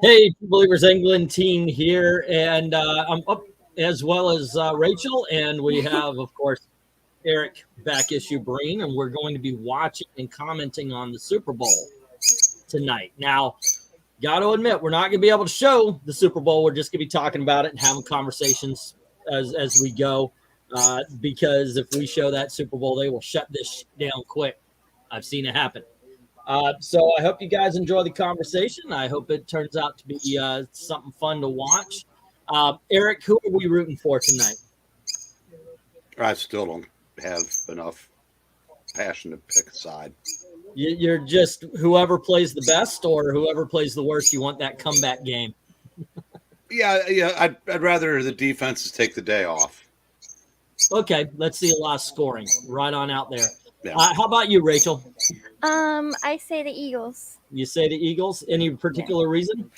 Hey, Believers England team here, and I'm up as well as Rachel, and we have, of course, Eric back issue Breen, and we're going to be watching and commenting on the Super Bowl tonight. Now, got to admit, we're not going to be able to show the Super Bowl. We're just going to be talking about it and having conversations as we go, because if we show that Super Bowl, they will shut this down quick. I've seen it happen. So I hope you guys enjoy the conversation. I hope it turns out to be something fun to watch. Eric, who are we rooting for tonight? I still don't have enough passion to pick a side. You're just whoever plays the best or whoever plays the worst. You want that comeback game. Yeah. I'd rather the defenses take the day off. Okay, let's see a lot of scoring right on out there. Yeah. How about you, Rachel? I say the Eagles. You say the Eagles. Any particular reason?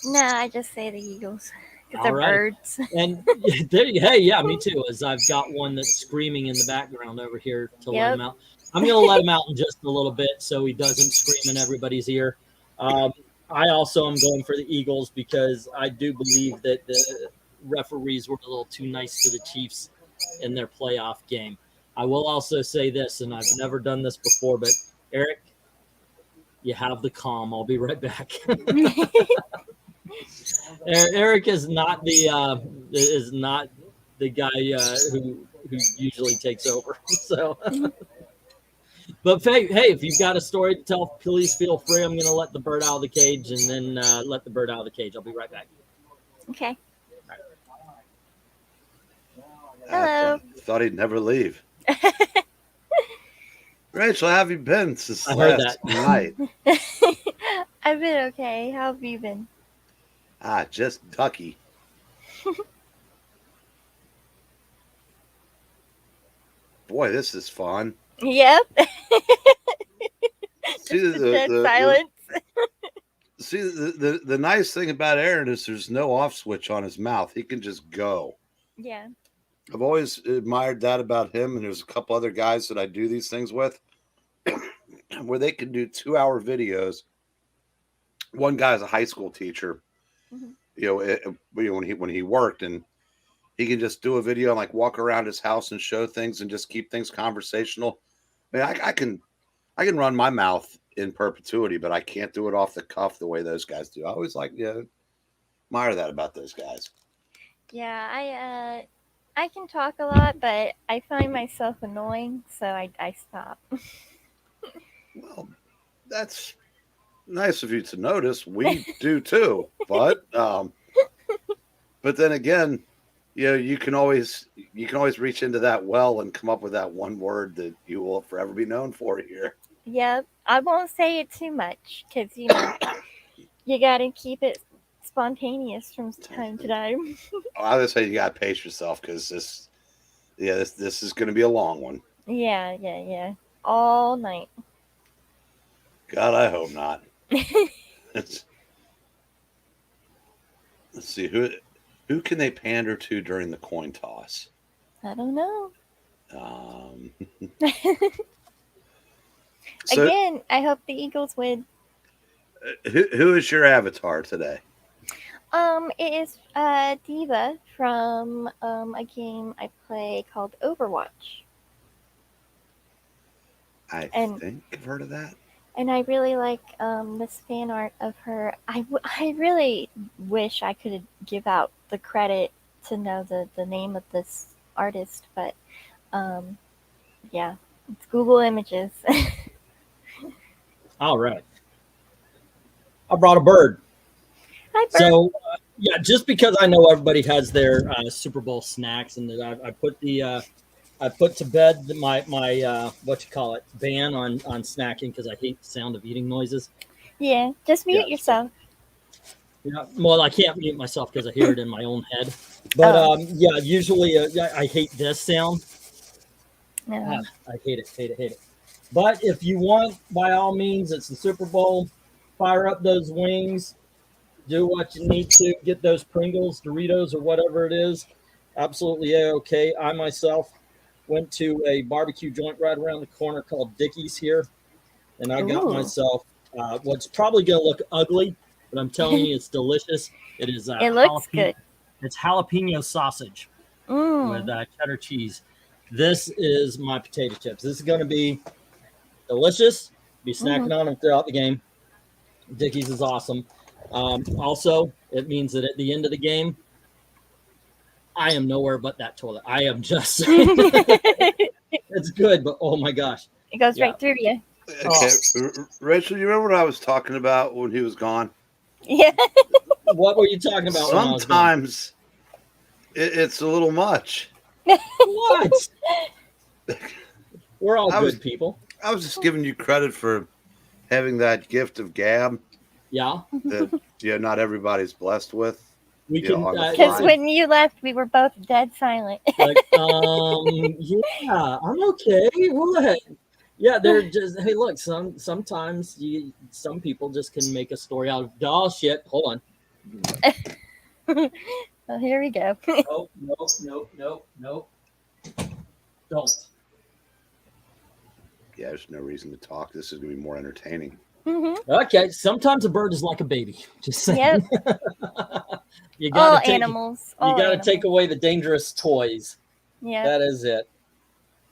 No, I just say the Eagles because they're right. birds. And hey, yeah, me too. As I've got one that's screaming in the background over here to let him out. I'm going to let him out in just a little bit so he doesn't scream in everybody's ear. I also am going for the Eagles because I do believe that the referees were a little too nice to the Chiefs in their playoff game. I will also say this, and I've never done this before, but Eric, you have the calm. I'll be right back. Eric is not the guy who usually takes over. So, but hey, if you've got a story to tell, please feel free. I'm going to let the bird out of the cage, and then let the bird out of the cage. I'll be right back. Okay. Hello. I thought he'd never leave. Rachel, how have you been since last night? I've been okay. How have you been? Just ducky. Boy, this is fun. Yep. See the silence. See the nice thing about Aaron is there's no off switch on his mouth. He can just go. Yeah. I've always admired that about him, and there's a couple other guys that I do these things with where they can do 2-hour videos. One guy's a high school teacher, when he worked, and he can just do a video and like walk around his house and show things and just keep things conversational. I mean, I can run my mouth in perpetuity, but I can't do it off the cuff the way those guys do. I always admire that about those guys. Yeah, I can talk a lot, but I find myself annoying, so I stop. Well, that's nice of you to notice. We do too, but then again, you can always reach into that well and come up with that one word that you will forever be known for here. Yeah, I won't say it too much because you got to keep it spontaneous from time to time. I would say you got to pace yourself because this is going to be a long one. Yeah. All night. God, I hope not. Let's see who can they pander to during the coin toss. I don't know. So, again, I hope the Eagles win. Who is your avatar today? It is Diva from a game I play called Overwatch. I think I've heard of that. And I really like this fan art of her. I really wish I could give out the credit to know the name of this artist, but yeah, it's Google Images. All right. I brought a bird. Hi, bird. So, just because I know everybody has their Super Bowl snacks, and that I put to bed my ban on snacking because I hate the sound of eating noises. Yeah, just mute yourself. Yeah, well, I can't mute myself because I hear it in my own head. But usually I hate this sound. No. I hate it. But if you want, by all means, it's the Super Bowl. Fire up those wings. Do what you need to. Get those Pringles, Doritos, or whatever it is. Absolutely okay. I myself went to a barbecue joint right around the corner called Dickie's here, and I got myself what's probably going to look ugly but I'm telling you, it's delicious. It is. It looks good. It's jalapeno sausage with cheddar cheese. This is my potato chips. This is going to be delicious. Be snacking on them throughout the game. Dickies is awesome. Also, it means that at the end of the game, I am nowhere but that toilet. I am just. It's good, but oh my gosh, it goes right through you. Okay. Rachel, you remember what I was talking about when he was gone? Yeah. What were you talking about? Sometimes it's a little much. What? We're all good people. I was just giving you credit for having that gift of gab. Yeah. That not everybody's blessed with. We can because when you left, we were both dead silent. Like, yeah, I'm okay. What? Yeah, they're just hey, look. Sometimes some people just can make a story out of oh shit. Hold on. Well, here we go. Nope. Don't. Yeah, there's no reason to talk. This is gonna be more entertaining. Okay, sometimes a bird is like a baby. Just saying. Yep. You gotta take away the dangerous toys. Yeah, that is it.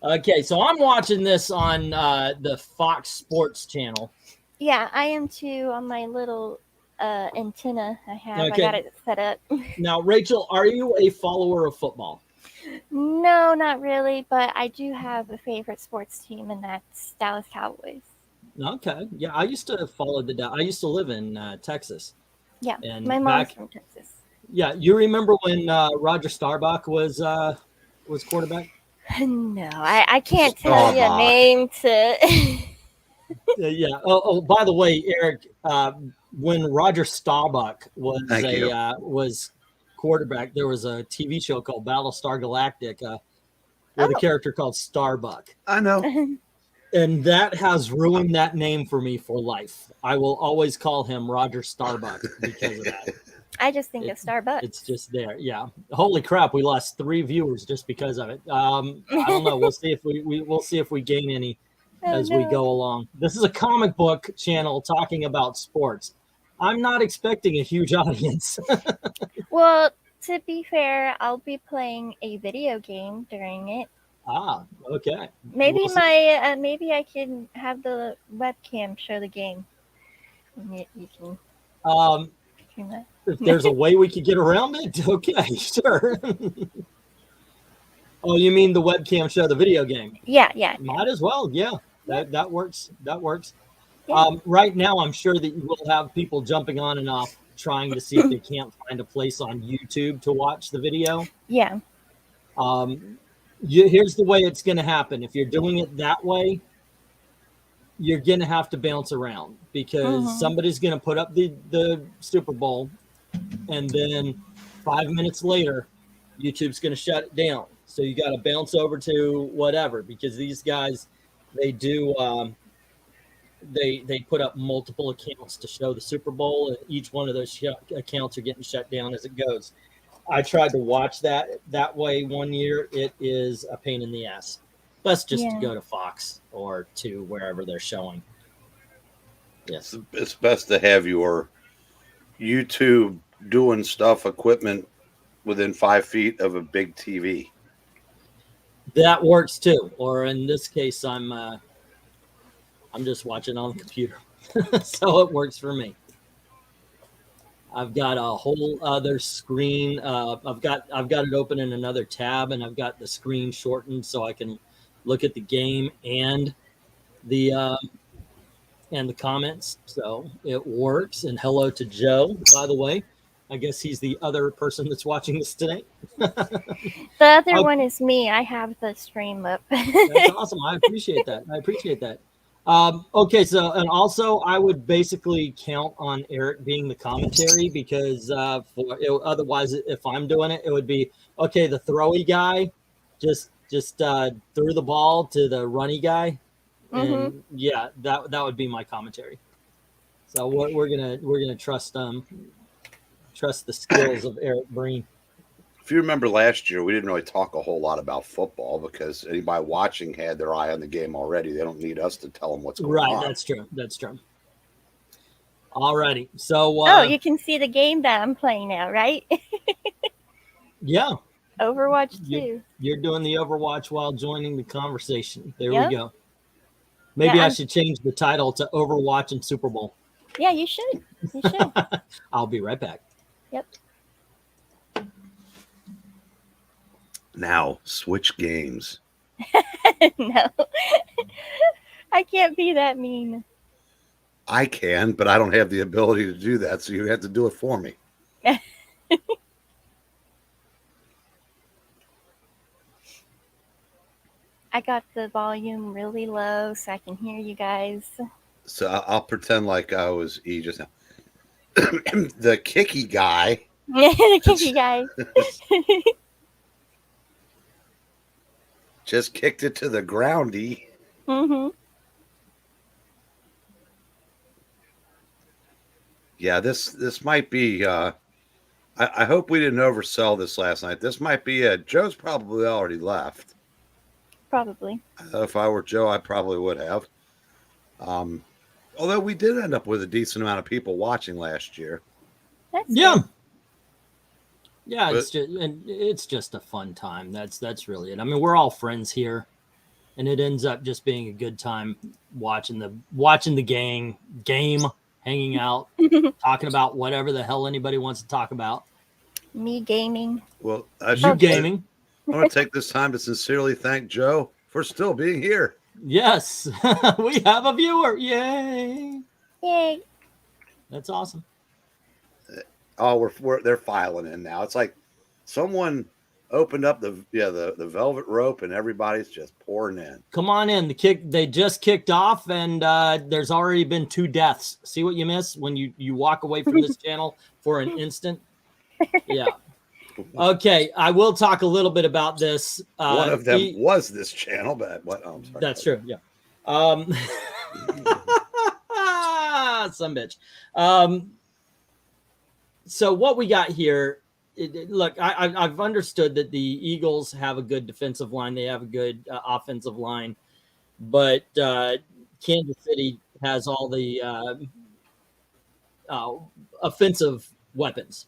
Okay, so I'm watching this on the Fox Sports channel. Yeah, I am too on my little antenna I have. Okay. I got it set up. Now, Rachel, are you a follower of football? No, not really, but I do have a favorite sports team, and that's Dallas Cowboys. Okay, yeah, I used to follow I used to live in Texas. Yeah, and my mom's from Texas. Yeah, you remember when Roger Staubach was quarterback? No, I can't tell you a name to. Yeah. Oh, by the way, Eric, when Roger Staubach was quarterback, there was a TV show called Battlestar Galactica with a character called Starbuck. I know. And that has ruined that name for me for life. I will always call him Roger Starbuck because of that. I just think of Starbucks. It's just there. Yeah. Holy crap, we lost 3 viewers just because of it. I don't know. We'll see if we'll see if we gain any as we go along. This is a comic book channel talking about sports. I'm not expecting a huge audience. Well, to be fair, I'll be playing a video game during it. Okay. Maybe maybe I can have the webcam show the game. You can. If there's a way we could get around it, okay, sure. Oh, you mean the webcam show the video game? Yeah. Might as well. Yeah, that works. That works. Yeah. Right now, I'm sure that you will have people jumping on and off trying to see if they can't find a place on YouTube to watch the video. Yeah. Here's the way it's going to happen. If you're doing it that way, you're going to have to bounce around because somebody's going to put up the Super Bowl, and then 5 minutes later, YouTube's going to shut it down. So you got to bounce over to whatever, because these guys, they do they put up multiple accounts to show the Super Bowl, and each one of those accounts are getting shut down as it goes. I tried to watch that way one year. It is a pain in the ass. Best just to go to Fox or to wherever they're showing. Yes. It's best to have your YouTube doing stuff, equipment within 5 feet of a big TV. That works too. Or in this case, I'm just watching on the computer. So it works for me. I've got a whole other screen. I've got it open in another tab, and I've got the screen shortened so I can look at the game and the comments. So it works. And hello to Joe, by the way. I guess he's the other person that's watching this today. The other one is me. I have the stream up. That's awesome. I appreciate that. Okay, so and also I would basically count on Eric being the commentary because otherwise, if I'm doing it, it would be okay. The throwy guy just threw the ball to the runny guy, and yeah, that would be my commentary. So we're gonna trust the skills of Eric Breen. If you remember last year, we didn't really talk a whole lot about football because anybody watching had their eye on the game already. They don't need us to tell them what's going on. Right, that's true. Alrighty. So Oh, you can see the game that I'm playing now, right? yeah, Overwatch 2. you're doing the Overwatch while joining the conversation. There we Yep. go. Maybe Yeah, I should change the title to Overwatch and Superbowl. Yeah, you should. You should. I'll be right back. Yep. Now switch games. No. I can't be that mean. I can, but I don't have the ability to do that, so you have to do it for me. I got the volume really low so I can hear you guys. So I'll pretend like I was E just now. The kicky guy. The kicky guy. Just kicked it to the groundy. Mm-hmm. Yeah, this might be. I hope we didn't oversell this last night. This might be it. Joe's probably already left. Probably. If I were Joe, I probably would have. Although we did end up with a decent amount of people watching last year. That's Yeah. good. Yeah, it's just a fun time. That's really it. I mean, we're all friends here, and it ends up just being a good time watching the game, hanging out, talking about whatever the hell anybody wants to talk about. Me gaming. Well, You gaming. I want to take this time to sincerely thank Joe for still being here. Yes, we have a viewer. Yay! Yay. That's awesome. Oh, they're filing in now. It's like someone opened up the velvet rope and everybody's just pouring in. Come on in. They just kicked off, and there's already been 2 deaths. See what you miss when you walk away from this channel for an instant? Yeah. Okay, I will talk a little bit about this. One of them was this channel, but what? Oh, I'm sorry. That's true. Yeah. Some bitch. So what we got here, look, I've understood that the Eagles have a good defensive line. They have a good offensive line, but Kansas City has all the offensive weapons.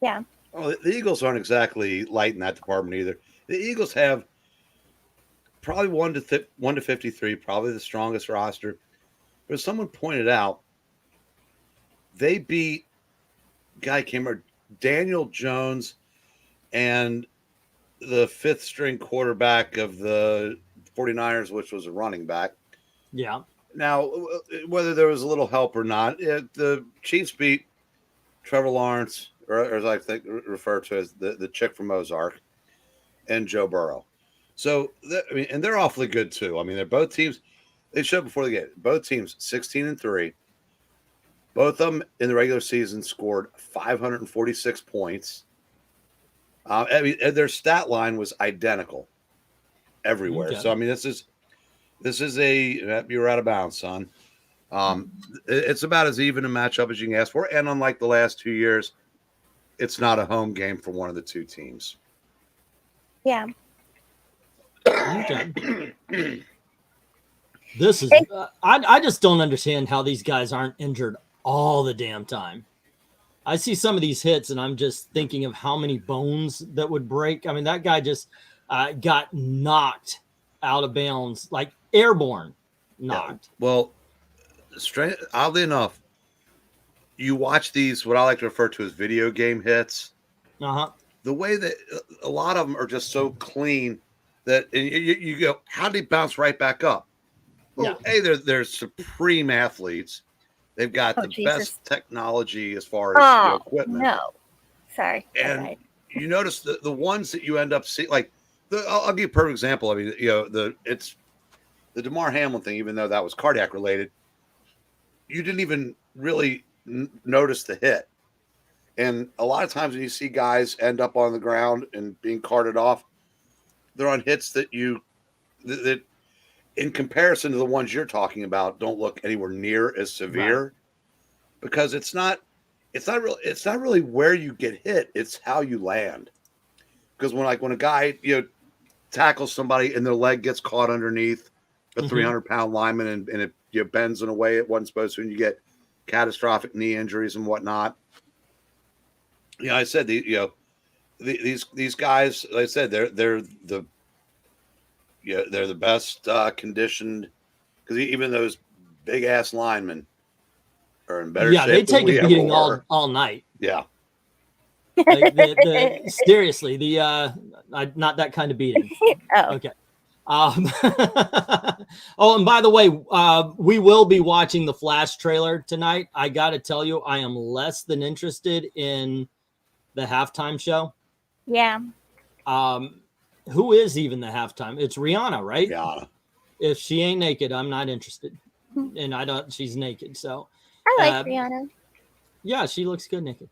Yeah. Well, the Eagles aren't exactly light in that department either. The Eagles have probably 1 to 53, probably the strongest roster. But as someone pointed out, they beat Daniel Jones and the 5th string quarterback of the 49ers, which was a running back. Yeah. Now, whether there was a little help or not, the Chiefs beat Trevor Lawrence, or as I think referred to as the chick from Ozark, and Joe Burrow. So, and they're awfully good too. I mean, they're both teams. They showed before the game. Both teams 16-3. Both of them in the regular season scored 546 points. I mean, their stat line was identical everywhere. Okay. So, I mean, this is you're out of bounds, son. It's about as even a matchup as you can ask for. And unlike the last 2 years, it's not a home game for one of the 2 teams. Yeah. Okay. This is I just don't understand how these guys aren't injured all the damn time. I see some of these hits and I'm just thinking of how many bones that would break. I mean, that guy just got knocked out of bounds, like airborne knocked. Yeah. Well, oddly enough, you watch these, what I like to refer to as video game hits. Uh-huh. The way that a lot of them are just so clean that you go, how did he bounce right back up? Well, Yeah. hey, they're supreme athletes. They've got the best technology as far as equipment. No. Sorry. And you notice the ones that you end up seeing, like, I'll give you a perfect example. I mean, it's the DeMar Hamlin thing, even though that was cardiac related, you didn't even really notice the hit. And a lot of times when you see guys end up on the ground and being carted off, they're on hits that that in comparison to the ones you're talking about don't look anywhere near as severe, right? Because it's not really where you get hit, it's how you land. Because when a guy tackles somebody and their leg gets caught underneath a 300-pound lineman and it bends in a way it wasn't supposed to, and you get catastrophic knee injuries and whatnot. Yeah, I said these guys. Like I said, they're the best conditioned, because even those big ass linemen are in better shape. They take than a we beating ever were. all night. Yeah. Like seriously, not that kind of beating. Oh. Okay. Oh, and by the way, we will be watching the Flash trailer tonight. I got to tell you, I am less than interested in the halftime show. Yeah. Who is even the halftime? It's Rihanna, right? Rihanna. If she ain't naked, I'm not interested. And I don't. She's naked, so I like Rihanna. Yeah, she looks good naked.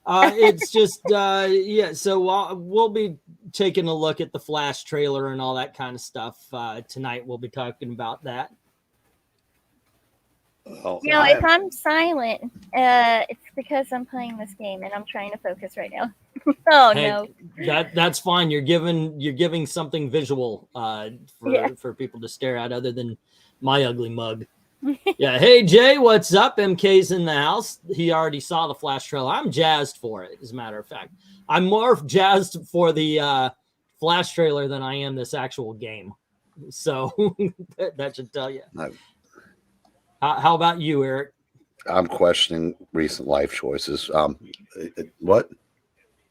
It's just yeah. So we'll be taking a look at the Flash trailer and all that kind of stuff tonight. We'll be talking about that. Well, if I'm silent, it's because I'm playing this game and I'm trying to focus right now. No. That's fine. You're giving something visual for people to stare at, other than my ugly mug. Yeah. Hey Jay, what's up? MK's in the house. He already saw the Flash trailer. I'm jazzed for it. As a matter of fact, I'm more jazzed for the Flash trailer than I am this actual game. So that should tell you. How about you, Eric? I'm questioning recent life choices. What?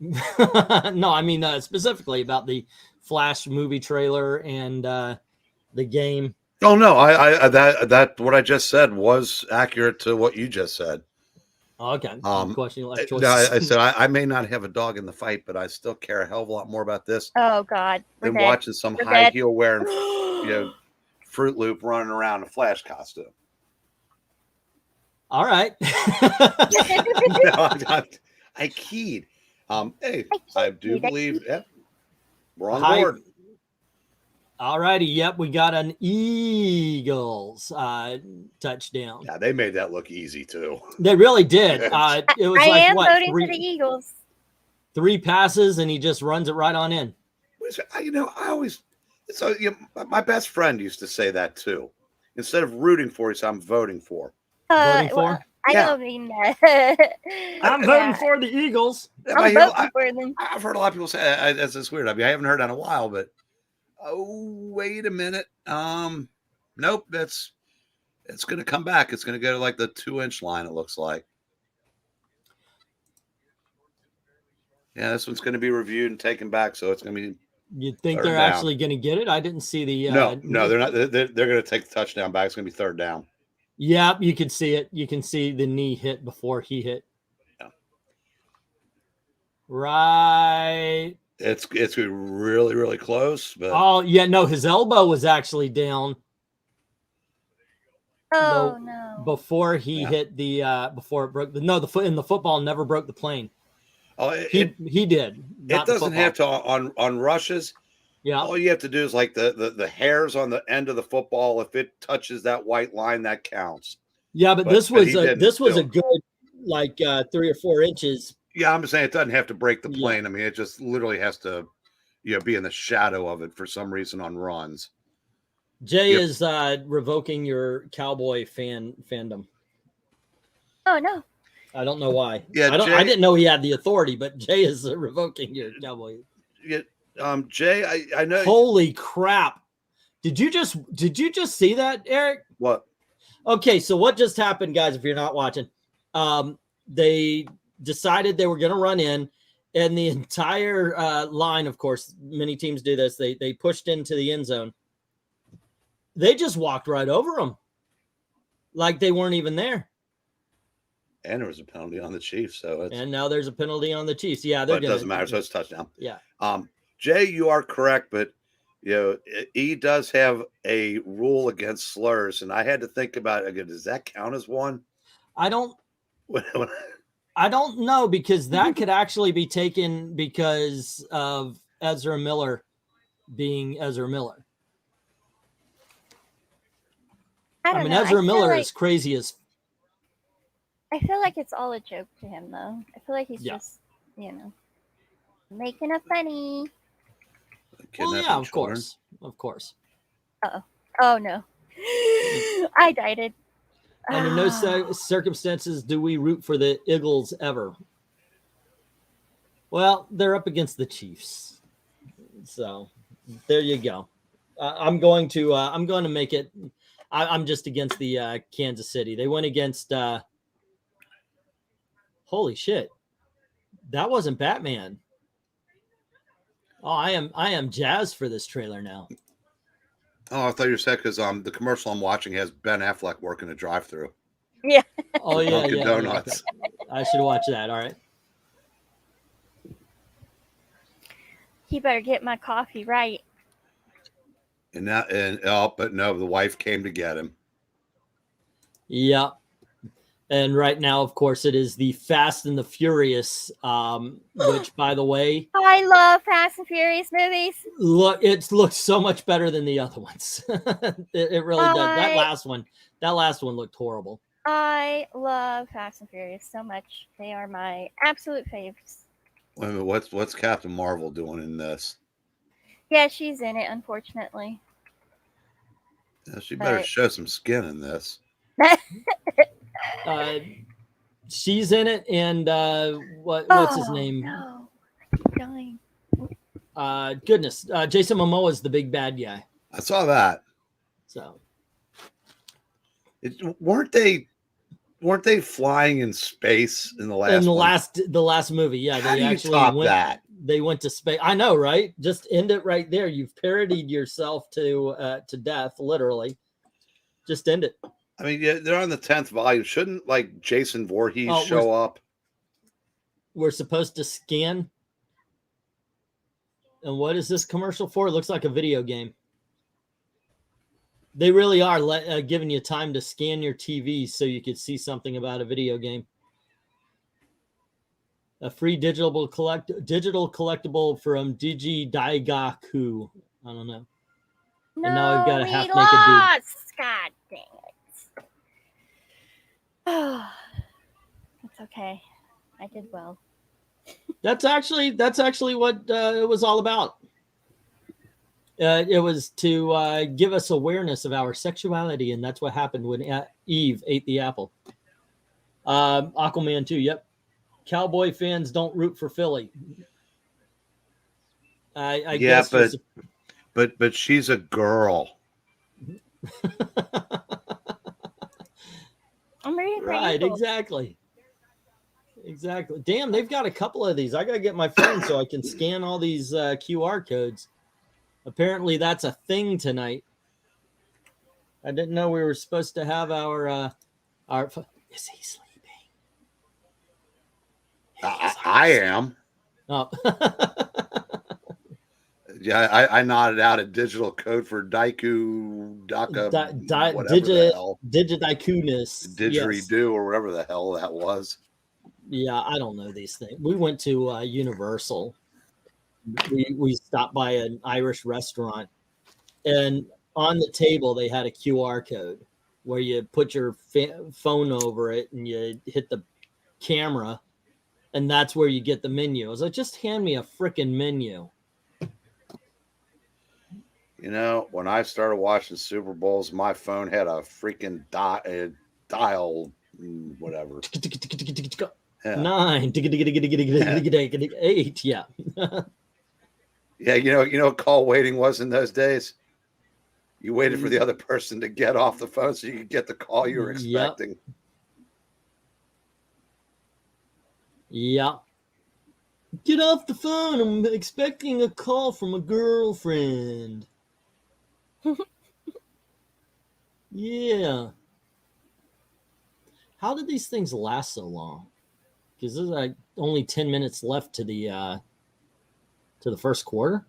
No, I mean specifically about the Flash movie trailer and the game. Oh no, I that what I just said was accurate to what you just said. Okay. Questioning life choices. No, I said I may not have a dog in the fight, but I still care a hell of a lot more about this. Oh God. Than watching some high heel wearing Fruit Loop running around in a Flash costume. All right. No, I keyed. Hey, I do believe we're on board. All righty. Yep, we got an Eagles touchdown. Yeah, they made that look easy too. They really did. It was I like am what, voting for the Eagles. 3 passes, and he just runs it right on in. My best friend used to say that too. Instead of rooting for, he said, "I'm voting for." Voting for? Well, I don't mean that. I'm voting for the Eagles. I'm voting for them. I've heard a lot of people say that's weird. I mean, I haven't heard that in a while, but wait a minute. Nope, it's going to come back. It's going to go to like the 2-inch line. It looks like. Yeah, this one's going to be reviewed and taken back, so it's going to be. You think they're actually going to get it? I didn't see the. No, they're not. They're going to take the touchdown back. It's going to be 3rd down. Yeah, you can see it. You can see the knee hit before he hit. Yeah. Right. It's really, really close. But oh yeah, no, his elbow was actually down. Oh no! Before he hit the before it broke the foot in the football never broke the plane. Oh, he did. It doesn't have to on rushes. Yeah. All you have to do is like the hairs on the end of the football. If it touches that white line, that counts. Yeah, but this was a good like 3 or 4 inches. Yeah, I'm just saying it doesn't have to break the plane. I mean, it just literally has to, be in the shadow of it for some reason on runs. Jay is revoking your Cowboy fandom. Oh no! I don't know why. Yeah, I didn't know he had the authority, but Jay is revoking your Cowboy. Yeah, Jay, I know. Holy crap! Did you just see that, Eric? What? Okay, so what just happened, guys? If you're not watching, they decided they were going to run in, and the entire line, of course, many teams do this. They pushed into the end zone. They just walked right over them, like they weren't even there. And there was a penalty on the Chiefs, and now there's a penalty on the Chiefs. Yeah, it doesn't matter. So it's a touchdown. Yeah. Jay, you are correct, but he does have a rule against slurs, and I had to think about it again. Does that count as one? I don't know, because that could actually be taken because of Ezra Miller being Ezra Miller. I mean, Ezra Miller is crazy as. I feel like it's all a joke to him, though. I feel like he's just, making it funny. Well, yeah, of course. Uh-oh. Oh, no. I died. Under no circumstances do we root for the Eagles ever. Well, they're up against the Chiefs, so there you go. I'm going to make it. I'm just against the Kansas City. They went against. Holy shit, that wasn't Batman. Oh, I am jazzed for this trailer now. Oh, I thought you said because the commercial I'm watching has Ben Affleck working a drive-through. Yeah. Oh yeah, Dunkin' yeah. Donuts. Yeah. I should watch that. All right. He better get my coffee right. But no, the wife came to get him. Yeah. And right now, of course, it is the Fast and the Furious, which, by the way, I love Fast and Furious movies. It looks so much better than the other ones. it really does. That last one looked horrible. I love Fast and Furious so much. They are my absolute faves. Wait a minute, what's Captain Marvel doing in this? Yeah, she's in it, unfortunately. Yeah, she better show some skin in this. She's in it, and what's his name? No. I keep going. Goodness, Jason Momoa is the big bad guy. I saw that. So, weren't they flying in space in the last movie? Yeah, How they do you actually top went. That? They went to space. I know, right? Just end it right there. You've parodied yourself to death, literally. Just end it. I mean, yeah, they're on the 10th volume. Shouldn't like Jason Voorhees show up? We're supposed to scan. And what is this commercial for? It looks like a video game. They really are giving you time to scan your TV so you could see something about a video game. A free digital collectible from Digi Daigaku. I don't know. No, and now I've got a half naked dude. God dang it. It's okay. I did well. That's actually what it was all about. It was to give us awareness of our sexuality, and that's what happened when Eve ate the apple. Aquaman 2, yep. Cowboy fans don't root for Philly. I guess. But she's a girl. I'm reading right, exactly. Damn, they've got a couple of these. I gotta get my phone so I can scan all these QR codes. Apparently, that's a thing tonight. I didn't know we were supposed to have our. Is he sleeping? I am. Oh. Yeah, I nodded out a digital code for Daiku Daka Digidaikuness. Didgeridoo or whatever the hell that was. Yeah, I don't know these things. We went to Universal. We stopped by an Irish restaurant, and on the table they had a QR code where you put your phone over it and you hit the camera, and that's where you get the menu. I was like, just hand me a freaking menu. You know, when I started watching Super Bowls, my phone had a freaking dial, whatever. Yeah. 9, 8, yeah. Yeah, you know what call waiting was in those days? You waited for the other person to get off the phone so you could get the call you were expecting. Yeah. Get off the phone. I'm expecting a call from a girlfriend. Yeah. How did these things last so long? Because there's like only 10 minutes left to the first quarter.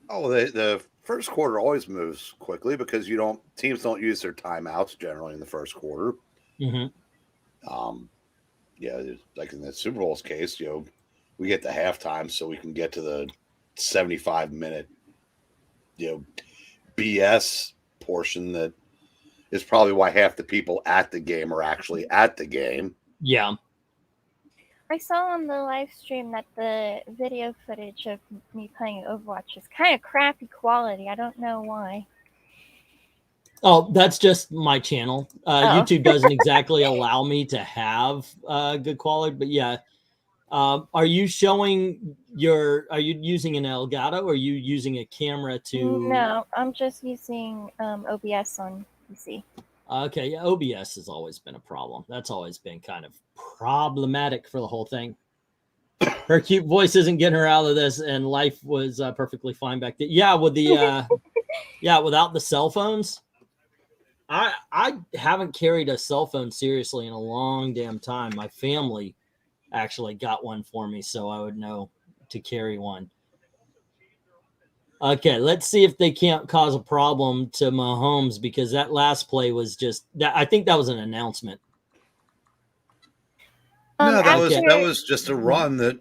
Oh, the first quarter always moves quickly because teams don't use their timeouts generally in the first quarter. Mm-hmm. Yeah, like in the Super Bowl's case, we get to halftime so we can get to the 75-minute, BS portion that is probably why half the people at the game are actually at the game. Yeah. I saw on the live stream that the video footage of me playing Overwatch is kind of crappy quality. I don't know why. Oh, that's just my channel. Oh. YouTube doesn't exactly allow me to have good quality, but yeah. Are you showing are you using an Elgato or are you using a camera to? No, I'm just using OBS on PC. Okay, yeah, OBS has always been a problem. That's always been kind of problematic for the whole thing. Her cute voice isn't getting her out of this, and life was perfectly fine back then. Yeah, with the yeah, without the cell phones. I haven't carried a cell phone seriously in a long damn time. My family actually got one for me, so I would know to carry one. Okay, let's see if they can't cause a problem to Mahomes, because that last play was just that. I think that was an announcement. No, that was just a run that.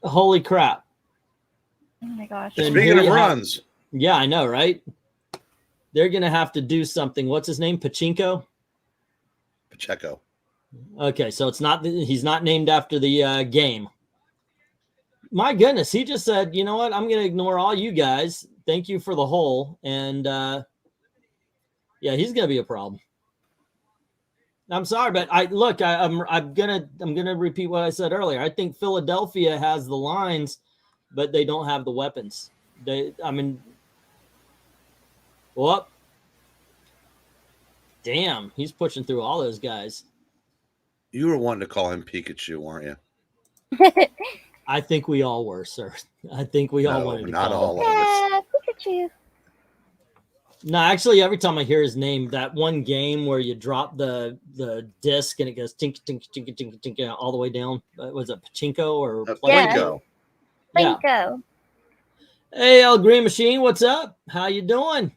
Holy crap! Oh my gosh! Speaking of runs, yeah, I know, right? They're gonna have to do something. What's his name? Pacheco. Okay, so it's not. He's not named after the game. My goodness, he just said, you know what? I'm gonna ignore all you guys. Thank you for the hole, and yeah, he's gonna be a problem. I'm sorry, but I'm gonna repeat what I said earlier. I think Philadelphia has the lines, but they don't have the weapons. Whoop. Damn, he's pushing through all those guys. You were wanting to call him Pikachu, weren't you? I think we all were, sir. I think we all wanted to not call all him. of us. Pikachu. No, actually, every time I hear his name, that one game where you drop the disc and it goes tink tink tink tink tink all the way down. Was it Pachinko or Plinko? Yeah. Plinko. Hey, El Green Machine, what's up? How you doing?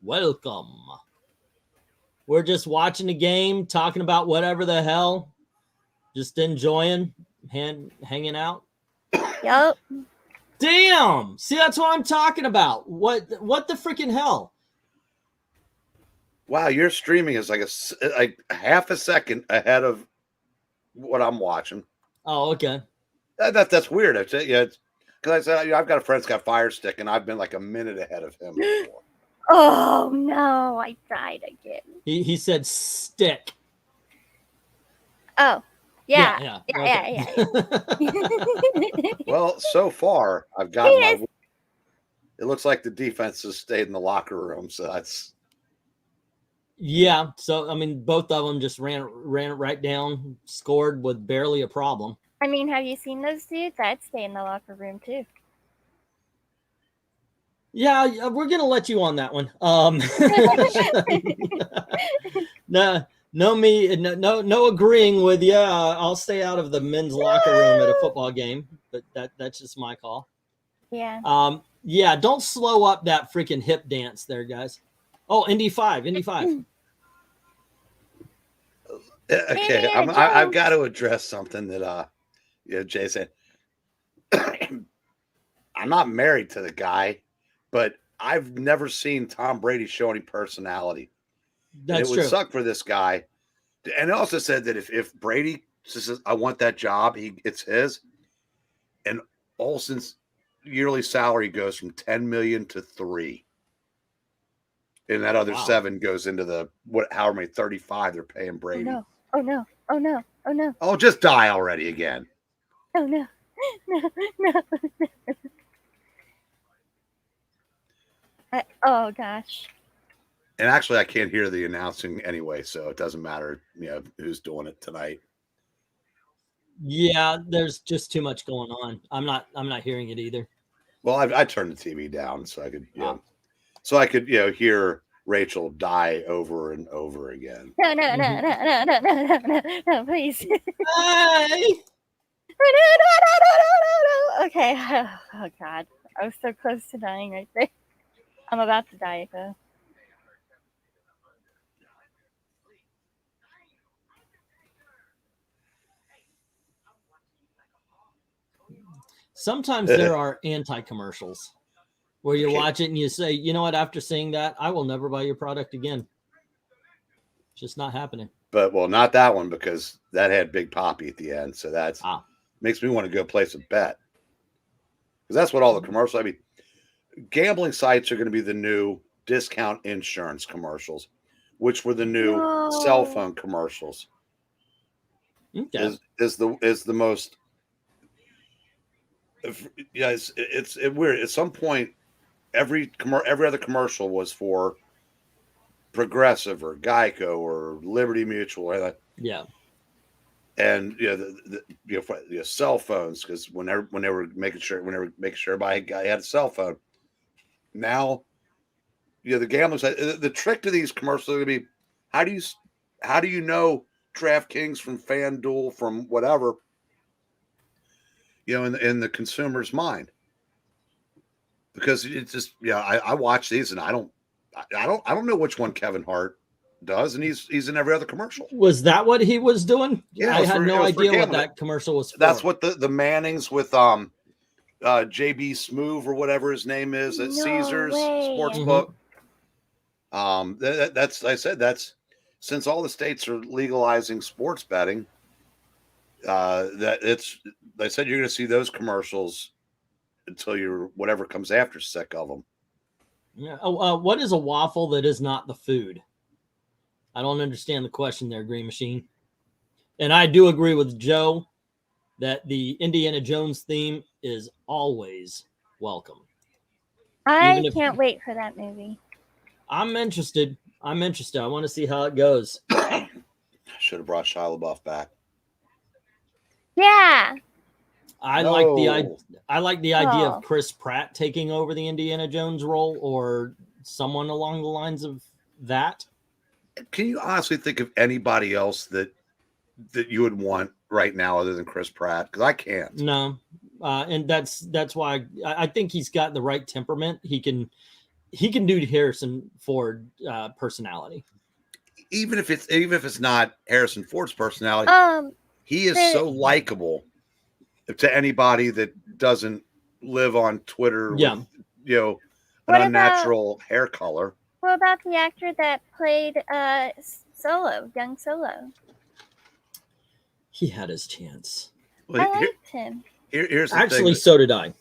Welcome. We're just watching the game, talking about whatever the hell, just enjoying, hanging out. Yup. Damn. See, that's what I'm talking about. What the freaking hell? Wow, your streaming is like half a second ahead of what I'm watching. Oh, okay. That's weird. Yeah, because I said I've got a friend that's got Fire Stick, and I've been like a minute ahead of him before. Oh no, I died again. He said stick. Oh. Yeah. Well, so far I've got it looks like the defense has stayed in the locker room, so that's yeah. So I mean, both of them just ran it right down, scored with barely a problem. I mean, have you seen those dudes? I'd stay in the locker room too. Yeah, we're gonna let you on that one. No agreeing with you. I'll stay out of the men's locker room at a football game, but that's just my call. Yeah. Yeah, don't slow up that freaking hip dance there, guys. Oh, Indy 5. Okay, I've got to address something that Jay said. I'm not married to the guy, but I've never seen Tom Brady show any personality. That's true. It would suck for this guy. And it also said that if Brady says, I want that job, it's his. And Olsen's yearly salary goes from $10 million to $3 million. And that other 7 goes into the however many 35 they're paying Brady. Oh no. Oh, just die already again. Oh no. Oh gosh. And actually, I can't hear the announcing anyway, so it doesn't matter, who's doing it tonight. Yeah, there's just too much going on. I'm not hearing it either. Well, I turned the TV down so I could, hear Rachel die over and over again. No, please. Hey! No. Okay. Oh God, I was so close to dying right there. I'm about to die though. Sometimes there are anti-commercials where you watch it and you say, you know what, after seeing that, I will never buy your product again. It's just not happening. But, well, not that one, because that had Big Poppy at the end. So that makes me want to go place a bet. Because that's what all the commercials, gambling sites are going to be the new discount insurance commercials, which were the new cell phone commercials. Okay. Is the most. Yeah, it's weird. At some point, every other commercial was for Progressive or Geico or Liberty Mutual or that. Yeah. And the cell phones, because when they were making sure everybody had a cell phone. Now, the gamblers. The trick to these commercials are going to be how do you know DraftKings from FanDuel from whatever, in the consumer's mind, because it's just I watch these and I don't know which one Kevin Hart does, and he's in every other commercial. Was that what he was doing? Yeah, I had no idea what that commercial was for. That's what the Mannings with JB Smoove or whatever his name is at Caesars Sportsbook. That's since all the states are legalizing sports betting. They said you're going to see those commercials until you're whatever comes after sick of them. Yeah. What is a waffle that is not the food? I don't understand the question there, Green Machine. And I do agree with Joe that the Indiana Jones theme is always welcome. I can't wait for that movie. I'm interested. I want to see how it goes. Should have brought Shia LaBeouf back. Yeah. I like the idea of Chris Pratt taking over the Indiana Jones role, or someone along the lines of that. Can you honestly think of anybody else that you would want right now other than Chris Pratt? Because I can't. No, and that's why I think he's got the right temperament. He can do Harrison Ford personality. Even if it's not Harrison Ford's personality, he is so likable to anybody that doesn't live on Twitter with, an unnatural hair color. What about the actor that played Solo, young Solo? He had his chance. Well, I liked him. Here's the Actually, thing. So did I.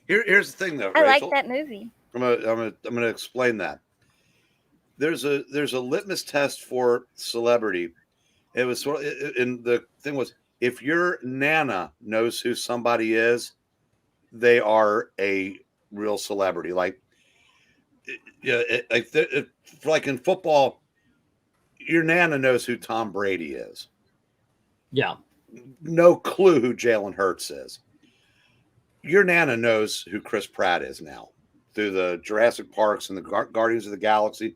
Here's the thing, though. I Rachel, like that movie. I'm gonna explain that. There's a litmus test for celebrity. It was and the thing was, if your nana knows who somebody is, they are a real celebrity. Like, like in football, your nana knows who Tom Brady is. Yeah. No clue who Jalen Hurts is. Your nana knows who Chris Pratt is now through the Jurassic Parks and the Guardians of the Galaxy.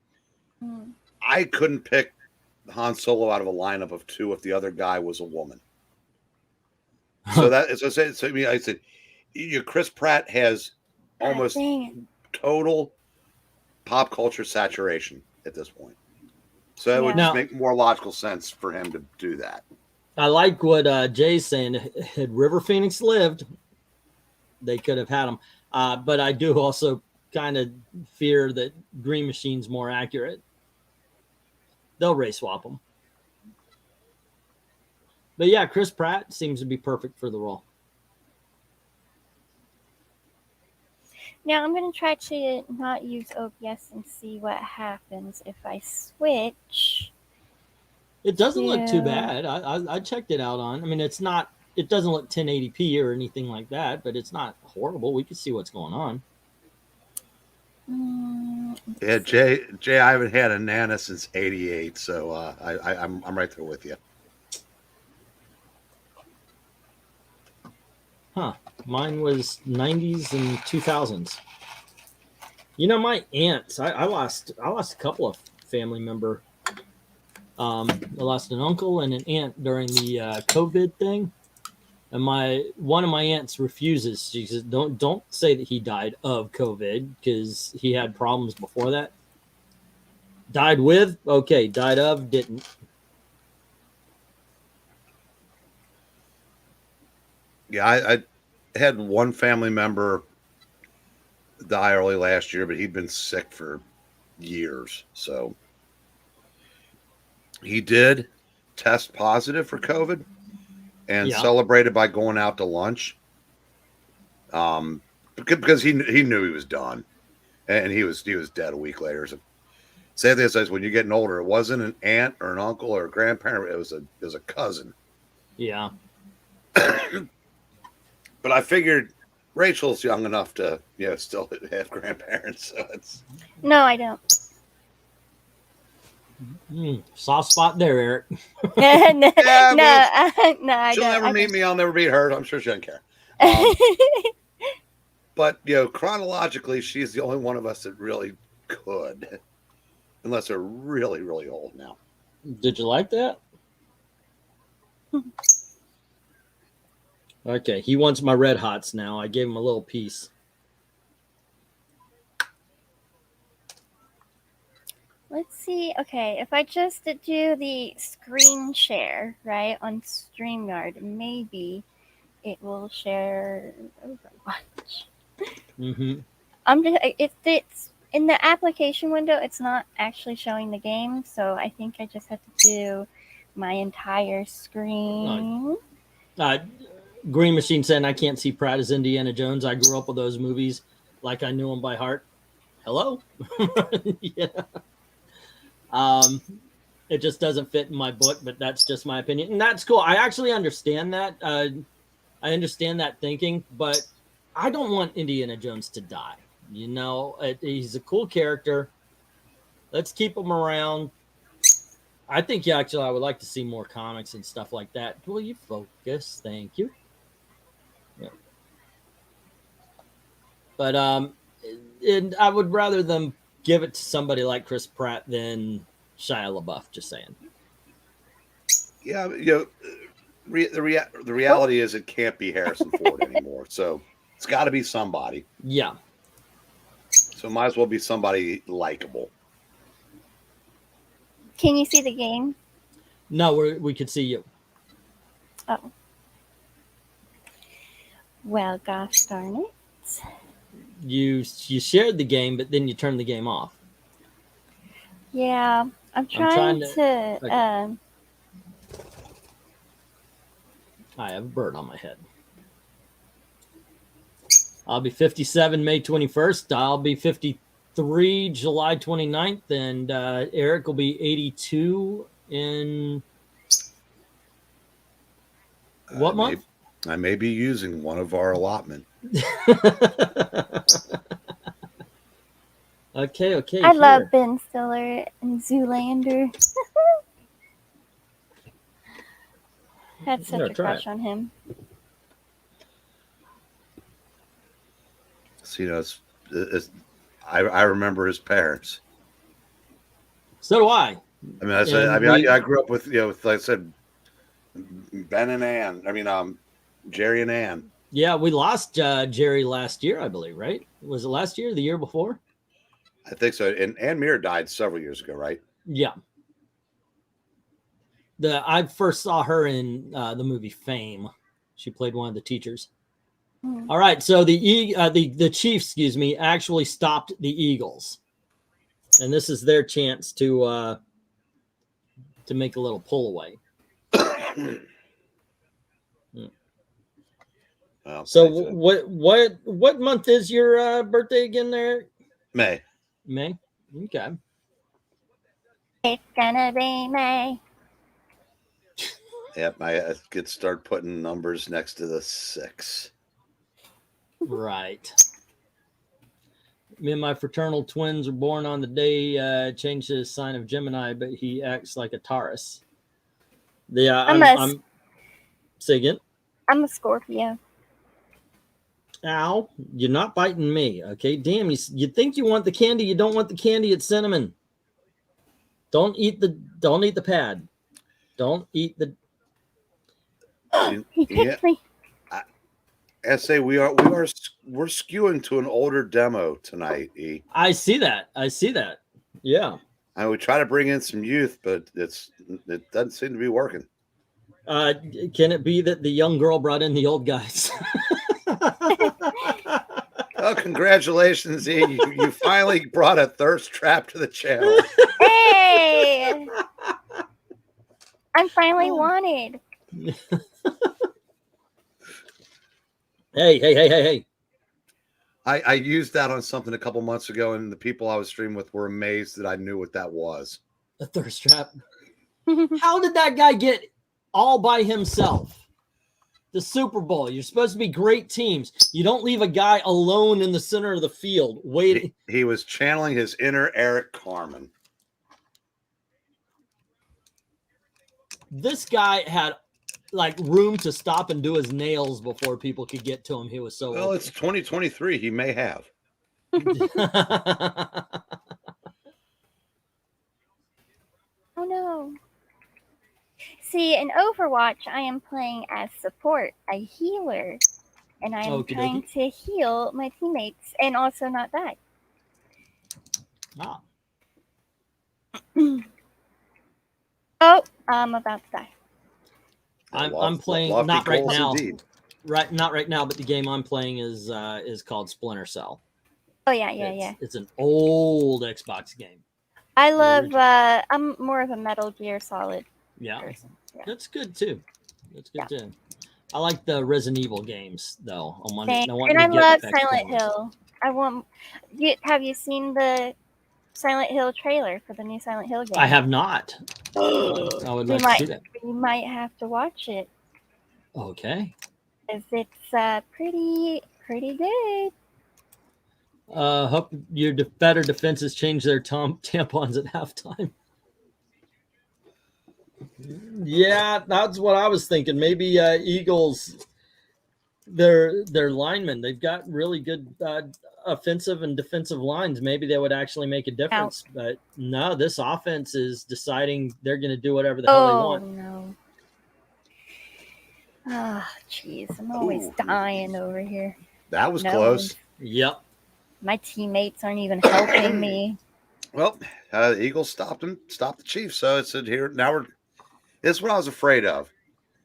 I couldn't pick Han Solo out of a lineup of two if the other guy was a woman. So that, as I said, Chris Pratt has almost total pop culture saturation at this point. So it would just make more logical sense for him to do that. I like what Jay's saying. Had River Phoenix lived, they could have had him. But I do also kind of fear that Green Machine's more accurate. They'll race swap him. But yeah, Chris Pratt seems to be perfect for the role. Now I'm going to try to not use OBS and see what happens if I switch. It doesn't look too bad. I checked it out on. I mean, it doesn't look 1080p or anything like that, but it's not horrible. We can see what's going on. Yeah, Jay, I haven't had a Nana since '88, so I'm right there with you. Huh? Mine was '90s and 2000s. You know, my aunts. I lost a couple of family member. I lost an uncle and an aunt during the COVID thing, and one of my aunts refuses. She says, "Don't say that he died of COVID because he had problems before that." Died with? Okay. Died of? Didn't. Yeah, I had one family member die early last year, but he'd been sick for years. So he did test positive for COVID and celebrated by going out to lunch. Because he knew he was done. and he was dead a week later. So, say this as when you're getting older, it wasn't an aunt or an uncle or a grandparent. It was a cousin. Yeah. But I figured Rachel's young enough to, still have grandparents. So it's No, I don't. Soft spot there, Eric. No, Yeah, no, I she'll don't. never I meet don't. me. I'll never meet her. I'm sure she doesn't care. But chronologically, she's the only one of us that really could, unless they're really, really old now. Did you like that? Okay, he wants my Red Hots now. I gave him a little piece. Let's see. Okay, if I just do the screen share, right, on StreamYard, maybe it will share Overwatch. Mm-hmm. It's in the application window. It's not actually showing the game, so I think I just have to do my entire screen. Green Machine saying I can't see Pratt as Indiana Jones. I grew up with those movies like I knew them by heart. Hello? Yeah. It just doesn't fit in my book, but that's just my opinion. And that's cool. I actually understand that. I understand that thinking, but I don't want Indiana Jones to die. He's a cool character. Let's keep him around. I think I would like to see more comics and stuff like that. Will you focus? Thank you. Yeah. But and I would rather them give it to somebody like Chris Pratt than Shia LaBeouf. Just saying. Yeah, the reality is it can't be Harrison Ford anymore. So it's got to be somebody. Yeah. So it might as well be somebody likable. Can you see the game? No, we could see you. Oh. Well, gosh darn it. You shared the game, but then you turned the game off. Yeah, I'm trying to okay. I have a bird on my head. I'll be 57 May 21st. I'll be 53 July 29th. And Eric will be 82 in what month? I may be using one of our allotment. Okay. I love Ben Stiller and Zoolander. Had such a crush on him. So, I remember his parents. So do I. I mean, I grew up with, with, like I said, Ben and Ann. I mean, Jerry and Ann. Yeah, we lost Jerry last year, I believe, right? Was it last year or the year before? I think so. And Ann Muir died several years ago, right? Yeah. I first saw her in the movie Fame. She played one of the teachers. Mm. All right, so the Chiefs, actually stopped the Eagles, and this is their chance to make a little pull away. Well, so what month is your birthday again there? May. Okay. It's gonna be May. Yep, I could start putting numbers next to the 6. Right. Me and my fraternal twins were born on the day changed his sign of Gemini, but he acts like a Taurus. Yeah, I'm say again. I'm a Scorpio. Ow, you're not biting me, okay? Damn, you think you want the candy, you don't want the candy, it's cinnamon. Don't eat the pad. Don't eat the I say we're skewing to an older demo tonight, E. I see that. Yeah. I would try to bring in some youth, but it doesn't seem to be working. Can it be that the young girl brought in the old guys? Oh, congratulations, E. You finally brought a thirst trap to the channel. Hey! I'm finally wanted. Hey. I used that on something a couple months ago, and the people I was streaming with were amazed that I knew what that was. A thirst trap. How did that guy get all by himself? The Super Bowl. You're supposed to be great teams. You don't leave a guy alone in the center of the field waiting. He was channeling his inner Eric Carmen. This guy had like room to stop and do his nails before people could get to him. He was so well. It's 2023. He may have. Oh no. See, in Overwatch, I am playing as support, a healer, and I am trying to heal my teammates and also not die. Ah. Oh, I'm about to die. I'm playing not right now. Indeed. Not right now, but the game I'm playing is called Splinter Cell. Oh yeah. It's an old Xbox game. I love. I'm more of a Metal Gear Solid person. Yeah. That's good too. Too. I like the Resident Evil games though. And I love Silent Hill. Have you seen the Silent Hill trailer for the new Silent Hill game? I have not. I would like to see that. You might have to watch it. Okay. Because it's pretty good. Hope your better defenses change their tampons at halftime. Yeah, that's what I was thinking. Maybe Eagles, their linemen, they've got really good offensive and defensive lines. Maybe they would actually make a difference. But no, this offense is deciding they're going to do whatever the hell they want. Oh, no. Oh, jeez. I'm always dying over here. That was close. Yep. My teammates aren't even helping me. Well, the Eagles stopped the Chiefs. So it said here, this is what I was afraid of.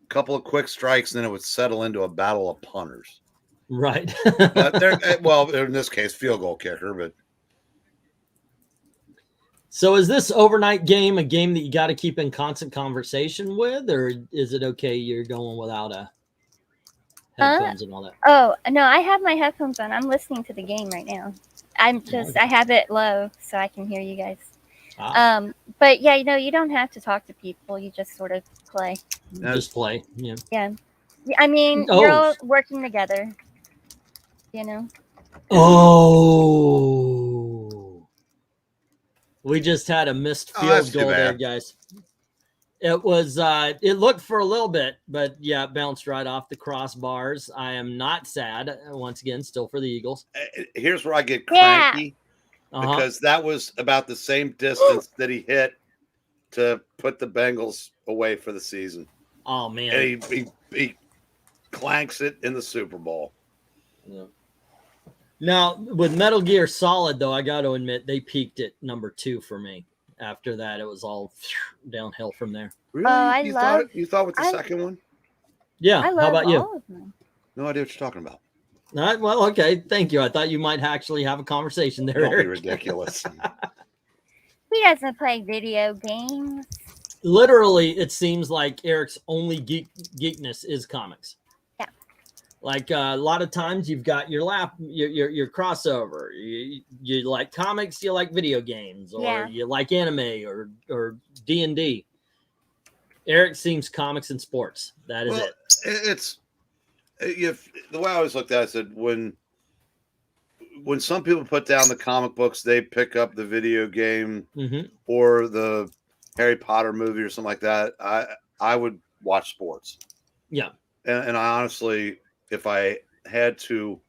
A couple of quick strikes, and then it would settle into a battle of punters. Right. Well, in this case, field goal kicker, but. So is this overnight game a game that you got to keep in constant conversation with, or is it okay you're going without headphones and all that? Oh, no, I have my headphones on. I'm listening to the game right now. I have it low so I can hear you guys. But yeah, you don't have to talk to people. You just sort of play. Just play. Yeah. Yeah. I mean, you're all working together, Oh. We just had a missed field goal there, guys. It was, it looked for a little bit, but yeah, it bounced right off the crossbars. I am not sad. Once again, still for the Eagles. Here's where I get cranky because that was about the same distance that he hit to put the Bengals away for the season. Oh, man. And he clanks it in the Super Bowl. Yeah. Now, with Metal Gear Solid, though, I got to admit, they peaked at number 2 for me. After that, it was all downhill from there. Really? You thought with the second one? Yeah. How about you? No idea what you're talking about. Well, okay. Thank you. I thought you might actually have a conversation there. Don't be ridiculous. He doesn't play video games. Literally, it seems like Eric's only geekness is comics. Yeah. Like a lot of times you've got your crossover. You like comics, you like video games, or you like anime or D&D. Eric seems comics and sports. That is it. It's the way I always looked at it, I said when some people put down the comic books, they pick up the video game or the Harry Potter movie or something like that. I would watch sports. Yeah. And I honestly, if I had to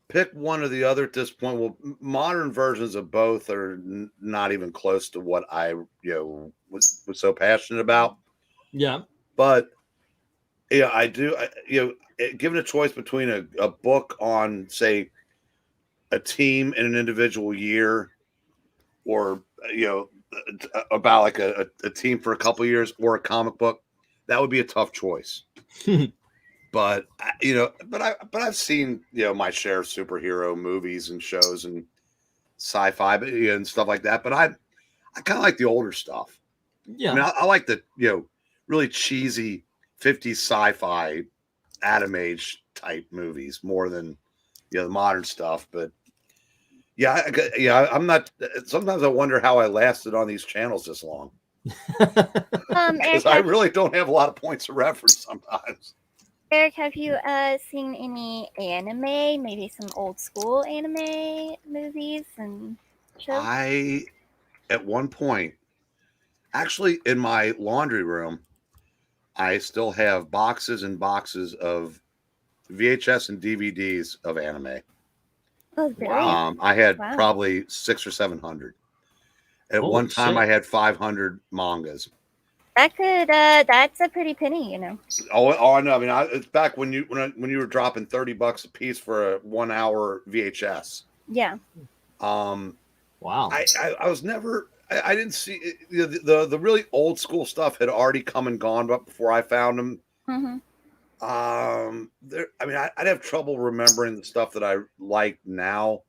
pick one or the other at this point, well, modern versions of both are not even close to what I was so passionate about. Yeah. But I do. Given a choice between a book on, say, a team in an individual year, or about like a team for a couple of years, or a comic book, that would be a tough choice. But I've seen my share of superhero movies and shows and sci-fi and stuff like that. But I kind of like the older stuff. Yeah, I mean, I like the really cheesy 50s sci-fi Adam Age type movies more than the modern stuff. But yeah, I'm not. Sometimes I wonder how I lasted on these channels this long. Because I really don't have a lot of points of reference sometimes. Eric, have you seen any anime? Maybe some old school anime movies and shows? At one point, actually, in my laundry room, I still have boxes and boxes of VHS and DVDs of anime. Oh, really? I had probably 600 or 700. At one time, I had 500 mangas. That could that's a pretty penny, you know. Oh, I know. I mean, it's back when you were dropping $30 a piece for a 1 hour VHS. Yeah. Wow. I was never. I didn't see the really old school stuff had already come and gone, but before I found them. Mm-hmm. I mean, I'd have trouble remembering the stuff that I like now.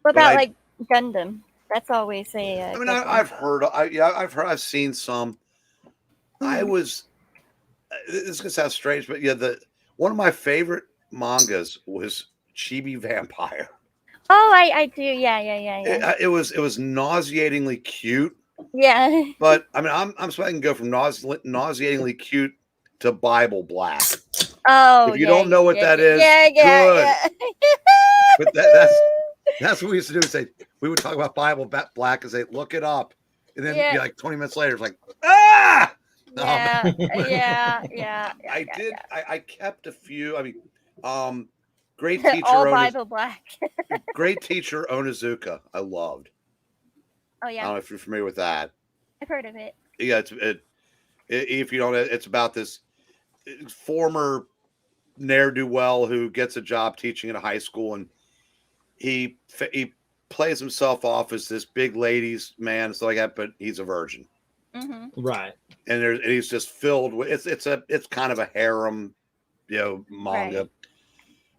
What about like Gundam? That's always a. I mean, I've seen some. This is gonna sound strange, but yeah, one of my favorite mangas was Chibi Vampire. Oh, I do. Yeah. It was nauseatingly cute. Yeah. But I mean, I'm supposed to go from nauseatingly cute to Bible black. Oh, if you don't know what that is, good. Yeah. But that's what we used to do. We would talk about Bible black and say, look it up, and then like 20 minutes later, it's like, ah. Yeah. I kept a few. I mean, great teacher. All Bible black. Great teacher Onizuka. I loved. Oh yeah. I don't know if you're familiar with that. I've heard of it. Yeah, if you don't, it's about this former ne'er-do-well who gets a job teaching at a high school, and he plays himself off as this big ladies man and stuff like that, but he's a virgin. Mm-hmm. Right. And he's just filled with it's kind of a harem, manga.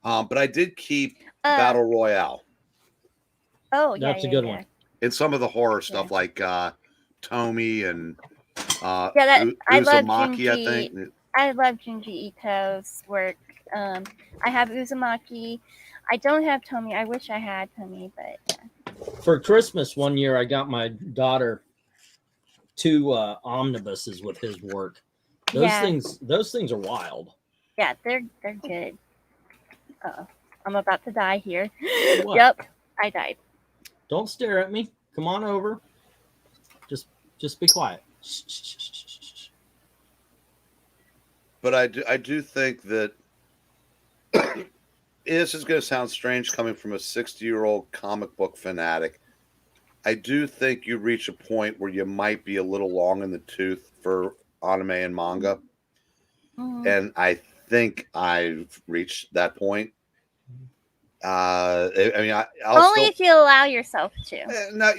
Right. But I did keep Battle Royale. Oh yeah, that's a good one. And some of the horror stuff like Tomy and I Uzumaki, I think. I love Junji Ito's work. I have Uzumaki. I don't have Tomy. I wish I had Tomy, but For Christmas one year, I got my daughter 2 omnibuses with his work. Those things are wild. Yeah, they're good. I'm about to die here. What? Yep, I died. Don't stare at me. Come on over. Just be quiet. But I do think that this is going to sound strange coming from a 60-year-old comic book fanatic. I do think you reach a point where you might be a little long in the tooth for anime and manga. Mm-hmm. And I think I've reached that point. Only if you allow yourself to. No,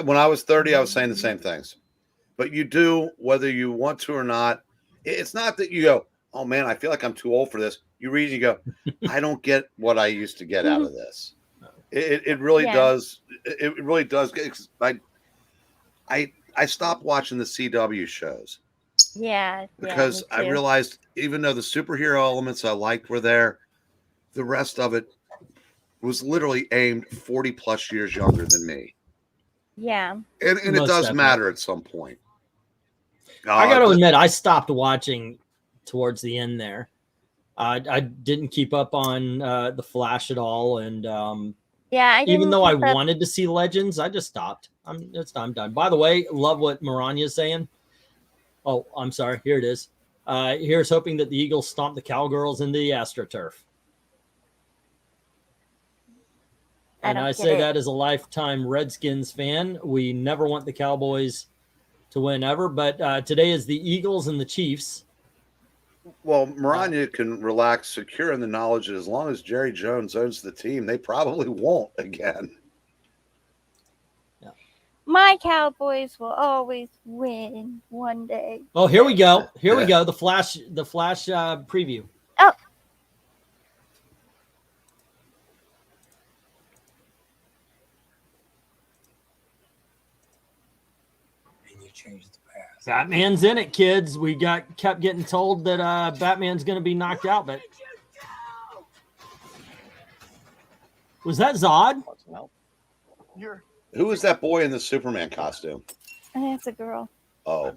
when I was 30, I was saying the same things. But you do, whether you want to or not. It's not that you go, oh man, I feel like I'm too old for this. You read and you go, I don't get what I used to get out of this. It really does. It really does. I stopped watching the CW shows. Yeah. Because I realized even though the superhero elements I liked were there, the rest of it was literally aimed 40 plus years younger than me. Yeah. And it does matter at some point. I got to admit, I stopped watching towards the end there. I didn't keep up on the Flash at all, and even though I wanted to see Legends, I just stopped. I'm done. By the way, love what Maranya is saying. Oh, I'm sorry. Here it is. Here's hoping that the Eagles stomp the Cowgirls into the AstroTurf. And I say that as a lifetime Redskins fan. We never want the Cowboys to win ever, but today is the Eagles and the Chiefs. Well, Maranya can relax, secure in the knowledge that as long as Jerry Jones owns the team, they probably won't again. Yeah. My Cowboys will always win one day. Oh, here we go. Here we go. The Flash preview. Oh. Batman's in it, kids. We kept getting told that Batman's going to be knocked out, but Was that Zod? Who is that boy in the Superman costume? I think it's a girl. Oh,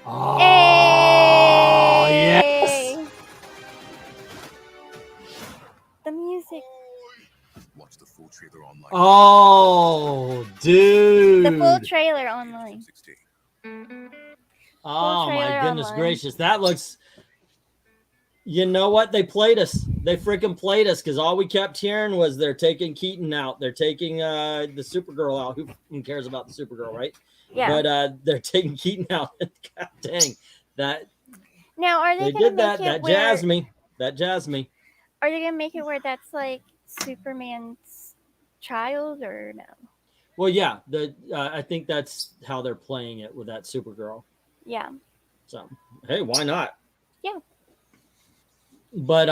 Oh, Hey! yes. The music. Watch the full trailer online. Oh, dude. The full trailer online. Oh my trailer goodness online. gracious. That looks, you know what? They played us. They freaking played us because all we kept hearing was they're taking Keaton out. They're taking the Supergirl out. Who cares about the Supergirl, right? Yeah. But they're taking Keaton out. God dang. That Now, are they they gonna did make that. it That where? jazzed me. That jazzed me. Are they gonna make it where that's like Superman's child or no? Well, yeah. I think that's how they're playing it with that Supergirl. Yeah. So hey, why not? Yeah. But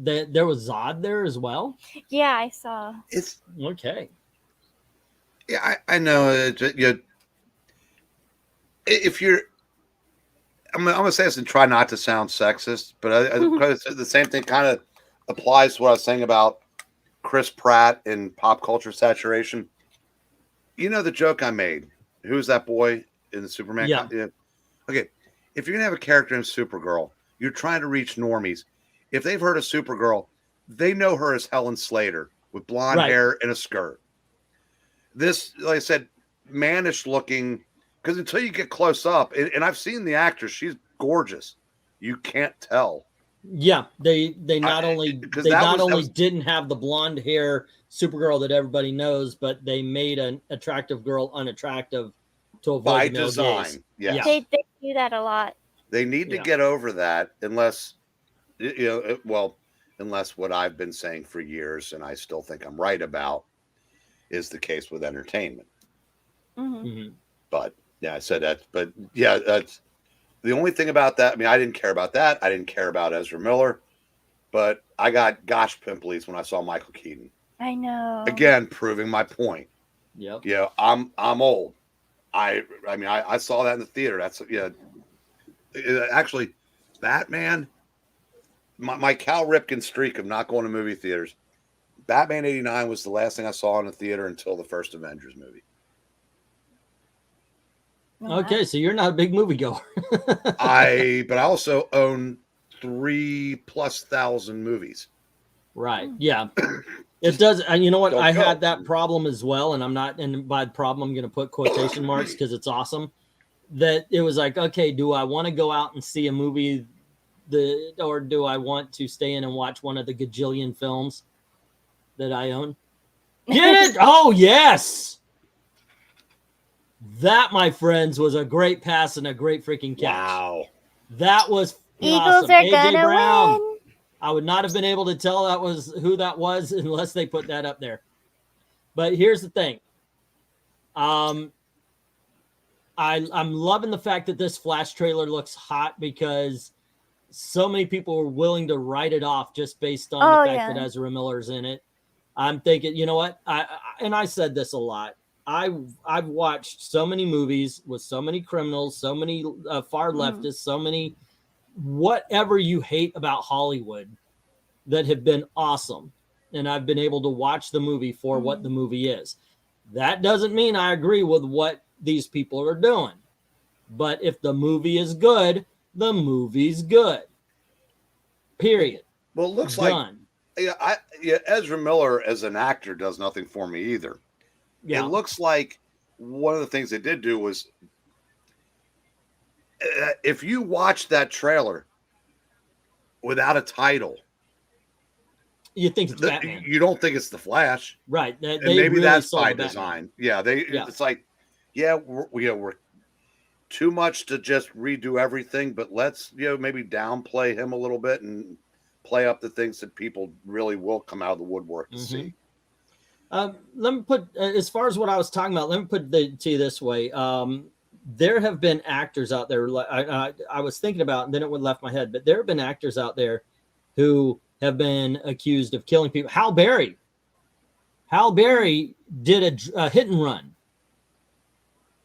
there was Zod there as well. Yeah, I saw. it's Okay. yeah. I know. If you're, I'm gonna say this and try not to sound sexist, but the same thing kind of applies to what I was saying about Chris Pratt and pop culture saturation. You know the joke I made. Who's that boy in the Superman? Yeah. Okay. If you're gonna have a character in Supergirl, you're trying to reach normies. If they've heard of Supergirl, they know her as Helen Slater with blonde Right. hair and a skirt. This, like I said, mannish looking. Because until you get close up, and I've seen the actress, she's gorgeous. You can't tell. Yeah, they not I- only 'cause they that not was- that only was- didn't have the blonde hair Supergirl that everybody knows, but they made an attractive girl unattractive to avoid By the male design. gaze. Yes. Yeah. They do that a lot. They need to Yeah. get over that unless, unless what I've been saying for years, and I still think I'm right about, is the case with entertainment. Hmm. Mhm. But yeah, I said that. But yeah, that's the only thing about that. I mean, I didn't care about that. I didn't care about Ezra Miller, but I got gosh pimples when I saw Michael Keaton. I know. Again, proving my point. Yep. Yeah, I'm old. I mean, I saw that in the theater. That's actually, Batman. My Cal Ripken streak of not going to movie theaters. Batman '89 was the last thing I saw in the theater until the first Avengers movie. Wow. Okay, so you're not a big moviegoer. But I also own 3,000+ movies. Right. Yeah. It does. And you know what? Don't I go. had that problem as well. And I'm not, and by problem, I'm going to put quotation marks because it's awesome. That it was like, okay, do I want to go out and see a movie or do I want to stay in and watch one of the gajillion films that I own? Get it? Oh, yes. That, my friends, was a great pass and a great freaking catch. Wow. That was Eagles awesome. are AJ gonna Brown. win. I would not have been able to tell who that was unless they put that up there. But here's the thing. I'm loving the fact that this Flash trailer looks hot because so many people were willing to write it off just based on the fact that Ezra Miller's in it. I'm thinking, you know what? I said this a lot. I've watched so many movies with so many criminals, so many far leftists, so many whatever you hate about Hollywood that have been awesome. And I've been able to watch the movie for what the movie is. That doesn't mean I agree with what these people are doing. But if the movie is good, the movie's good. Period. Well, it looks Done. like Ezra Miller as an actor does nothing for me either. Yeah. It looks like one of the things they did do was if you watch that trailer without a title, You think it's Batman. you don't think it's the Flash, Right. They and maybe really that's sold by Batman. design. Yeah, it's like, we're too much to just redo everything, but let's maybe downplay him a little bit and play up the things that people really will come out of the woodwork to see. Let me put, as far as what I was talking about, let me put it to you this way. There have been actors out there, I was thinking about, and then it left my head, but there have been actors out there who have been accused of killing people. Hal Berry did a hit and run.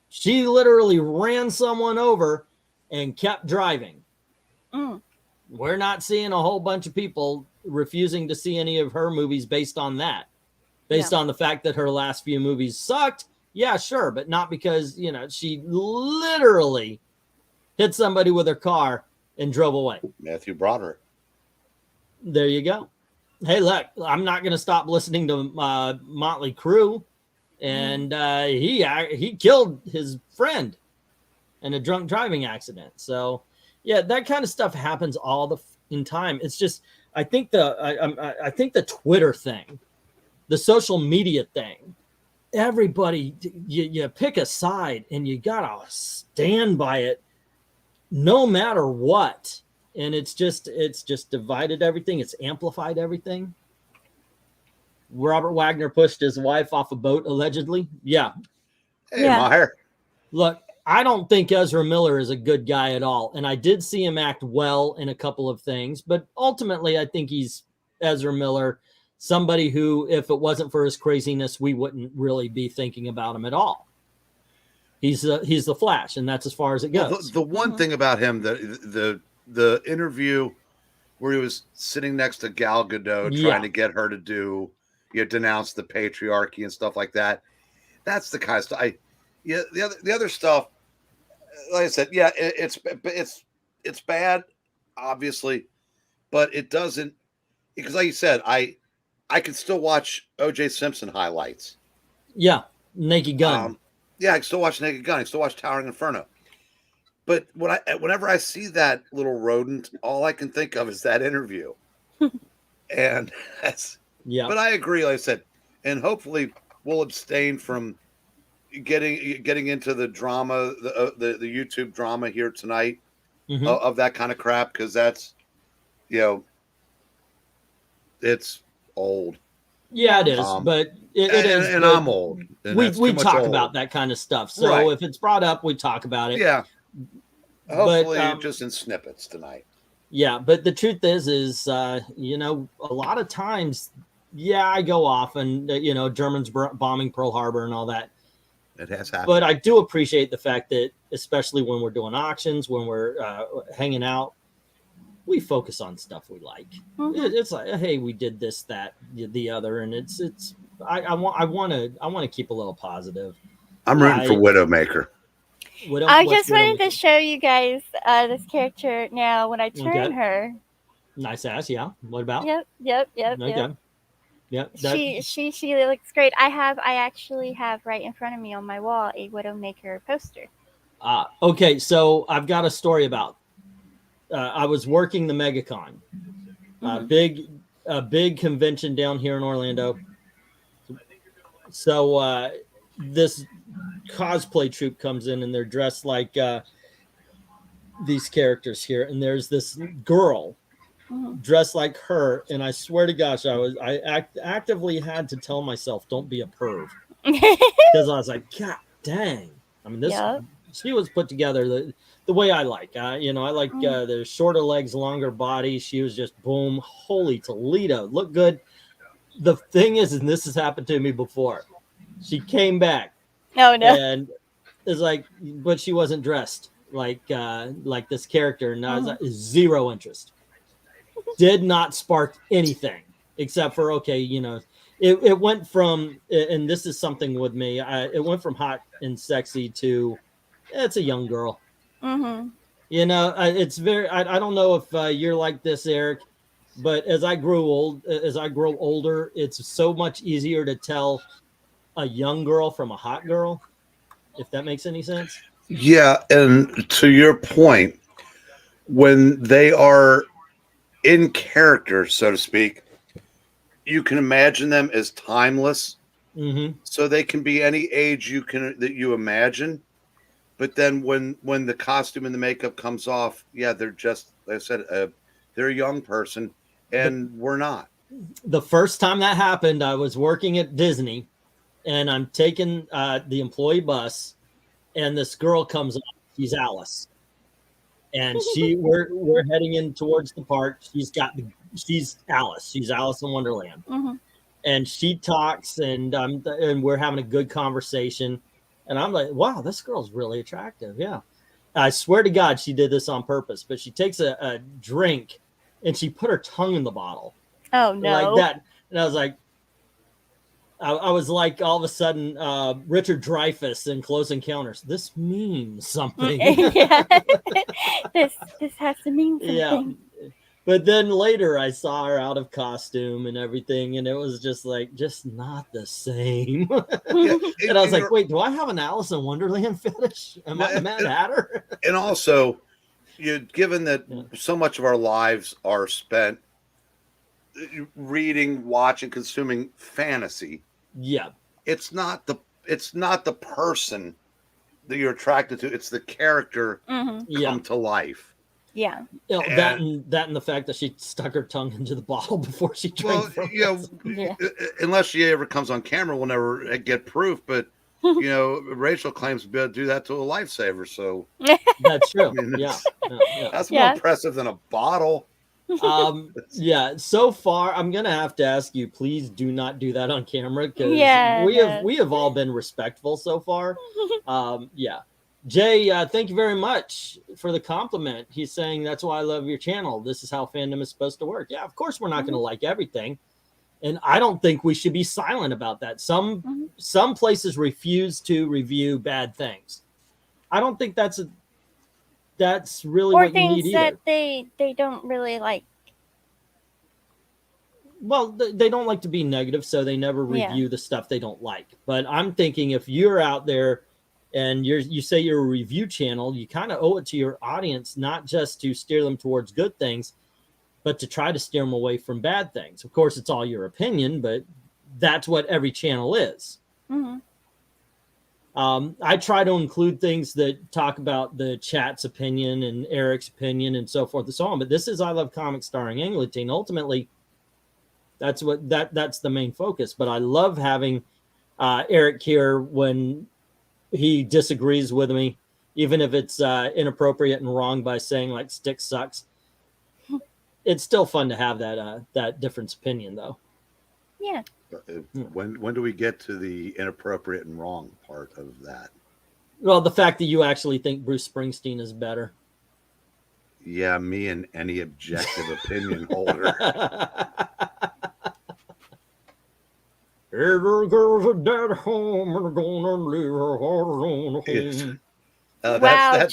She literally ran someone over and kept driving. We're not seeing a whole bunch of people refusing to see any of her movies based on that. based on the fact that her last few movies sucked. Yeah, sure, but not because, you know, she literally hit somebody with her car and drove away. Matthew Broderick. There you go. Hey, look, I'm not going to stop listening to Motley Crue, and he killed his friend in a drunk driving accident. So, yeah, that kind of stuff happens all the in time. It's just, I think the Twitter thing, the social media thing, everybody, you pick a side and you gotta stand by it, no matter what. And it's just divided everything. It's amplified everything. Robert Wagner pushed his wife off a boat, allegedly. Yeah. Hey, Meyer. Look, I don't think Ezra Miller is a good guy at all. And I did see him act well in a couple of things. But ultimately, I think he's Ezra Miller, somebody who, if it wasn't for his craziness, we wouldn't really be thinking about him at all. He's the Flash, and that's as far as it goes. Well, the one thing about him, the interview where he was sitting next to Gal Gadot trying to get her to denounce the patriarchy and stuff like that. That's the kind of stuff. The other stuff, like I said, it's bad, obviously, but it doesn't, because like you said, I can still watch O.J. Simpson highlights. Yeah, Naked Gun. I can still watch Naked Gun. I can still watch Towering Inferno. But whenever I see that little rodent, all I can think of is that interview. And that's, but I agree, like I said, and hopefully we'll abstain from getting into the drama, the YouTube drama here tonight of that kind of crap, because that's, it's old. Yeah, it is, but it is. And I'm old. And we talk about that kind of stuff. So if it's brought up, we talk about it. Yeah. Hopefully just in snippets tonight. Yeah, but the truth is a lot of times, I go off and, Germans bombing Pearl Harbor and all that. It has happened. But I do appreciate the fact that, especially when we're doing auctions, when we're hanging out, we focus on stuff we like. It's like, hey, we did this, that, the other, and I want to keep a little positive. I'm rooting for Widowmaker. I just wanted to show you guys this character now when I turn her. Nice ass, yeah. What about? Yep. Okay. Yep. She looks great. I actually have right in front of me on my wall a Widowmaker poster. Okay, so I've got a story about. I was working the MegaCon, big convention down here in Orlando. So this cosplay troupe comes in and they're dressed like these characters here, and there's this girl dressed like her, and I swear to gosh, I actively had to tell myself, don't be a perv, because I was like, God dang. I mean, she was put together the way I like. I like the shorter legs, longer body. She was just boom, holy Toledo, look good. The thing is, and this has happened to me before, she came back. Oh no! And it's like, but she wasn't dressed like this character, and I was like, zero interest. Did not spark anything except for it went from, and this is something with me. It went from hot and sexy to it's a young girl. It's very. I don't know if you're like this, Eric, but as I grow older, it's so much easier to tell a young girl from a hot girl, if that makes any sense. Yeah, and to your point, when they are in character, so to speak, you can imagine them as timeless. So they can be any age that you imagine. But then when the costume and the makeup comes off, they're just, like I said, they're a young person, and we're not. The first time that happened, I was working at Disney, and I'm taking the employee bus, and this girl comes up. She's Alice, and we're heading in towards the park. She's Alice. She's Alice in Wonderland, and she talks, and we're having a good conversation, and I'm like, wow, this girl's really attractive. Yeah, I swear to God, she did this on purpose. But she takes a drink, and she put her tongue in the bottle. Oh no! Like that, and I was like, I was like, all of a sudden, Richard Dreyfuss in Close Encounters. This means something. Yeah. this has to mean something. Yeah. But then later I saw her out of costume and everything, and it was just like, just not the same. Yeah, And I was like, wait, do I have an Alice in Wonderland fetish? Am I the Mad Hatter? And also, given that so much of our lives are spent reading, watching, consuming fantasy, Yeah. it's not the person that you're attracted to, it's the character come to life. Yeah. You know, that and the fact that she stuck her tongue into the bottle before she drank from it. Unless she ever comes on camera, we'll never get proof. But Rachel claims to be able to do that to a lifesaver. So that's true. I mean, that's more Yeah. impressive than a bottle. Yeah. So far, I'm gonna have to ask you, please do not do that on camera, because we have all been respectful so far. Yeah. Jay, thank you very much for the compliment. He's saying that's why I love your channel. This is how fandom is supposed to work. Yeah, of course we're not going to like everything, and I don't think we should be silent about that. Some places refuse to review bad things. I don't think that's really Or what you need things either. that they don't really like. Well, they don't like to be negative, so they never review the stuff they don't like. But I'm thinking, if you're out there and you say you're a review channel, you kind of owe it to your audience not just to steer them towards good things, but to try to steer them away from bad things. Of course, it's all your opinion, but that's what every channel is. I try to include things that talk about the chat's opinion and Eric's opinion and so forth and so on. But this is I Love Comics starring Engleteen. Ultimately, that's the main focus. But I love having Eric here when he disagrees with me, even if it's inappropriate and wrong by saying like stick sucks. It's still fun to have that difference opinion, though. Yeah. When do we get to the inappropriate and wrong part of that? Well, the fact that you actually think Bruce Springsteen is better. Yeah, me and any objective opinion holder. Every girl's a dead home and gonna leave her heart on home. Wow,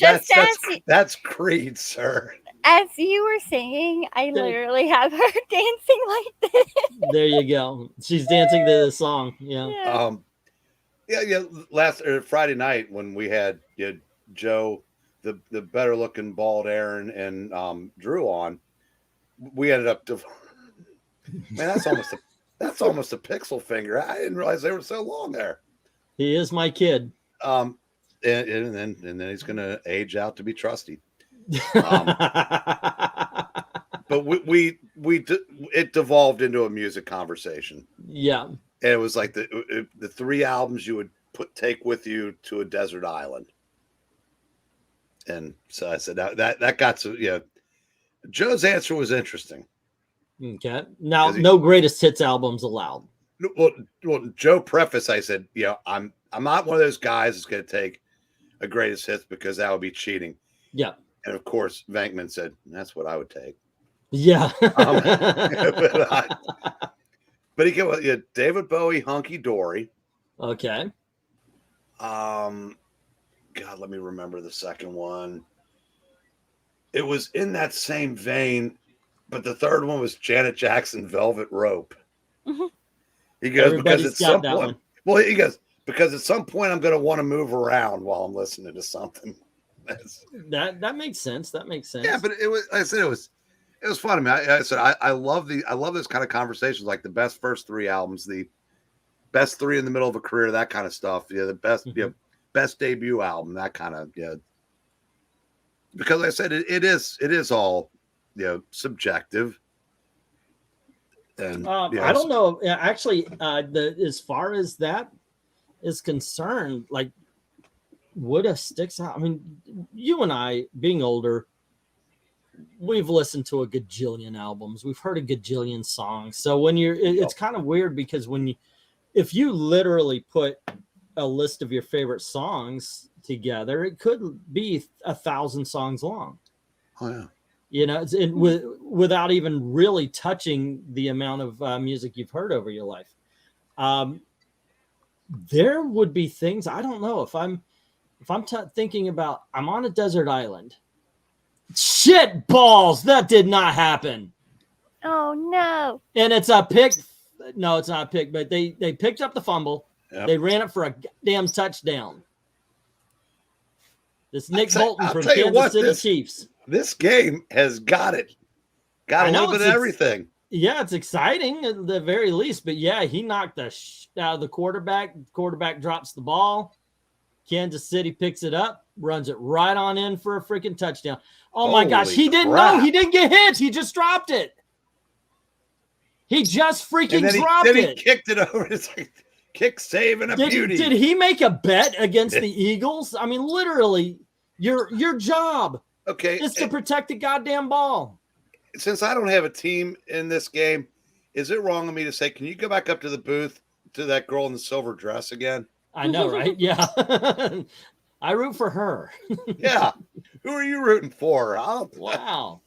that's Creed, sir. As you were singing, I literally have her dancing like this. There you go. She's dancing to the song. Yeah. Last Friday night when we had Joe, the better looking bald Aaron, and Drew on, we ended up man, that's almost a pixel finger. I didn't realize they were so long there. He is my kid. And then he's gonna age out to be Trusty. But it devolved into a music conversation. Yeah. And it was like the 3 albums you would take with you to a desert island. And so I said that got to Joe's answer was interesting. Okay. Now, no greatest hits albums allowed. Well, Joe prefaced, I said, I'm not one of those guys that's going to take a greatest hits because that would be cheating. Yeah. And of course, Venkman said, that's what I would take. Yeah. But he came David Bowie, Hunky Dory. Okay. God, let me remember the second one. It was in that same vein, but the third one was Janet Jackson, Velvet Rope. He goes, because at some point, he goes, because at some point I'm going to want to move around while I'm listening to something. That makes sense. That makes sense. Yeah, but it was, like I said, it was fun. I mean, I said, I love this kind of conversations, like the best first 3 albums, the best 3 in the middle of a career, that kind of stuff. Yeah. The best, best debut album, that kind of, because like I said, it is all, subjective. And I don't know. Actually, as far as that is concerned, like, what a sticks out. I mean, you and I, being older, we've listened to a gajillion albums. We've heard a gajillion songs. So when it's kind of weird because if you literally put a list of your favorite songs together, it could be 1,000 songs long. Oh yeah. Without even really touching the amount of music you've heard over your life. there would be things, I don't know, if I'm thinking about, I'm on a desert island. Shit balls, that did not happen. Oh no. And it's a pick. No, it's not a pick, but they picked up the fumble. Yep. They ran it for a damn touchdown. This Nick Bolton I'll from tell you Kansas what, City Chiefs. This game has got a little bit of everything. Yeah, it's exciting at the very least. But yeah, he knocked the out of the quarterback. Quarterback drops the ball. Kansas City picks it up, runs it right on in for a freaking touchdown. Oh my gosh, he didn't know. He didn't get hit. He just dropped it. He just freaking dropped it. Then he kicked it over. It's like kick, save, and a beauty. Did he make a bet against the Eagles? I mean, literally, your job is to protect the goddamn ball. Since I don't have a team in this game, is it wrong of me to say, can you go back up to the booth to that girl in the silver dress again? I know, right? Yeah. I root for her. Yeah. Who are you rooting for? Wow.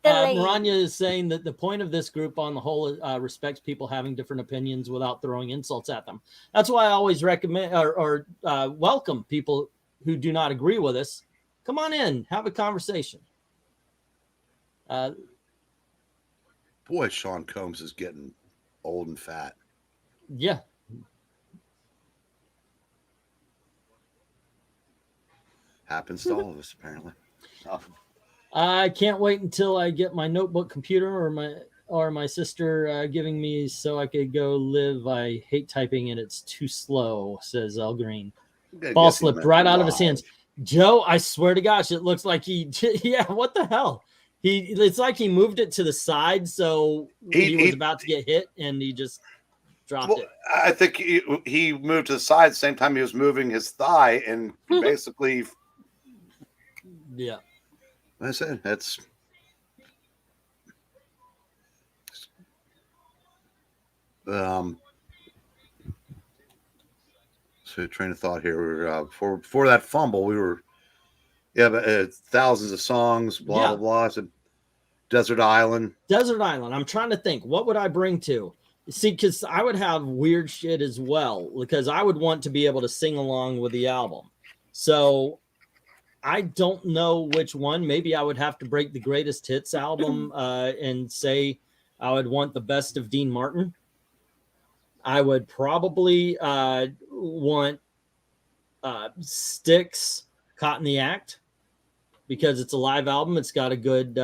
Maranya is saying that the point of this group on the whole respects people having different opinions without throwing insults at them. That's why I always recommend or welcome people who do not agree with us. Come on in, have a conversation. Boy, Sean Combs is getting old and fat. Yeah. Happens to all of us, apparently. I can't wait until I get my notebook computer or my sister giving me so I could go live. I hate typing and it's too slow, says El Green. Ball slipped right out of his hands. Joe, I swear to gosh, it looks like yeah, what the hell? It's like he moved it to the side, so he was about to get hit and he just dropped it. I think he moved to the side at the same time he was moving his thigh and basically. Yeah. I said that's so train of thought here. We were before that fumble, we were but thousands of songs, blah blah blah. So Desert Island. I'm trying to think, what would I bring to? See, because I would have weird shit as well, because I would want to be able to sing along with the album. So I don't know which one. Maybe I would have to break the greatest hits album and say I would want the best of Dean Martin. I would probably want Styx, Caught in the Act, because it's a live album. It's got a good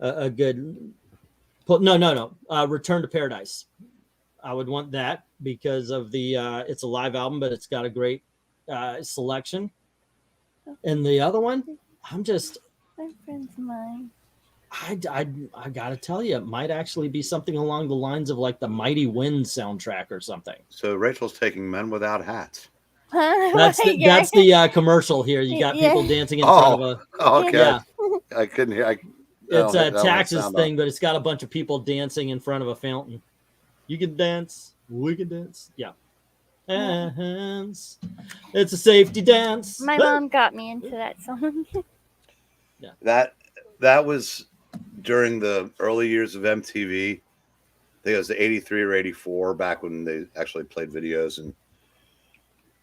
Return to Paradise. I would want that because of the it's a live album, but it's got a great selection. And the other one, my friend's mine. I gotta tell you, it might actually be something along the lines of like the Mighty Wind soundtrack or something. So Rachel's taking Men Without Hats. That's the commercial here. You got people dancing in front of a. Okay. Yeah. I couldn't hear. It's a Texas thing, but it's got a bunch of people dancing in front of a fountain. You can dance. We can dance. Yeah. Hands. It's a safety dance. My mom got me into that song. Yeah. That was during the early years of MTV. I think it was the 83 or 84 back when they actually played videos. And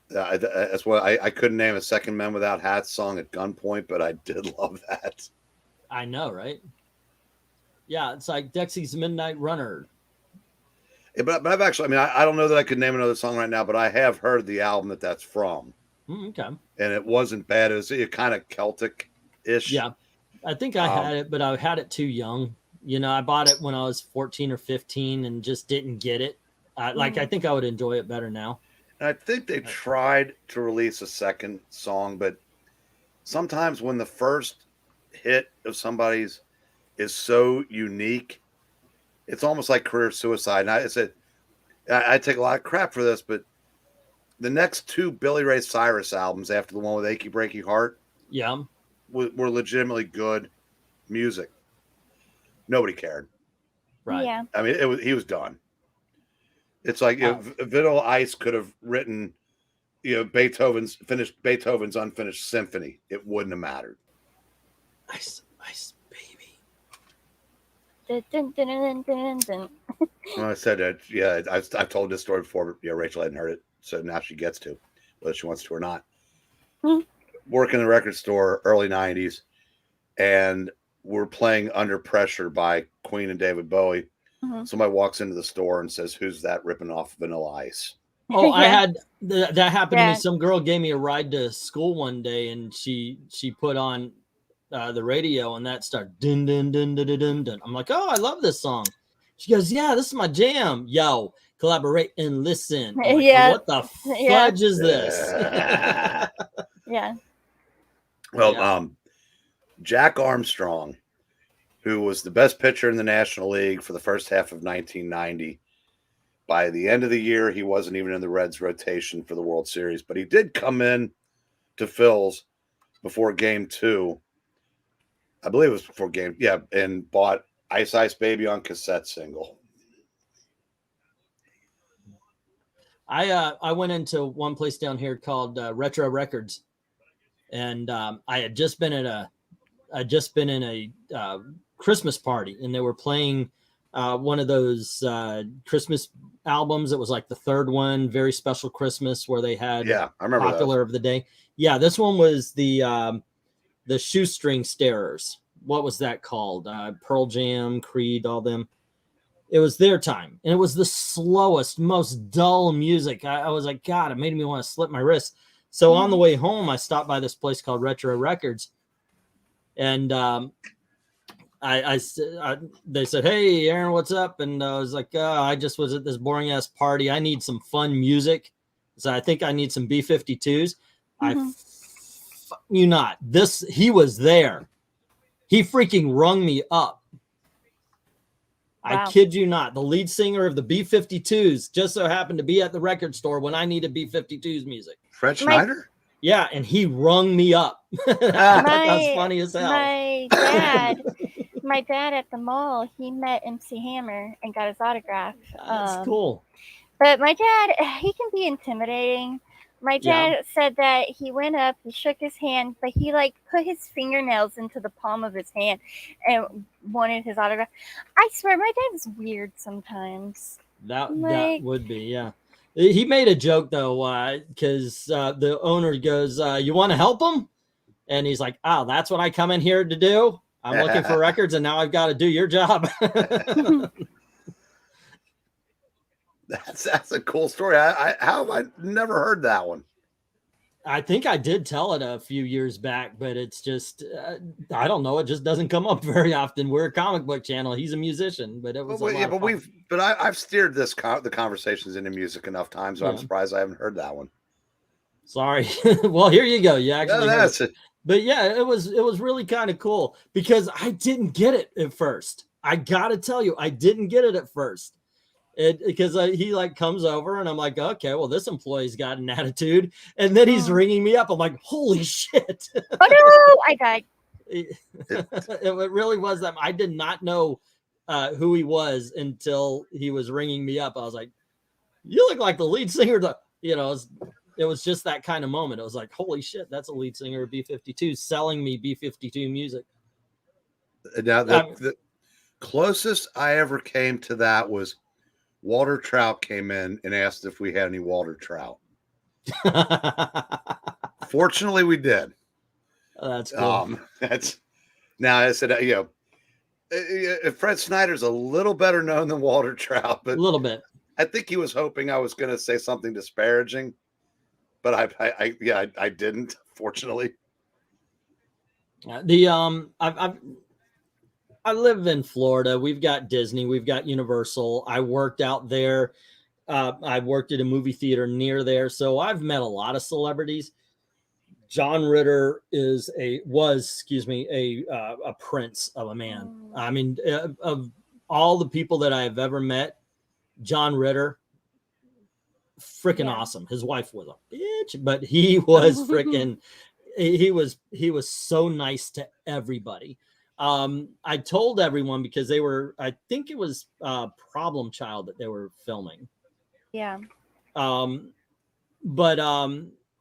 that's why I couldn't name a second Men Without Hats song at gunpoint, but I did love that. I know, right? Yeah, it's like Dexy's Midnight Runner. Yeah, but I've actually, I don't know that I could name another song right now, but I have heard the album that's from. Okay. And it wasn't bad. It was kind of Celtic-ish. Yeah. I think I had it, but I had it too young. You know, I bought it when I was 14 or 15 and just didn't get it. I think I would enjoy it better now. And I think they tried to release a second song, but sometimes when the first hit of somebody's is so unique, it's almost like career suicide. And I take a lot of crap for this, but the next two Billy Ray Cyrus albums after the one with Achy Breaky Heart, were legitimately good music. Nobody cared. Right. Yeah. I mean, he was done. It's like if Vanilla Ice could have written, finished Beethoven's Unfinished Symphony, it wouldn't have mattered. Ice, baby. Dun, dun, dun, dun, dun, dun. Well, I said that. Yeah, I've told this story before. But, yeah, Rachel hadn't heard it, so now she gets to, whether she wants to or not. Working in the record store, early '90s, and we're playing "Under Pressure" by Queen and David Bowie. Somebody walks into the store and says, "Who's that ripping off Vanilla Ice?" Oh, I Yeah. had that happened to Yeah. me. Some girl gave me a ride to school one day, and she put on the radio, and that started dun dun dun dun dun dun dun. I'm like, oh, I love this song. She goes, yeah, this is my jam. Yo, collaborate and listen. I'm like, Yeah. what the Yeah. fudge is this? Yeah. Well, Yeah. Jack Armstrong, who was the best pitcher in the National League for the first half of 1990. By the end of the year, he wasn't even in the Reds rotation for the World Series, but he did come in to Phil's before Game 2. I believe it was before Game, yeah, and bought Ice Ice Baby on cassette single. I went into one place down here called Retro Records, and I had just been at a Christmas party, and they were playing one of those Christmas albums. It was like the third one, Very Special Christmas, where they had I remember Popular of the Day. Yeah, this one was the Shoestring Starers. What was that called? Pearl Jam, Creed, all them. It was their time, and it was the slowest, most dull music. I was like, God, it made me want to slip my wrist. So on the way home, I stopped by this place called Retro Records, and they said, hey, Aaron, what's up? And I was like, I just was at this boring ass party. I need some fun music. So I think I need some B-52s. You not. He was there. He freaking rung me up. Wow. I kid you not. The lead singer of the B-52s just so happened to be at the record store when I needed B-52s music. Fred Schneider? Yeah, and he rung me up. That's funny as hell. My dad at the mall, he met MC Hammer and got his autograph. That's cool. But my dad, he can be intimidating. My dad said that he went up, he shook his hand, but he like put his fingernails into the palm of his hand and wanted his autograph. I swear, my dad is weird sometimes. That would be, yeah. He made a joke though, because the owner goes, "You want to help him?" And he's like, "Oh, that's what I come in here to do. I'm looking for records, and now I've got to do your job." That's a cool story. How have I never heard that one? I think I did tell it a few years back, but it's just I don't know. It just doesn't come up very often. We're a comic book channel. He's a musician, but it was I've steered the conversations into music enough times, so I'm surprised I haven't heard that one. Sorry. Well, here you go. You actually that's it. But yeah, it was really kind of cool because I didn't get it at first. I gotta tell you, I didn't get it at first. Because he like comes over and I'm like, okay, well, this employee's got an attitude, and then he's ringing me up. I'm like, holy shit! Oh no, I died. It really was that. I did not know who he was until he was ringing me up. I was like, you look like the lead singer. It was just that kind of moment. It was like, holy shit, that's a lead singer of B-52 selling me B-52 music. Now, the closest I ever came to that was Walter Trout came in and asked if we had any Walter Trout. Fortunately, we did. Oh, that's cool. Now I said, Fred Snyder's a little better known than Walter Trout, but a little bit. I think he was hoping I was going to say something disparaging, but I didn't. Fortunately, I live in Florida. We've got Disney. We've got Universal. I worked out there. I worked at a movie theater near there. So I've met a lot of celebrities. John Ritter was a prince of a man. I mean, of all the people that I've ever met, John Ritter, freaking awesome. His wife was a bitch, but he was freaking, he was so nice to everybody. I told everyone because I think it was Problem Child that they were filming. Yeah.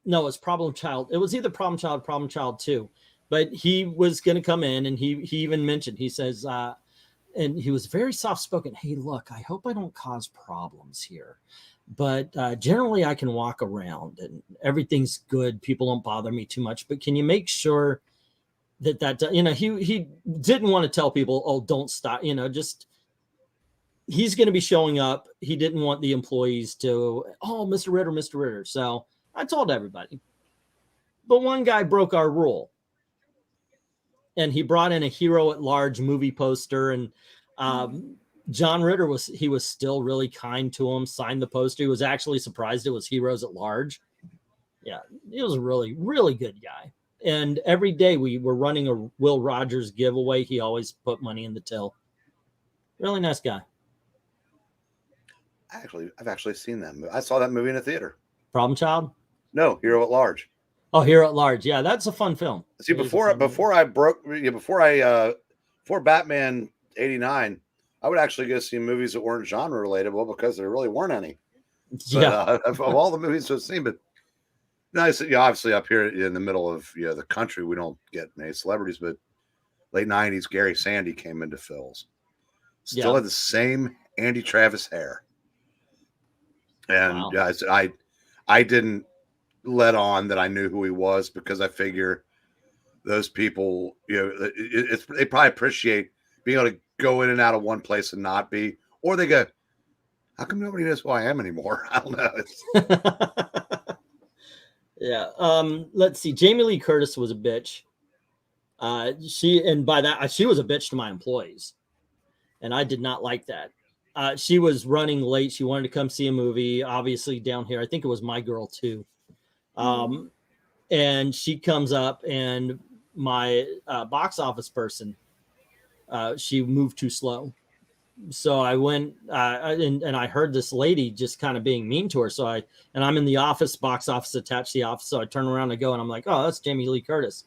No, it's Problem Child. It was either Problem Child, Problem Child 2. But he was going to come in, and he even mentioned, he says, and he was very soft spoken. Hey, look, I hope I don't cause problems here, but generally I can walk around and everything's good. People don't bother me too much, but can you make sure that he didn't want to tell people, oh, don't stop, just he's going to be showing up. He didn't want the employees to, oh, Mr. Ritter. So I told everybody, but one guy broke our rule, and he brought in a Hero at Large movie poster, and John Ritter was still really kind to him, signed the poster. He was actually surprised it was Heroes at Large. Yeah, he was a really, really good guy. And every day we were running a Will Rogers giveaway. He always put money in the till. Really nice guy. I've actually seen that movie. I saw that movie in a theater. Problem Child? No, Hero at Large. Oh, Hero at Large. Yeah, that's a fun film. See, before Batman 89, I would actually go see movies that weren't genre related, well, because there really weren't any. Yeah. But, of all the movies I've seen, but nice. Obviously up here in the middle of the country, we don't get many celebrities. But late 90s, Gary Sandy came into Phil's. Still had the same Andy Travis hair, and wow. I didn't let on that I knew who he was, because I figure those people, they probably appreciate being able to go in and out of one place and not be, or they go, how come nobody knows who I am anymore? I don't know. Yeah. Let's see. Jamie Lee Curtis was a bitch. She was a bitch to my employees, and I did not like that. She was running late. She wanted to come see a movie, obviously down here. I think it was My Girl 2. And she comes up, and my box office person, she moved too slow. So I went and I heard this lady just kind of being mean to her. So I'm in the office, box office attached to the office. So I turn around and go, and I'm like, oh, that's Jamie Lee Curtis.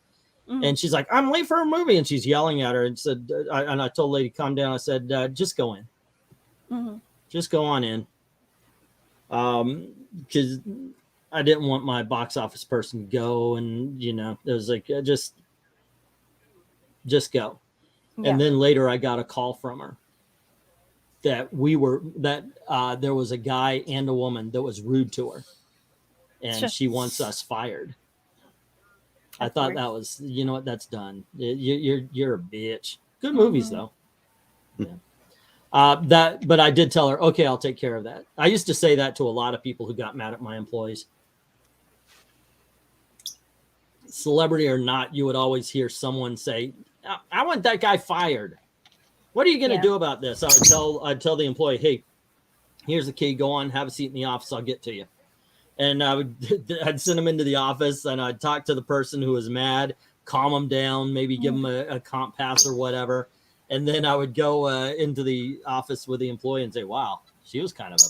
And she's like, I'm late for a movie. And she's yelling at her, and said, I told the lady, calm down. I said, just go in. Just go on in. Because I didn't want my box office person to go, and it was like, just go. Yeah. And then later I got a call from her that there was a guy and a woman that was rude to her, and she wants us fired. I thought that was, what, that's done. You're a bitch. Good movies though. Yeah. But I did tell her, okay, I'll take care of that. I used to say that to a lot of people who got mad at my employees. Celebrity or not, you would always hear someone say, I want that guy fired. What are you going to do about this? I'd tell the employee, hey, here's the key. Go on, have a seat in the office. I'll get to you. And I'd send them into the office, and I'd talk to the person who was mad, calm them down, maybe give them a comp pass or whatever. And then I would go into the office with the employee and say, wow, she was kind of a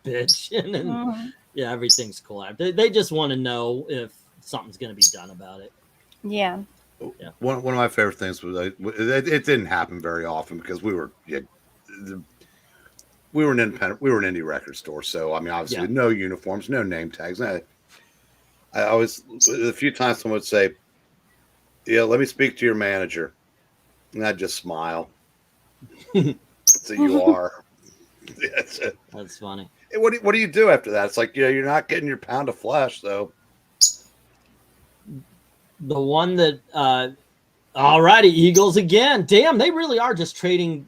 bitch. And then, everything's collapsed. They just want to know if something's going to be done about it. Yeah. One of my favorite things was it didn't happen very often, because we were an independent, we were an indie record store. So, I mean, obviously no uniforms, no name tags. I always, a few times someone would say, let me speak to your manager. And I'd just smile. So you are. That's funny. What do you do after that? It's like, you're not getting your pound of flesh, though. The one that, all righty, Eagles again. Damn, they really are just trading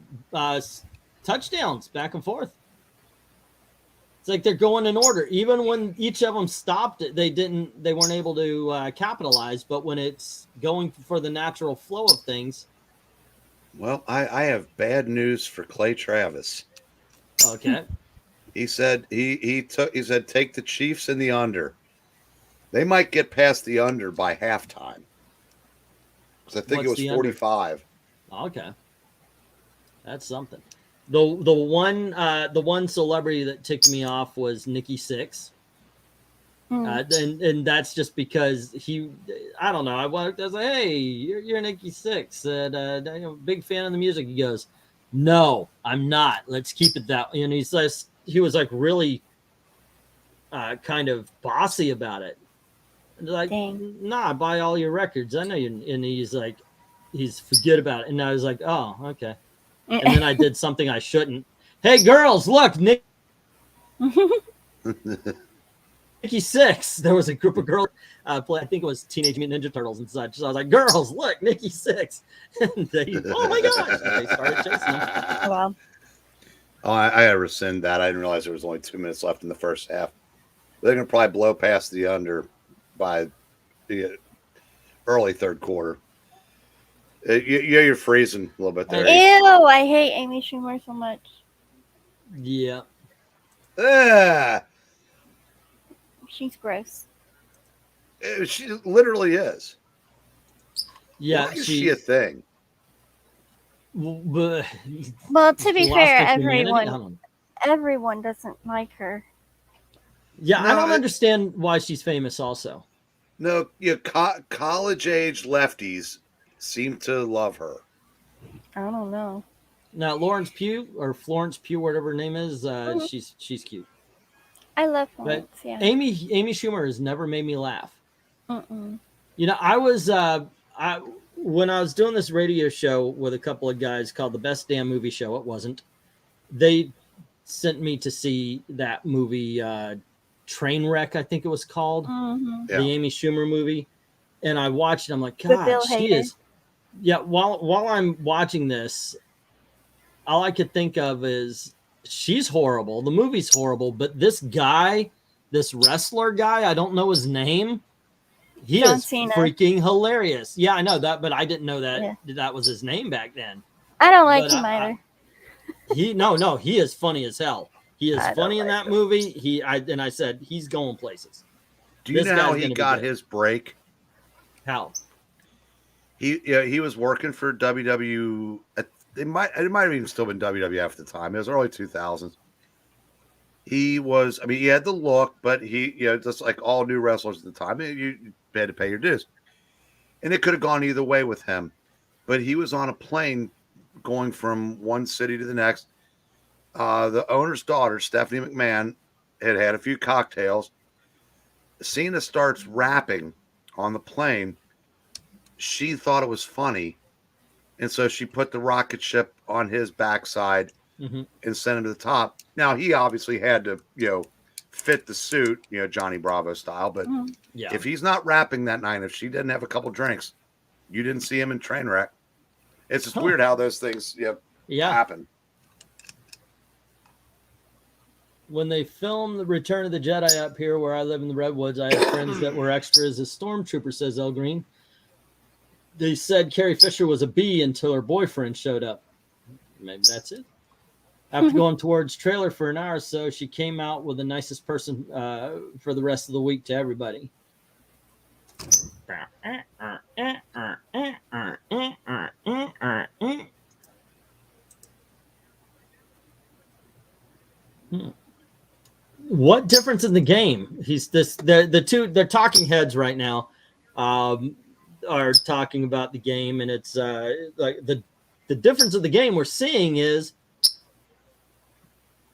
touchdowns back and forth. It's like they're going in order. Even when each of them stopped it, they weren't able to capitalize. But when it's going for the natural flow of things. Well, I have bad news for Clay Travis. Okay. He said he said take the Chiefs in the under. They might get past the under by halftime. Because I think it was 45. Okay. That's something. The one celebrity that ticked me off was Nikki Sixx. And that's just because I don't know. I was like, hey, you're Nikki Sixx. And I'm a big fan of the music. He goes, no, I'm not. Let's keep it that way. And he was like really kind of bossy about it. Like, nah, I buy all your records. I know you. And he's like, forget about it. And I was like, oh, okay. and then I did something I shouldn't. Hey, girls, look, Nikki Six. There was a group of girls play. I think it was Teenage Mutant Ninja Turtles and such. So I was like, "Girls, look, Nikki Six!" And they, oh my gosh, they started chasing them. Wow. Oh, I had to rescind that. I didn't realize there was only 2 minutes left in the first half. They're going to probably blow past the under by the early third quarter. You're freezing a little bit there. Ew, I hate Amy Schumer so much. Yeah. She's gross. She literally is. Yeah, Why is she a thing? Well, to be fair, everyone doesn't like her. Yeah, No, I don't understand why she's famous also. No, college-age lefties seem to love her. I don't know. Now, Florence Pugh, whatever her name is, she's cute. I love Florence, yeah. Amy Schumer has never made me laugh. Mm-mm. You know, when I was doing this radio show with a couple of guys called The Best Damn Movie Show, it wasn't. They sent me to see that movie, Trainwreck, I think it was called, Mm-hmm. the Amy Schumer movie, and I watched it. I'm like, God, she is. Yeah, while I'm watching this, all I could think of is she's horrible. The movie's horrible, but this guy, this wrestler guy, I don't know his name. He John is Cena. freaking hilarious. Yeah, I know that, but I didn't know that that was his name back then. I don't like him either. He is funny as hell. He is funny in that movie. I said he's going places. Do you know how he got his break? How? He was working for WW. It might have even still been WWF at the time. It was early 2000s. He had the look, but just like all new wrestlers at the time, you had to pay your dues. And it could have gone either way with him. But he was on a plane going from one city to the next. The owner's daughter, Stephanie McMahon, had a few cocktails. Cena starts rapping on the plane. She thought it was funny. And so she put the rocket ship on his backside and sent him to the top. Now, he obviously had to, fit the suit, Johnny Bravo style. But if he's not rapping that night, if she didn't have a couple drinks, you didn't see him in Trainwreck. It's just weird how those things happen. When they filmed the Return of the Jedi up here where I live in the Redwoods, I have friends that were extras as stormtrooper, says El Green. They said Carrie Fisher was a bee until her boyfriend showed up. Maybe that's it. After going towards trailer for an hour or so, she came out with the nicest person for the rest of the week to everybody. What difference in the game? They're talking heads right now. Are talking about the game, and it's like the difference of the game we're seeing is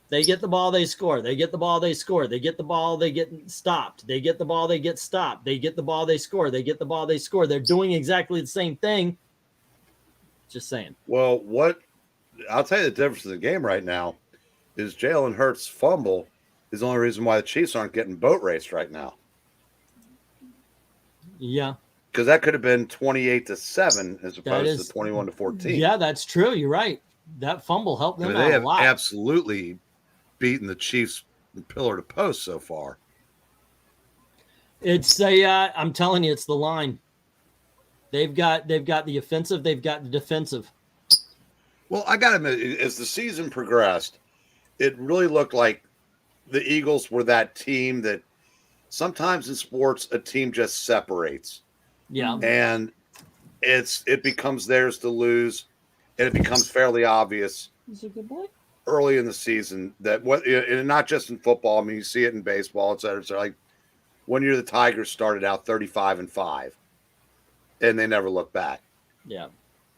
they get the ball, they score. They get the ball, they score. They get the ball, they get stopped. They get the ball, they get stopped. They get the ball, they score. They get the ball, they score. They're doing exactly the same thing. Just saying. Well, I'll tell you the difference in the game right now is Jalen Hurts' fumble is the only reason why the Chiefs aren't getting boat raced right now. Yeah. Because that could have been 28-7 as opposed to 21-14. Yeah, that's true. You're right. That fumble helped them out they a have lot. Absolutely beaten the Chiefs pillar to post so far. It's I'm telling you, it's the line. They've got the offensive, they've got the defensive. Well, I got to admit, as the season progressed, it really looked like the Eagles were that team that sometimes in sports a team just separates. Yeah. And it becomes theirs to lose, and it becomes fairly obvious He's a good boy. Early in the season that and not just in football. I mean, you see it in baseball, et cetera. So like one year the Tigers started out 35-5, and they never looked back. Yeah.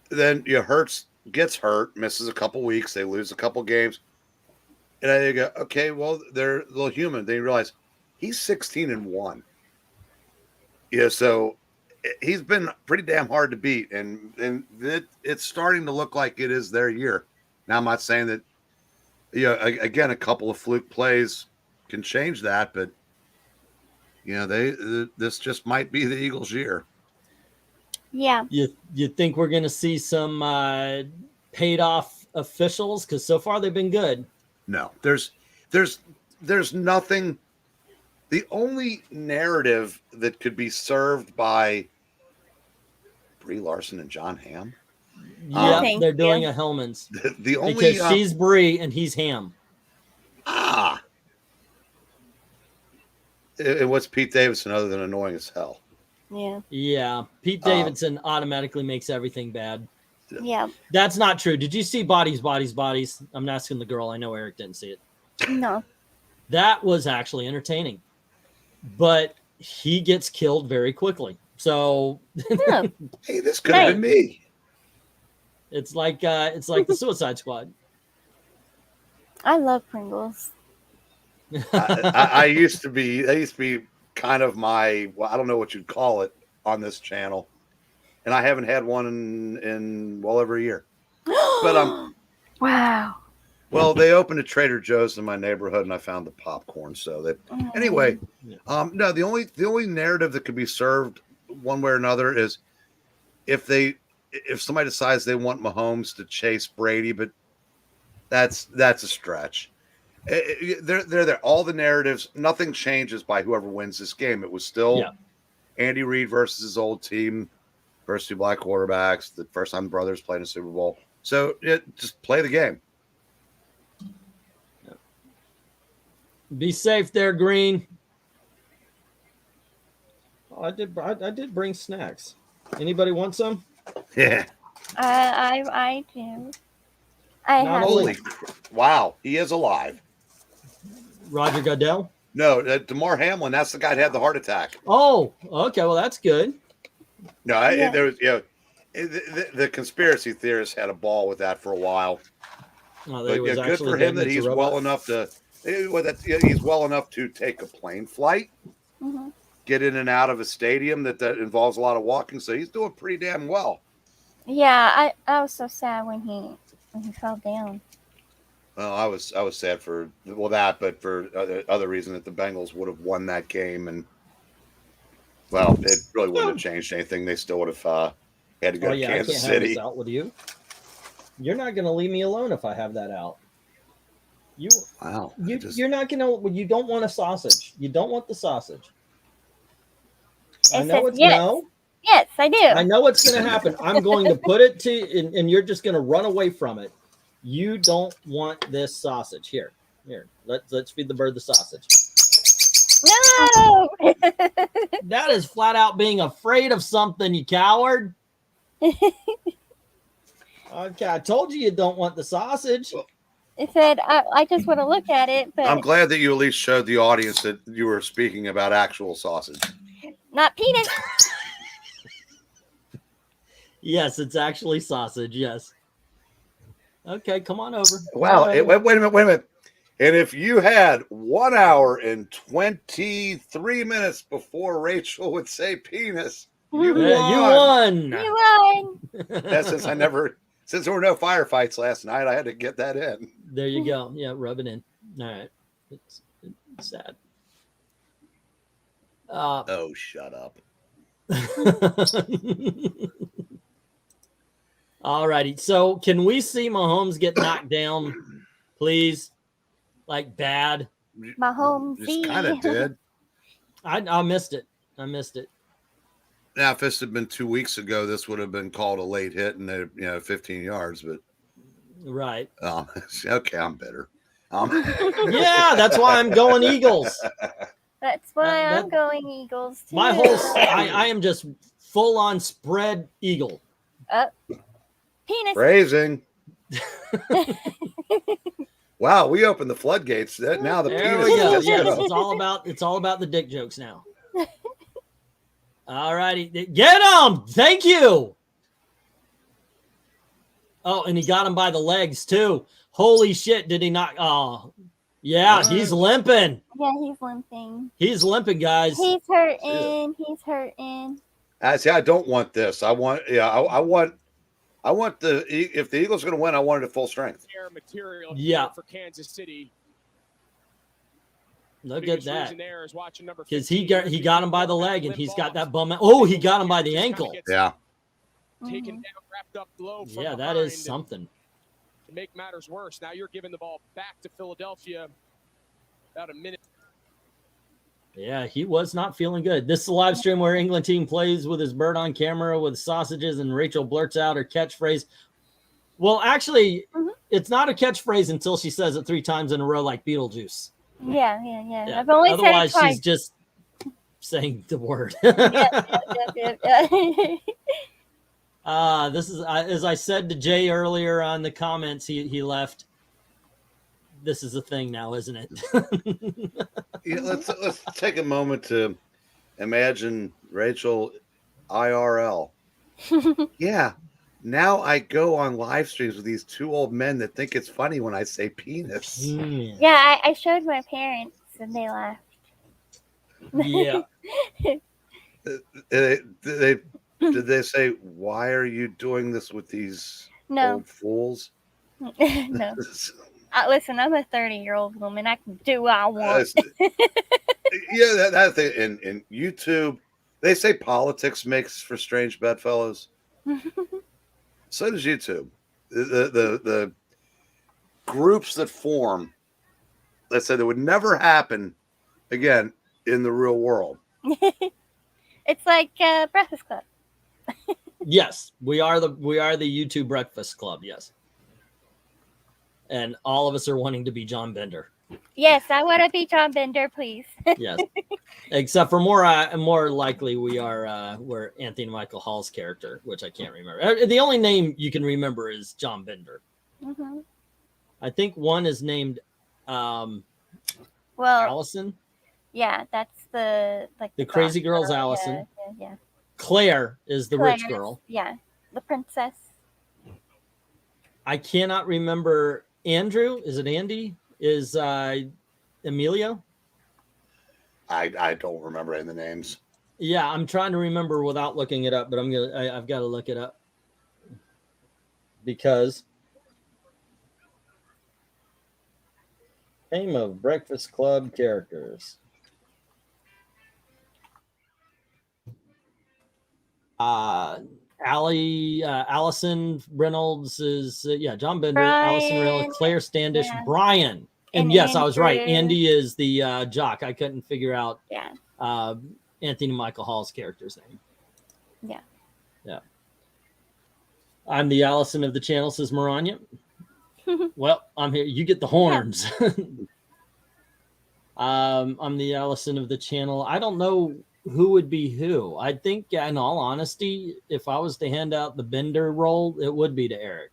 Then Hurts gets hurt, misses a couple weeks, they lose a couple games, and then you go, okay, well they're a little human. They realize he's 16-1. Yeah, so he's been pretty damn hard to beat, and it's starting to look like it is their year. Now, I'm not saying that, again, a couple of fluke plays can change that, but this just might be the Eagles' year. Yeah. You think we're going to see some paid off officials? Because so far they've been good. No, there's nothing. The only narrative that could be served by Brie Larson and John Hamm. Yeah, they're doing a Hellman's. The only because she's Brie and he's Hamm. And what's Pete Davidson other than annoying as hell? Yeah. Yeah. Pete Davidson automatically makes everything bad. Yeah. That's not true. Did you see Bodies? I'm asking the girl. I know Eric didn't see it. No. That was actually entertaining. But he gets killed very quickly. So hey, this could have been me. It's like the Suicide Squad. I love Pringles. I used to be kind of my, well, I don't know what you'd call it on this channel, and I haven't had one in well over a year. But wow. Well, they opened a Trader Joe's in my neighborhood, and I found the popcorn. So that anyway, no, the only narrative that could be served one way or another is if somebody decides they want Mahomes to chase Brady, but that's a stretch. They're there. All the narratives, nothing changes by whoever wins this game. It was still Andy Reid versus his old team, versus two black quarterbacks. The first time the brothers played in a Super Bowl. So just play the game. Be safe there, Green. Oh, I did bring snacks. Anybody want some? Yeah. I do. I have. Holy, wow, he is alive. Roger Goodell? No, DeMar Hamlin. That's the guy that had the heart attack. Oh, okay. Well, that's good. No, there was the conspiracy theorists had a ball with that for a while. Oh, but good for him that he's well enough to. He's well enough to take a plane flight, get in and out of a stadium that involves a lot of walking. So he's doing pretty damn well. Yeah, I was so sad when he fell down. Well, I was sad for that, but for other reason that the Bengals would have won that game, and well, it really wouldn't have changed anything. They still would have had to go to Kansas City. I can't have this out with you. You're not going to leave me alone if I have that out. You're not going to. You don't want a sausage. You don't want the sausage. I know it's no. Yes, I do. I know what's going to happen. I'm going to put it to, and you're just going to run away from it. You don't want this sausage. Here. Let's feed the bird the sausage. No. That is flat out being afraid of something, you coward. Okay, I told you don't want the sausage. It said I just want to look at it, but I'm glad that you at least showed the audience that you were speaking about actual sausage, not penis. Yes, it's actually sausage. Yes. Okay, come on over. Wow. Wait a minute. And if you had 1 hour and 23 minutes before Rachel would say penis, you won. You won. That's since there were no firefights last night, I had to get that in. There you go. Yeah, rub it in. All right. It's sad. Oh, shut up. All righty. So can we see Mahomes get knocked down, please? Like bad. Mahomes just kind of did. I missed it. Now, if this had been 2 weeks ago, this would have been called a late hit and 15 yards. But right. Okay, I'm bitter. Yeah, that's why I'm going Eagles. That's why I'm going Eagles too. My whole I am just full on spread Eagle. Penis. Phrasing. Wow, we opened the floodgates. Now the penis is just yes, it's all about the dick jokes now. All righty. Get him. Thank you. Oh, and he got him by the legs too. Holy shit, did he not? Oh, yeah, he's limping. Yeah, he's limping. He's limping, guys. He's hurting. He's hurting. See, I don't want this. I want I want if the Eagles are going to win, I want it at full strength. Material Yeah. for Kansas City. Look at Biggest that. reason there is watching number Because he 15, got him by the leg, and he's got that bum. Oh, he got him by the ankle. Yeah. Taken down, wrapped up low from Yeah, that behind. is something. To make matters worse, now you're giving the ball back to Philadelphia. About a minute. Yeah, he was not feeling good. This is a live stream where England team plays with his bird on camera with sausages, and Rachel blurts out her catchphrase. Well, actually, it's not a catchphrase until she says it 3 times in a row, like Beetlejuice. Yeah. Yeah. I've only Otherwise, said it twice. she's just saying the word. This is, as I said to Jay earlier on the comments, he left. This is a thing now, isn't it? Yeah, let's take a moment to imagine Rachel IRL. Yeah. Now I go on live streams with these 2 old men that think it's funny when I say penis. Yeah, I showed my parents and they laughed. Yeah. Did they say, why are you doing this with these old fools? No. Listen, I'm a 30-year-old woman. I can do what I want. Yeah, that thing in YouTube, they say politics makes for strange bedfellows. So does YouTube. The groups that form, let's say, that would never happen again in the real world. It's like Breakfast Club. Yes, we are the YouTube Breakfast Club. Yes, and all of us are wanting to be John Bender. Yes, I want to be John Bender, please. Yes, except for more likely we're Anthony Michael Hall's character, which I can't remember. The only name you can remember is John Bender. I think one is named Allison. Yeah, that's the crazy girl's Allison. Yeah. Claire is the rich girl. Yeah, the princess. I cannot remember Andrew. Is it Andy? Is Emilio? I don't remember any of the names. Yeah, I'm trying to remember without looking it up, but I've got to look it up because name of Breakfast Club characters. Allison Reynolds is John Bender, Brian, Allison Reynolds, Claire Standish, Brian, and yes, Andrew. I was right. Andy is the jock. I couldn't figure out Anthony Michael Hall's character's name. Yeah. I'm the Allison of the channel, says Maranya. Well, I'm here. You get the horns. I'm the Allison of the channel. I don't know who would be who. I think, in all honesty, if I was to hand out the Bender role, it would be to Eric.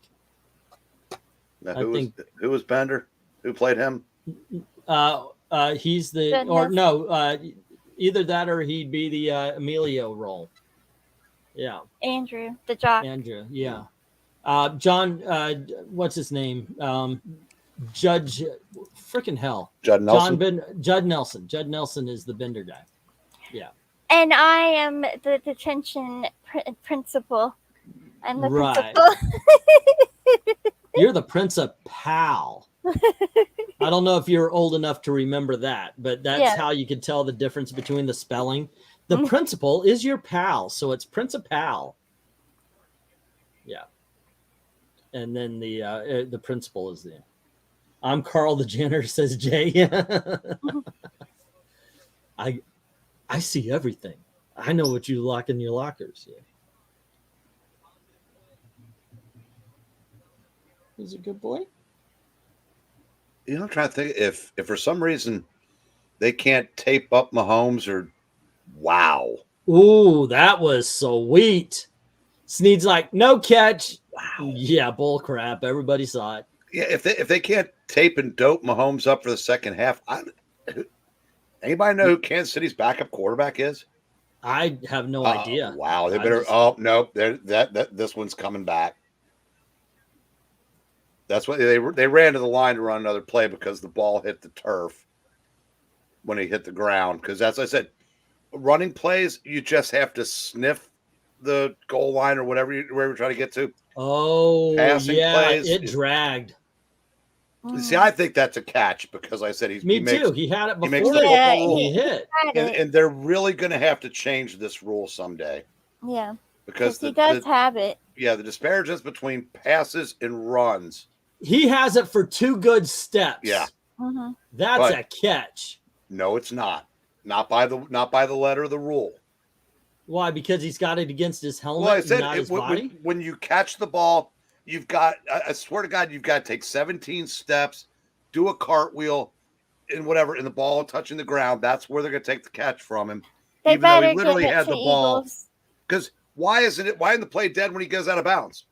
Now, who was Bender? Who played him? He's the either that or he'd be the Emilio role. Yeah. Andrew, the jock. Andrew, yeah. John, what's his name? Judge, freaking hell. Judd Nelson. Judd Nelson. Judd Nelson is the Bender guy. Yeah. And I am the detention principal. I'm the principal. You're the principal. I don't know if you're old enough to remember that, but that's how you could tell the difference between the spelling. The principal is your pal, so it's principal. Yeah. And then the principal is the. I'm Carl the janitor, says Jay. I see everything. I know what you lock in your lockers. Yeah. He's a good boy. You know, I'm trying to think if for some reason they can't tape up Mahomes or wow. Ooh, that was sweet. Sneed's like, no catch. Wow. Yeah, bull crap. Everybody saw it. Yeah, if they can't tape and dope Mahomes up for the second half, anybody know who Kansas City's backup quarterback is? I have no idea. Wow, they better. Oh no, this one's coming back. That's what they ran to the line to run another play because the ball hit the turf when he hit the ground. Because as I said, running plays you just have to sniff the goal line or wherever you're trying to get to. Oh, Passing yeah, plays, it dragged. See, I think that's a catch because I said Me he makes, too. He had it he makes before the Yeah, football rule, he hit. had and, it. and they're really going to have to change this rule someday Yeah, because because he does have it. the disparages between passes and runs. He has it for 2 good steps. Yeah. Mm-hmm. That's But- a catch. No, it's not. Not by the letter of the rule. Why? Because he's got it against his helmet, Well, I said not his body? when you catch the ball, you've got, I swear to God, you've got to take 17 steps, do a cartwheel, and whatever, and the ball touching the ground. That's where they're going to take the catch from him. They even though he better literally give it had to the ball. Eagles. Because why isn't the play dead when he goes out of bounds?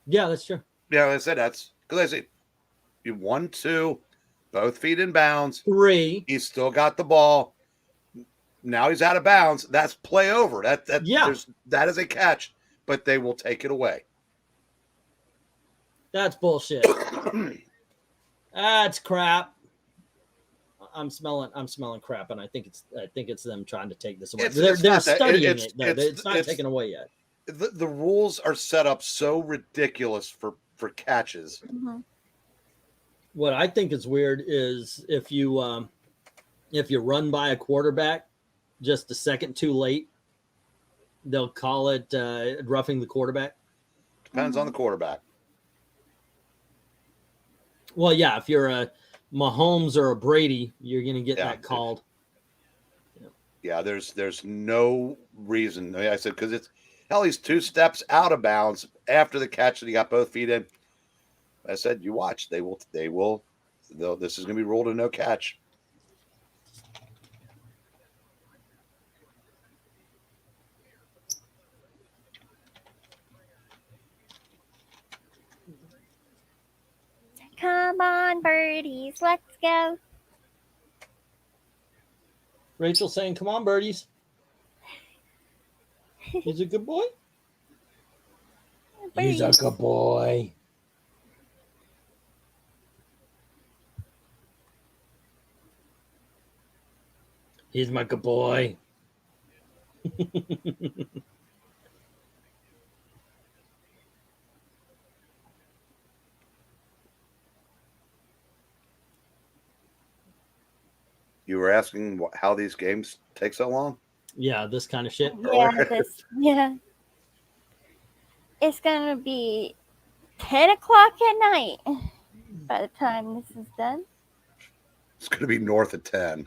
Yeah, that's true. Yeah, I said that's because I said you 1, 2, both feet in bounds. 3. He's still got the ball. Now he's out of bounds. That's play over. That is a catch, but they will take it away. That's bullshit. That's crap. I'm smelling crap, and I think it's them trying to take this away. They're not that. studying It's- it, though. it's- It's not taken away yet. The rules are set up so ridiculous for catches. Mm-hmm. What I think is weird is if you run by a quarterback just a second too late, they'll call it roughing the quarterback. Depends on the quarterback. Well, yeah, if you're a Mahomes or a Brady, you're going to get that called. Yeah, there's no reason. I said because it's hell, he's 2 steps out of bounds after the catch that he got both feet in. I said, you watch. This is going to be ruled a no catch. Come on, birdies, let's go. Rachel saying, "Come on, birdies." He's a good boy. He's a Birdies. good boy. He's my good boy. You were asking how these games take so long? Yeah, this kind of shit. Yeah. It's gonna be 10 o'clock at night by the time this is done. It's going to be north of 10.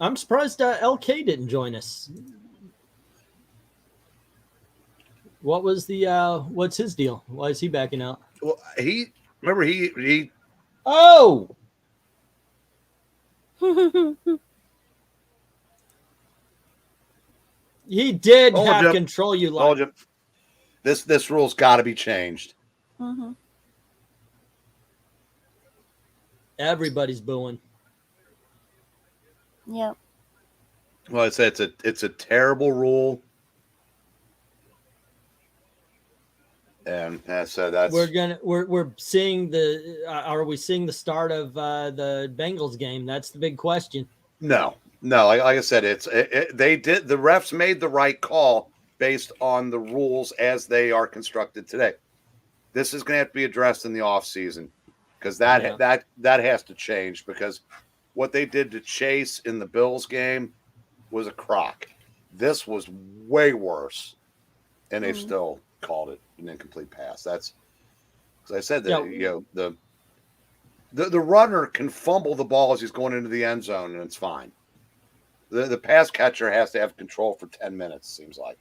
I'm surprised LK didn't join us. What was the what's his deal? Why is he backing out? Well, he Oh, he did Told have you. control. You told like you this rule's got to be changed. Mm-hmm. everybody's booing. Yep. Well, I said it's a terrible rule, and so that's We're seeing the are we seeing the start of the Bengals game? That's the big question. no. Like I said, the refs made the right call based on the rules as they are constructed today. This is going to have to be addressed in the off season because that has to change because what they did to Chase in the Bills game was a crock. This was way worse, and they've still called it an incomplete pass. That's as I said that the runner can fumble the ball as he's going into the end zone, and it's fine. The pass catcher has to have control for 10 minutes, seems like.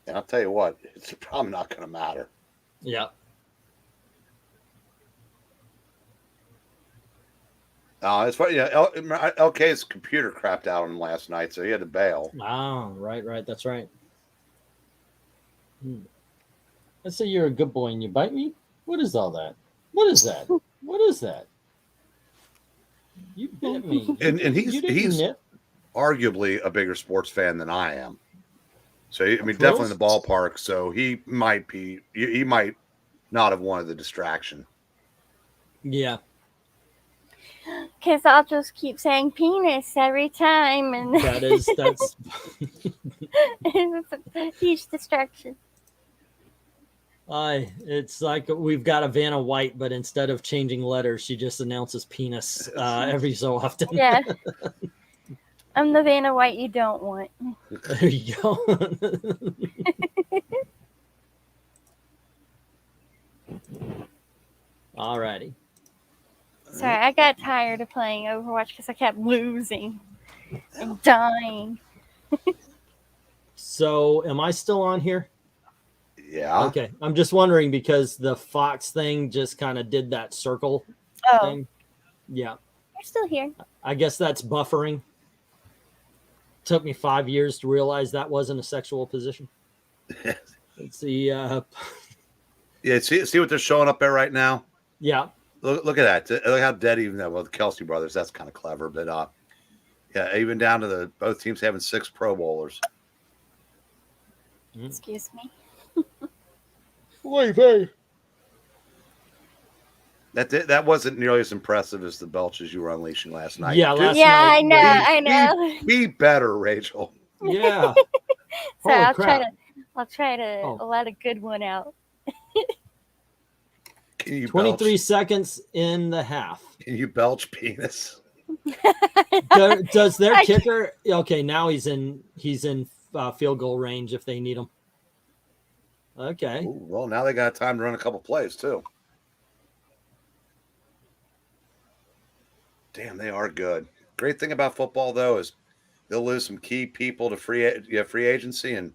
And I'll tell you what, it's probably not going to matter. Yeah. It's funny. Yeah, LK's computer crapped out on him last night, so he had to bail. Oh, right. That's right. Let's say you're a good boy and you bite me. What is all that? What is that? What is that? You bit me. And You didn't he's nip. arguably a bigger sports fan than I am. So I mean, Thrills? definitely in the ballpark. So he might not have wanted the distraction. Yeah. Because I'll just keep saying penis every time, and that's it's a huge distraction. it's like we've got a Vanna White, but instead of changing letters, she just announces penis every so often. Yeah. I'm the Vanna White you don't want. There you go. Alrighty. Sorry, I got tired of playing Overwatch because I kept losing and dying. So, am I still on here? Yeah. Okay. I'm just wondering because the Fox thing just kind of did that circle thing. Yeah. You're still here. I guess that's buffering. Took me 5 years to realize that wasn't a sexual position. Let's see. Yeah, see what they're showing up there right now? Yeah. Look at that. Look how dead even that. Well, the Kelsey brothers, that's kind of clever. But yeah, even down to both teams having 6 Pro Bowlers. Excuse me. Wait, hey. That wasn't nearly as impressive as the belches you were unleashing last night. Yeah, last Yeah, night. I know. Be better, Rachel. Yeah. So Holy I'll crap. try to let a good one out. Can you 23 belch? seconds in the half. Can you belch penis? Does their kicker? Okay, now he's in field goal range if they need him. Okay. Ooh, well, now they got time to run a couple plays too. Damn, they are good. Great thing about football though is they'll lose some key people to free agency, and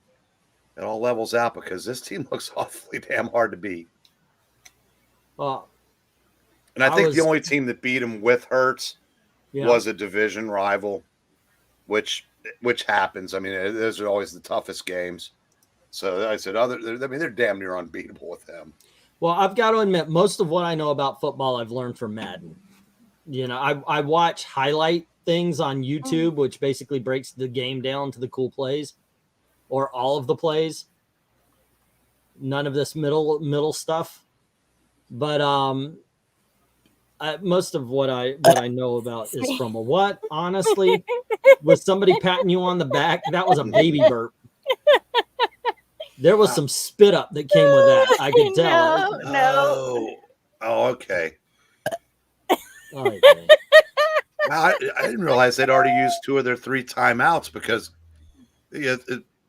it all levels out because this team looks awfully damn hard to beat. Well, and I think the only team that beat him with Hurts was a division rival, which happens. I mean, those are always the toughest games. So I said, they're damn near unbeatable with them. Well, I've got to admit, most of what I know about football, I've learned from Madden. You know, I watch highlight things on YouTube, which basically breaks the game down to the cool plays or all of the plays. None of this middle stuff. But most of what I know about is from a what? Honestly, was somebody patting you on the back? That was a baby burp. There was some spit up that came with that. I could tell. No. Oh, okay. Okay. I didn't realize they'd already used 2 of their 3 timeouts because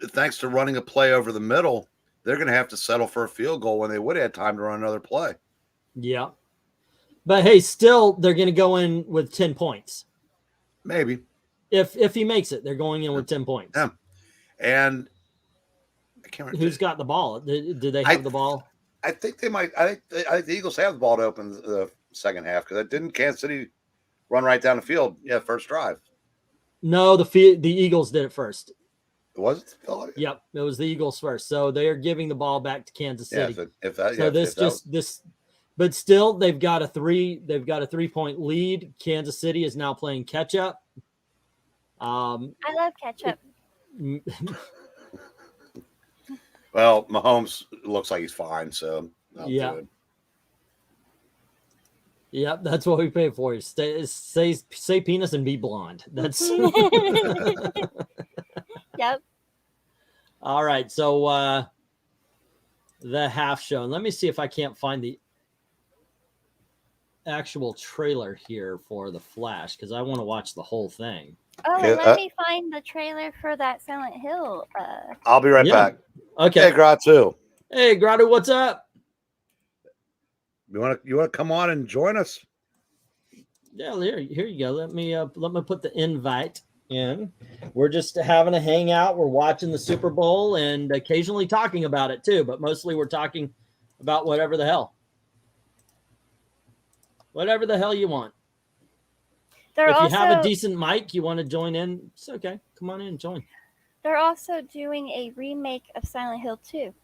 thanks to running a play over the middle, they're going to have to settle for a field goal when they would have had time to run another play. Yeah. But hey, still, they're going to go in with 10 points. Maybe. If he makes it, they're going in with 10 points. Yeah. And I can't remember. Who's got the ball? Did they have the ball? I think they might. I think the Eagles have the ball to open the second half because didn't Kansas City run right down the field? Yeah, first drive. No, the Eagles did it first. Was it Philadelphia? Yep, it was the Eagles first. So they are giving the ball back to Kansas City. But still, they've got a 3-point lead. Kansas City is now playing catch up. I love ketchup. Well, Mahomes looks like he's fine, so yeah. Yep, that's what we pay for. Say penis and be blonde. That's Yep. All right, so the half show. Let me see if I can't find the actual trailer here for the Flash because I want to watch the whole thing. Oh, Okay, let me find the trailer for that Silent Hill. I'll be right back. Okay. Hey, Gratu. Hey, Gratu, what's up? You want to come on and join us? Yeah, here you go. Let me put the invite in. We're just having a hangout. We're watching the Super Bowl and occasionally talking about it too, but mostly we're talking about whatever the hell you want. If you have a decent mic, you want to join in, it's okay. Come on in and join. They're also doing a remake of Silent Hill 2.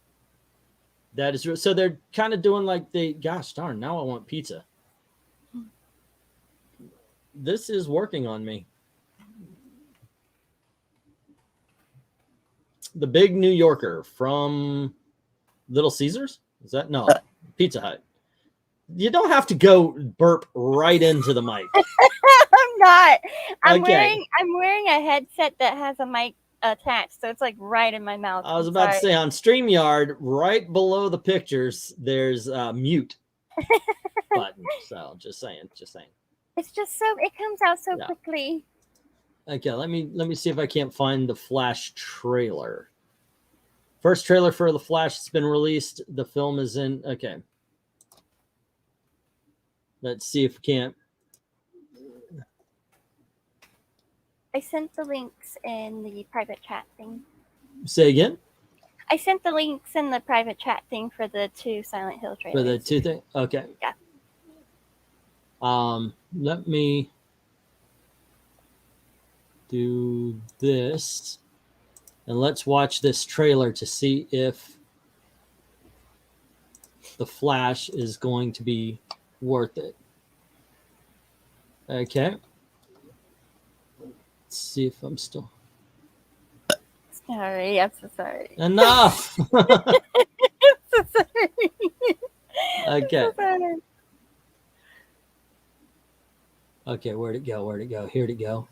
That is so they're kind of doing like gosh darn, now I want pizza. This is working on me. The Big New Yorker from Little Caesars? Is that no Pizza Hut? You don't have to go burp right into the mic. I'm not. I'm Okay. wearing a headset that has a mic attached, so it's like right in my mouth. I was I'm about to sorry. say on StreamYard, right below the pictures, there's a mute button. So just saying. It's just so it comes out so Yeah. quickly. Okay, let me see if I can't find the Flash trailer. First trailer for the Flash has been released. The film is in. Okay. Let's see if we can't. I sent the links in the private chat thing. Say again? I sent the links in the private chat thing for the 2 Silent Hill trailers. For the 2 things? Okay. Yeah. Let me do this. And let's watch this trailer to see if the Flash is going to be worth it. Okay. Let's see if I'm still... Sorry, I'm so sorry. Enough! I'm so sorry. Okay. I'm so sorry. Okay, where'd it go? Here'd it go.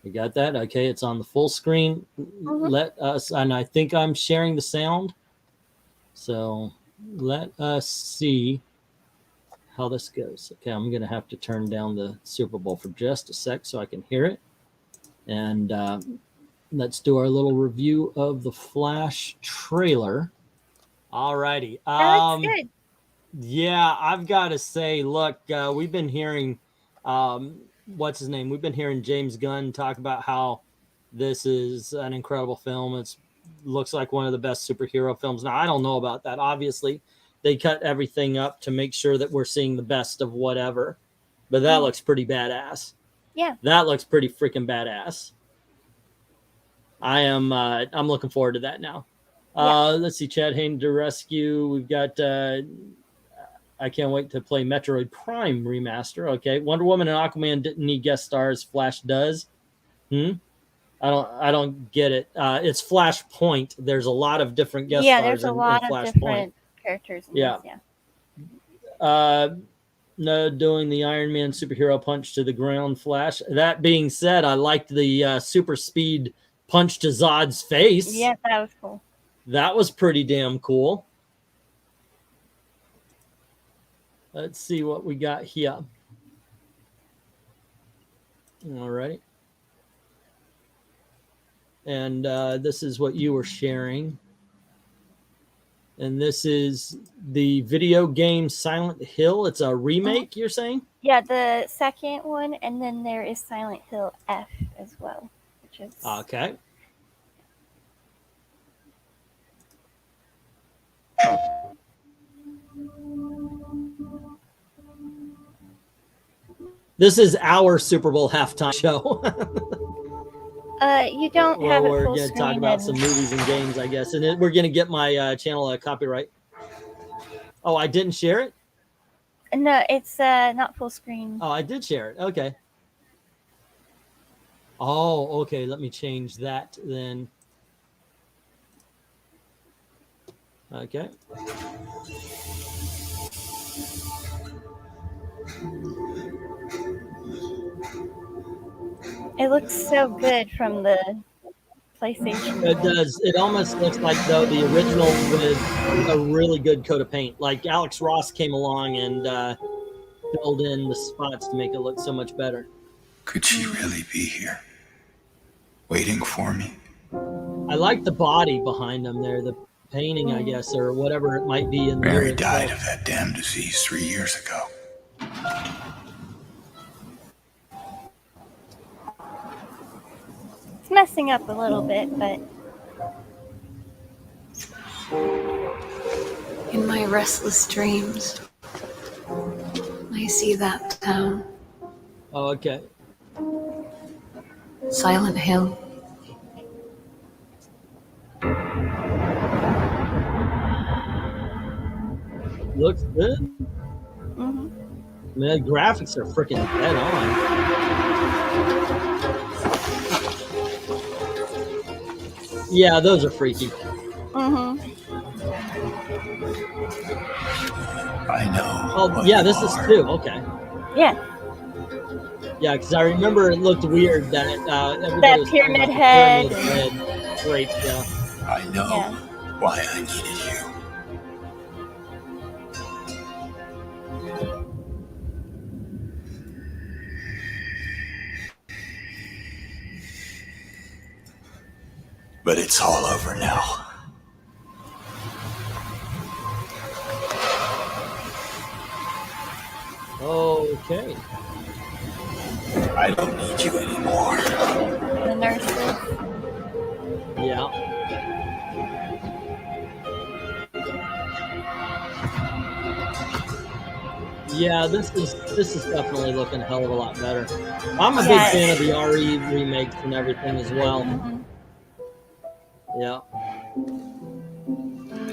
You got that? Okay, it's on the full screen. Let us, and I think I'm sharing the sound. So let us see how this goes. Okay, I'm going to have to turn down the Super Bowl for just a sec so I can hear it. And let's do our little review of the Flash trailer. All righty. That looks good. Yeah, I've got to say, look, we've been hearing, what's his name? We've been hearing James Gunn talk about how this is an incredible film. It looks like one of the best superhero films. Now, I don't know about that. Obviously, they cut everything up to make sure that we're seeing the best of whatever. But that looks pretty badass. Yeah. That looks pretty freaking badass. I'm looking forward to that now. Let's see, Chad Hayden to rescue. We've got I can't wait to play Metroid Prime remaster. Okay, Wonder Woman and Aquaman didn't need guest stars. Flash does. I don't get it. It's Flashpoint. There's a lot of different guest stars. There's a lot of different characters. In this, No, doing the Iron Man superhero punch to the ground Flash. That being said, I liked the super speed punch to Zod's face. Yeah, that was cool. That was pretty damn cool. Let's see what we got here. All right. And this is what you were sharing. And this is the video game Silent Hill. It's a remake, you're saying? Yeah, the second one, and then there is Silent Hill F as well, which is okay. This is our Super Bowl halftime show. You don't have it we're full going to screen. talk about some movies and games, I guess. And we're going to get my channel a copyright. Oh, I didn't share it? No, it's not full screen. Oh, I did share it. Okay. Oh, okay. Let me change that then. Okay. It looks so good from the PlayStation. It does. It almost looks like, though, the original with a really good coat of paint. Like Alex Ross came along and filled in the spots to make it look so much better. Could she really be here? Waiting for me? I like the body behind them there, the painting, I guess, or whatever it might be. In Mary died of that damn disease 3 years ago. It's messing up a little bit, but... In my restless dreams, I see that town. Oh, okay. Silent Hill. Looks good. Mm-hmm. Man, the graphics are freaking dead on. Yeah, those are freaky. Mm-hmm. I know. Oh, what yeah, you this is are. 2. Okay. Yeah, Yeah, because I remember it looked weird that everybody that was talking about pyramid the head. pyramid head drapes. Yeah. I know Yeah. why I needed you. But it's all over now. Okay. I don't need you anymore. The nurses. Yeah. Yeah, this is definitely looking a hell of a lot better. I'm a big Yes. fan of the RE remakes and everything as well. Mhm. Yeah.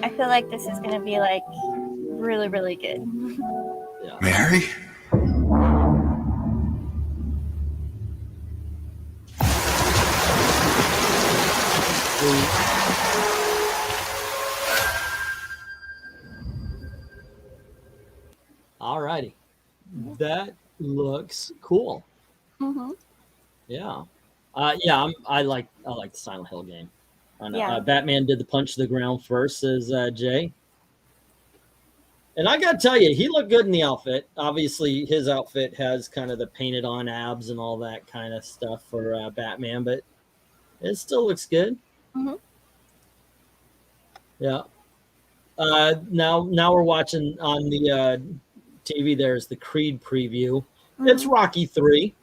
I feel like this is gonna be like really, really good. Yeah. Mary? All righty. That looks cool. Mm-hmm. Yeah. Yeah, I like the Silent Hill game. I know. Yeah. Batman did the punch to the ground first, says Jay. And I gotta tell you, he looked good in the outfit. Obviously, his outfit has kind of the painted on abs and all that kind of stuff for Batman, but it still looks good. Mm-hmm. Yeah. Now we're watching on the TV. There's the Creed preview. Mm-hmm. It's Rocky 3.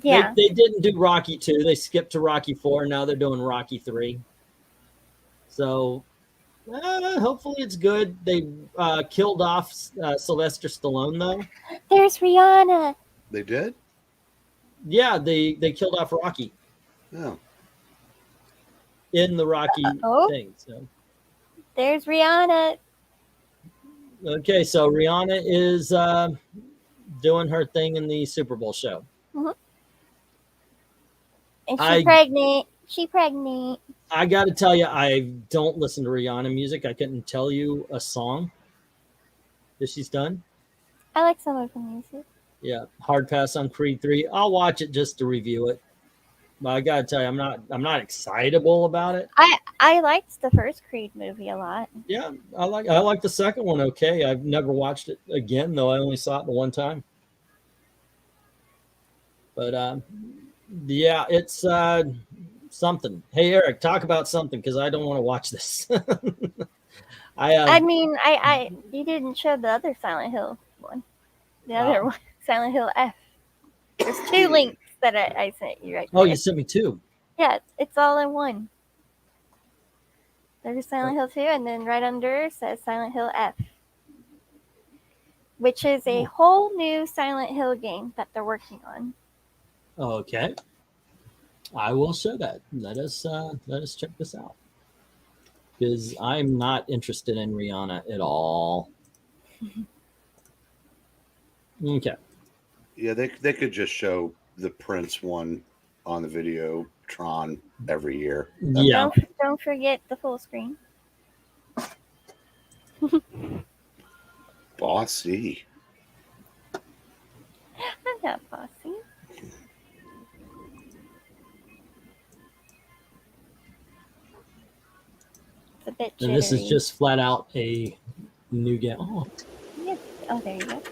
Yeah. They didn't do Rocky 2. They skipped to Rocky 4. Now they're doing Rocky 3. So hopefully it's good. They killed off Sylvester Stallone, though. There's Rihanna. They did? Yeah, they killed off Rocky No. in the Rocky Uh-oh. thing. So There's Rihanna. okay, so Rihanna is doing her thing in the Super Bowl show. Mm-hmm. And I- she's pregnant. She pregnant. I got to tell you, I don't listen to Rihanna music. I couldn't tell you a song that she's done. I like some of her music. Yeah, hard pass on Creed 3. I'll watch it just to review it. But I gotta tell you, I'm not excitable about it. I liked the first Creed movie a lot. Yeah, I like the second one. Okay, I've never watched it again though. I only saw it the one time. But yeah, it's something. Hey Eric, talk about something because I don't want to watch this. I mean, you didn't show the other Silent Hill one. The other one, Silent Hill F. There's 2 links that I sent you right Oh, there. you sent me 2. Yeah, it's all in one. There's Silent Hill 2, and then right under says Silent Hill F, which is a whole new Silent Hill game that they're working on. Okay, I will show that. Let us check this out because I'm not interested in Rihanna at all. Okay. Yeah, they could just show the Prince one on the Videotron every year. Yeah. Don't forget the full screen. Bossy. I'm not bossy. It's a bit jittery. And this is just flat out a new game. Oh, Yeah. Oh, there you go.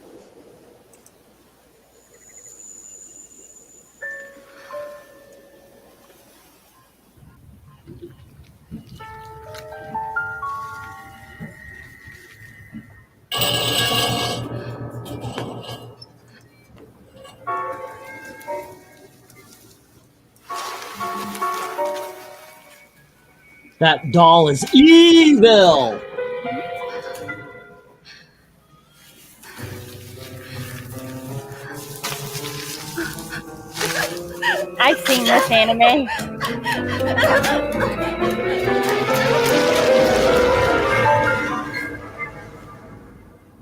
that doll is evil. I've seen this anime.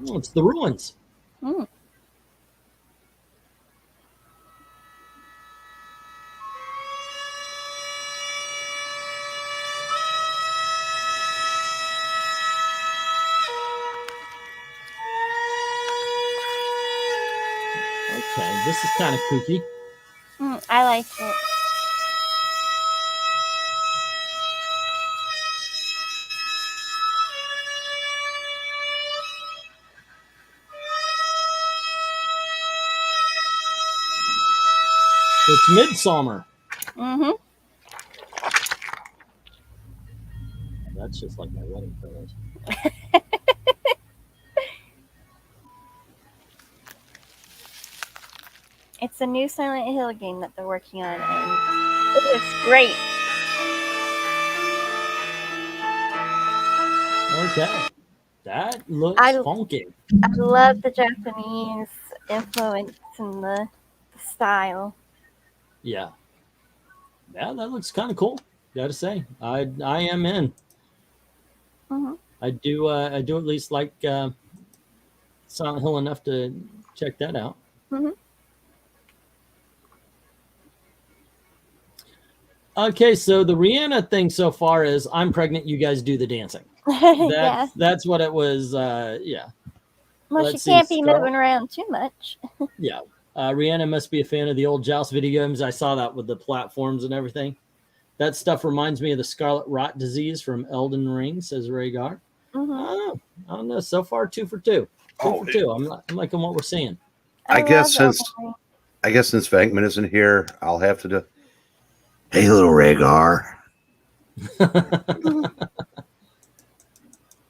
Oh, it's the ruins. Hmm. This is kind of kooky. I like it. It's Midsummer. Mm-hmm. That's just like my wedding photos. It's a new Silent Hill game that they're working on, and it looks great. Okay. That looks funky. I love the Japanese influence and the style. Yeah. Yeah, that looks kind of cool. Gotta say, I am in. Mm-hmm. I do at least like Silent Hill enough to check that out. Mm-hmm. Okay, so the Rihanna thing so far is I'm pregnant, you guys do the dancing. That's what it was. Yeah. Well, Let's she can't see, be moving around too much. Yeah. Rihanna must be a fan of the old Joust video games. I saw that with the platforms and everything. That stuff reminds me of the Scarlet Rot disease from Elden Ring, says Rhaegar. Mm-hmm. I don't know. So far, 2 for 2. 2 for 2. I'm liking what we're seeing. I guess since Venkman isn't here, I'll have to do. Hey, little Rhaegar.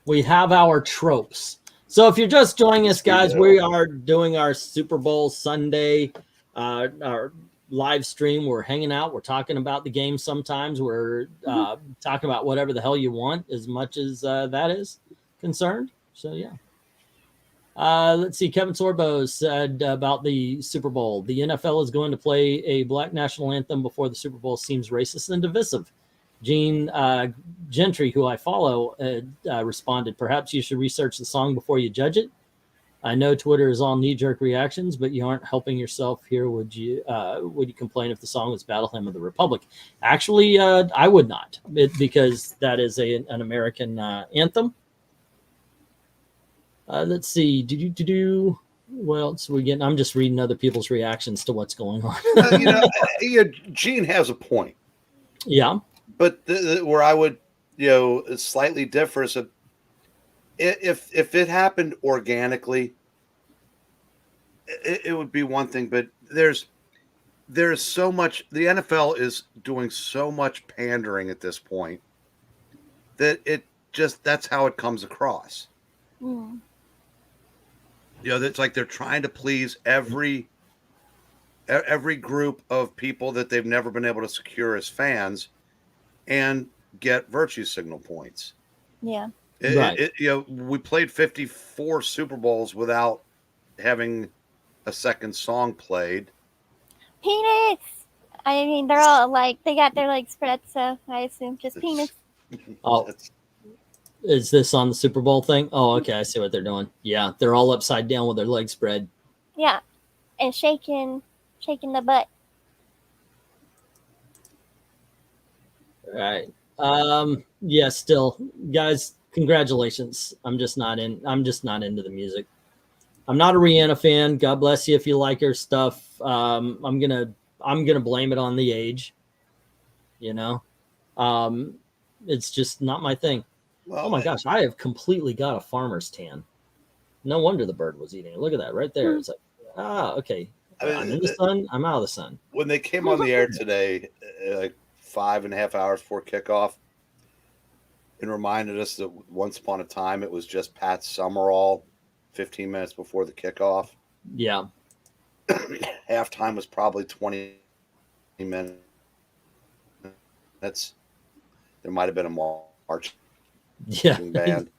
We have our tropes. So if you're just joining us, guys, we are doing our Super Bowl Sunday, our live stream. We're hanging out. We're talking about the game sometimes. We're talking about whatever the hell you want as much as that is concerned. So, yeah. Let's see. Kevin Sorbo said about the Super Bowl. The NFL is going to play a black national anthem before the Super Bowl seems racist and divisive. Gene Gentry, who I follow, responded, perhaps you should research the song before you judge it. I know Twitter is all knee-jerk reactions, but you aren't helping yourself here. Would you complain if the song was Battle Hymn of the Republic? Actually, I would not, because that is an American anthem. Let's see. What else are we getting? I'm just reading other people's reactions to what's going on. Gene has a point. Yeah. But where I would, slightly differ is if it happened organically, it would be one thing. But there's so much. The NFL is doing so much pandering at this point that that's how it comes across. Mm. It's like they're trying to please every group of people that they've never been able to secure as fans and get virtue signal points. Yeah. We played 54 Super Bowls without having a second song played. Penis! I mean, they're all like, they got their legs spread, so I assume just penis. Oh, is this on the Super Bowl thing? Oh, okay. I see what they're doing. Yeah, they're all upside down with their legs spread. Yeah, and shaking the butt. All right. Yeah, still, guys, congratulations. I'm just not into the music. I'm not a Rihanna fan. God bless you if you like her stuff. I'm gonna blame it on the age. It's just not my thing. Well, oh my gosh, I have completely got a farmer's tan. No wonder the bird was eating it. Look at that right there. It's like, okay. I'm in the sun. I'm out of the sun. When they came on the air today, like 5.5 hours before kickoff, and reminded us that once upon a time it was just Pat Summerall 15 minutes before the kickoff. Yeah. Halftime was probably 20 minutes. There might have been a march band.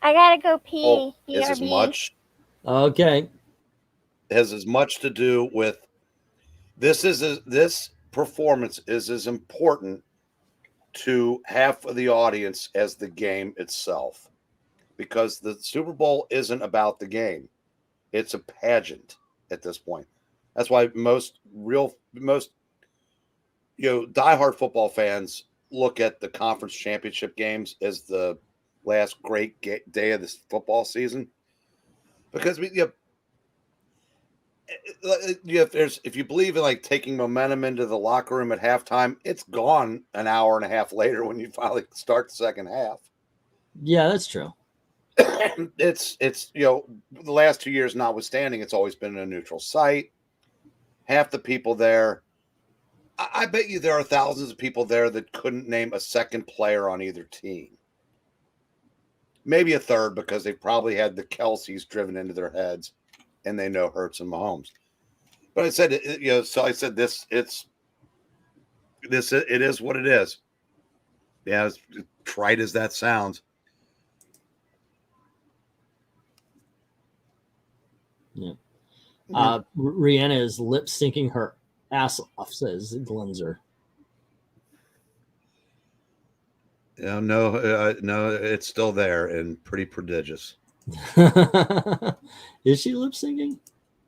I gotta go pee. Oh, is as much. Okay. Has as much to do with this performance is as important to half of the audience as the game itself, because the Super Bowl isn't about the game. It's a pageant at this point. That's why most diehard football fans look at the conference championship games as the last great day of this football season, because if you believe in like taking momentum into the locker room at halftime, it's gone an hour and a half later when you finally start the second half. Yeah, that's true. It's the last 2 years notwithstanding, it's always been a neutral site. Half the people there, I bet you there are thousands of people there that couldn't name a second player on either team. Maybe a third because they probably had the Kelseys driven into their heads and they know Hurts and Mahomes. But I said, so I said it is what it is. Yeah, as trite as that sounds. Yeah. Rihanna is lip syncing her ass off, says Glenzer. No, it's still there and pretty prodigious. Is she lip syncing?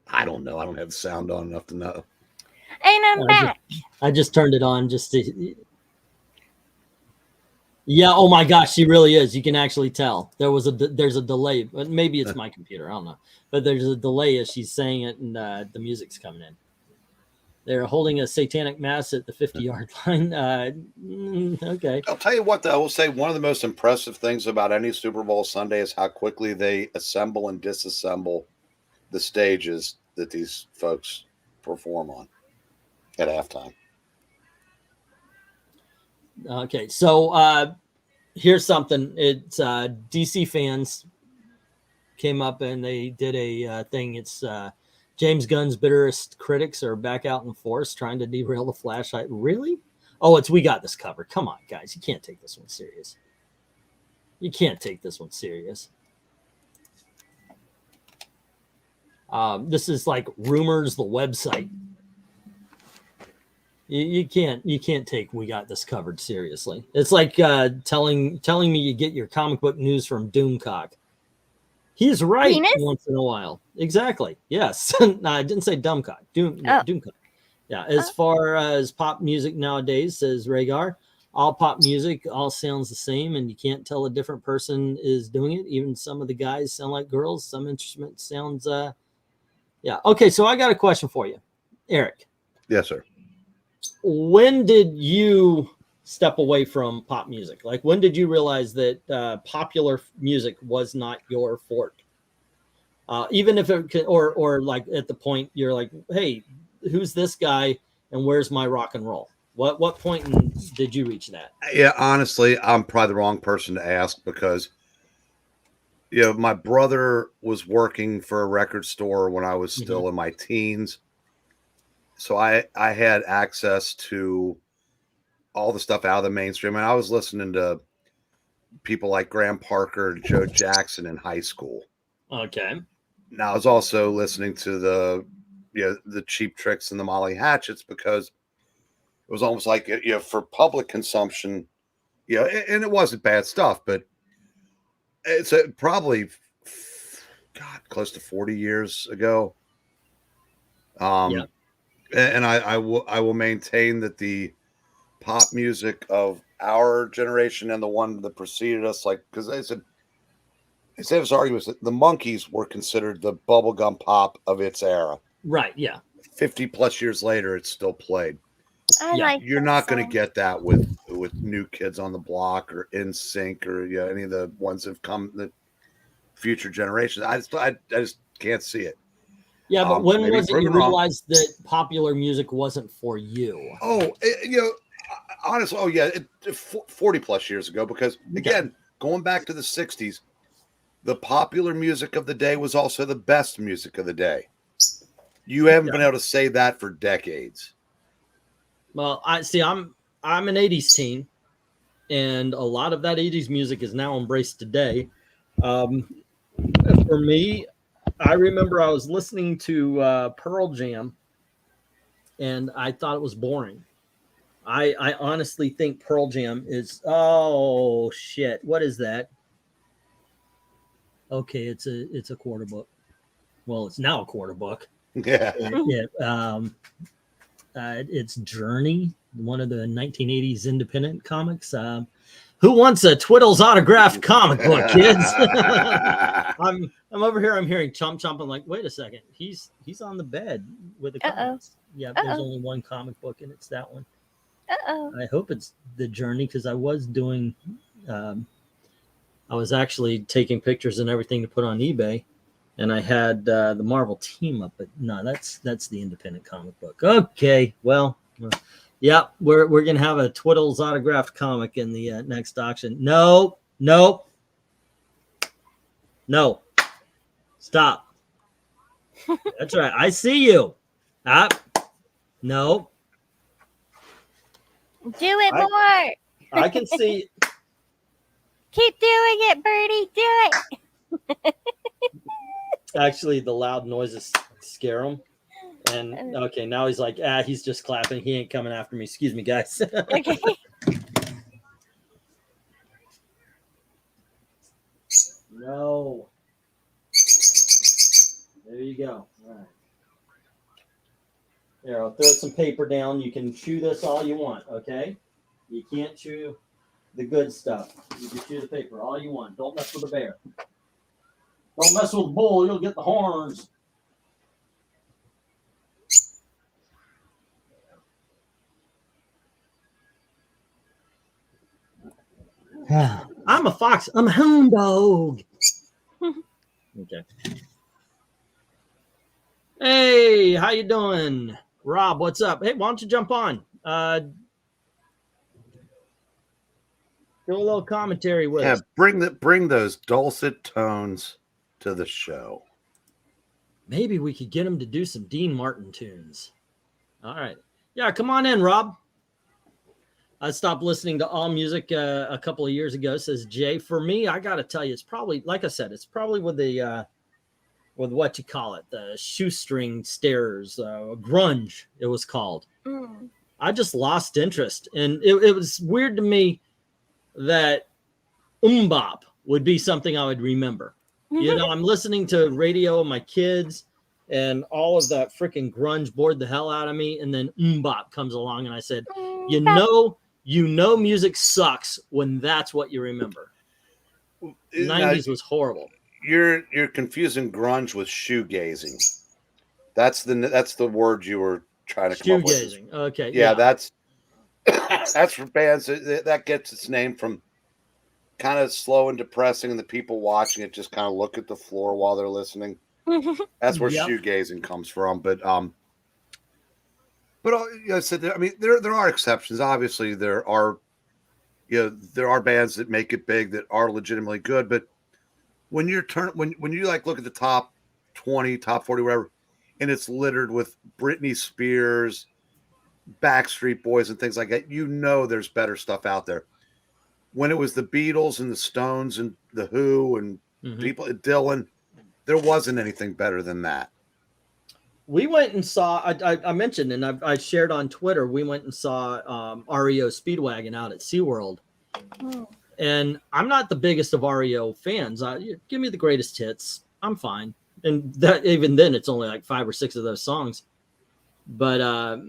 I don't know. I don't have the sound on enough to know. And I'm back. I just turned it on just to. Yeah. Oh my gosh, she really is. You can actually tell there's a delay, but maybe it's my computer. I don't know, but there's a delay as she's saying it and the music's coming in. They're holding a satanic mass at the 50-yard line. Okay. I'll tell you what, though. I will say one of the most impressive things about any Super Bowl Sunday is how quickly they assemble and disassemble the stages that these folks perform on at halftime. Okay, so here's something. It's DC fans came up and they did a thing. It's James Gunn's bitterest critics are back out in force trying to derail the flashlight. Really? Oh, it's We Got This Covered. Come on, guys. You can't take this one serious. You can't take this one serious. This is like Rumors, the website. You can't take We Got This Covered seriously. It's like telling me you get your comic book news from Doomcock. He's right Penis? Once in a while. Exactly. Yes. No, I didn't say Dumbcock. Doomcock. Yeah. As far as pop music nowadays, says Rhaegar, all pop music all sounds the same, and you can't tell a different person is doing it. Even some of the guys sound like girls. Some instrument sounds. Yeah. Okay. So I got a question for you, Eric. Yes, sir. When did you step away from pop music? Like, when did you realize that popular music was not your forte? Even if it could, or like at the point you're like, hey, who's this guy and where's my rock and roll? What point did you reach that? Yeah, honestly, I'm probably the wrong person to ask because, my brother was working for a record store when I was still in my teens. So I had access to all the stuff out of the mainstream. And I was listening to people like Graham Parker and Joe Jackson in high school. Okay. Now I was also listening to the Cheap Tricks and the Molly Hatchets because it was almost like, for public consumption, and it wasn't bad stuff, but it's probably, close to 40 years ago. Yeah. And I will maintain that the pop music of our generation and the one that preceded us, like, because they said this argument that the Monkees were considered the bubblegum pop of its era. Right. Yeah. 50 plus years later, it's still played. You're That not going to song. get that with New Kids on the Block or NSYNC or any of the ones that have come the future generations. I just can't see it. Yeah, but when maybe was it you proven wrong. realized that popular music wasn't for you? Oh, honestly, 40 plus years ago, because again, going back to the 60s, the popular music of the day was also the best music of the day. You haven't been able to say that for decades. Well, I'm an 80s teen, and a lot of that 80s music is now embraced today. For me, I remember I was listening to Pearl Jam, and I thought it was boring. I honestly think Pearl Jam is, oh shit, what is that? Okay, it's a quarter book. Well, it's now a quarter book. Yeah. It's Journey, one of the 1980s independent comics. Who wants a Twiddles autographed comic book, kids? I'm over here. I'm hearing chomp chomp. I'm like, wait a second. He's on the bed with the comics. Yeah, there's only one comic book, and it's that one. I hope it's The Journey, because I was doing. I was actually taking pictures and everything to put on eBay, and I had the Marvel team up. But no, that's the independent comic book. Okay, well. Yeah, we're gonna have a Twiddles autographed comic in the next auction. No, stop. That's right. I see you. No. Do it more. I can see. Keep doing it, Birdie. Do it. Actually, the loud noises scare him. And okay, now he's like, he's just clapping. He ain't coming after me. Excuse me, guys. Okay. No. There you go. All right. Here, I'll throw some paper down. You can chew this all you want, okay? You can't chew the good stuff. You can chew the paper all you want. Don't mess with the bear. Don't mess with the bull. You'll get the horns. I'm a fox. I'm a hound dog. Okay. Hey, how you doing? Rob, what's up? Hey, why don't you jump on? Do a little commentary with us. Bring those dulcet tones to the show. Maybe we could get him to do some Dean Martin tunes. All right. Yeah, come on in, Rob. I stopped listening to all music a couple of years ago, says Jay. For me, I got to tell you, it's probably, like I said, it's probably with the, with what you call it, the shoestring stairs, grunge, it was called. I just lost interest. And it was weird to me that bop would be something I would remember. You know, I'm listening to radio with my kids, and all of that freaking grunge bored the hell out of me. And then bop comes along, and I said, you know, music sucks when that's what you remember. 90s was horrible. You're confusing grunge with shoegazing. That's the word you were trying to come up with. Shoegazing. Okay. Yeah, that's for bands that gets its name from kind of slow and depressing, and the people watching it just kind of look at the floor while they're listening. That's where shoegazing comes from. But I said, I mean, there are exceptions. Obviously, there are bands that make it big that are legitimately good. But when you like look at the top 20, top 40, whatever, and it's littered with Britney Spears, Backstreet Boys, and things like that, you know there's better stuff out there. When it was the Beatles and the Stones and the Who and people, Dylan, there wasn't anything better than that. We went and saw, I mentioned, and I shared on Twitter, we went and saw REO Speedwagon out at SeaWorld. And I'm not the biggest of REO fans. Give me the greatest hits. I'm fine. And that even then, it's only like 5 or 6 of those songs. But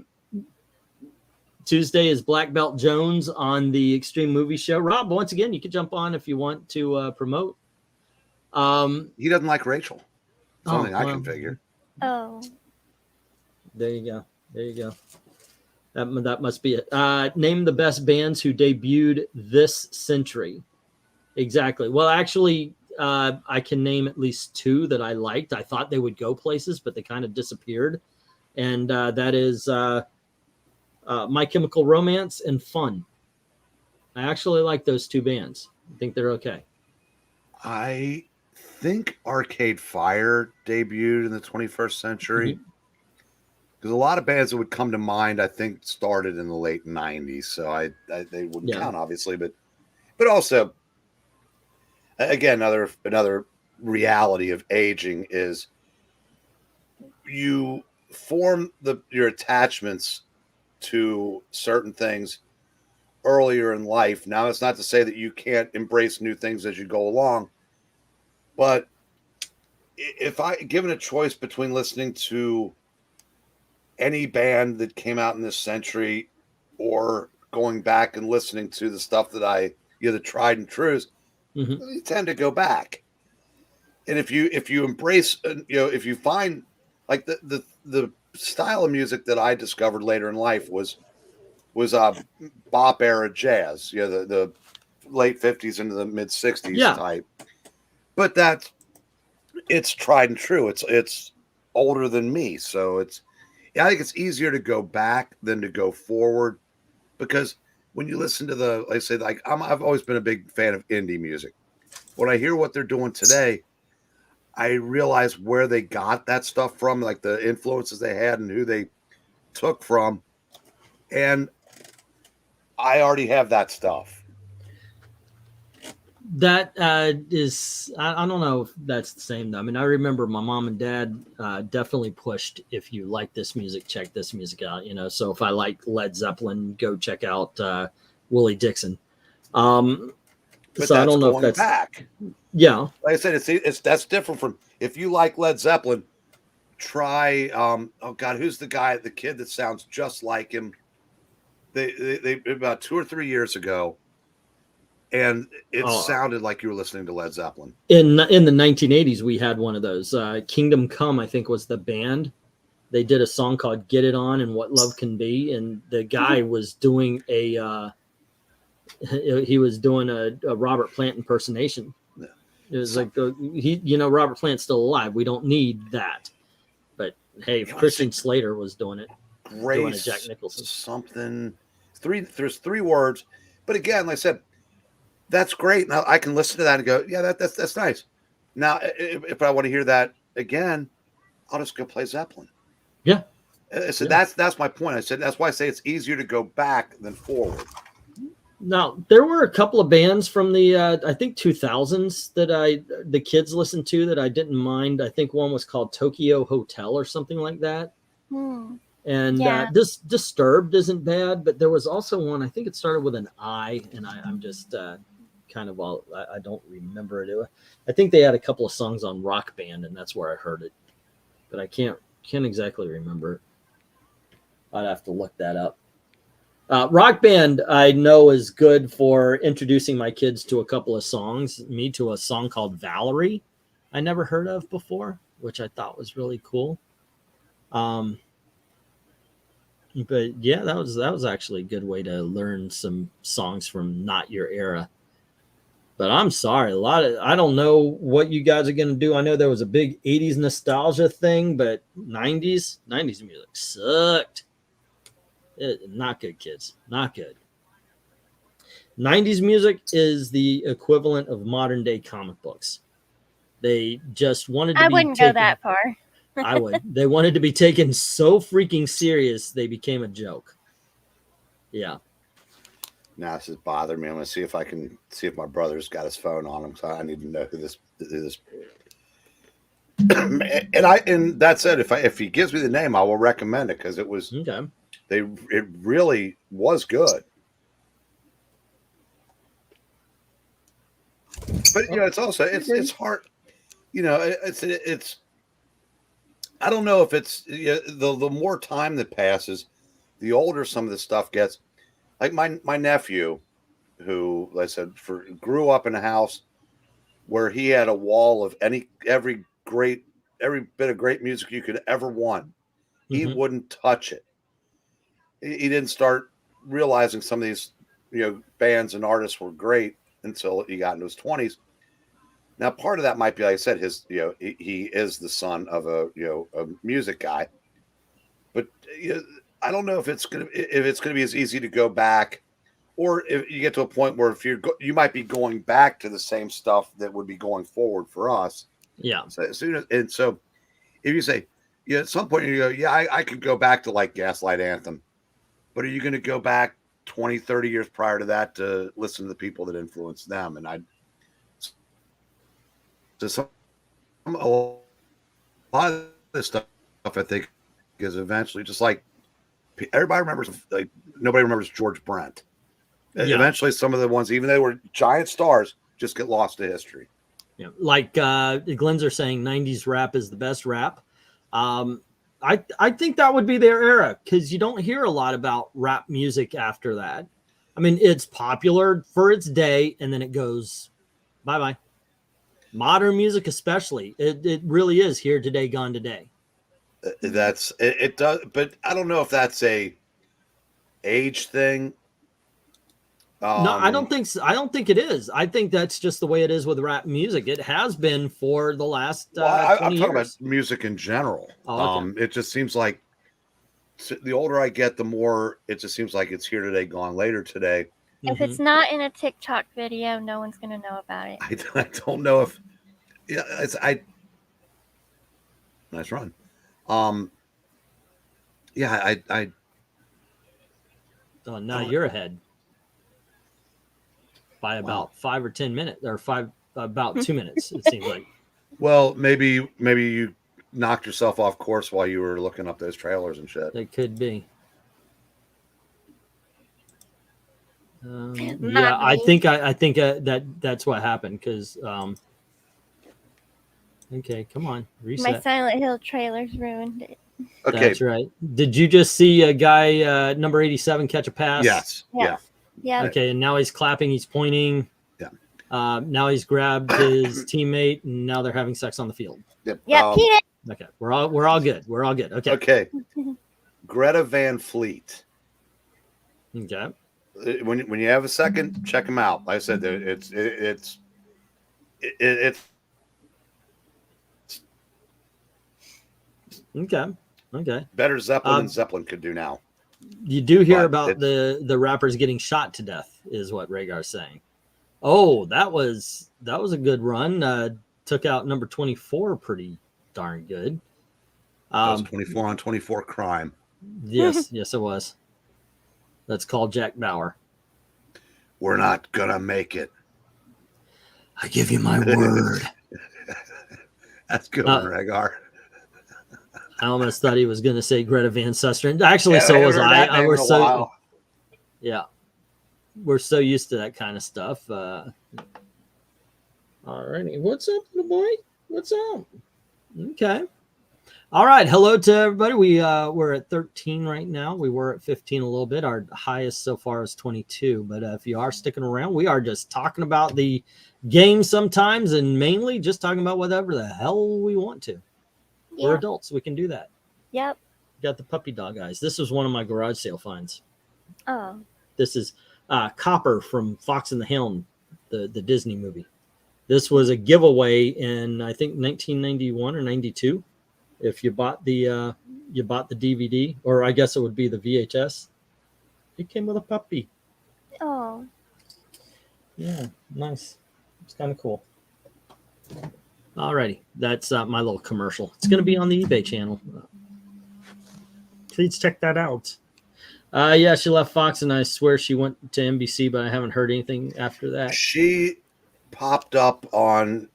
Tuesday is Black Belt Jones on the Extreme Movie Show. Rob, once again, you can jump on if you want to promote. He doesn't like Rachel. Something I can figure. Oh. There you go. There you go. That must be it. Name the best bands who debuted this century. Exactly. Well, actually, I can name at least 2 that I liked. I thought they would go places, but they kind of disappeared. And that is My Chemical Romance and Fun. I actually like those 2 bands. I think they're okay. I think Arcade Fire debuted in the 21st century. Because a lot of bands that would come to mind, I think, started in the late 90s. So they wouldn't count, obviously. But also, again, another reality of aging is you form your attachments to certain things earlier in life. Now, it's not to say that you can't embrace new things as you go along. But if given a choice between listening to any band that came out in this century or going back and listening to the stuff that I the tried and trues, Mhm. you tend to go back. And if you embrace, if you find like the style of music that I discovered later in life was bop era jazz, the late 50s into the mid 60s Yeah. type. But it's tried and true. It's older than me, so I think it's easier to go back than to go forward, because when you listen to like I say, like I've always been a big fan of indie music. When I hear what they're doing today, I realize where they got that stuff from, like the influences they had and who they took from. And I already have that stuff. That is, I don't know if that's the same though. I mean, I remember my mom and dad definitely pushed, if you like this music, check this music out, so if I like Led Zeppelin, go check out Willie Dixon. But so I don't know if going that's back. Yeah, Like I said, it's that's different from, if you like Led Zeppelin, try oh God, who's the kid that sounds just like him? They about 2 or 3 years ago, and it sounded like you were listening to Led Zeppelin. In the 1980s, we had one of those. Kingdom Come, I think, was the band. They did a song called "Get It On" and "What Love Can Be," and the guy was doing a Robert Plant impersonation. Yeah. It was like Robert Plant's still alive. We don't need that. But hey, if Christian Slater was doing it, doing a Jack Nicholson something. There's 3 words, but again, like I said, that's great. Now I can listen to that and go, yeah, that's nice. Now, if I want to hear that again, I'll just go play Zeppelin. Yeah. So that's my point. I said that's why I say it's easier to go back than forward. Now, there were a couple of bands from the I think 2000s that the kids listened to that I didn't mind. I think one was called Tokyo Hotel or something like that. And this Disturbed isn't bad, but there was also one, I think it started with an I, and I'm just kind of I don't remember it. I think they had a couple of songs on Rock Band, and that's where I heard it, but I can't exactly remember. I'd have to look that up. Rock Band, I know, is good for introducing my kids to a couple of songs. Me to a song called Valerie, I never heard of before, which I thought was really cool. But yeah, that was actually a good way to learn some songs from not your era. But I'm sorry, I don't know what you guys are gonna do. I know there was a big 80s nostalgia thing, but 90s music sucked. Not good, kids. Not good. 90s music is the equivalent of modern day comic books. They just wanted to I wouldn't go that far. I would. They wanted to be taken so freaking serious, they became a joke. Yeah. Now this is bothering me. I'm going to see if my brother's got his phone on him. So I need to know who this. and that said, if he gives me the name, I will recommend it, because it was okay. It really was good. But it's also it's hard. It's I don't know if it's the more time that passes, the older some of the stuff gets. Like my nephew, who, like I said, grew up in a house where he had a wall of every bit of great music you could ever want. He wouldn't touch it. He didn't start realizing some of these bands and artists were great until he got into his 20s. Now, part of that might be, like I said, he is the son of a music guy, but I don't know if it's gonna be as easy to go back, or if you get to a point where if you might be going back to the same stuff that would be going forward for us. Yeah. So if you say, at some point you go, yeah, I could go back to like Gaslight Anthem, but are you going to go back 20, 30 years prior to that to listen to the people that influenced them? And a lot of this stuff, I think, is eventually just like everybody remembers, like nobody remembers George Brent. Yeah. Eventually, some of the ones, even though they were giant stars, just get lost to history. Yeah, like Glenn's are saying, 90s rap is the best rap. I think that would be their era, because you don't hear a lot about rap music after that. I mean, it's popular for its day, and then it goes bye-bye. Modern music especially. It really is here today, gone today. It does, but I don't know if that's a age thing. No, I don't think so. I don't think it is. I think that's just the way it is with rap music. It has been for the last 20 I'm talking years. about music in general. Oh, okay. It just seems like the older I get, the more it just seems like it's here today, gone later today. If it's not in a TikTok video, no one's gonna know about it. I don't know if nice run. Yeah, Oh, now you're ahead by about 5 or 10 minutes, or about 2 minutes. It seems like. Well, maybe you knocked yourself off course while you were looking up those trailers and shit. It could be. Yeah, I think that's what happened because. Okay, come on, reset. My Silent Hill trailers ruined it. Okay, that's right. Did you just see a guy number 87 catch a pass? Yes. Yeah. Yeah. Okay, and now he's clapping. He's pointing. Yeah. Now he's grabbed his teammate, and now they're having sex on the field. Yep. Yeah, Peter. Okay, we're all good. We're all good. Okay. Okay. Greta Van Fleet. Okay. When you have a second, check them out. Like I said, it's okay. Okay. Better Zeppelin than Zeppelin could do now. You do hear about the rappers getting shot to death, is what Rhaegar's saying. Oh, that was a good run. Took out number 24 pretty darn good. That was 24 on 24 crime. Yes, yes, it was. That's called Jack Bauer. We're not gonna make it. I give you my word. That's good one, Rhaegar. I almost thought he was going to say Greta Van Susteren. Actually, so was I. We're so yeah, we're so used to that kind of stuff. All righty, what's up, little boy? What's up? Okay. All right. Hello to everybody. We're at 13 right now. We were at 15 a little bit. Our highest so far is 22. But if you are sticking around, we are just talking about the game sometimes, and mainly just talking about whatever the hell we want to. Yeah. We're adults. We can do that. Yep. Got the puppy dog eyes. This was one of my garage sale finds. Oh. This is Copper from Fox and the Hound, the Disney movie. This was a giveaway in, I think, 1991 or 92. If you bought the DVD, or I guess it would be the VHS. It came with a puppy. Oh. Yeah, nice. It's kind of cool. Alrighty, that's my little commercial. It's going to be on the eBay channel. Please check that out. Yeah, she left Fox, and I swear she went to NBC, but I haven't heard anything after that. She popped up on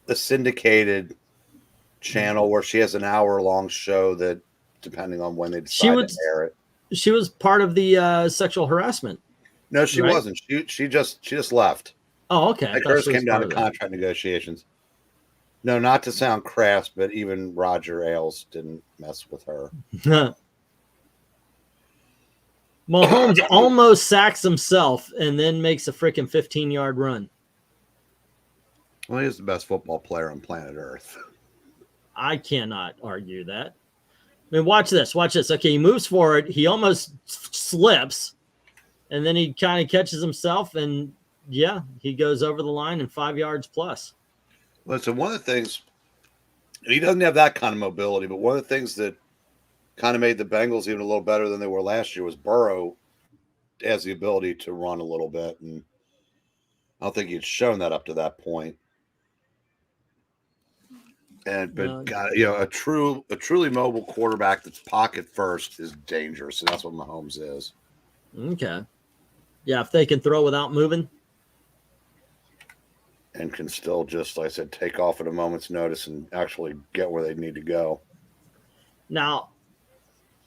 the syndicated channel where she has an hour-long show that, depending on when they decide to air it. She was part of the sexual harassment. No, she wasn't. She just left. Oh, okay. Like hers came down to contract negotiations. No, not to sound crass, but even Roger Ailes didn't mess with her. Mahomes almost sacks himself and then makes a freaking 15-yard run. Well, he's the best football player on planet Earth. I cannot argue that. I mean, watch this. Watch this. Okay, he moves forward. He almost slips, and then he kind of catches himself, and, yeah, he goes over the line and 5 yards plus. Listen, one of the things, he doesn't have that kind of mobility, but one of the things that kind of made the Bengals even a little better than they were last year was Burrow has the ability to run a little bit, and I don't think he'd shown that up to that point. But a truly mobile quarterback that's pocket first is dangerous, and that's what Mahomes is. Okay. Yeah, if they can throw without moving. And can still just, like I said, take off at a moment's notice and actually get where they need to go. Now,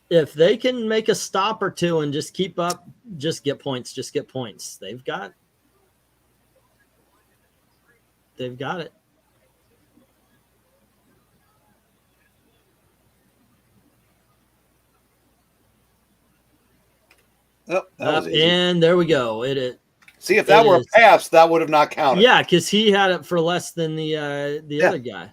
if they can make a stop or two and just keep up, just get points, They've got it. Oh, That was easy. And there we go. See, if that were a pass, that would have not counted. Yeah, because he had it for less than the other guy.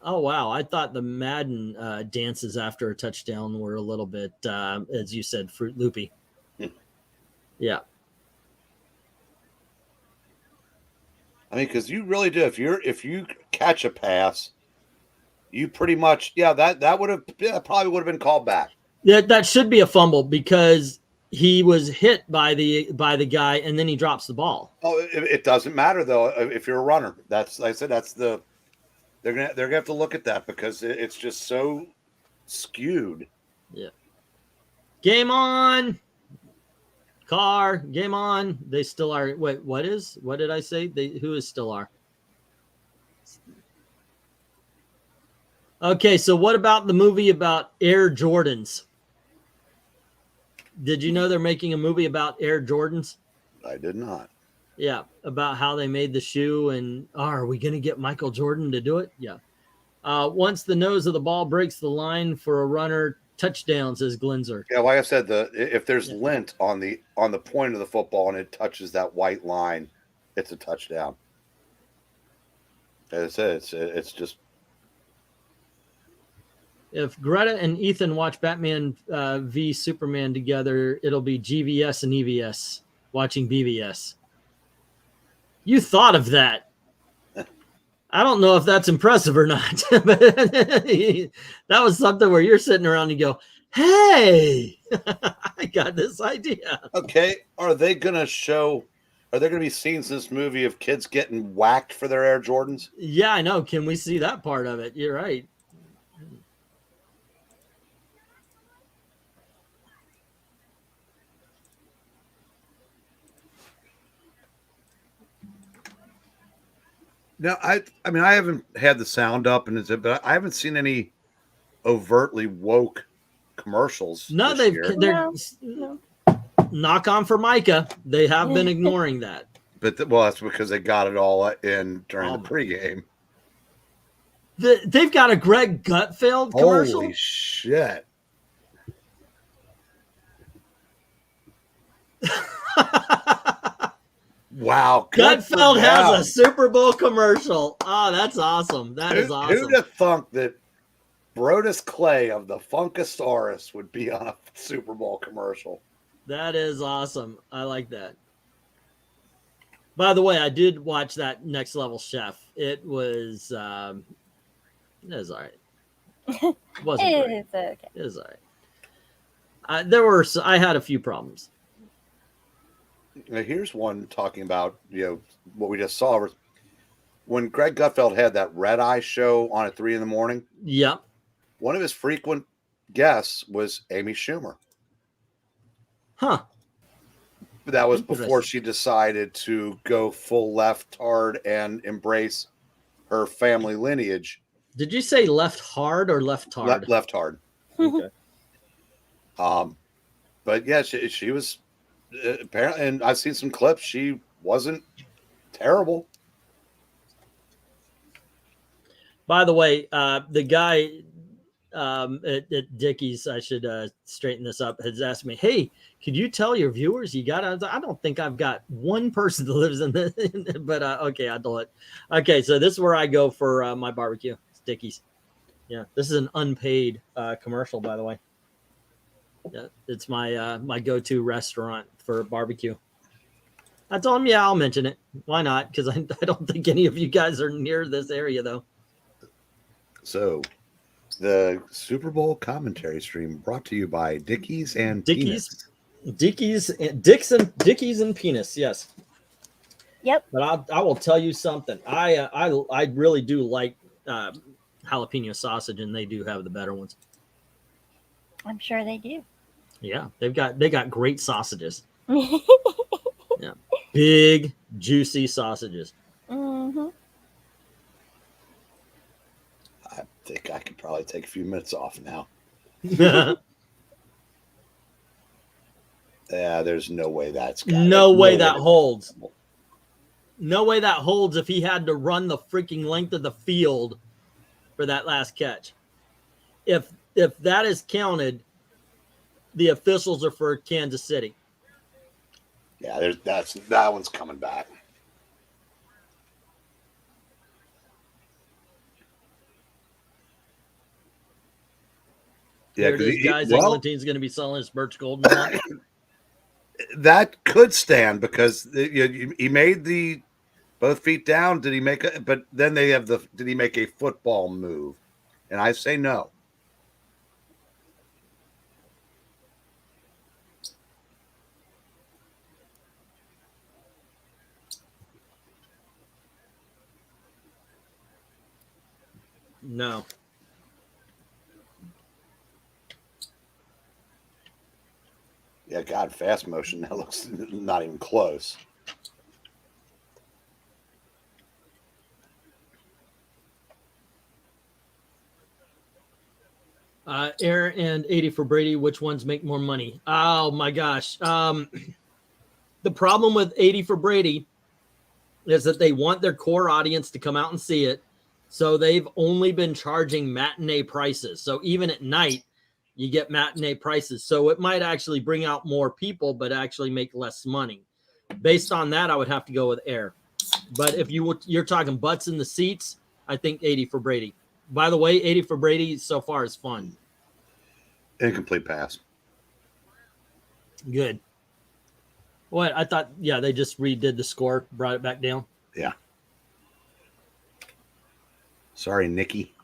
Oh, wow. I thought the Madden dances after a touchdown were a little bit, as you said, Fruit Loopy. Yeah. I mean, because you really do. If you catch a pass, you pretty much, that would have probably would have been called back. Yeah, that should be a fumble because he was hit by the guy and then he drops the ball. Oh, it doesn't matter though if you're a runner. That's, like I said, that's the they're gonna have to look at that because it's just so skewed. Yeah. Game on. Car, game on. They still are. Wait, what did I say? Who is still are? Okay, so what about the movie about Air Jordans? Did you know they're making a movie about Air Jordans? I did not. Yeah, about how they made the shoe and are we going to get Michael Jordan to do it? Yeah. Once the nose of the ball breaks the line for a runner, touchdown, says Glenzer. Yeah, like I said, if there's lint on the point of the football and it touches that white line, it's a touchdown. As I said, it's just. If Greta and Ethan watch Batman v Superman together, it'll be GVS and EVS watching BVS. You thought of that. I don't know if that's impressive or not, but that was something where you're sitting around and you go, hey, I got this idea. Okay, are there going to be scenes in this movie of kids getting whacked for their Air Jordans? Yeah, I know. Can we see that part of it? You're right. No, I mean, I haven't had the sound up, but I haven't seen any overtly woke commercials. No, they're No. knock on for Micah. They have been ignoring that. But that's because they got it all in during the pregame. They've got a Greg Gutfeld commercial. Holy shit! Wow, Gutfeld has a Super Bowl commercial. Oh, that's awesome. That is awesome. Who'd have thunk that Brodus Clay of the Funkasaurus would be on a Super Bowl commercial? That is awesome. I like that. By the way, I did watch that Next Level Chef. It was all right. It wasn't great. It's okay. It was all right. I had a few problems. Now, here's one talking about what we just saw. When Greg Gutfeld had that Red Eye show on at 3 a.m. Yep. One of his frequent guests was Amy Schumer. Huh. That was before she decided to go full left-hard and embrace her family lineage. Did you say left hard or left hard? Left-hard. Okay. But yeah, she was apparently, and I've seen some clips. She wasn't terrible. By the way, the guy at Dickie's, I should straighten this up, has asked me, hey, could you tell your viewers I don't think I've got one person that lives in the, but okay, I'll do it. Okay, so this is where I go for my barbecue. It's Dickie's. Yeah, this is an unpaid commercial, by the way. Yeah, it's my my go-to restaurant for barbecue. I told him, yeah, I'll mention it. Why not? Because I don't think any of you guys are near this area, though. So, the Super Bowl commentary stream brought to you by Dickies and Penis. Dickies and Penis. Yes. Yep. But I will tell you something. I really do like jalapeno sausage, and they do have the better ones. I'm sure they do. Yeah, they got great sausages. Yeah, big juicy sausages. Mm-hmm. I think I could probably take a few minutes off now. Yeah, there's no way that's no way that holds. No way that holds if he had to run the freaking length of the field for that last catch. If that is counted, the officials are for Kansas City. Yeah, that one's coming back. Yeah, Here it is, guys. well, England team's going to be selling his Birch Gold in a month. that could stand because he made the both feet down. Did he make a? But then they have the. Did he make a football move? And I say no. No. Yeah, God, fast motion. That looks not even close. Air and 80 for Brady. Which ones make more money? Oh my gosh. The problem with 80 for Brady is that they want their core audience to come out and see it. So they've only been charging matinee prices. So even at night, you get matinee prices. So it might actually bring out more people, but actually make less money. Based on that, I would have to go with Air. But if you're talking butts in the seats, I think 80 for Brady. By the way, 80 for Brady so far is fun. Incomplete pass. Good. What? I thought, yeah, they just redid the score, brought it back down. Yeah. Sorry, Nikki.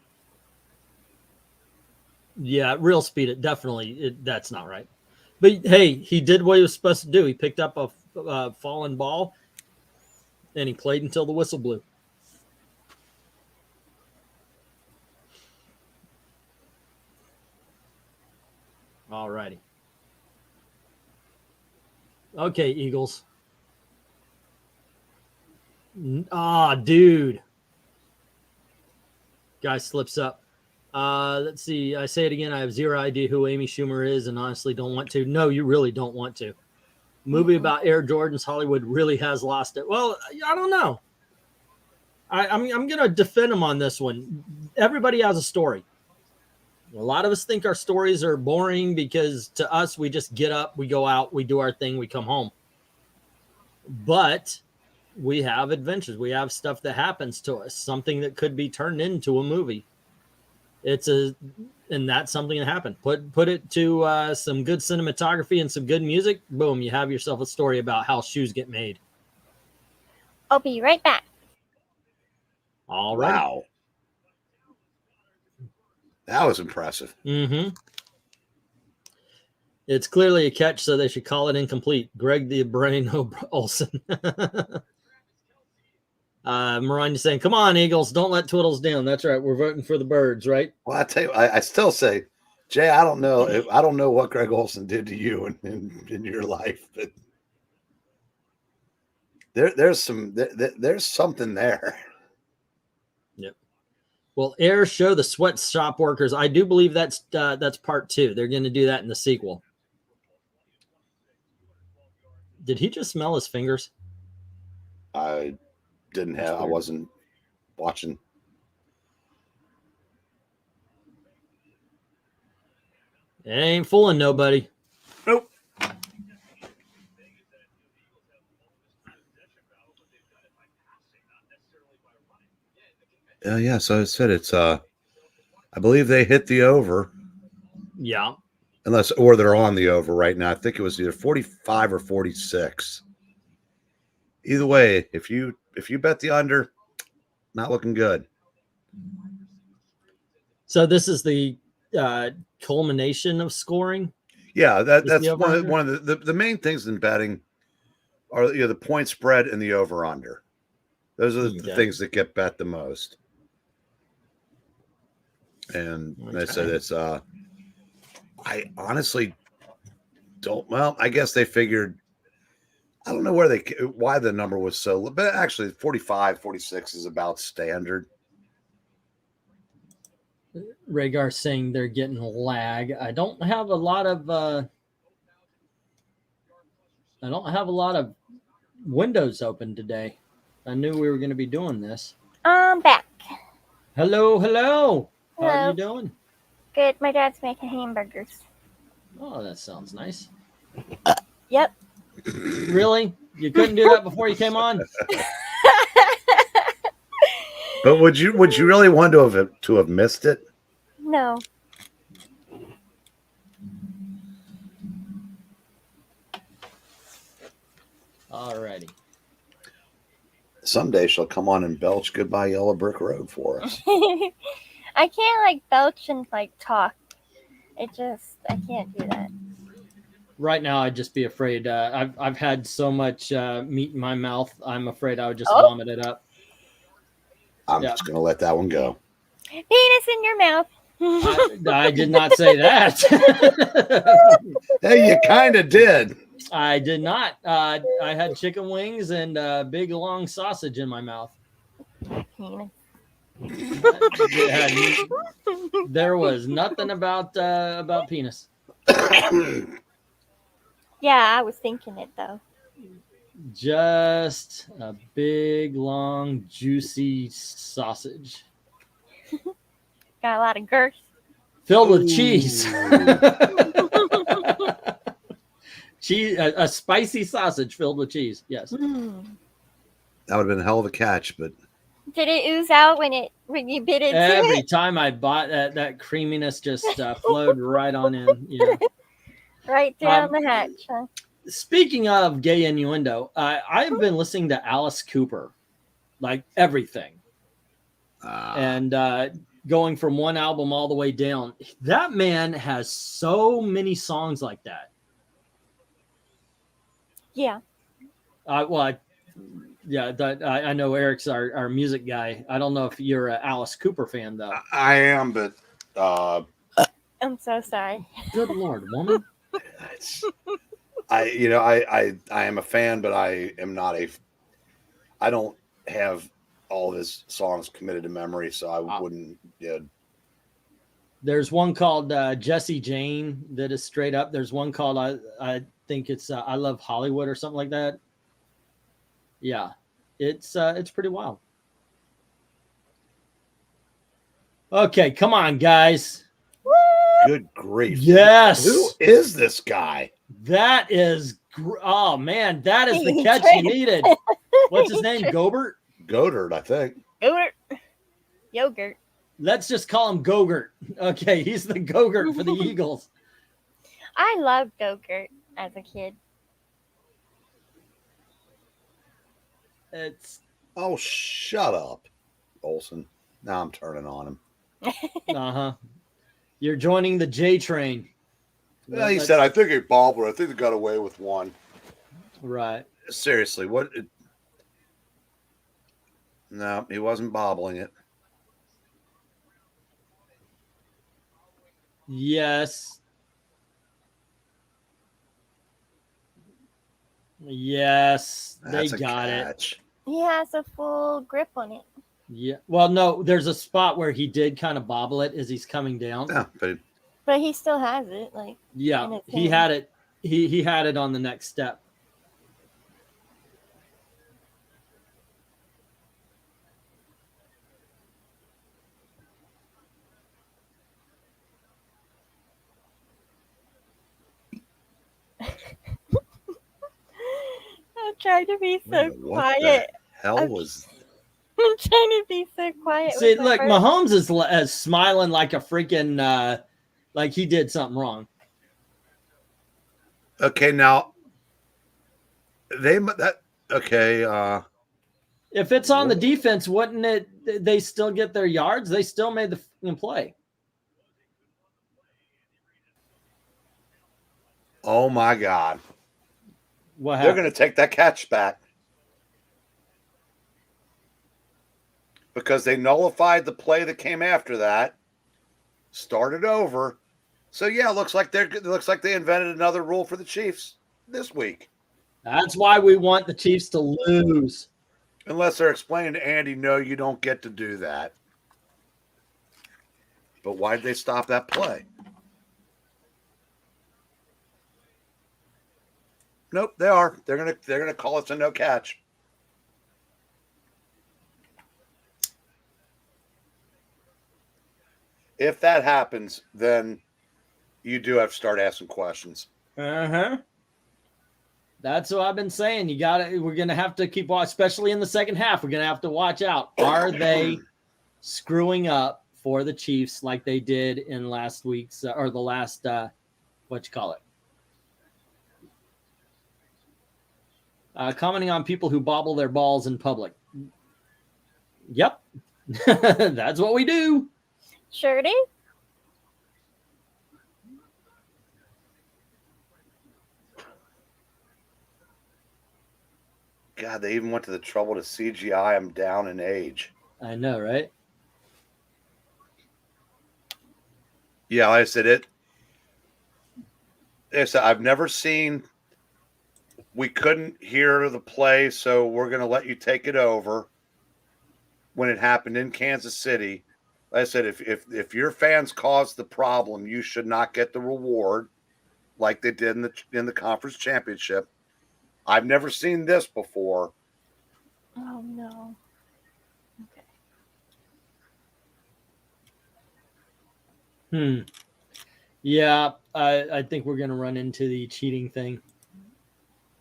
Yeah, real speed, it definitely, that's not right. But hey, he did what he was supposed to do. He picked up a fallen ball, and he played until the whistle blew. All righty. Okay, Eagles. Ah, dude. Guy slips up. Let's see. I say it again. I have zero idea who Amy Schumer is and honestly don't want to. No, you really don't want to. Movie about Air Jordan's Hollywood really has lost it. Well, I don't know. I'm going to defend him on this one. Everybody has a story. A lot of us think our stories are boring because to us, we just get up, we go out, we do our thing, we come home. But we have adventures. We have stuff that happens to us, something that could be turned into a movie. And that's something that happened. Put it to some good cinematography and some good music. Boom, you have yourself a story about how shoes get made. I'll be right back. All right. Wow. That was impressive. Mm-hmm. It's clearly a catch, so they should call it incomplete. Greg the Brain Olson. Maranya saying, come on, Eagles, don't let Twiddles down. That's right. We're voting for the birds, right? Well, I tell you, I still say, Jay, I don't know what Greg Olson did to you in your life, but there's something there. Yep. Well, Air show the sweatshop workers. I do believe that's part 2. They're going to do that in the sequel. Did he just smell his fingers? I wasn't watching. It ain't fooling nobody. Nope. Yeah, so I said it's I believe they hit the over. Yeah. Or they're on the over right now. I think it was either 45 or 46. Either way, if you bet the under, not looking good. So this is the culmination of scoring. Yeah, that's one of the main things in betting are the point spread and the over under. Those are the things that get bet the most. And I said it's I honestly don't. Well, I guess they figured. I don't know why the number was so low, but actually 45, 46 is about standard. Rhaegar saying they're getting lag. I don't have a lot of windows open today. I knew we were going to be doing this. I'm back. Hello. How Hello. are you doing? Good. My dad's making hamburgers. Oh, that sounds nice. Yep. Really? You couldn't do that before you came on? But would you really want to have missed it? No. Alrighty. Someday she'll come on and belch "Goodbye Yellow Brick Road" for us. I can't like belch and like talk. I can't do that. Right now, I'd just be afraid. I've had so much meat in my mouth. I'm afraid I would just vomit it up. I'm just gonna let that one go. Penis in your mouth. I did not say that. Hey, you kind of did. I did not. I had chicken wings and a big long sausage in my mouth. Penis. There was nothing about penis. Yeah, I was thinking it though. Just a big, long, juicy sausage. Got a lot of girth. Filled with cheese. Cheese, a spicy sausage filled with cheese. Yes. Mm. That would have been a hell of a catch, but Did it ooze out when you bit into Every it? time I bought that creaminess just flowed right on in. Yeah. Right down the hatch, huh? Speaking of gay innuendo, I've been listening to Alice Cooper, like everything, and going from one album all the way down. That man has so many songs like that. Yeah. I know Eric's our music guy. I don't know if you're an Alice Cooper fan though. I am, but I'm so sorry. Good Lord, woman. I am a fan, but I am not I don't have all of his songs committed to memory, so I wouldn't. Yeah. There's one called Jessie Jane that is straight up. There's one called I think it's I Love Hollywood or something like that. Yeah, it's pretty wild. Okay, come on, guys. Good grief. Yes. Who is this guy? That is, oh man, that is the catch you needed. What's his name? Gobert? Godard, I think. Yogurt. Let's just call him Gogurt. Okay, he's the Gogurt for the Eagles. I loved Gogurt as a kid. Oh, shut up, Olsen. Now I'm turning on him. You're joining the J train. Well, he said, I think he bobbled. I think they got away with one. Right. Seriously, what? No, he wasn't bobbling it. Yes. Yes, they got it. He has a full grip on it. Yeah. Well, no, there's a spot where he did kind of bobble it as he's coming down. Yeah, but he still has it. Like yeah, he had it. He had it on the next step. I'm trying to be so quiet. Hell was. I'm trying to be so quiet. See, look, Mahomes is smiling like a freaking like he did something wrong. Okay, now if it's on the defense, wouldn't it? They still get their yards. They still made the play. Oh my God! What They're going to take that catch back because they nullified the play that came after that, started over. So yeah, it looks like they invented another rule for the Chiefs this week. That's why we want the Chiefs to lose. Unless they're explaining to Andy, no, you don't get to do that. But why did they stop that play? Nope, they are. They're gonna call it a no catch. If that happens, then You do have to start asking questions. Uh-huh. That's what I've been saying. We're gonna have to keep watching, especially in the second half. We're gonna have to watch out. Are they screwing up for the Chiefs like they did in last week's or the last commenting on people who bobble their balls in public. Yep. That's what we do. Sure do. God, they even went to the trouble to CGI him down in age. I know, right? Yeah, like I said, I've never seen. We couldn't hear the play, so we're going to let you take it over. When it happened in Kansas City, like I said, if your fans caused the problem, you should not get the reward like they did in the conference championship. I've never seen this before. Oh no. Okay. Yeah, I think we're gonna run into the cheating thing.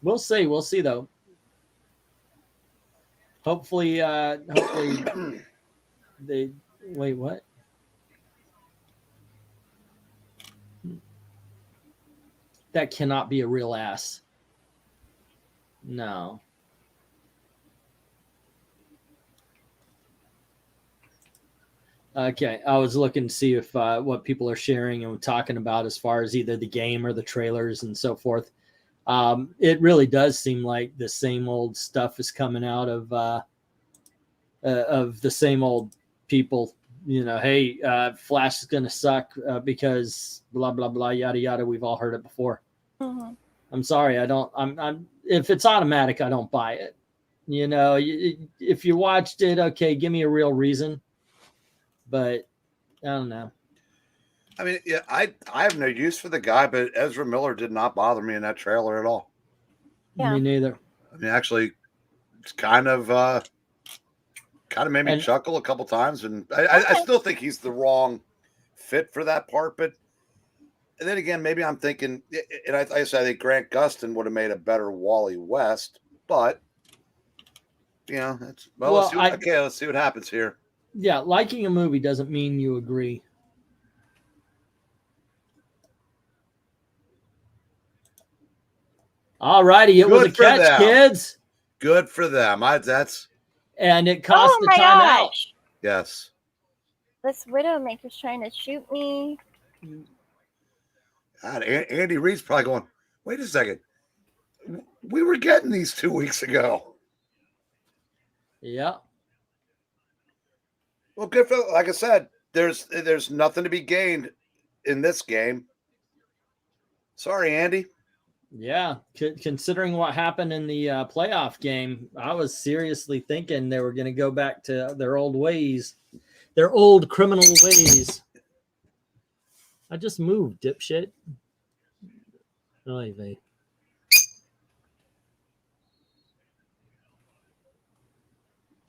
We'll see. We'll see though. Hopefully they wait. What? That cannot be a real ass. No. Okay, I was looking to see if what people are sharing and talking about as far as either the game or the trailers and so forth. It really does seem like the same old stuff is coming out of the same old people. You know, hey, Flash is going to suck because blah blah blah yada yada. We've all heard it before. Mm-hmm. I'm sorry, I don't. I'm if it's automatic, I don't buy it. You know, if you watched it, okay, give me a real reason. But I don't know. I mean, yeah, I have no use for the guy, but Ezra Miller did not bother me in that trailer at all. Yeah. Me neither. I mean, actually, it's kind of made me chuckle a couple times, and I still think he's the wrong fit for that part. But and then again, maybe I'm thinking, and I think Grant Gustin would have made a better Wally West, but you know, let's see what happens here. Yeah, liking a movie doesn't mean you agree. All righty, it was a catch, kids. Good for them. And it cost the timeout. Yes. This Widowmaker's trying to shoot me. God, Andy Reid's probably going, wait a second. We were getting these 2 weeks ago. Yeah. Well, good for, like I said, there's nothing to be gained in this game. Sorry, Andy. Yeah, considering what happened in the playoff game, I was seriously thinking they were going to go back to their old ways, their old criminal ways. I just moved, dipshit. Really?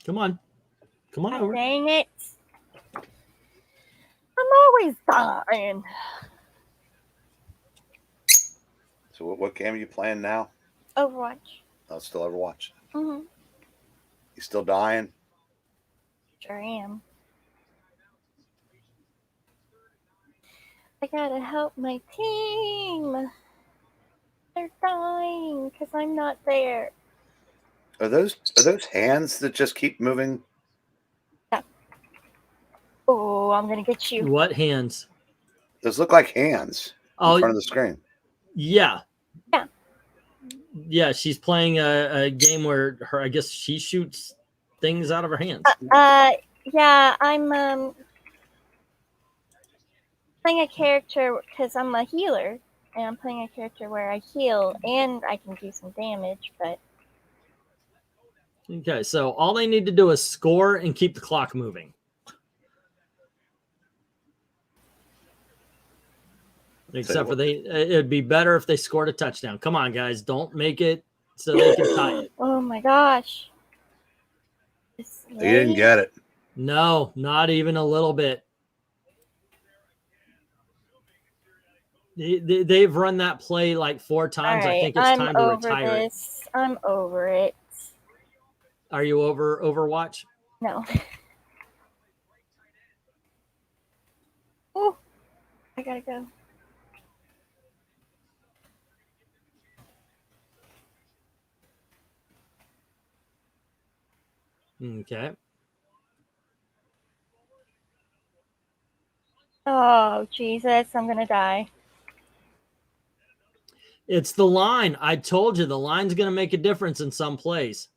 Come on. Come on over. Dang it. I'm always dying. So what game are you playing now? Overwatch. Oh, still Overwatch. Mm-hmm. You still dying? Sure am. I gotta help my team. They're dying because I'm not there. Are those hands that just keep moving? Yeah. Oh, I'm gonna get you. What hands? Those look like hands in front of the screen. Yeah. Yeah. Yeah, she's playing a game where I guess she shoots things out of her hands. Yeah, I'm playing a character because I'm a healer, and I'm playing a character where I heal and I can do some damage, but Okay, so all they need to do is score and keep the clock moving. Except for it'd be better if they scored a touchdown. Come on, guys, don't make it so they can tie it. Oh my gosh. They didn't get it. No, not even a little bit. They've run that play like 4 times. I think it's time to retire it. I'm over it. Are you over Overwatch? No. Oh, I gotta go. Okay. Oh, Jesus, I'm gonna die. It's the line. I told you the line's going to make a difference in some plays.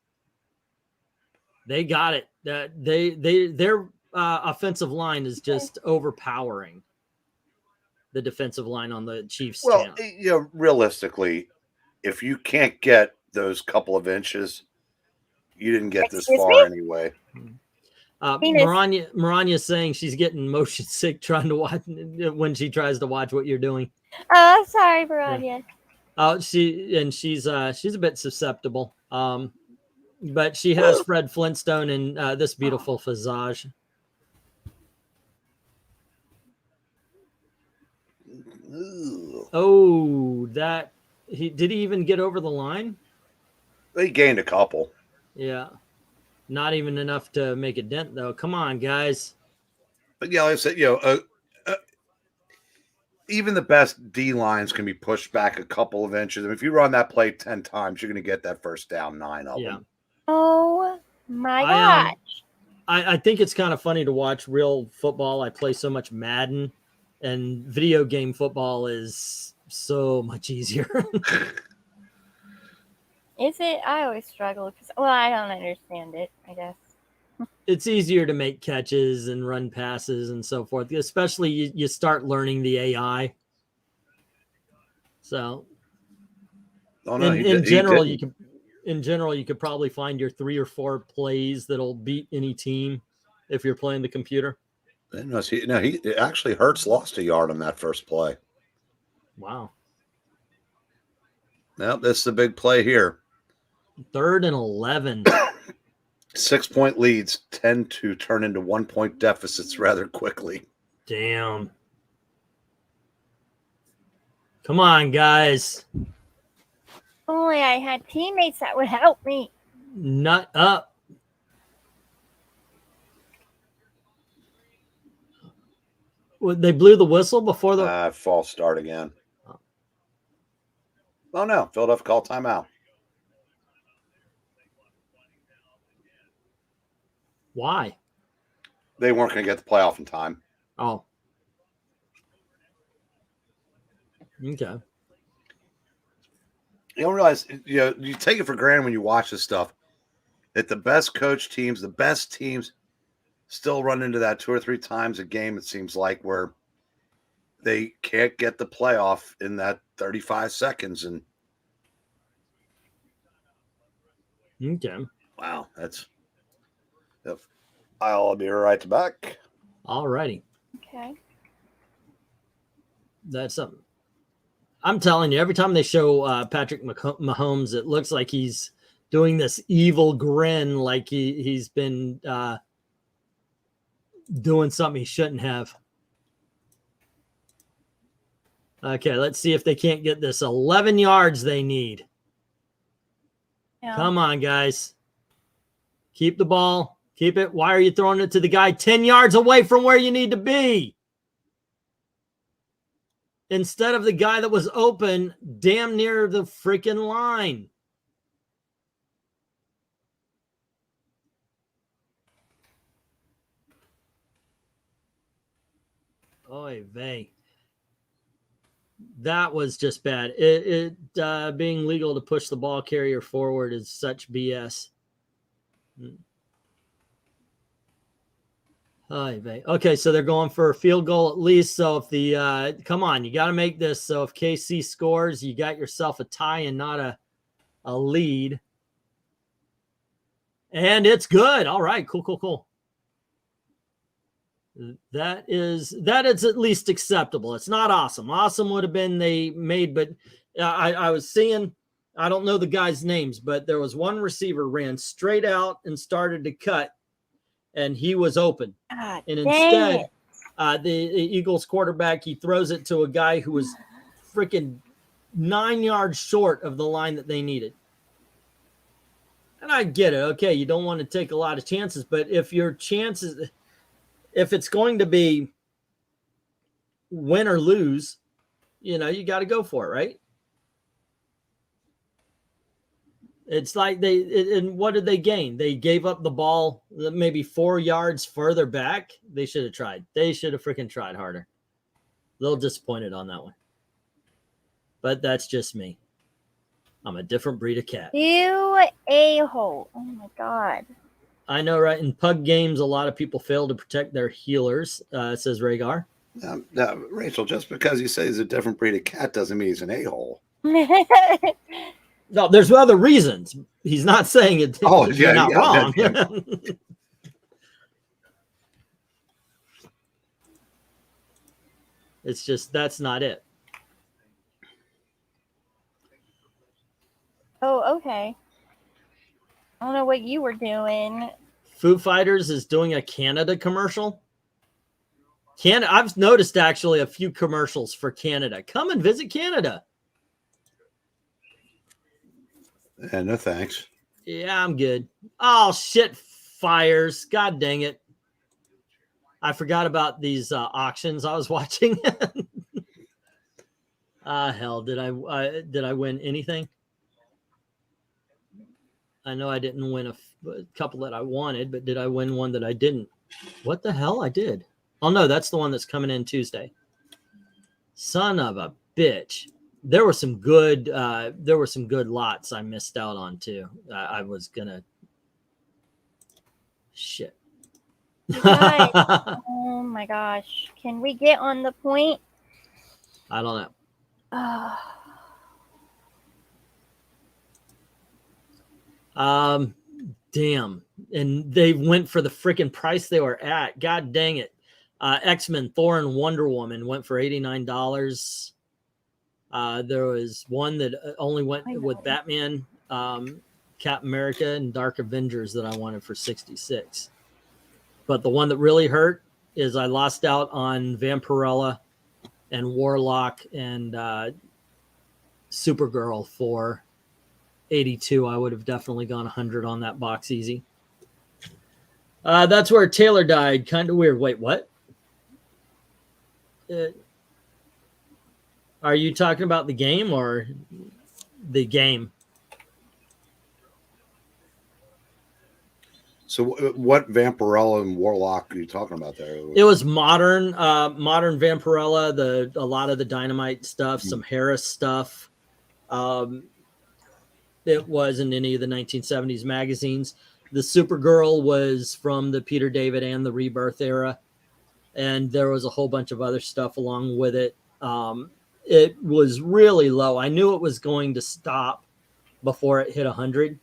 They got it. Their offensive line is just overpowering the defensive line on the Chiefs. Well, you know, realistically, if you can't get those couple of inches, you didn't get this far anyway. Maranya is saying she's getting motion sick trying to watch when she tries to watch what you're doing. Oh, sorry, Maranya. Oh, she's a bit susceptible. But she has Fred Flintstone and this beautiful visage. Oh, did he even get over the line? They gained a couple. Yeah. Not even enough to make a dent, though. Come on, guys. But yeah, like I said, you know, even the best D lines can be pushed back a couple of inches. I mean, if you run that play 10 times, you're going to get that first down 9 of them. Oh my gosh. I think it's kind of funny to watch real football. I play so much Madden, and video game football is so much easier. Is it? I always struggle because, well, I don't understand it, I guess. It's easier to make catches and run passes and so forth, especially you start learning the AI. So in general, you could probably find your 3 or 4 plays that'll beat any team if you're playing the computer. He actually Hurts lost a yard on that first play. Wow. Now this is the big play here. 3rd and 11. 6-point leads tend to turn into 1-point deficits rather quickly. Damn. Come on, guys. Only I had teammates that would help me. Nut up. They blew the whistle before the false start again. Oh no, Philadelphia called timeout. Why? They weren't going to get the playoff in time. Oh. Okay. You don't realize, you know, you take it for granted when you watch this stuff that the best coach teams, the best teams still run into that 2 or 3 times a game, it seems like, where they can't get the playoff in that 35 seconds. And okay. Wow, I'll be right back. All righty. Okay. That's something. I'm telling you, every time they show Patrick Mahomes, it looks like he's doing this evil grin, like he's been doing something he shouldn't have. Okay, let's see if they can't get this 11 yards they need. Yeah. Come on, guys. Keep the ball. Keep it. Why are you throwing it to the guy 10 yards away from where you need to be? Instead of the guy that was open damn near the freaking line. Oy vey. That was just bad. Being legal to push the ball carrier forward is such BS. Okay, so they're going for a field goal at least. So if the come on, you got to make this. So if KC scores, you got yourself a tie and not a lead. And it's good. All right, cool. That is at least acceptable. It's not awesome. Awesome would have been they made, but I was seeing, I don't know the guys' names, but there was one receiver ran straight out and started to cut, and he was open. God, and instead, the Eagles quarterback, he throws it to a guy who was freaking 9 yards short of the line that they needed. And I get it. Okay, you don't want to take a lot of chances, but if your chances, if it's going to be win or lose, you know, you got to go for it, right? It's like and what did they gain? They gave up the ball maybe 4 yards further back. They should have tried. They should have freaking tried harder. A little disappointed on that one. But that's just me. I'm a different breed of cat. You a-hole. Oh my God. I know, right? In pug games, a lot of people fail to protect their healers, says Rhaegar. Now, Rachel, just because you say he's a different breed of cat doesn't mean he's an a-hole. No, there's other reasons. He's not saying it. Oh, you're not wrong. Yeah. It's just that's not it. Oh, okay. I don't know what you were doing. Foo Fighters is doing a Canada commercial. I've noticed actually a few commercials for Canada. Come and visit Canada. And no thanks. Yeah, I'm good. Oh, shit, fires. God dang it. I forgot about these auctions I was watching. Hell, did I win anything? I know I didn't win a couple that I wanted, but did I win one that I didn't? What the hell? I did. Oh, no, that's the one that's coming in Tuesday. Son of a bitch. There were some good lots I missed out on too. I was gonna shit. Guys, oh my gosh. Can we get on the point? I don't know. Damn. And they went for the freaking price they were at. God dang it. X-Men, Thor and Wonder Woman went for $89. There was one that only went with Batman, Captain America, and Dark Avengers that I wanted for $66. But the one that really hurt is I lost out on Vampirella and Warlock and Supergirl for $82. I would have definitely gone 100 on that box easy. That's where Taylor died. Kind of weird. Wait, what? Are you talking about the game or the game? So what Vampirella and Warlock are you talking about there? It was modern Vampirella, a lot of the Dynamite stuff, some Harris stuff. It wasn't any of the 1970s magazines. The Supergirl was from the Peter David and the Rebirth era. And there was a whole bunch of other stuff along with it. It was really low. I knew it was going to stop before it hit 100,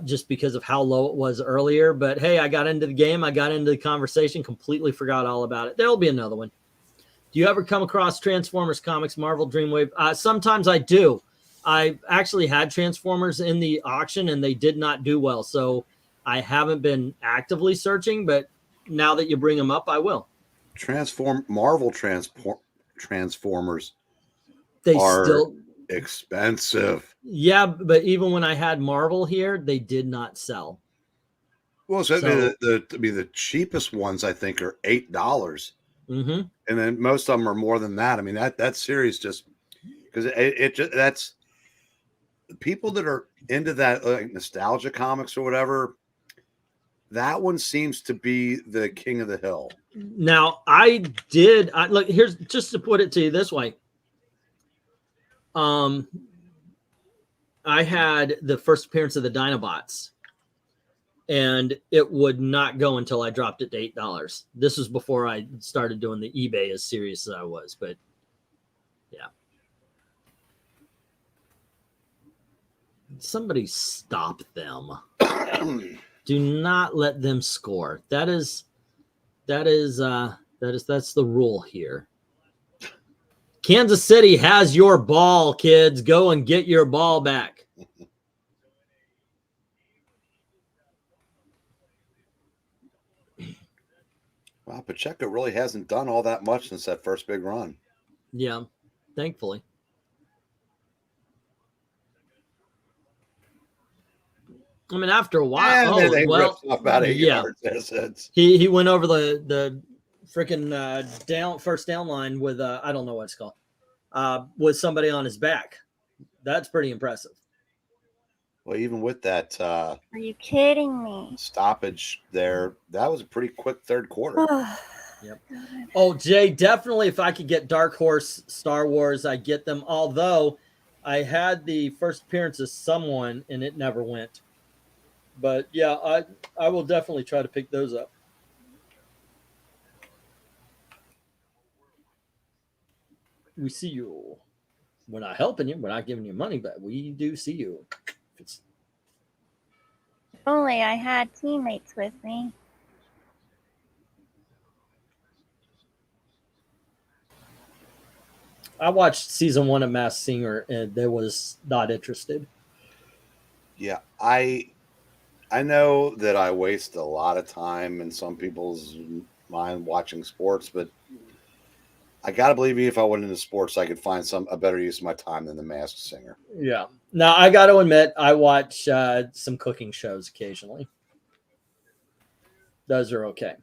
just because of how low it was earlier. But hey, I got into the game. I got into the conversation, completely forgot all about it. There'll be another one. Do you ever come across Transformers comics, Marvel, Dreamwave? Sometimes I do. I actually had Transformers in the auction and they did not do well. So I haven't been actively searching, but now that you bring them up, I will. Marvel Transformers They are still expensive. Yeah, but even when I had Marvel here, they did not sell. Well, the cheapest ones I think are $8, mm-hmm. and then most of them are more than that. I mean that series just because that's people that are into that like nostalgia comics or whatever. That one seems to be the king of the hill. Now, look, here's just to put it to you this way. I had the first appearance of the Dinobots, and it would not go until I dropped it to $8. This was before I started doing the eBay as serious as I was, but yeah. Somebody stop them. Do not let them score. That's the rule here. Kansas City has your ball, kids. Go and get your ball back. Wow, Pacheco really hasn't done all that much since that first big run. Yeah. thankfully. I mean, after a while, And they well, ripped off about 8 yeah. yards. He went over the freaking first down line with I don't know what it's called, with somebody on his back. That's pretty impressive. Well, even with that Are you kidding me? stoppage there, that was a pretty quick third quarter. Yep. Oh, Jay, definitely if I could get Dark Horse Star Wars, I get them. Although I had the first appearance of someone and it never went. But yeah, I will definitely try to pick those up. We see you. We're not helping you. We're not giving you money, but we do see you. If only I had teammates with me. I watched season 1 of Masked Singer and they was not interested. Yeah, I know that I waste a lot of time in some people's mind watching sports, but I gotta believe if I went into sports, I could find a better use of my time than the Masked Singer. Yeah. Now I got to admit, I watch some cooking shows occasionally. Those are okay.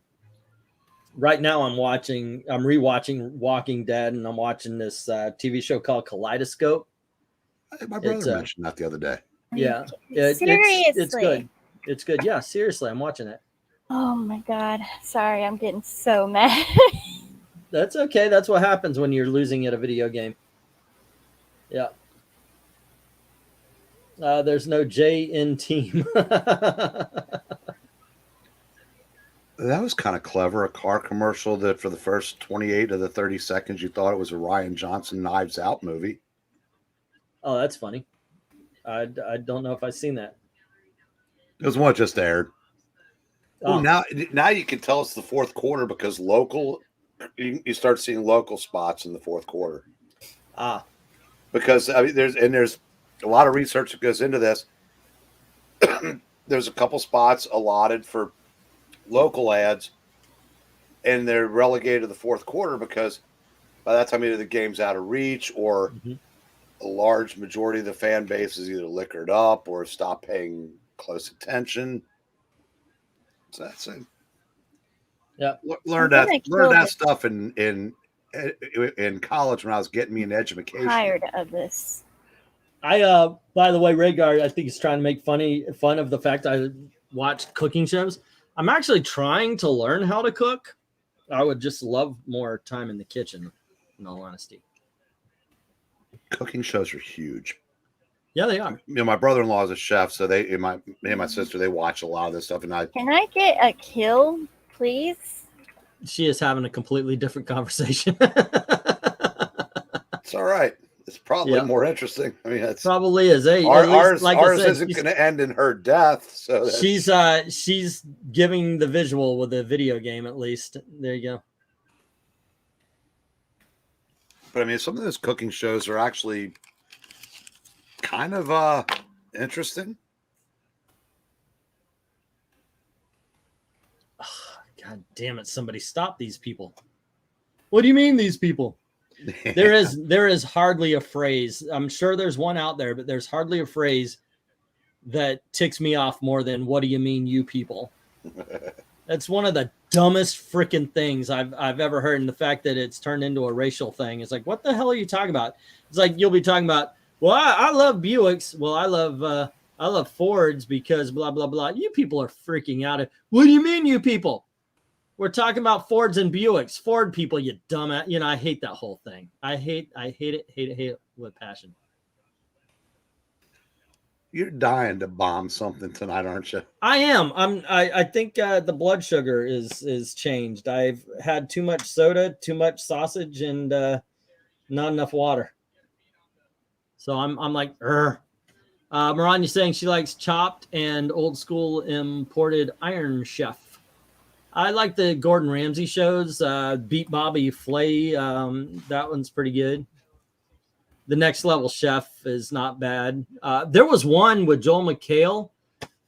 Right now, I'm rewatching Walking Dead, and I'm watching this TV show called Kaleidoscope. My brother mentioned that the other day. Yeah, Seriously, it's good. It's good. Yeah, seriously, I'm watching it. Oh my god! Sorry, I'm getting so mad. That's okay. That's what happens when you're losing at a video game. Yeah. There's no J in team. That was kind of clever. A car commercial that for the first 28 of the 30 seconds, you thought it was a Rian Johnson Knives Out movie. Oh, that's funny. I don't know if I've seen that. It was one that just aired. Oh. Now you can tell it's the fourth quarter because you start seeing local spots in the fourth quarter. Ah. Because I mean, there's a lot of research that goes into this. There's a couple spots allotted for local ads, and they're relegated to the fourth quarter because by that time either the game's out of reach or a large majority of the fan base is either liquored up or stopped paying close attention. So that's it. Yeah, learned that stuff in college when I was getting me an education. Tired of this. I by the way, Rhaegar, I think he's trying to make fun of the fact I watch cooking shows. I'm actually trying to learn how to cook. I would just love more time in the kitchen, in all honesty. Cooking shows are huge. Yeah, they are. You know, my brother-in-law is a chef, so me and my sister, they watch a lot of this stuff. And Can I get a kill, please? She is having a completely different conversation. It's all right. It's probably more interesting. I mean, it's probably is. Hey, ours isn't going to end in her death. So she's giving the visual with a video game at least. There you go. But I mean, some of those cooking shows are actually kind of interesting. Oh, God damn it! Somebody stop these people. What do you mean these people? There is hardly a phrase. I'm sure there's one out there, but there's hardly a phrase that ticks me off more than "What do you mean, you people?" That's one of the dumbest freaking things I've ever heard. And the fact that it's turned into a racial thing, it's like, what the hell are you talking about? It's like you'll be talking about, well, I love Buicks. Well, I love Fords because blah blah blah. You people are freaking out. What do you mean, you people? We're talking about Fords and Buicks. Ford people, you dumbass. You know, I hate that whole thing. I hate it with passion. You're dying to bomb something tonight, aren't you? I am. I think the blood sugar is changed. I've had too much soda, too much sausage, and not enough water. So I'm like, Maranya saying she likes Chopped and old school imported Iron Chef. I like the Gordon Ramsay shows. Beat Bobby Flay. That one's pretty good. The Next Level Chef is not bad. There was one with Joel McHale.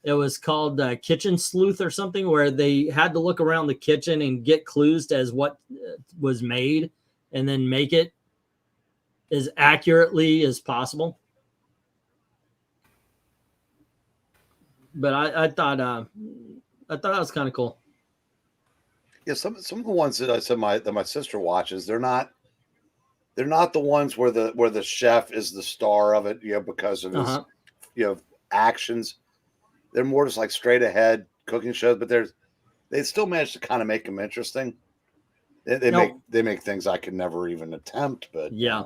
It was called Kitchen Sleuth or something, where they had to look around the kitchen and get clues as what was made and then make it. as accurately as possible. But I thought that was kind of cool. Yeah, some of the ones that I said that my sister watches, they're not the ones where the chef is the star of it, because of his actions. They're more just like straight ahead cooking shows, but they still manage to kind of make them interesting. They make things I could never even attempt, but yeah.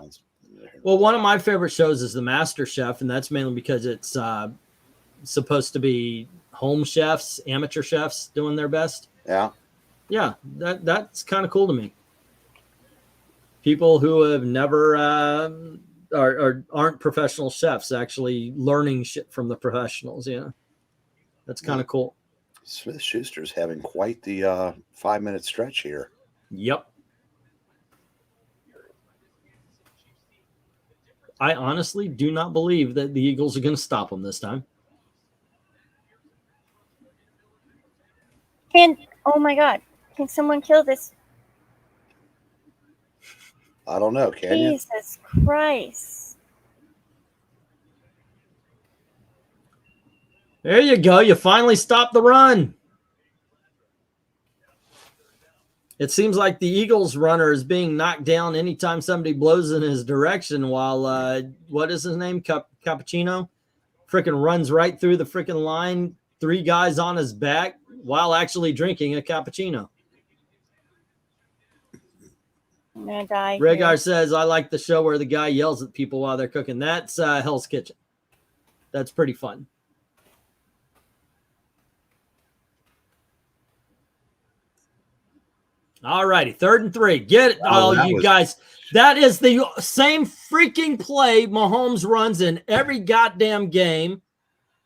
Well, one of my favorite shows is The Master Chef, and that's mainly because it's supposed to be home chefs, amateur chefs doing their best. Yeah. Yeah, that's kind of cool to me. People who have never aren't professional chefs actually learning shit from the professionals. Yeah, that's kind of cool. Smith Schuster's having quite the 5-minute stretch here. Yep. I honestly do not believe that the Eagles are going to stop them this time. Oh my God, can someone kill this? I don't know. Can you? Jesus Christ. There you go. You finally stopped the run. It seems like the Eagles runner is being knocked down anytime somebody blows in his direction while, what is his name? Cappuccino? Freaking runs right through the freaking line. 3 guys on his back while actually drinking a cappuccino. I'm gonna die. Rhaegar says, I like the show where the guy yells at people while they're cooking. That's Hell's Kitchen. That's pretty fun. All righty, 3rd and 3. Get it, all you guys. That is the same freaking play Mahomes runs in every goddamn game.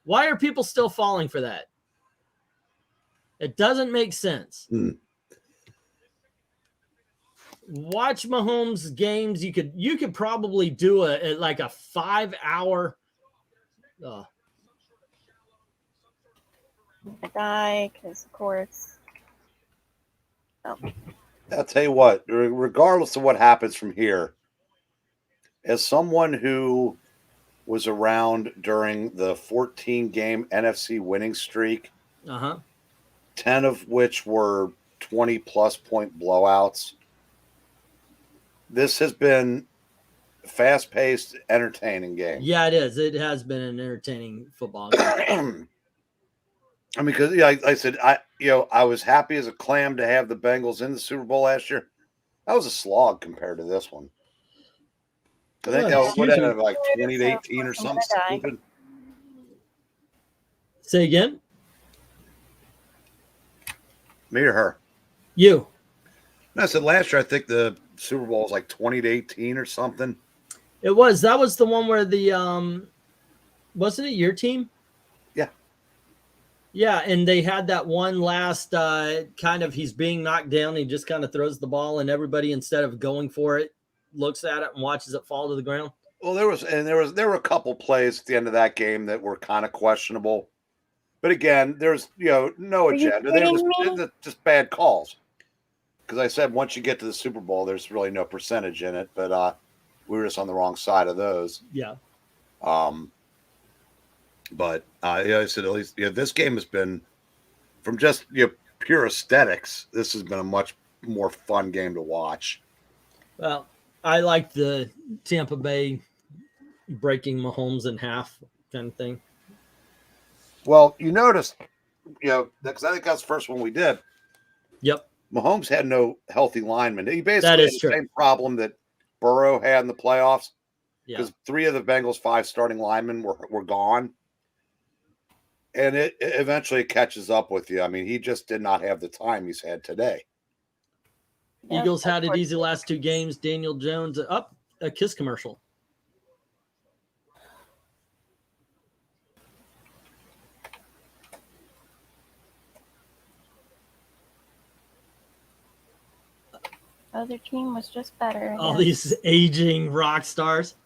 Why are people still falling for that? It doesn't make sense. Watch Mahomes games. You could probably do like a 5-hour. I die because, of course. Oh. I'll tell you what. Regardless of what happens from here, as someone who was around during the 14-game NFC winning streak, 10 of which were 20-plus point blowouts. This has been a fast-paced, entertaining game. Yeah, it is. It has been an entertaining football game. I mean, because like I said, I was happy as a clam to have the Bengals in the Super Bowl last year. That was a slog compared to this one. I think that was like 20-18 or something stupid. Say again? Me or her? You. No, I said last year I think the Super Bowl was like 20-18 or something. It was. That was the one where the wasn't it your team? Yeah. Yeah, and they had that one last kind of he's being knocked down. He just kind of throws the ball, and everybody, instead of going for it, looks at it and watches it fall to the ground. Well, there were a couple plays at the end of that game that were kind of questionable. But again, there's no agenda. They were just bad calls. Because I said once you get to the Super Bowl, there's really no percentage in it. But we were just on the wrong side of those. Yeah. But I said at least this game has been, from just pure aesthetics, this has been a much more fun game to watch. Well, I like the Tampa Bay breaking Mahomes in half kind of thing. Well, you noticed, because I think that's the first one we did. Yep. Mahomes had no healthy linemen. He basically had the same problem that Burrow had in the playoffs. Because 3 of the Bengals' 5 starting linemen were gone. And it eventually catches up with you. I mean, he just did not have the time he's had today. Eagles had it easy last 2 games. Daniel Jones up a Kiss commercial. Other team was just better. All these aging rock stars.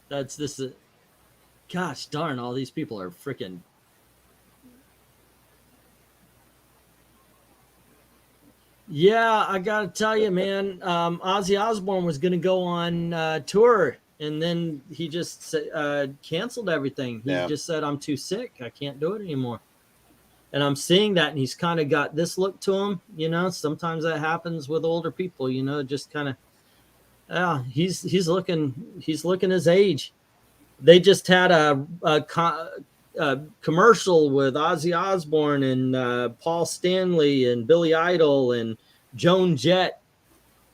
That's this. Gosh darn! All these people are freaking. Yeah, I gotta tell you, man. Ozzy Osbourne was gonna go on tour, and then he just canceled everything. He just said, "I'm too sick. I can't do it anymore." And I'm seeing that, and he's kind of got this look to him. You know, sometimes that happens with older people. You know, just kind of. Yeah, he's looking his age. They just had a commercial with Ozzy Osbourne and Paul Stanley and Billy Idol and Joan Jett,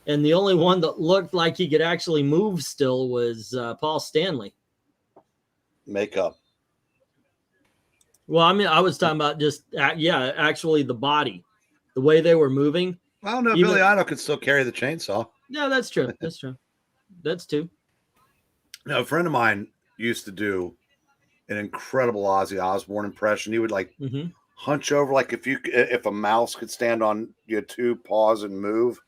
and the only one that looked like he could actually move still was Paul Stanley. Makeup. Well, I mean, I was talking about just actually the body, the way they were moving. I don't know. Billy Idol could still carry the chainsaw. Yeah, that's true. That's true. That's true. Now, a friend of mine used to do an incredible Ozzy Osbourne impression. He would like hunch over, like if a mouse could stand on two paws and move,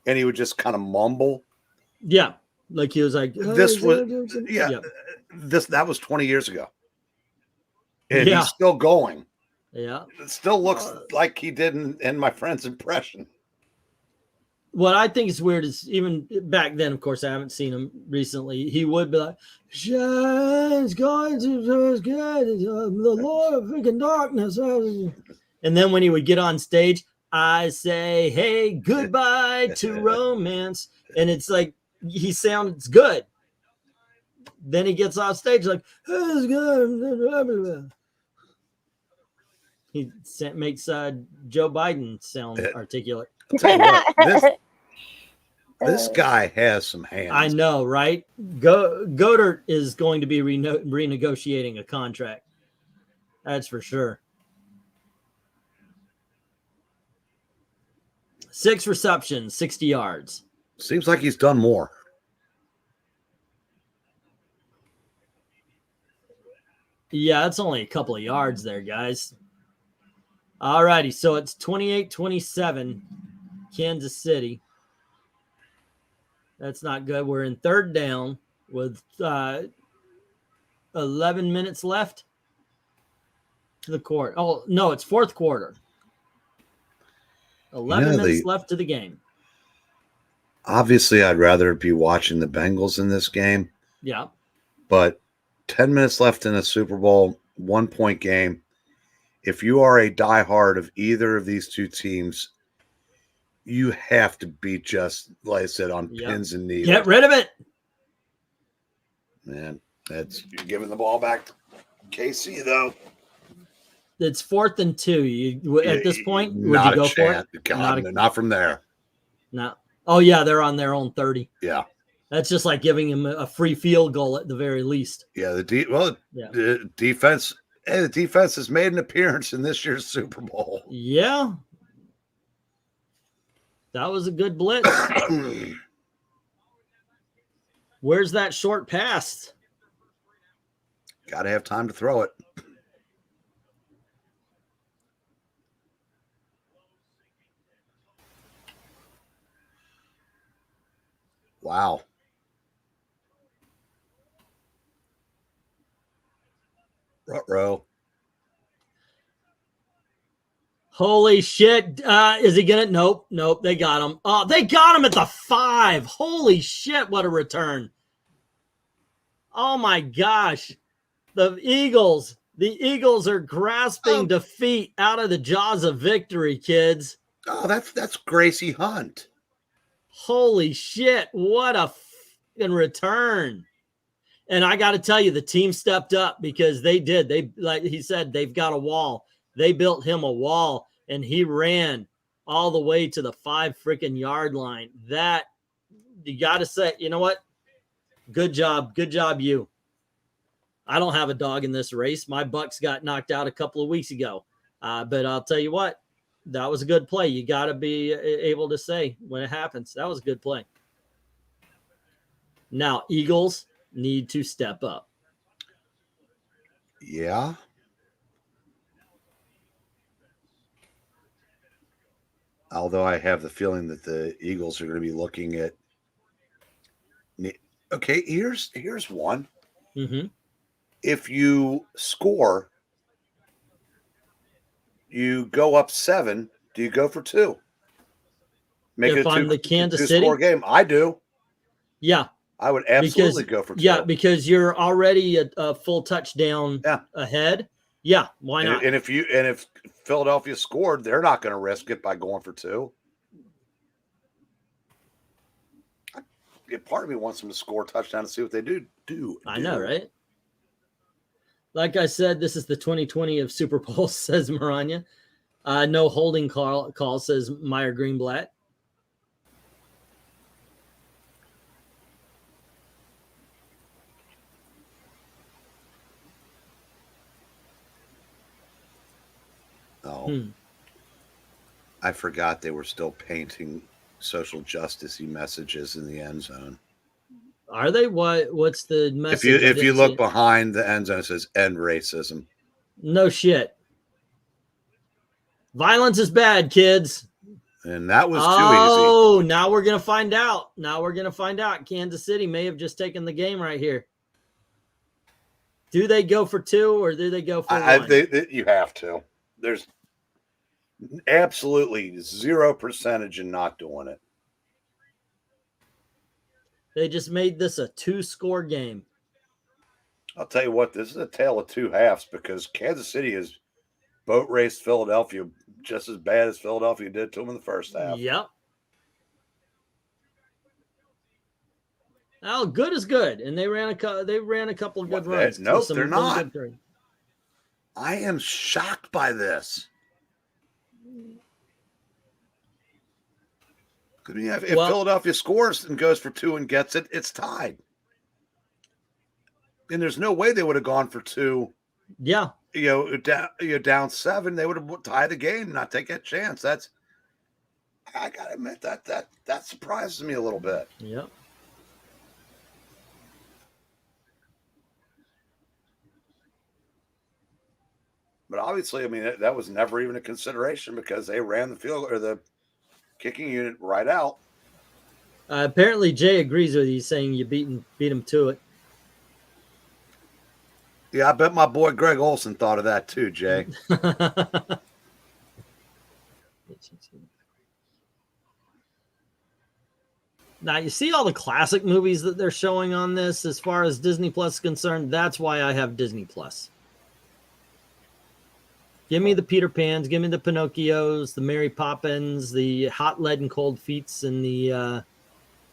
and he would just kind of mumble. Yeah, like he was like this was that was 20 years ago, and he's still going. Yeah, it still looks like he did in my friend's impression. What I think is weird is even back then, of course, I haven't seen him recently. He would be like, "Shine's going to good, the Lord of freaking darkness." And then when he would get on stage, I say, "Hey, goodbye to romance." And it's like, he sounds good. Then he gets off stage like, "It's good." He makes Joe Biden sound articulate. What, this guy has some hands. I know, right? Goddard is going to be renegotiating a contract. That's for sure. 6 receptions, 60 yards. Seems like he's done more. Yeah, it's only a couple of yards there, guys. All righty, so it's 28-27, Kansas City. That's not good. We're in third down with 11 minutes left to the quarter. Oh, no, it's fourth quarter. 11 minutes left to the game. Obviously, I'd rather be watching the Bengals in this game. Yeah. But 10 minutes left in a Super Bowl, 1-point game. If you are a diehard of either of these two teams, you have to be just, like I said, on pins and needles. Get rid of it. Man, you're giving the ball back to KC, though. It's 4th and 2. At this point, would you go for it? God, not from there. No. Oh, yeah, they're on their own 30. Yeah. That's just like giving him a free field goal at the very least. Yeah, the defense. Hey, the defense has made an appearance in this year's Super Bowl. Yeah. That was a good blitz. Where's that short pass? Got to have time to throw it. Wow. Ruh-roh. Holy shit. Is he gonna? Nope. They got him. Oh, they got him at the 5. Holy shit. What a return. Oh my gosh. The Eagles are grasping defeat out of the jaws of victory, kids. Oh, that's Gracie Hunt. Holy shit. What a fucking return. And I got to tell you, the team stepped up because they did. They, like he said, they've got a wall. They built him a wall, and he ran all the way to the 5 freaking yard line. That, you got to say, you know what? Good job. Good job, you. I don't have a dog in this race. My Bucks got knocked out a couple of weeks ago. But I'll tell you what, that was a good play. You got to be able to say when it happens, that was a good play. Now, Eagles need to step up. Yeah. Although I have the feeling that the Eagles are going to be looking at Okay, here's one. Mm-hmm. If you score, you go up 7. Do you go for 2? Make If it a I'm the Kansas City two-score game. I do. Yeah, I would absolutely go for 2. Yeah, because you're already a full touchdown ahead. Yeah, why not? And if Philadelphia scored, they're not going to risk it by going for 2. Part of me wants them to score a touchdown to see what they do. I know, right? Like I said, this is the 2020 of Super Bowl, says Maranya. No holding call, says Meyer Greenblatt. Oh, I forgot they were still painting social justice-y messages in the end zone. Are they? What's the message? If you look behind the end zone, it says "End racism." No shit. Violence is bad, kids. And that was too easy. Oh, now we're gonna find out. Kansas City may have just taken the game right here. Do they go for 2 or do they go for 1? You have to. There's absolutely 0% in not doing it. They just made this a 2-score game. I'll tell you what, this is a tale of 2 halves because Kansas City has boat raced Philadelphia just as bad as Philadelphia did to them in the first half. Yep. Oh, good is good, and they ran a couple of good runs. Nope, they're not. I am shocked by this. I mean, if Philadelphia scores and goes for 2 and gets it, it's tied. And there's no way they would have gone for 2. Yeah. Down 7, they would have tied the game, not take that chance. I gotta admit that surprises me a little bit. Yeah. But obviously, I mean, that was never even a consideration because they ran the field or the kicking unit right out. Apparently, Jay agrees with you, saying you beat him to it. Yeah, I bet my boy Greg Olson thought of that too, Jay. Now, you see all the classic movies that they're showing on this as far as Disney Plus is concerned. That's why I have Disney Plus. Give me the Peter Pans, give me the Pinocchios, the Mary Poppins, the Hot Lead and Cold Feets, and the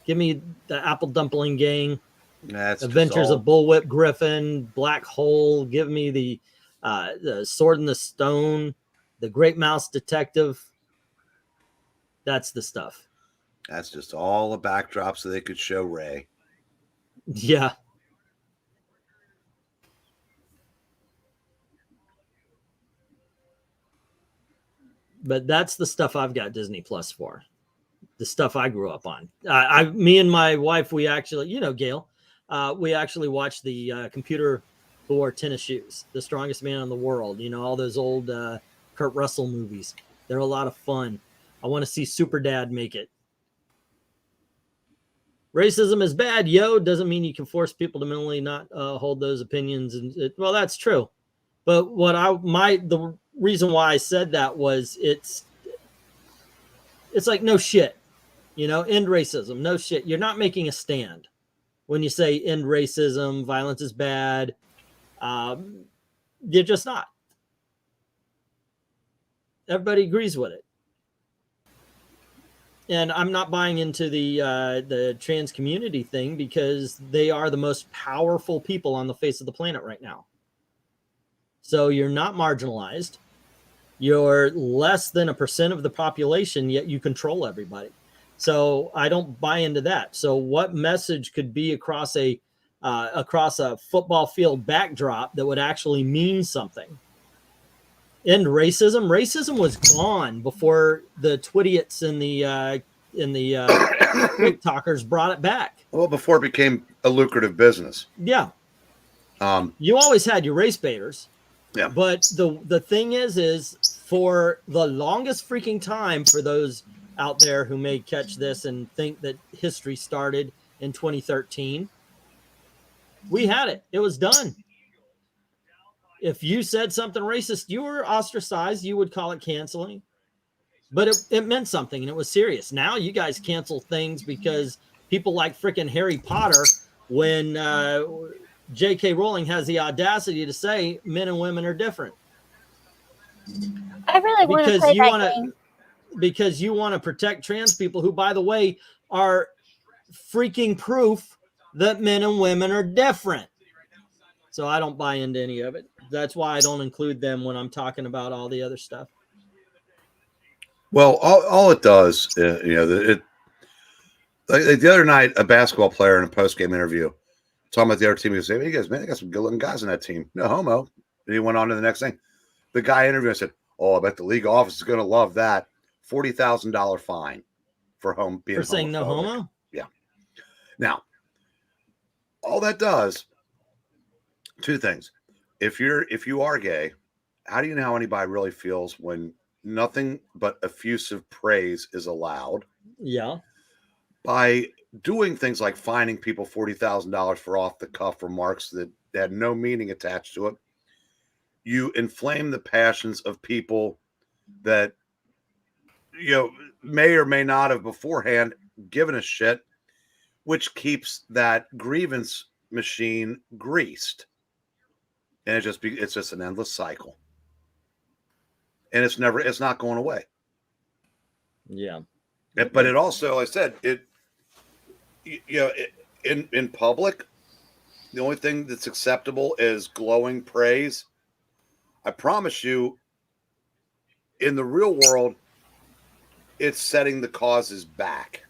give me the Apple Dumpling Gang, Adventures of Bullwhip Griffin, Black Hole. Give me the Sword in the Stone, the Great Mouse Detective. That's the stuff. That's just all a backdrop so they could show Ray. Yeah. But that's the stuff I've got Disney Plus for. The stuff I grew up on. Me and my wife, we actually, Gail, we actually watched the Computer Wore Tennis Shoes, The Strongest Man in the World. All those old Kurt Russell movies. They're a lot of fun. I want to see Super Dad make it. Racism is bad, doesn't mean you can force people to mentally not hold those opinions. Well, that's true. But the reason why I said that was it's like, no shit, end racism, no shit. You're not making a stand when you say end racism, violence is bad. You're just not. Everybody agrees with it. And I'm not buying into the trans community thing because they are the most powerful people on the face of the planet right now. So you're not marginalized. You're less than 1% of the population, yet you control everybody. So I don't buy into that. So what message could be across a football field backdrop that would actually mean something? End racism. Racism was gone before the Twidiots and the TikTokers brought it back. Well, before it became a lucrative business. Yeah. You always had your race baiters. Yeah. But the thing is for the longest freaking time, for those out there who may catch this and think that history started in 2013, We had it. It was done. If you said something racist, you were ostracized. You would call it canceling. But it meant something, and it was serious. Now you guys cancel things because people like freaking Harry Potter, when J.K. Rowling has the audacity to say men and women are different. I really want to play that game. Because you want to protect trans people who, by the way, are freaking proof that men and women are different. So I don't buy into any of it. That's why I don't include them when I'm talking about all the other stuff. Well, all it does, like the other night, a basketball player in a post-game interview talking about the other team, he was saying, "Hey guys, man, they got some good-looking guys on that team. No homo." And he went on to the next thing. The guy interviewed said, "Oh, I bet the league office is going to love that. $40,000 fine for being saying no homo." Yeah. Now, all that does, two things. If you are gay, how do you know how anybody really feels when nothing but effusive praise is allowed? Yeah. By doing things like fining people $40,000 for off-the-cuff remarks that had no meaning attached to it, you inflame the passions of people that may or may not have beforehand given a shit, which keeps that grievance machine greased, and it's just an endless cycle, and it's not going away. Yeah. But it also, like I said, in public, the only thing that's acceptable is glowing praise. I promise you, in the real world, it's setting the causes back.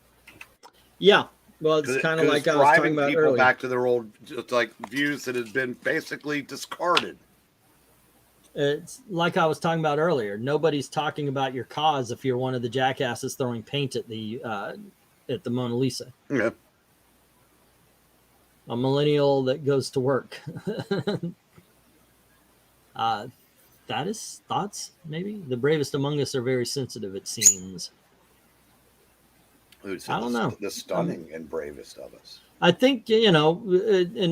Yeah. Well, it's kind of like I was talking about people earlier. Back to their old views that had been basically discarded. It's like I was talking about earlier. Nobody's talking about your cause if you're one of the jackasses throwing paint at the Mona Lisa. Yeah. A millennial that goes to work. That is thoughts, maybe? The bravest among us are very sensitive, it seems. I don't know. The stunning and bravest of us. I think, in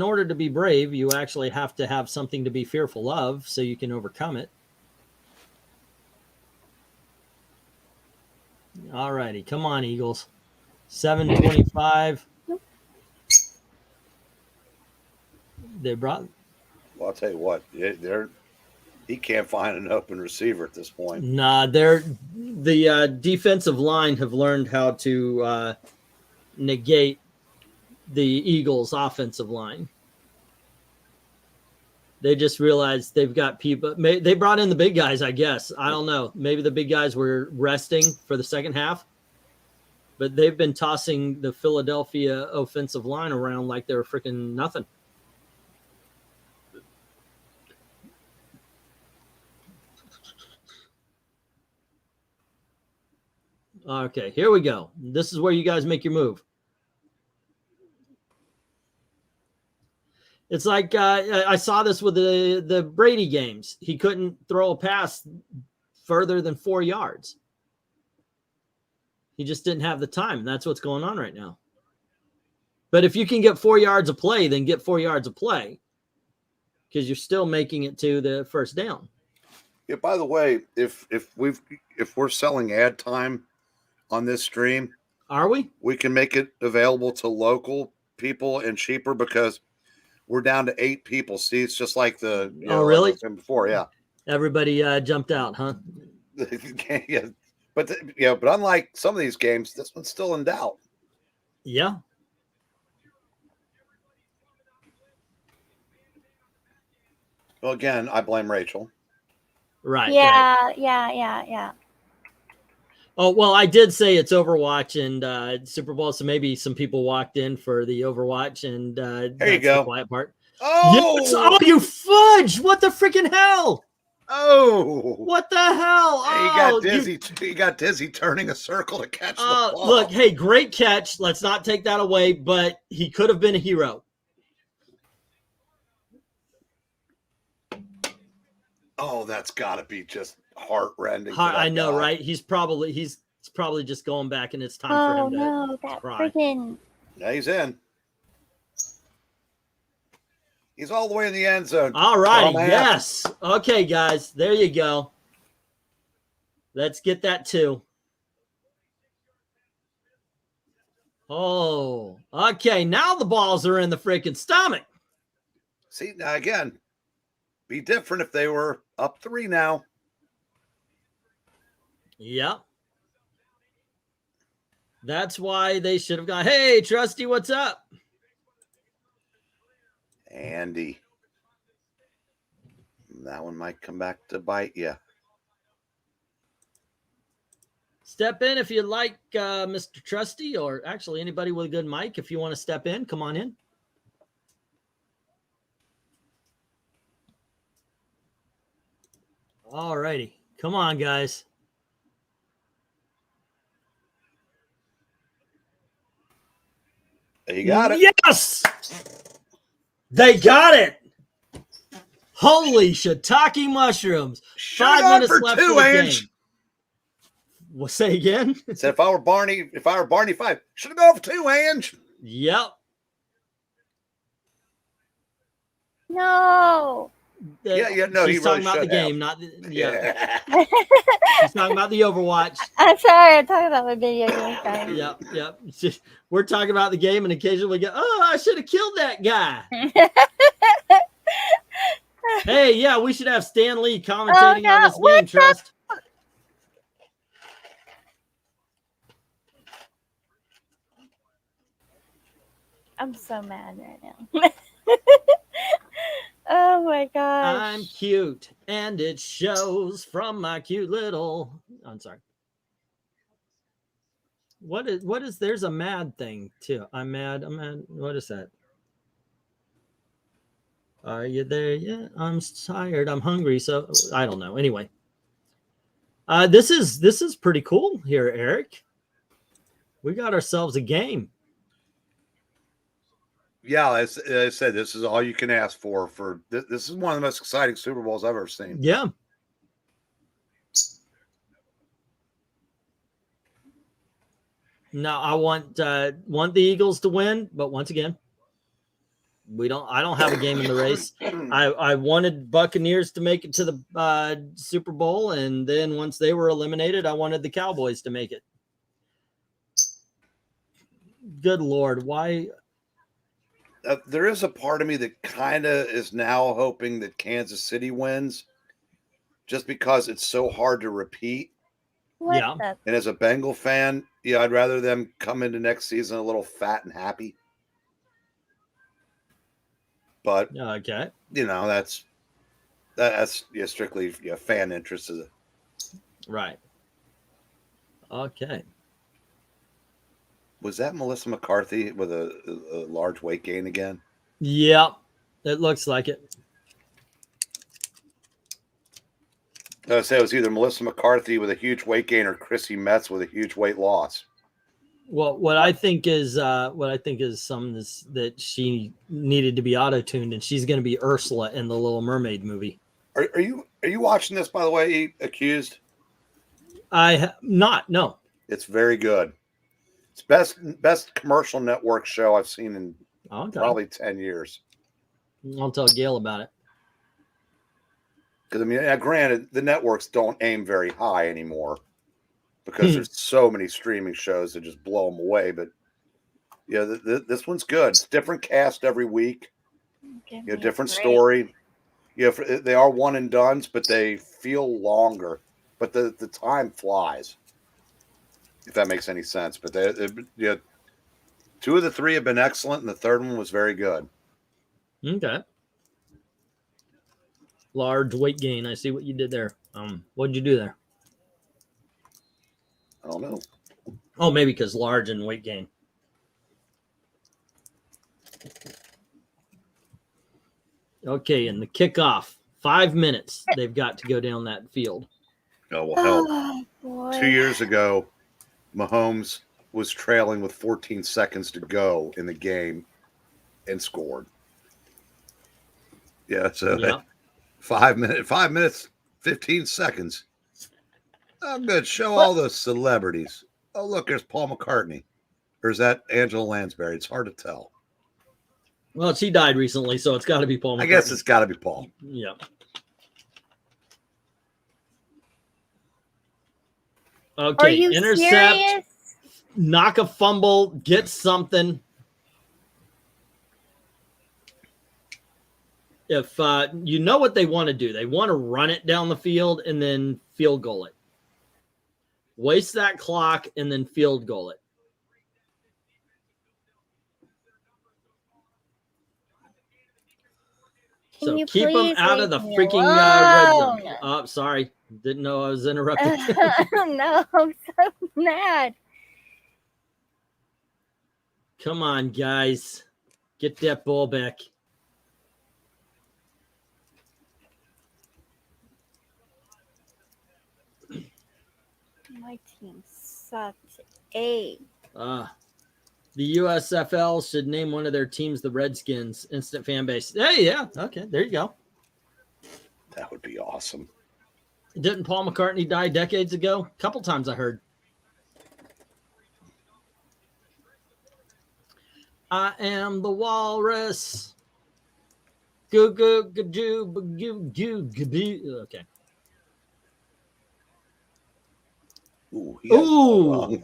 order to be brave, you actually have to have something to be fearful of so you can overcome it. All righty. Come on, Eagles. 725. They brought... Well, I'll tell you what. He can't find an open receiver at this point. Nah, the defensive line have learned how to negate the Eagles' offensive line. They just realized they've got people. They brought in the big guys, I guess. I don't know. Maybe the big guys were resting for the second half. But they've been tossing the Philadelphia offensive line around like they were freaking nothing. Okay, here we go. This is where you guys make your move. It's like I saw this with the Brady games. He couldn't throw a pass further than 4 yards. He just didn't have the time. And that's what's going on right now. But if you can get 4 yards of play, then get 4 yards of play, because you're still making it to the first down. Yeah. By the way, if we're selling ad time on this stream, are we? We can make it available to local people and cheaper because we're down to 8 people. See, it's just like the really before, yeah. Everybody jumped out, huh? Yeah, but unlike some of these games, this one's still in doubt. Yeah. Well, again, I blame Rachel. Right. Yeah, right. yeah. Oh, well, I did say it's Overwatch and Super Bowl, so maybe some people walked in for the Overwatch, and there you go. The quiet part. Oh! Yes! Oh, you fudge! What the freaking hell? Oh! What the hell? Hey, oh, you got dizzy turning a circle to catch the ball. Look, hey, great catch. Let's not take that away, but he could have been a hero. Oh, that's got to be just heart-rending. I know, guy. Right? He's probably just going back, and it's time for him to that cry. Friggin'... Yeah, he's in. He's all the way in the end zone. All righty. Dumbass. Yes. Okay, guys. There you go. Let's get that too. Oh, okay. Now the balls are in the freaking stomach. See, now again, be different if they were up 3 now. Yep. That's why they should have gone, hey, Trusty, what's up? Andy. That one might come back to bite you. Step in if you'd like, Mr. Trusty, or actually anybody with a good mic. If you want to step in, come on in. All righty. Come on, guys. You got it. Yes! They got it! Holy shiitake mushrooms. Shut 5 up minutes for left 2, for the Ange. game. Well, say again? Said if I were Barney 5, should have gone for 2, Ange. Yep. No. Yeah, no, he She's really talking about the should game, have. not the, yeah. She's talking about the Overwatch. I'm sorry, I'm talking about my video game friend. Yep. We're talking about the game, and occasionally we go, oh, I should have killed that guy. Hey, yeah, we should have Stan Lee commentating on this game, Trust. I'm so mad right now. Oh my gosh. I'm cute, and it shows from my cute little. I'm sorry. What is? There's a mad thing too. I'm mad. What is that? Are you there yet? I'm tired. I'm hungry. So I don't know. Anyway, this is pretty cool here, Eric. We got ourselves a game. Yeah, as I said, this is all you can ask for. This is one of the most exciting Super Bowls I've ever seen. Yeah. Now I want the Eagles to win, but once again, I don't have a game in the race. I wanted Buccaneers to make it to the Super Bowl, and then once they were eliminated, I wanted the Cowboys to make it. Good Lord, why? There is a part of me that kind of is now hoping that Kansas City wins, just because it's so hard to repeat. What Yeah. the? And as a Bengal fan, yeah, I'd rather them come into next season a little fat and happy. But Okay. you know, that's strictly fan interest. Right. Okay. Was that Melissa McCarthy with a large weight gain again? Yep. It looks like it. I would say it was either Melissa McCarthy with a huge weight gain or Chrissy Metz with a huge weight loss. Well, what I think is that she needed to be auto-tuned, and she's going to be Ursula in the Little Mermaid movie. Are you watching this, by the way, Accused? Not. No. It's very good. It's best commercial network show I've seen in probably 10 years. I'll tell Gail about it. Because, I mean, granted, the networks don't aim very high anymore because there's so many streaming shows that just blow them away. But, yeah, this one's good. It's different cast every week. Different story. Yeah, they are one and dones, but they feel longer. But the time flies, if that makes any sense. But they 2 of the 3 have been excellent, and the third one was very good. Okay. Large weight gain. I see what you did there. What did you do there? I don't know. Oh, maybe because large and weight gain. Okay, and the kickoff. 5 minutes they've got to go down that field. Oh, well, hell. Oh, boy. 2 years ago, Mahomes was trailing with 14 seconds to go in the game and scored. Yeah, so Yeah. 5 minutes, 15 seconds. Oh, good. Show all those celebrities. Oh, look, there's Paul McCartney. Or is that Angela Lansbury? It's hard to tell. Well, she died recently, so it's got to be Paul McCartney. I guess it's got to be Paul. Yeah. Okay. Are you Intercept, serious? knock a fumble, get something. If you know what they want to do, they want to run it down the field and then field goal it. Waste that clock and then field goal it. So keep them out of the freaking red zone. Oh, sorry. Didn't know I was interrupting. No, I'm so mad. Come on, guys. Get that ball back. My team sucks. The USFL should name one of their teams the Redskins. Instant fan base. Hey, yeah. Okay, there you go. That would be awesome. Didn't Paul McCartney die decades ago? A couple times I heard. I am the walrus. Goo goo goo goo goo goo. Okay. Ooh.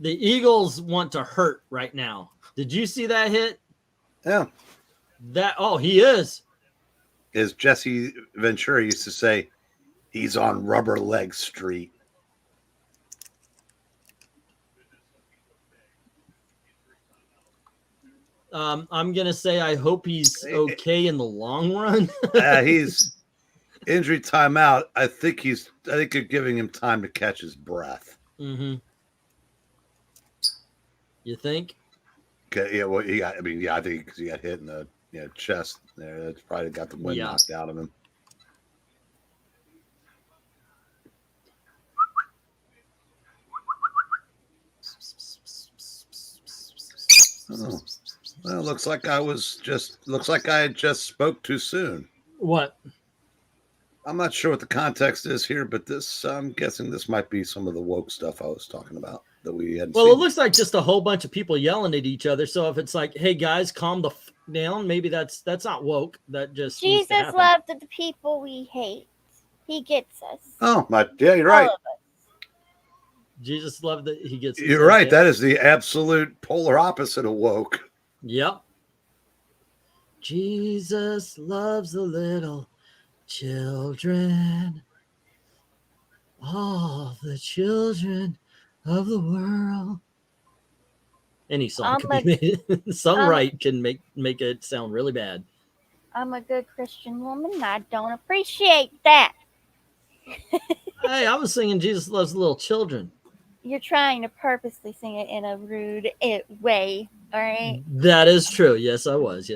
The Eagles want to hurt right now. Did you see that hit? Yeah. He is. As Jesse Ventura used to say, he's on rubber leg street. I'm gonna say I hope he's okay in the long run. He's injury timeout. I think they're giving him time to catch his breath. Mm-hmm. You think? Okay, yeah. Well, I think because he got hit in the chest there. That's probably got the wind knocked out of him. Oh. Well, looks like I just spoke too soon. What? I'm not sure what the context is here, but I'm guessing this might be some of the woke stuff I was talking about that we hadn't seen. Well, it looks like just a whole bunch of people yelling at each other. So if it's like, hey guys, calm the down, maybe that's not woke. That just Jesus loved the people we hate. He gets us. Oh, yeah, you're right. Jesus loved that he gets us. You're right. That is the absolute polar opposite of woke. Yep. Jesus loves the little children. All the children of the world. Any song can be made. Songwrite can make it sound really bad. I'm a good Christian woman and I don't appreciate that. Hey, I was singing Jesus loves little children. You're trying to purposely sing it in a rude way, all right? That is true. Yes, I was.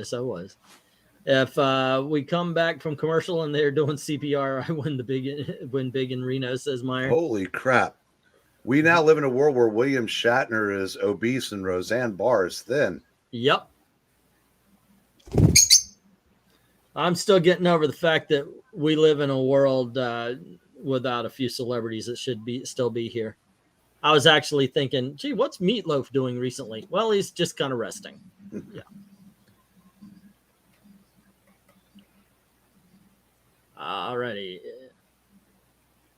If we come back from commercial and they're doing CPR, I win big in Reno, says Meyer. Holy crap. We now live in a world where William Shatner is obese and Roseanne Barr is thin. Yep. I'm still getting over the fact that we live in a world without a few celebrities that should still be here. I was actually thinking, gee, what's Meatloaf doing recently? Well, he's just kind of resting. Yeah. Alrighty.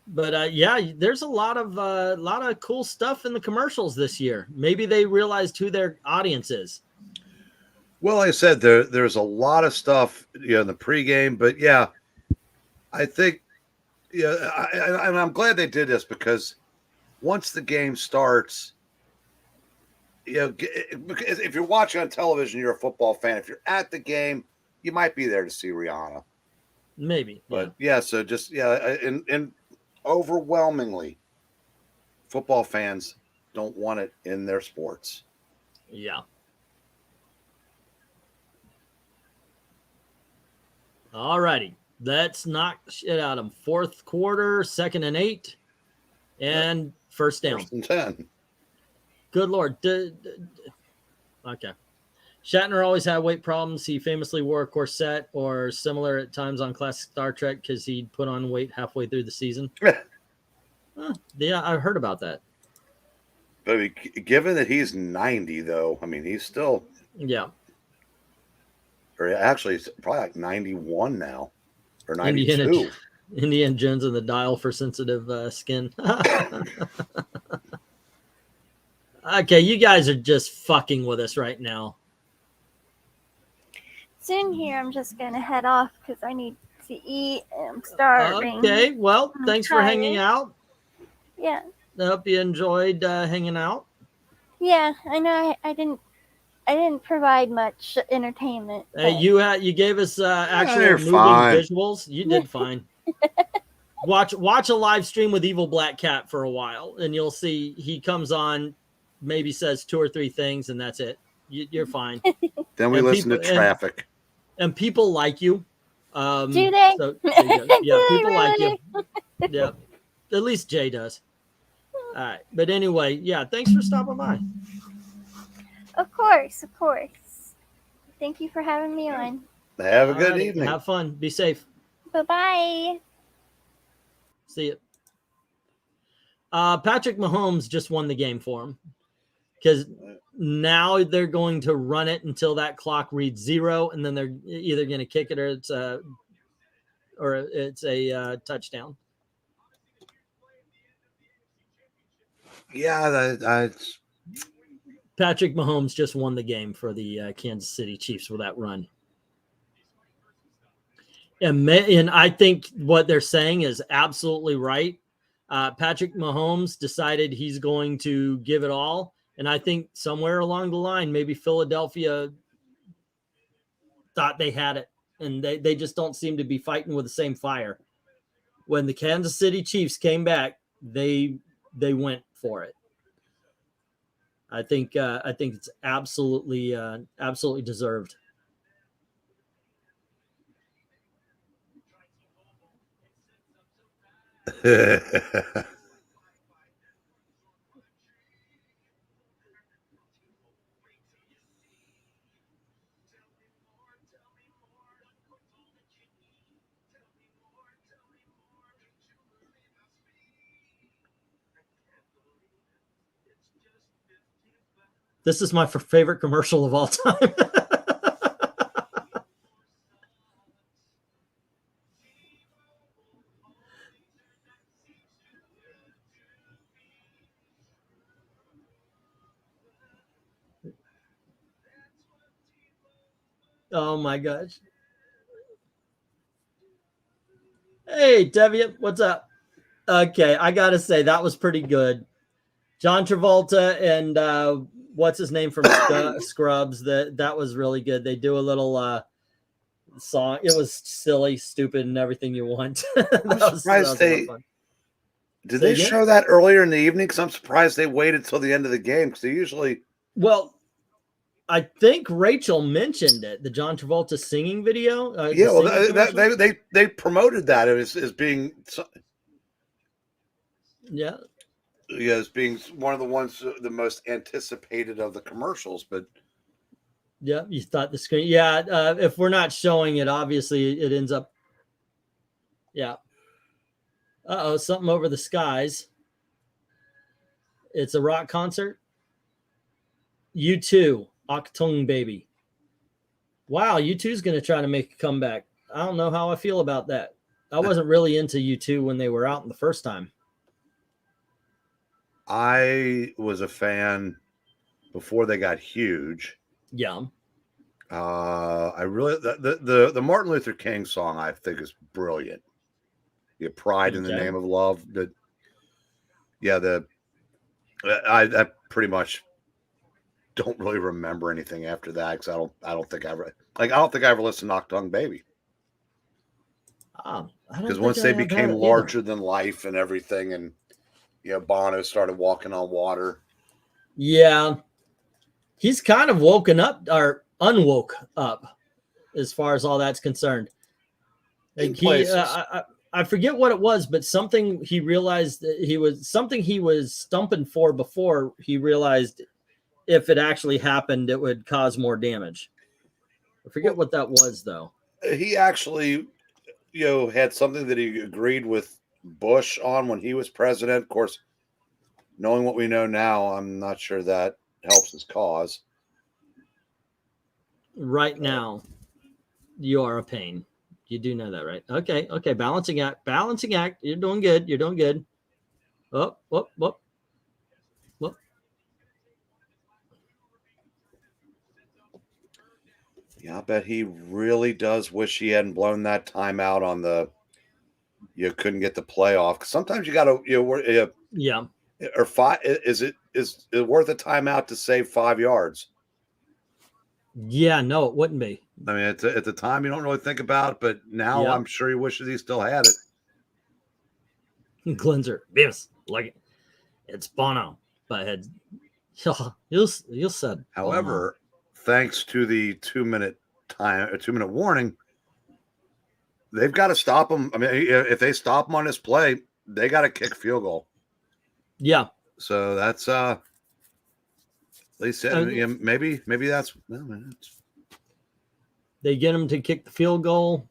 But yeah, there's a lot of cool stuff in the commercials this year. Maybe they realized who their audience is. Well, like I said, there's a lot of stuff in the pregame, but yeah, I think and I'm glad they did this because once the game starts, because if you're watching on television, you're a football fan. If you're at the game, you might be there to see Rihanna. Maybe, but so just and overwhelmingly, football fans don't want it in their sports. Yeah. All righty. Let's knock shit out of them. Fourth quarter, 2nd and 8, and first down. 1st and 10. Good Lord. Okay. Shatner always had weight problems. He famously wore a corset or similar at times on classic Star Trek because he'd put on weight halfway through the season. Yeah, I heard about that. But given that he's 90, though, I mean, he's still... Yeah. or actually it's probably like 91 now, or 92. Indiana Jones and the Dial for sensitive skin. Okay, you guys are just fucking with us right now. Soon here, I'm just gonna head off because I need to eat and I'm starving. Okay, well, I'm thanks for hanging tired. out. Yeah. I hope you enjoyed hanging out. Yeah, I know I didn't provide much entertainment. Hey, but- you gave us actual you're moving fine. visuals. You did fine. Watch a live stream with Evil Black Cat for a while, and you'll see he comes on, maybe says 2 or 3 things, and that's it. You're fine. Then we And listen people- to Traffic. And people like you. Do they? So, there you go. Yeah, Do they people like you. really? Yeah, at least Jay does. All right, but anyway, yeah, thanks for stopping by. Of course, of course. Thank you for having me on. Have a good Alrighty, evening. Have fun. Be safe. Bye-bye. See you. Patrick Mahomes just won the game for him because now they're going to run it until that clock reads 0, and then they're either going to kick it or it's a touchdown. Yeah, that's Patrick Mahomes just won the game for the Kansas City Chiefs with that run. And I think what they're saying is absolutely right. Patrick Mahomes decided he's going to give it all. And I think somewhere along the line, maybe Philadelphia thought they had it. And they just don't seem to be fighting with the same fire. When the Kansas City Chiefs came back, they went for it. I think it's absolutely deserved. This is my favorite commercial of all time. Oh my gosh. Hey, Deviant, what's up? Okay, I gotta say that was pretty good. John Travolta and what's his name from Scrubs? That was really good. They do a little song. It was silly, stupid, and everything you want. I'm surprised they did they again? show that earlier in the evening? Because I'm surprised they waited till the end of the game. Because they usually I think Rachel mentioned it, the John Travolta singing video. yeah, well, they promoted that as being as being one of the ones the most anticipated of the commercials. But yeah, you thought the screen. Yeah, if we're not showing it, obviously it ends up. Yeah. Something over the skies. It's a rock concert. U2, Achtung Baby. Wow, U2 is going to try to make a comeback. I don't know how I feel about that. I wasn't really into U2 when they were out the first time. I was a fan before they got huge. Yeah. I really the Martin Luther King song I think is brilliant. Yeah, Pride in the Name of Love. I pretty much don't really remember anything after that because I don't think I ever listened to Achtung Baby. Because once they became larger than life and everything, and Bono started walking on water. Yeah, he's kind of woken up or unwoke up as far as all that's concerned. Like I forget what it was, but something he realized that he was stumping for before he realized if it actually happened, it would cause more damage. I forget what that was, though. He actually, had something that he agreed with Bush on when he was president. Of course, knowing what we know now, I'm not sure that helps his cause. Right now. You are a pain. You do know that, right? Okay. Okay. Balancing act. Balancing act. You're doing good. You're doing good. Oh, whoop, whoop, whoop. Yeah, I bet he really does wish he hadn't blown that timeout on the. You couldn't get the playoff. 'Cause sometimes you got to, Yeah. or five. Is it worth a timeout to save 5 yards? Yeah. No, it wouldn't be. I mean, at the time you don't really think about it, but now Yep. I'm sure he wishes he still had it. Cleanser. Yes. Like it. It's Bono. But you'll said. However, thanks to the 2-minute warning, they've got to stop him. I mean, if they stop him on this play, they got to kick field goal. Yeah. So that's at least maybe that's. Well, they get him to kick the field goal.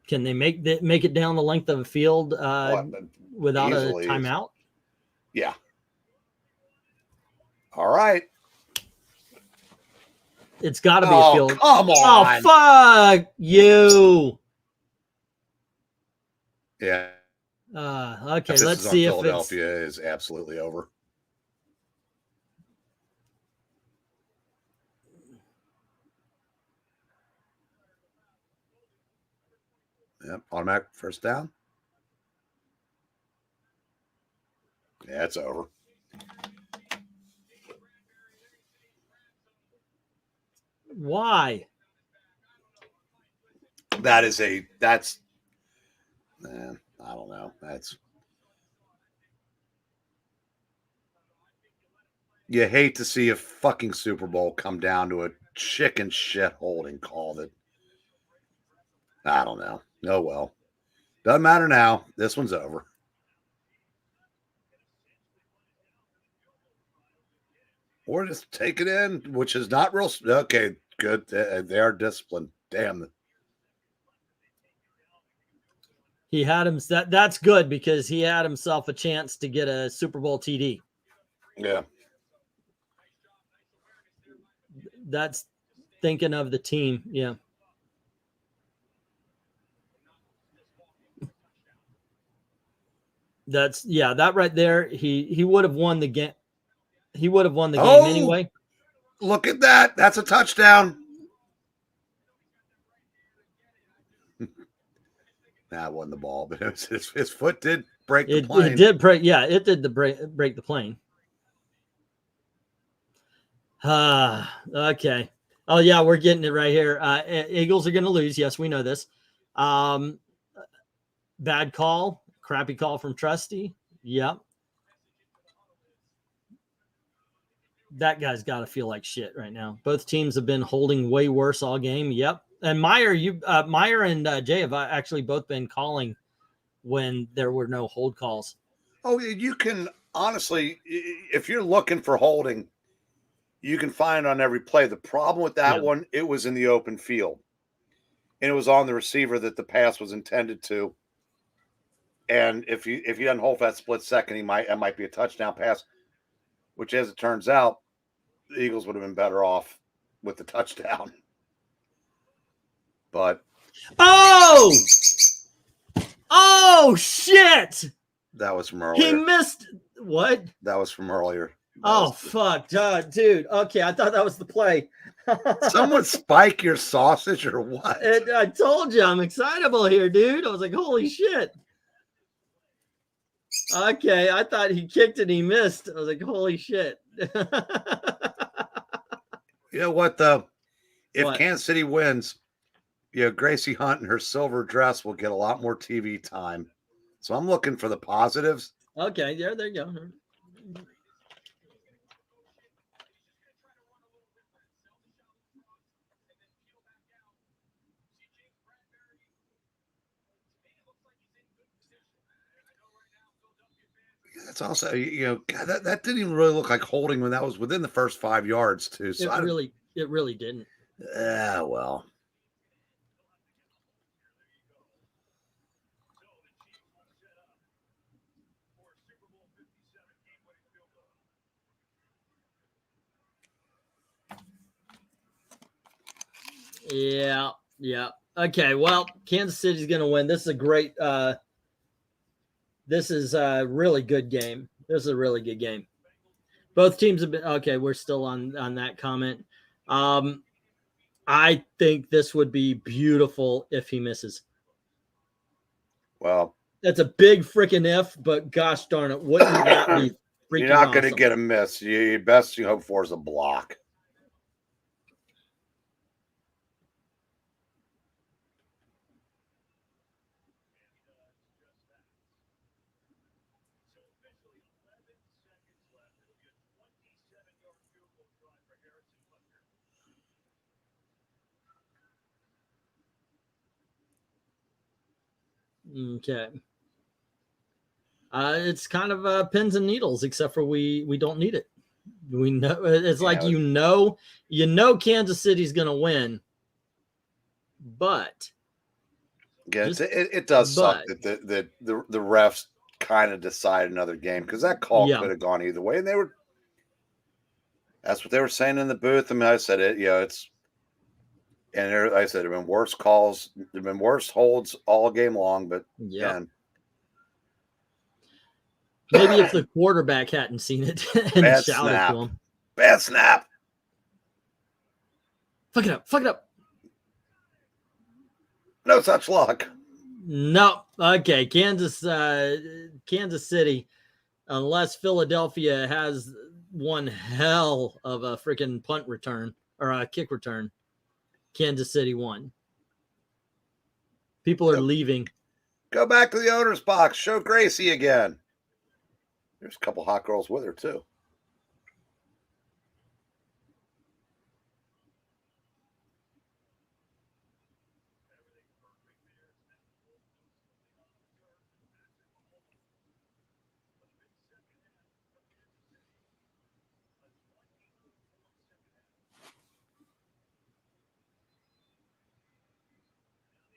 Can they make it down the length of the field without easily a timeout? Yeah. All right. It's got to be a field. Come on. Oh, fuck you. Yeah. Okay, let's see if Philadelphia is absolutely over. Yep, automatic first down. Yeah, it's over. Why? That's I don't know. You hate to see a fucking Super Bowl come down to a chicken shit holding call that I don't know. Oh well. Doesn't matter now. This one's over. Or just take it in, which is not real. Okay, good. They are disciplined. Damn. He had him. That's good because he had himself a chance to get a Super Bowl TD. Yeah. That's thinking of the team. Yeah. That right there. He would have won the game. He would have won the game anyway. Look at that. That's a touchdown. That wasn't the ball, but his foot did break the plane. It did break. Yeah, it did break the plane. Okay. Oh yeah, we're getting it right here. Eagles are going to lose. Yes, we know this. Bad call, crappy call from Trusty. Yep. That guy's got to feel like shit right now. Both teams have been holding way worse all game. Yep. And Meyer and Jay have actually both been calling when there were no hold calls. Oh, you can honestly, if you're looking for holding, you can find it on every play. The problem with that one, it was in the open field, and it was on the receiver that the pass was intended to. And if you hadn't hold for that split second, it might be a touchdown pass. Which, as it turns out, the Eagles would have been better off with the touchdown. But oh shit! That was from earlier. He missed what? That was from earlier. Fuck, dude. Okay, I thought that was the play. Someone spike your sausage or what? I told you I'm excitable here, dude. I was like, holy shit. Okay, I thought he kicked and he missed. I was like, holy shit. You know what, though? If Kansas City wins, Gracie Hunt in her silver dress will get a lot more TV time. So I'm looking for the positives. Okay, yeah, there you go. That's also, God, that didn't even really look like holding when that was within the first 5 yards, too. So it really didn't. Well. Yeah, yeah. Okay, well, Kansas City's going to win. This is a great. This is a really good game. This is a really good game. Both teams have been okay. We're still on that comment. I think this would be beautiful if he misses. Well, that's a big freaking if, but gosh darn it, wouldn't that be freaking You're not going to awesome? get a miss. You best you hope for is a block. Okay. It's kind of pins and needles, except for we don't need it. We know it's like you know Kansas City's gonna win, but yeah, it does suck that the refs kind of decide another game because that call could have gone either way, and that's what they were saying in the booth. I mean, I said it, it's. And I said, there have been worse calls. There have been worse holds all game long, but again. Maybe if the quarterback hadn't seen it and shouted to him. Bad snap. Fuck it up. Fuck it up. No such luck. No. Okay. Kansas City, unless Philadelphia has one hell of a freaking punt return or a kick return. Kansas City won. People are leaving. Go back to the owner's box. Show Gracie again. There's a couple hot girls with her, too.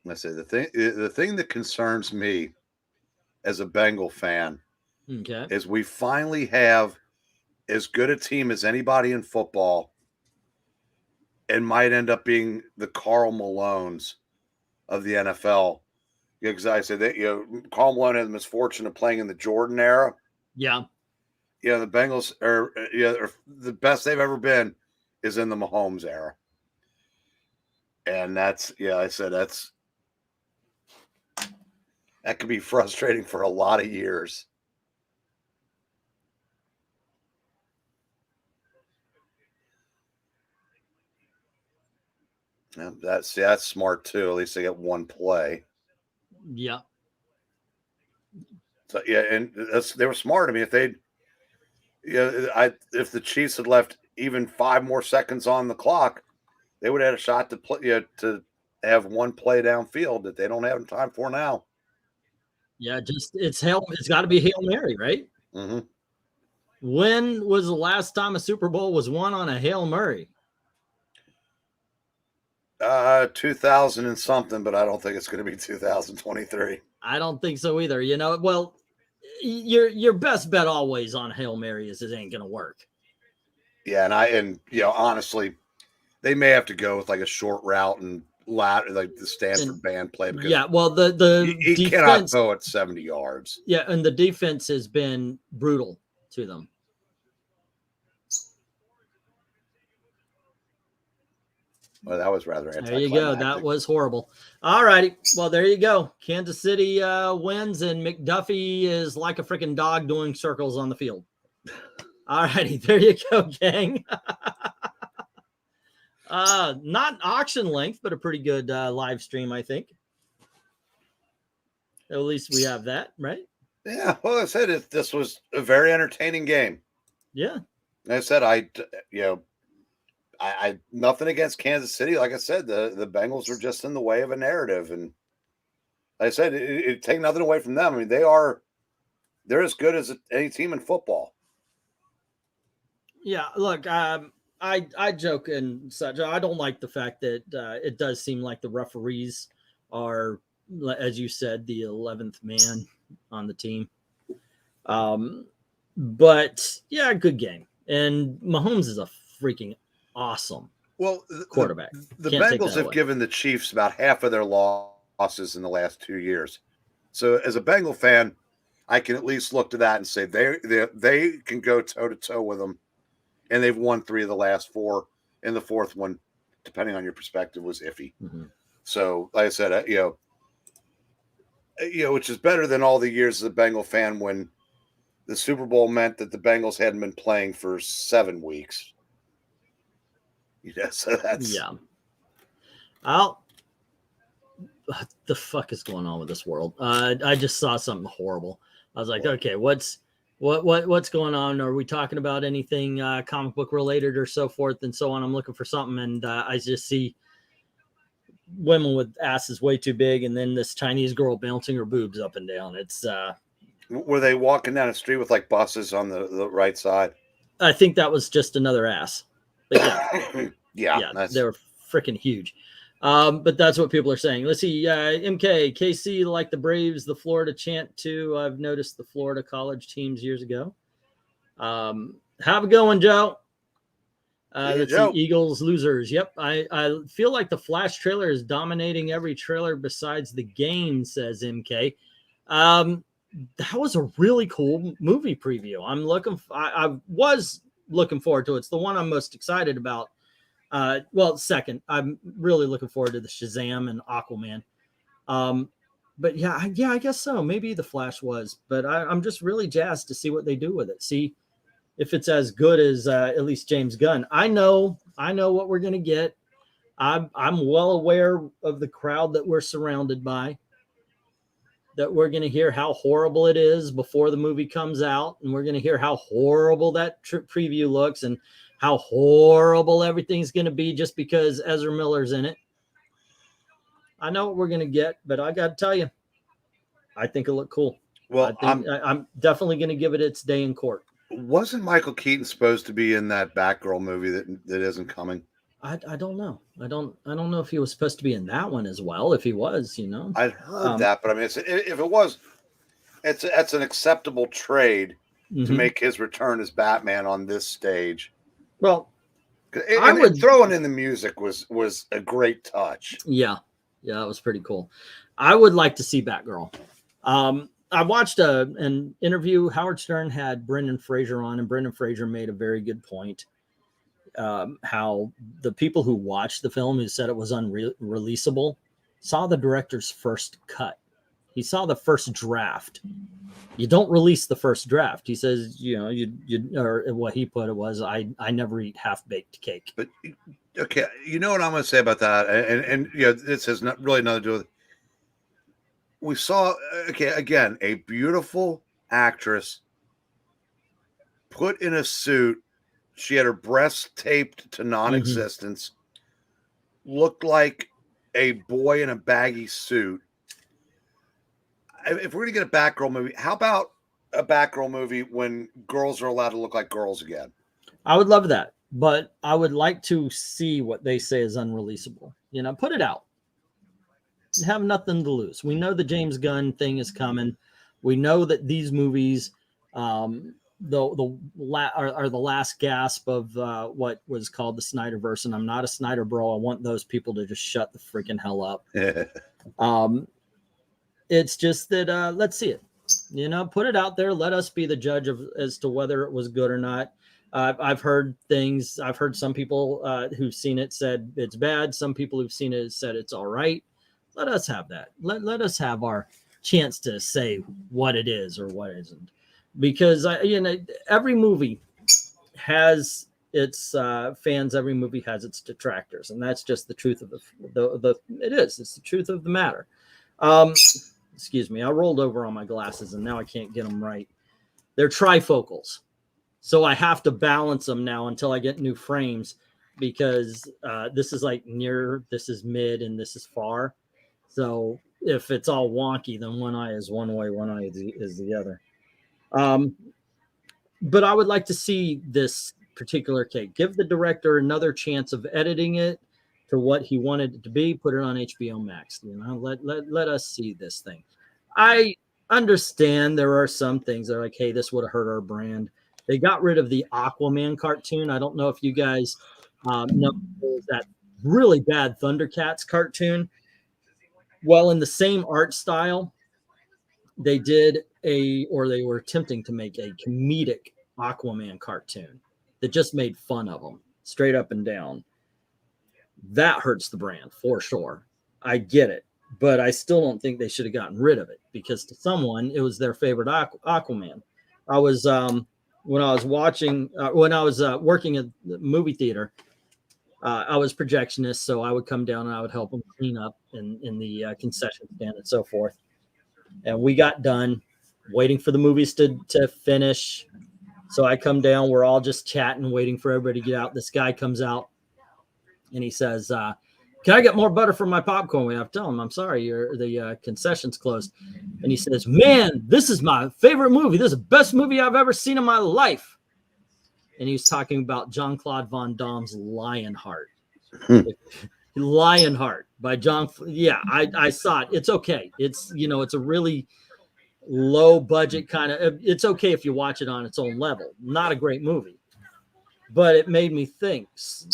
I say the thing that concerns me as a Bengal fan is we finally have as good a team as anybody in football and might end up being the Karl Malones of the NFL. Because I said that Karl Malone had the misfortune of playing in the Jordan era. Yeah. The Bengals are the best they've ever been is in the Mahomes era. And that's that could be frustrating for a lot of years. Yeah, that's smart too. At least they get one play. Yeah. So and they were smart. I mean, if the Chiefs had left even 5 more seconds on the clock, they would have had a shot to play to have one play downfield that they don't have time for now. Yeah, it's got to be Hail Mary, right? Mm-hmm. When was the last time a Super Bowl was won on a Hail Mary? 2000 and something, but I don't think it's going to be 2023. I don't think so either. Well, your best bet always on Hail Mary is it ain't going to work. Yeah, and honestly, they may have to go with like a short route and like the Stanford band play. Because the he cannot go at 70 yards. Yeah, and the defense has been brutal to them. Well, that was rather anticlimactic. There you go. That was horrible. All righty. Well, there you go. Kansas City wins, and McDuffie is like a freaking dog doing circles on the field. All righty. There you go, gang. Not auction length, but a pretty good live stream, I think. At least we have that, right? Yeah. Well, I said this was a very entertaining game. Yeah. I said I nothing against Kansas City. Like I said, the Bengals are just in the way of a narrative, and like I said, it take nothing away from them. I mean, they're as good as any team in football. Yeah. Look, I joke and such. I don't like the fact that it does seem like the referees are, as you said, the 11th man on the team. But yeah, good game. And Mahomes is a freaking awesome Well, quarterback. The Can't take Bengals that have away. given the Chiefs about half of their losses in the last 2 years. So as a Bengal fan, I can at least look to that and say they can go toe to toe with them, and they've won 3 of the last 4, and the fourth one, depending on your perspective, was iffy. Mm-hmm. So, like I said, which is better than all the years as a Bengal fan when the Super Bowl meant that the Bengals hadn't been playing for 7 weeks. Yeah, so that's what the fuck is going on with this world? I just saw something horrible. I was like, okay, what's going on? Are we talking about anything comic book related or so forth and so on? I'm looking for something, and I just see women with asses way too big, and then this Chinese girl bouncing her boobs up and down. It's were they walking down the street with like buses on the right side? I think that was just another ass. But yeah, they were freaking huge. But that's what people are saying. Let's see. MK, KC like the Braves, the Florida chant too. I've noticed the Florida college teams years ago. Have a good one, Joe. Let's see. Eagles losers. Yep. I feel like the Flash trailer is dominating every trailer besides the game, says MK. That was a really cool movie preview. I was looking forward to it. It's the one I'm most excited about. Second, I'm really looking forward to the Shazam and Aquaman. But yeah, I guess so. Maybe the Flash was, but I'm just really jazzed to see what they do with it. See if it's as good as at least James Gunn. I know what we're gonna get. I'm well aware of the crowd that we're surrounded by. That we're gonna hear how horrible it is before the movie comes out, and we're gonna hear how horrible that preview looks, and how horrible everything's going to be just because Ezra Miller's in it. I know what we're going to get, but I got to tell you, I think it'll look cool. Well, I'm definitely going to give it its day in court. Wasn't Michael Keaton supposed to be in that Batgirl movie that isn't coming? I don't know. I don't know if he was supposed to be in that one as well. If he was, I'd heard that, but I mean, if it was, it's an acceptable trade to make his return as Batman on this stage. Well, throwing in the music was a great touch. Yeah, that was pretty cool. I would like to see Batgirl. I watched an interview. Howard Stern had Brendan Fraser on, and Brendan Fraser made a very good point. How the people who watched the film, who said it was unreleasable, saw the director's first cut. He saw the first draft. You don't release the first draft. He says, or what he put it was, I never eat half-baked cake. But okay, you know what I'm going to say about that, and this has really nothing to do with it. We saw again a beautiful actress put in a suit. She had her breasts taped to non-existence. Looked like a boy in a baggy suit. If we're going to get a Batgirl movie, how about a Batgirl movie when girls are allowed to look like girls again? I would love that, but I would like to see what they say is unreleasable. Put it out. Have nothing to lose. We know the James Gunn thing is coming. We know that these movies are the last gasp of what was called the Snyderverse, and I'm not a Snyder bro. I want those people to just shut the freaking hell up. It's just that let's see it. Put it out there. Let us be the judge as to whether it was good or not. I've heard things. I've heard some people who've seen it said it's bad. Some people who've seen it said it's all right. Let us have that. Let us have our chance to say what it is or what isn't. Because every movie has its fans. Every movie has its detractors, and that's just the truth of it's the truth of the matter. Excuse me, I rolled over on my glasses and now I can't get them right. They're trifocals. So I have to balance them now until I get new frames because this is like near, this is mid, and this is far. So if it's all wonky, then one eye is one way, one eye is the other. But I would like to see this particular cake. Give the director another chance of editing it to what he wanted it to be. Put it on HBO Max. Let us see this thing. I understand there are some things that are like, hey, this would have hurt our brand. They got rid of the Aquaman cartoon. I don't know if you guys No, there was that really bad Thundercats cartoon. Well, in the same art style, they did they were attempting to make a comedic Aquaman cartoon that just made fun of them straight up and down. That hurts the brand for sure. I get it, but I still don't think they should have gotten rid of it, because to someone it was their favorite Aquaman. I was when I was watching when I was working at the movie theater, I was projectionist, so I would come down and I would help them clean up in the concession stand and so forth. And we got done waiting for the movies to finish. So I come down, we're all just chatting, waiting for everybody to get out. This guy comes out and he says, can I get more butter for my popcorn? We have to tell him, I'm sorry, the concession's closed. And he says, man, this is my favorite movie. This is the best movie I've ever seen in my life. And he was talking about Jean-Claude Van Damme's Lionheart. Lionheart by John. Yeah, I saw it. It's okay. It's, it's a really low budget kind of, it's okay if you watch it on its own level. Not a great movie, but it made me think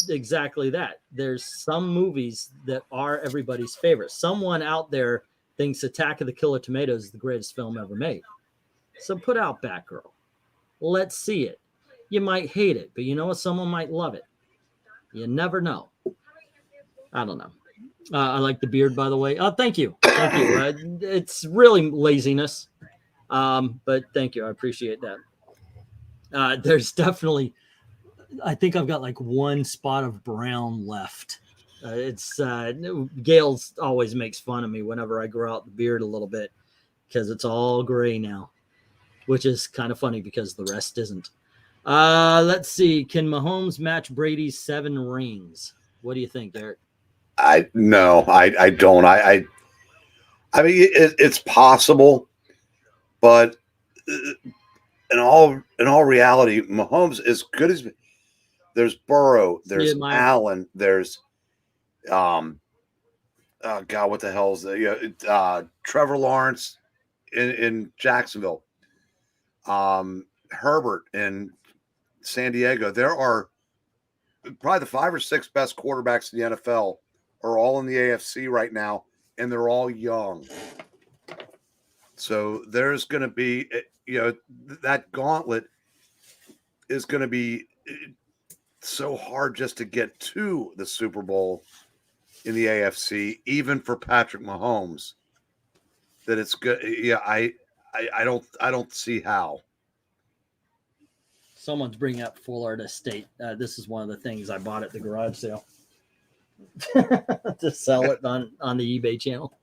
exactly that. There's some movies that are everybody's favorite. Someone out there thinks Attack of the Killer Tomatoes is the greatest film ever made. So put out Batgirl. Let's see it. You might hate it, but you know what? Someone might love it. You never know. I don't know. I like the beard, by the way. Oh, thank you. Thank you. It's really laziness. But thank you. I appreciate that. There's definitely, I think I've got like one spot of brown left. Gail's always makes fun of me whenever I grow out the beard a little bit, because it's all gray now, which is kind of funny because the rest isn't. Let's see. Can Mahomes match Brady's 7 rings? What do you think, Eric? I don't. I mean, it's possible, but in all reality, Mahomes, as good as there's Burrow, there's Allen, there's oh God, what the hell is that? Trevor Lawrence in Jacksonville, Herbert in San Diego. There are probably the 5 or 6 best quarterbacks in the NFL are all in the AFC right now, and they're all young. So there's going to be, that gauntlet is going to be so hard just to get to the Super Bowl in the AFC, even for Patrick Mahomes, that it's good. Yeah, I don't see how. Someone's bringing up Florida State. This is one of the things I bought at the garage sale to sell it on the eBay channel.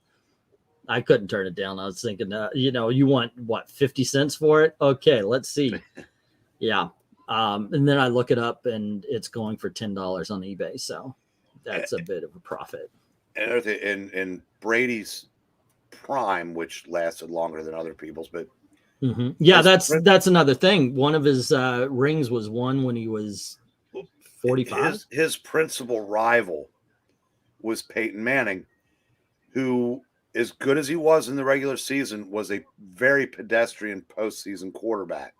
I couldn't turn it down. I was thinking, you want what, 50 cents for it? Okay, let's see. Yeah. And then I look it up and it's going for $10 on eBay. So that's a bit of a profit. And in Brady's prime, which lasted longer than other people's, but mm-hmm. Yeah, that's another thing. One of his rings was won when he was 45. His principal rival was Peyton Manning, who, as good as he was in the regular season, was a very pedestrian postseason quarterback.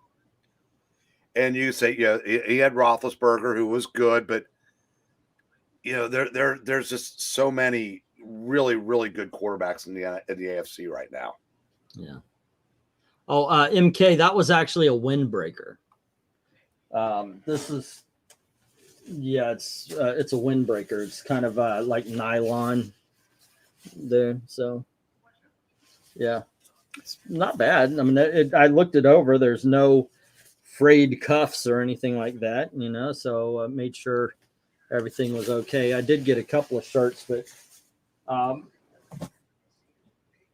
And you say, he had Roethlisberger, who was good, but there's just so many really, really good quarterbacks in the AFC right now. Yeah. Oh, MK, that was actually a windbreaker. This is, it's a windbreaker. It's kind of like nylon there. So, yeah, it's not bad. I mean, I looked it over. There's no frayed cuffs or anything like that, so I made sure everything was okay. I did get a couple of shirts, but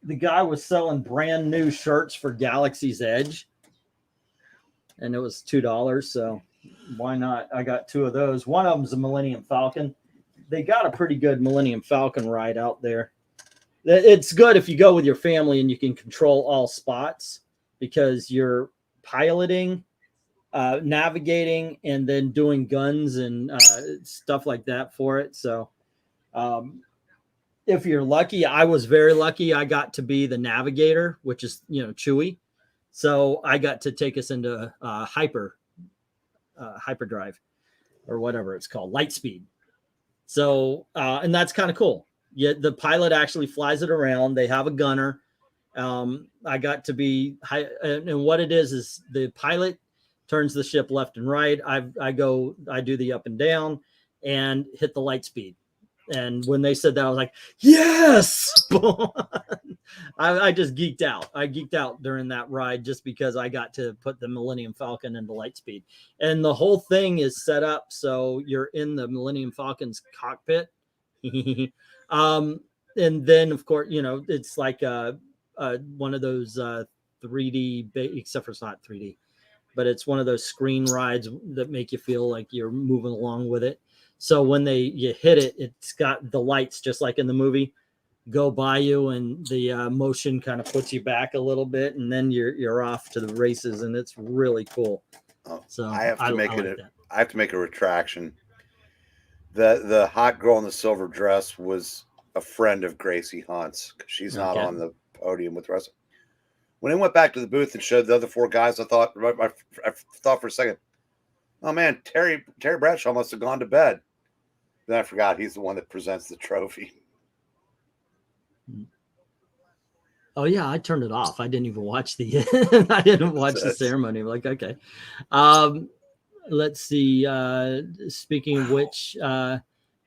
the guy was selling brand new shirts for Galaxy's Edge, and it was $2. So why not? I got 2 of those. One of them's a Millennium Falcon. They got a pretty good Millennium Falcon ride out there. It's good if you go with your family and you can control all spots, because you're piloting, navigating, and then doing guns and stuff like that for it. So if you're lucky, I was very lucky. I got to be the navigator, which is, Chewie. So I got to take us into hyperdrive. or whatever it's called, light speed. So, and that's kind of cool. Yeah, the pilot actually flies it around. They have a gunner. I got to be high, and what it is the pilot turns the ship left and right. I do the up and down and hit the light speed. And when they said that, I was like, yes! I just geeked out. I geeked out during that ride just because I got to put the Millennium Falcon into light speed. And the whole thing is set up so you're in the Millennium Falcon's cockpit. And then, of course, you know, it's like one of those 3D, except for it's not 3D, but it's one of those screen rides that make you feel like you're moving along with it. So when you hit it, it's got the lights just like in the movie go by you, and the motion kind of puts you back a little bit, and then you're off to the races, and it's really cool. So I have to make a retraction. The hot girl in the silver dress was a friend of Gracie Hunt's. She's not on the podium with the rest. When I went back to the booth and showed the other 4 guys, I thought for a second, oh man, Terry Bradshaw must have gone to bed. Then I forgot he's the one that presents the trophy. Oh yeah, I turned it off. I didn't even watch the the ceremony. I'm like, okay. Let's see. Speaking of which,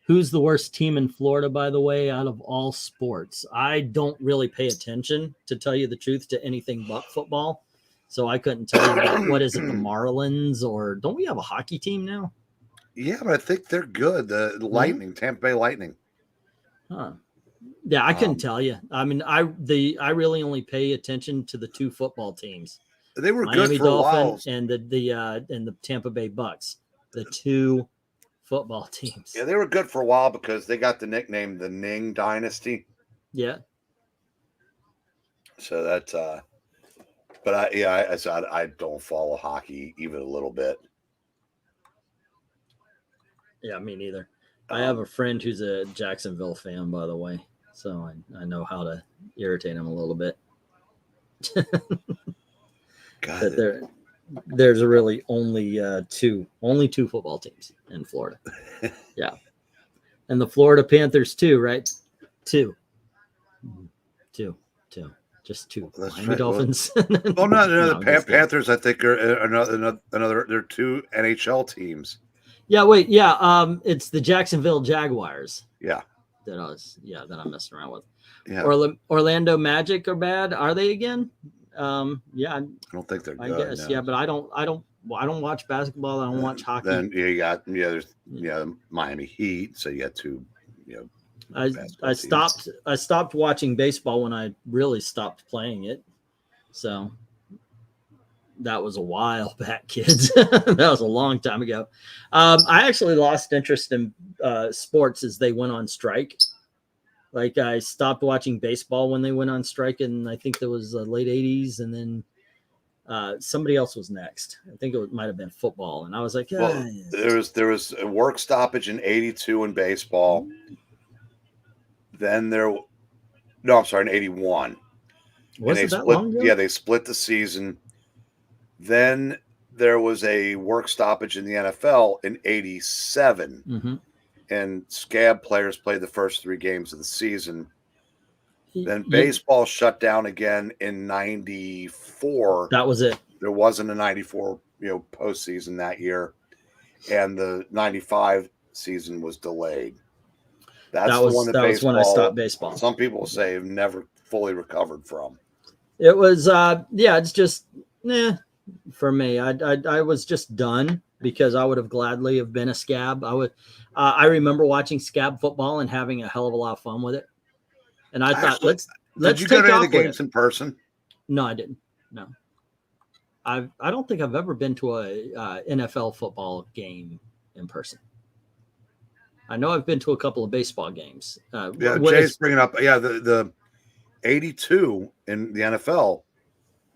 who's the worst team in Florida, by the way, out of all sports? I don't really pay attention, to tell you the truth, to anything but football. So I couldn't tell you what is it, the Marlins, or don't we have a hockey team now? Yeah, but I think they're good. The Lightning, Tampa Bay Lightning. Huh. Yeah, I couldn't tell you. I mean, I really only pay attention to the 2 football teams. They were Miami good for a while. And the Tampa Bay Bucks, the 2 football teams. Yeah, they were good for a while because they got the nickname the Ning Dynasty. Yeah. So that's but I don't follow hockey even a little bit. Yeah, me neither. I have a friend who's a Jacksonville fan, by the way, so I know how to irritate him a little bit. God, there's really only two football teams in Florida. Yeah, and the Florida Panthers too, right? Two, just 2. That's Miami right. Dolphins. Well, no, the Panthers. I think are another. They're 2 NHL teams. Yeah, wait, yeah. It's the Jacksonville Jaguars. Yeah. That I'm messing around with. Yeah. Orlando Magic are bad. Are they again? Yeah. I don't think they're good. I guess. No. Yeah, but I don't watch basketball. I don't watch hockey. Then you got there's the Miami Heat. So you got 2. I stopped watching baseball when I really stopped playing it. So that was a while back, kids. That was a long time ago. I actually lost interest in sports as they went on strike. Like I stopped watching baseball when they went on strike, and I think there was the late 80s, and then somebody else was next. I think it might have been football, and I was like, well, there was a work stoppage in '82 in baseball. Then in '81. Was it that long ago? Yeah, they split the season. Then there was a work stoppage in the NFL in '87, and scab players played the first 3 games of the season. Then baseball shut down again in '94. That was it. There wasn't a '94 postseason that year, and the '95 season was delayed. That was when I stopped baseball. Some people say have never fully recovered from. It was it's just for me. I was just done because I would have gladly have been a scab. I remember watching scab football and having a hell of a lot of fun with it. And I thought, let's did you go to any of the games in person? No, I didn't. No, I don't think I've ever been to a NFL football game in person. I know I've been to a couple of baseball games. Jay's bringing up. Yeah, the '82 in the NFL,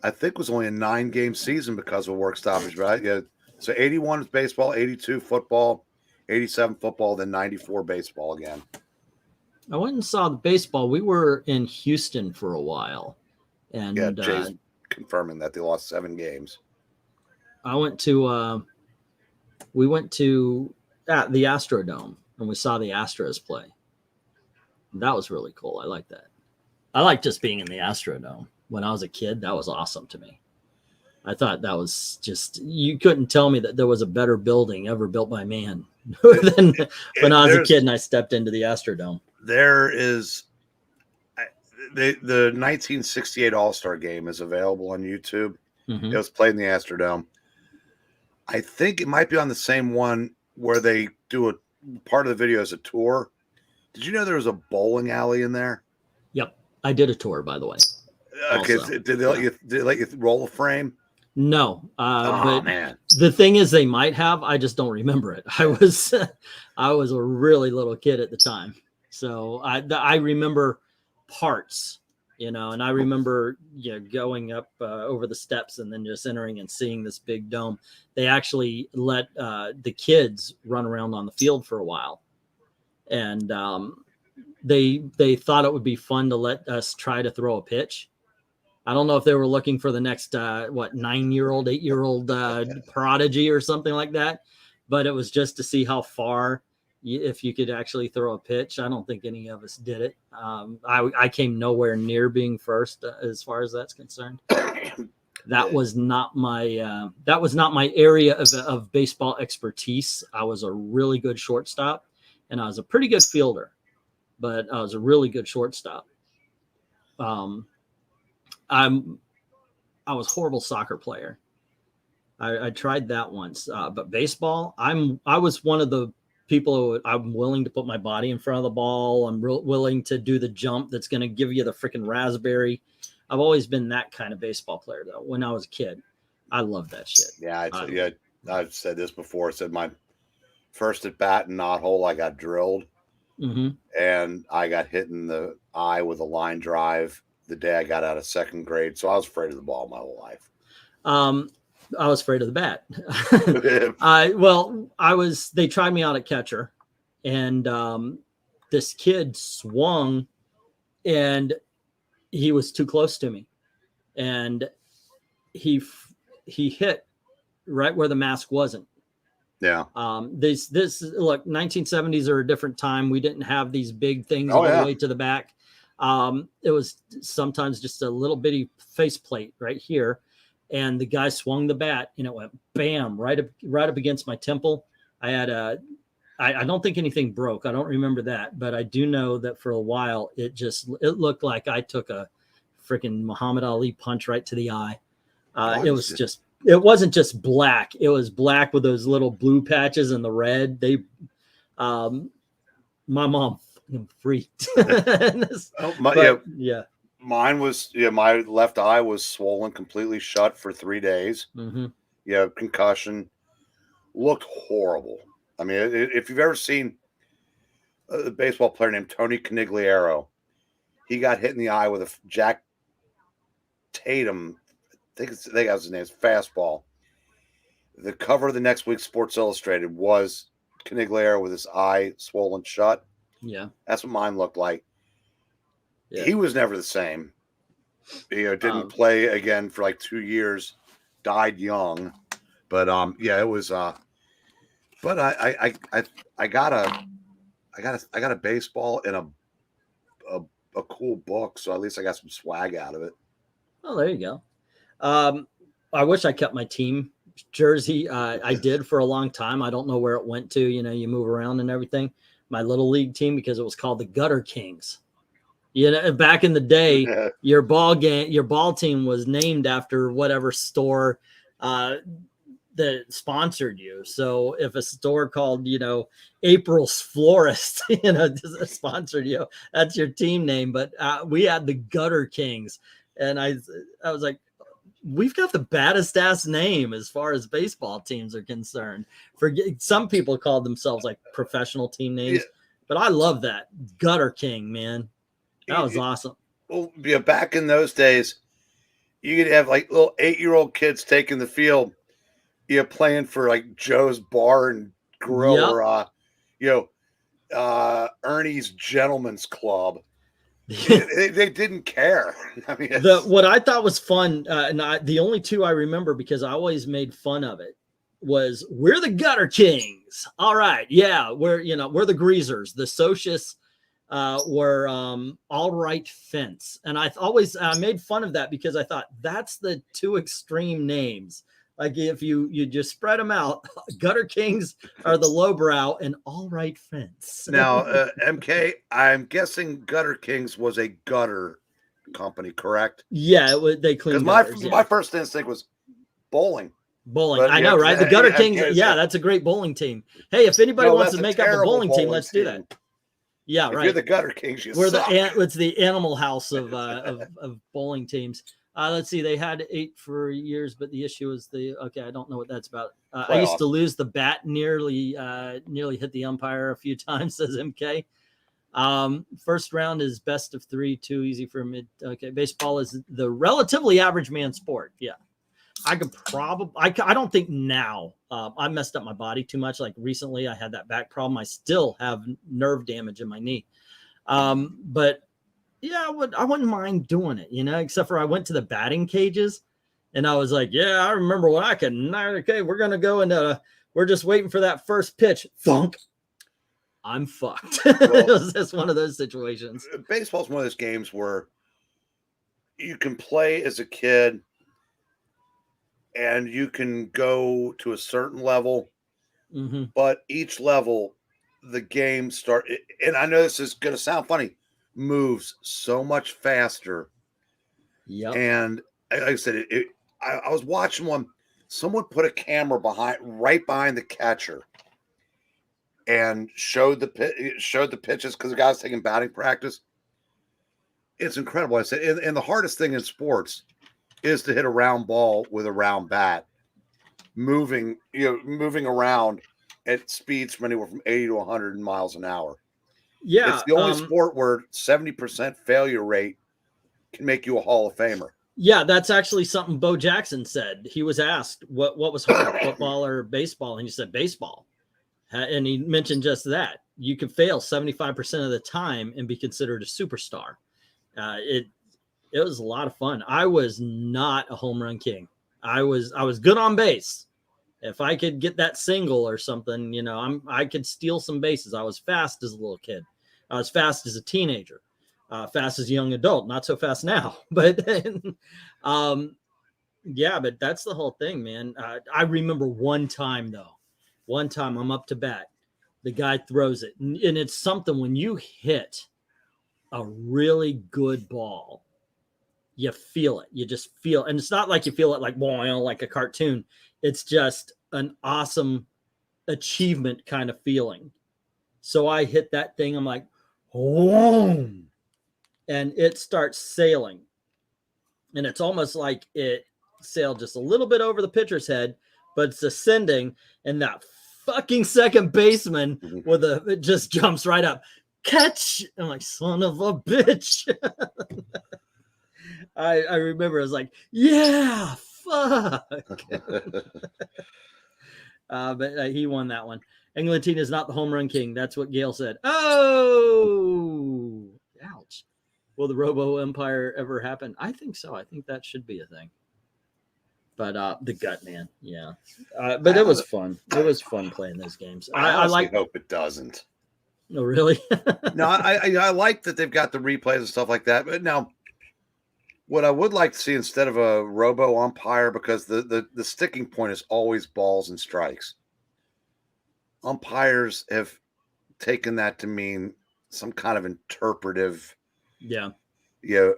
I think was only a 9-game season because of work stoppage, right? Yeah. So '81 is baseball, '82 football, '87 football, then '94 baseball again. I went and saw the baseball. We were in Houston for a while, and Jay's confirming that they lost 7 games. I went to. We went to at the Astrodome, and we saw the Astros play. That was really cool. I like that. I like just being in the Astrodome. When I was a kid, that was awesome to me. I thought that was just, you couldn't tell me that there was a better building ever built by man than when I was a kid and I stepped into the Astrodome. There is the 1968 All-Star Game is available on YouTube. Mm-hmm. It was played in the Astrodome. I think it might be on the same one where they do a part of the video as a tour. Did you know there was a bowling alley in there? Yep. I did a tour, by the way. Okay. Also. Did they let you roll a frame? No. But man. The thing is, they might have. I just don't remember it. I was a really little kid at the time. So I remember parts, you know, and I remember going up over the steps and then just entering and seeing this big dome. They actually let the kids run around on the field for a while. And they thought it would be fun to let us try to throw a pitch. I don't know if they were looking for the next 9-year-old, 8-year-old prodigy or something like that, but it was just to see how far if you could actually throw a pitch. I don't think any of us did it. I came nowhere near being first as far as that's concerned. That was not my area of baseball expertise. I was a really good shortstop, and I was a pretty good fielder, but I was a really good shortstop. I was a horrible soccer player. I tried that once, but baseball, I was one of the people I'm willing to put my body in front of the ball. I'm willing to do the jump that's going to give you the freaking raspberry. I've always been that kind of baseball player, though. When I was a kid, I loved that shit. Yeah, I've said this before. I said my first at bat and knot hole, I got drilled, and I got hit in the eye with a line drive the day I got out of second grade. So I was afraid of the ball my whole life. I was afraid of the bat. They tried me out at catcher, and this kid swung, and he was too close to me, and he hit right where the mask wasn't. Yeah. This look, 1970s are a different time. We didn't have these big things all the way to the back. It was sometimes just a little bitty faceplate right here. And the guy swung the bat and it went bam, right up against my temple. I had I don't think anything broke. I don't remember that, but I do know that for a while it looked like I took a freaking Muhammad Ali punch right to the eye. It wasn't just black. It was black with those little blue patches and the red. My mom freaked. Mine was, my left eye was swollen completely shut for 3 days. Concussion, looked horrible. I mean, if you've ever seen a baseball player named Tony Conigliaro, he got hit in the eye with a Jack Tatum, I think that was his name, fastball. The cover of the next week's Sports Illustrated was Conigliaro with his eye swollen shut. Yeah. That's what mine looked like. Yeah. He was never the same. Didn't play again for like 2 years, died young. But it was but I got a baseball and a cool book, so at least I got some swag out of it. Oh, there you go. I wish I kept my team jersey. I did for a long time. I don't know where it went to. You move around and everything. My little league team, because it was called the Gutter Kings. Back in the day, your ball team was named after whatever store that sponsored you. So if a store called, April's Florist, sponsored you, that's your team name. But we had the Gutter Kings, and I was like, we've got the baddest ass name as far as baseball teams are concerned. Some people called themselves like professional team names, but I love that Gutter King, man. That was awesome. Well, back in those days, you could have like little 8-year-old kids taking the field, playing for like Joe's Bar and Grill or Ernie's Gentleman's Club. they didn't care. I mean, what I thought was fun, and the only two I remember because I always made fun of it, was we're the Gutter Kings. All right, yeah, we're the Greasers. The Socius were All Right Fence, and I made fun of that because I thought that's the two extreme names. Like if you just spread them out, Gutter Kings are the lowbrow, and All Right Fence. Now, MK, I'm guessing Gutter Kings was a gutter company, correct? Yeah, they clean. Because my first instinct was bowling. Bowling, But, I know, right? The Gutter Kings. Yeah, that's a great bowling team. Hey, if anybody wants to make up a bowling team, let's do that. Yeah, if right. You're the Gutter Kings. It's the animal house of bowling teams. Let's see. They had 8 for years, but the issue is I don't know what that's about. I used to lose the bat, nearly hit the umpire a few times, says MK. First round is best of 3, too easy for mid. Okay, baseball is the relatively average man sport. Yeah, I could probably. I don't think now. I messed up my body too much. Like recently, I had that back problem. I still have nerve damage in my knee. But yeah, I wouldn't mind doing it. Except for I went to the batting cages, and I was like, yeah, I remember when I could. Okay, we're gonna go and we're just waiting for that first pitch. Thunk. I'm fucked. It was just one of those situations. Baseball's one of those games where you can play as a kid and you can go to a certain level, but each level, the game and I know this is going to sound funny, moves so much faster. Yeah. And like I said, I was watching one, someone put a camera right behind the catcher and showed the pitches because the guy's taking batting practice. It's incredible. I said, and the hardest thing in sports is to hit a round ball with a round bat, moving around at speeds from anywhere from 80 to 100 miles an hour. Yeah, it's the only sport where 70% failure rate can make you a Hall of Famer. Yeah, that's actually something Bo Jackson said. He was asked what was harder, football or baseball, and he said baseball. And he mentioned just that. You could fail 75% of the time and be considered a superstar. It was a lot of fun. I was not a home run king. I was good on base. If I could get that single or something, I could steal some bases. I was fast as a little kid. I was fast as a teenager. Fast as a young adult. Not so fast now. But yeah, but that's the whole thing, man. I remember one time I'm up to bat. The guy throws it. And it's something when you hit a really good ball, you feel it. You just feel it. And it's not like you feel it like, like a cartoon. It's just an awesome achievement kind of feeling. So I hit that thing. I'm like, whoa. And it starts sailing. And it's almost like it sailed just a little bit over the pitcher's head, but it's ascending. And that fucking second baseman it just jumps right up. Catch! I'm like, son of a bitch. I remember I was like, yeah, fuck. But he won that one. Englantina is not the home run king. That's what Gail said. Oh, ouch. Will the Robo Empire ever happen? I think so. I think that should be a thing. But the gut, man, yeah. But it was fun. It was fun playing those games. I hope it doesn't. Oh, really? No, I like that they've got the replays and stuff like that. But now, what I would like to see instead of a robo umpire, because the sticking point is always balls and strikes. Umpires have taken that to mean some kind of interpretive,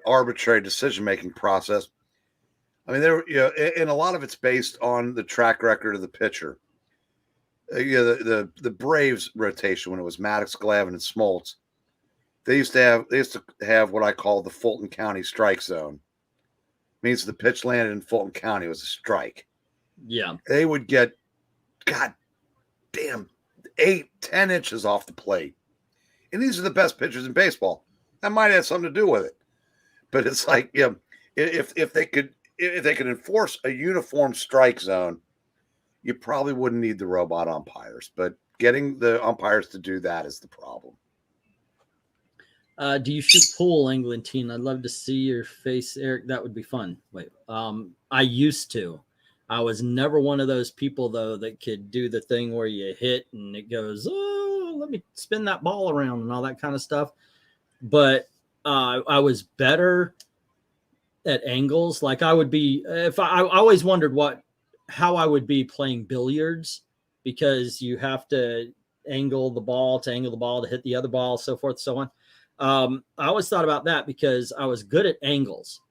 arbitrary decision-making process. I mean, and a lot of it's based on the track record of the pitcher. The Braves rotation when it was Maddox, Glavine, and Smoltz, they used to have what I call the Fulton County strike zone. Means the pitch landed in Fulton County was a strike. Yeah, they would get, God damn, 8-10 inches off the plate, and these are the best pitchers in baseball. That might have something to do with it, but it's like, if they could enforce a uniform strike zone, you probably wouldn't need the robot umpires, but getting the umpires to do that is the problem. Do you shoot pool, Englantina? I'd love to see your face, Eric. That would be fun. Wait, I used to. I was never one of those people, though, that could do the thing where you hit and it goes, oh, let me spin that ball around and all that kind of stuff. But I was better at angles. Like I would be, if I always wondered how I would be playing billiards, because you have to angle the ball to hit the other ball, so forth, so on. I always thought about that because I was good at angles.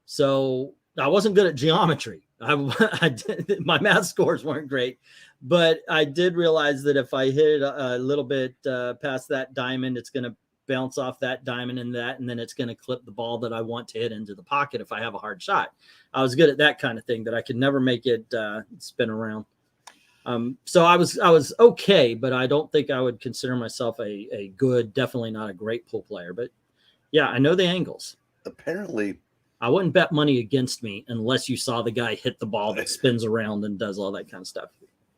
So I wasn't good at geometry. My math scores weren't great, but I did realize that if I hit a little bit past that diamond, it's going to bounce off that diamond and then it's going to clip the ball that I want to hit into the pocket if I have a hard shot. I was good at that kind of thing, that I could never make it spin around. So I was okay, but I don't think I would consider myself a good, definitely not a great pool player. But yeah, I know the angles. Apparently, I wouldn't bet money against me unless you saw the guy hit the ball that spins around and does all that kind of stuff.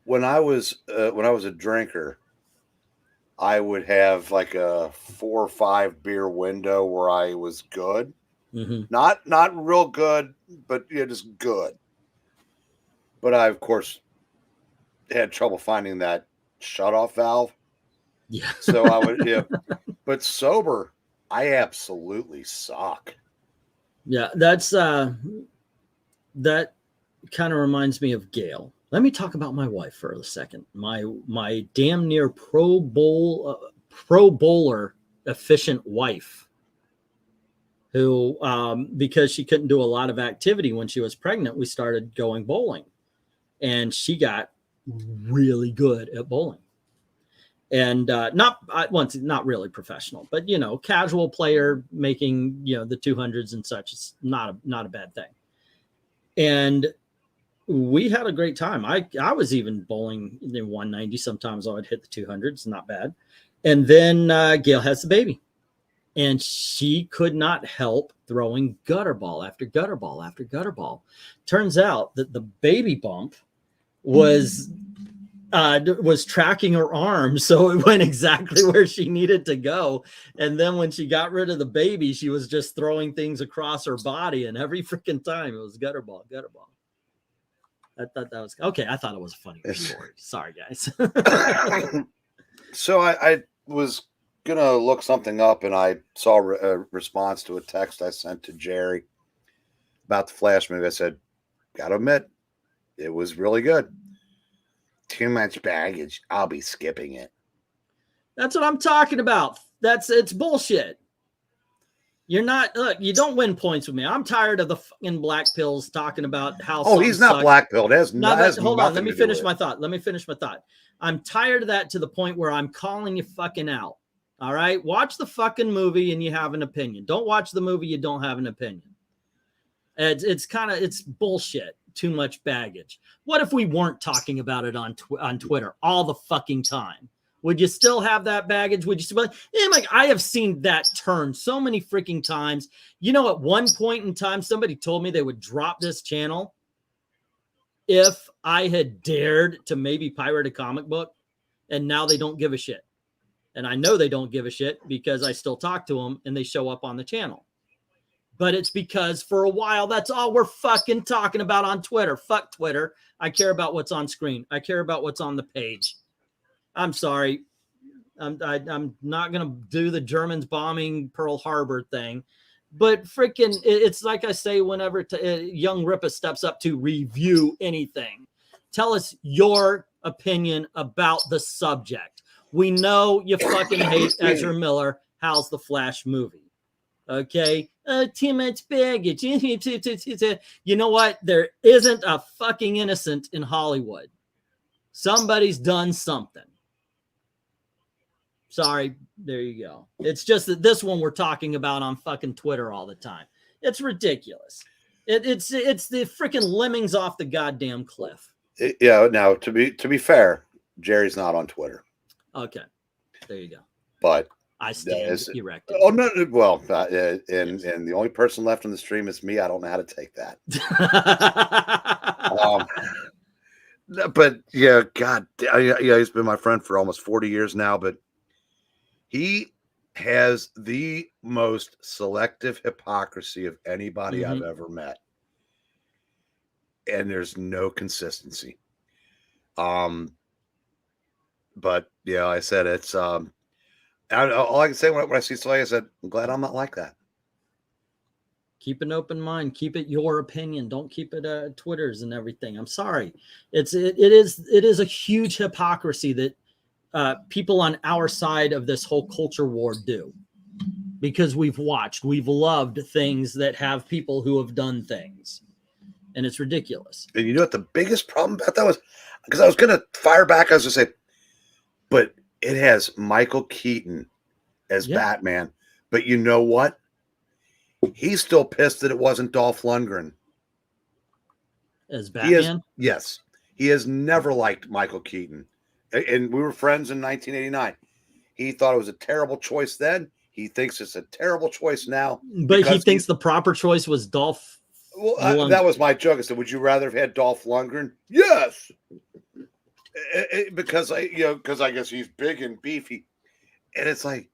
When I was a drinker, I would have like a 4 or 5 beer window where I was good. Mm-hmm. Not real good, but just good. But I, of course, had trouble finding that shutoff valve. Yeah. So I would, but sober, I absolutely suck. Yeah, that's that kind of reminds me of Gail. Let me talk about my wife for a second. My damn near pro bowler efficient wife, who because she couldn't do a lot of activity when she was pregnant, we started going bowling, and she got really good at bowling. And not really professional, but casual player making the 200s and such. It's not a bad thing. And we had a great time. I was even bowling in 190. Sometimes I would hit the 200s, not bad. And then Gail has the baby, and she could not help throwing gutter ball after gutter ball after gutter ball. Turns out that the baby bump was tracking her arm, so it went exactly where she needed to go. And then when she got rid of the baby, she was just throwing things across her body, and every freaking time it was gutter ball. I thought that was okay. I thought it was a funny story. Sorry, guys. So I was gonna look something up, and I saw a response to a text I sent to Jerry about the Flash movie. I said, gotta admit, it was really good. Too much baggage. I'll be skipping it. That's what I'm talking about. It's bullshit. You're not, look, you don't win points with me. I'm tired of the fucking black pills talking about how. Oh, he's not black pilled. Hold on. Let me finish my thought. I'm tired of that to the point where I'm calling you fucking out. All right. Watch the fucking movie and you have an opinion. Don't watch the movie. You don't have an opinion. It's bullshit. Too much baggage. What if we weren't talking about it on Twitter all the fucking time? Would you still have that baggage? Would you still? I have seen that turn so many freaking times. At one point in time, somebody told me they would drop this channel if I had dared to maybe pirate a comic book, and now they don't give a shit. And I know they don't give a shit because I still talk to them and they show up on the channel. But it's because for a while, that's all we're fucking talking about on Twitter. Fuck Twitter. I care about what's on screen. I care about what's on the page. I'm sorry. I'm not going to do the Germans bombing Pearl Harbor thing. But freaking, it's like I say whenever young Ripa steps up to review anything. Tell us your opinion about the subject. We know you fucking hate Ezra Miller. How's the Flash movie? Okay. Too much baggage. You know what? There isn't a fucking innocent in Hollywood. Somebody's done something. Sorry. There you go. It's just that this one we're talking about on fucking Twitter all the time. It's ridiculous. It's the freaking lemmings off the goddamn cliff. Now, to be fair, Jerry's not on Twitter. Okay. There you go. But I stand erected. Oh no! Well, and the only person left on the stream is me. I don't know how to take that. But yeah, God, yeah, he's been my friend for almost 40 years now. But he has the most selective hypocrisy of anybody I've ever met. and there's no consistency. But yeah, I said it's all I can say when I see somebody, I said, I'm glad I'm not like that. Keep an open mind. Keep it your opinion. Don't keep it Twitter's and everything. I'm sorry. It is a huge hypocrisy that people on our side of this whole culture war do, because we've loved things that have people who have done things, and it's ridiculous. And you know what the biggest problem about that was? Because I was going to fire back. I was going to say, but it has Michael Keaton as Batman. But you know what? He's still pissed that it wasn't Dolph Lundgren as Batman. Yes, he has never liked Michael Keaton, and we were friends in 1989. He thought it was a terrible choice then. He thinks it's a terrible choice now. But he thinks the proper choice was Dolph. Well, that was my joke. I said, "Would you rather have had Dolph Lundgren?" Yes, because I guess he's big and beefy, and it's like,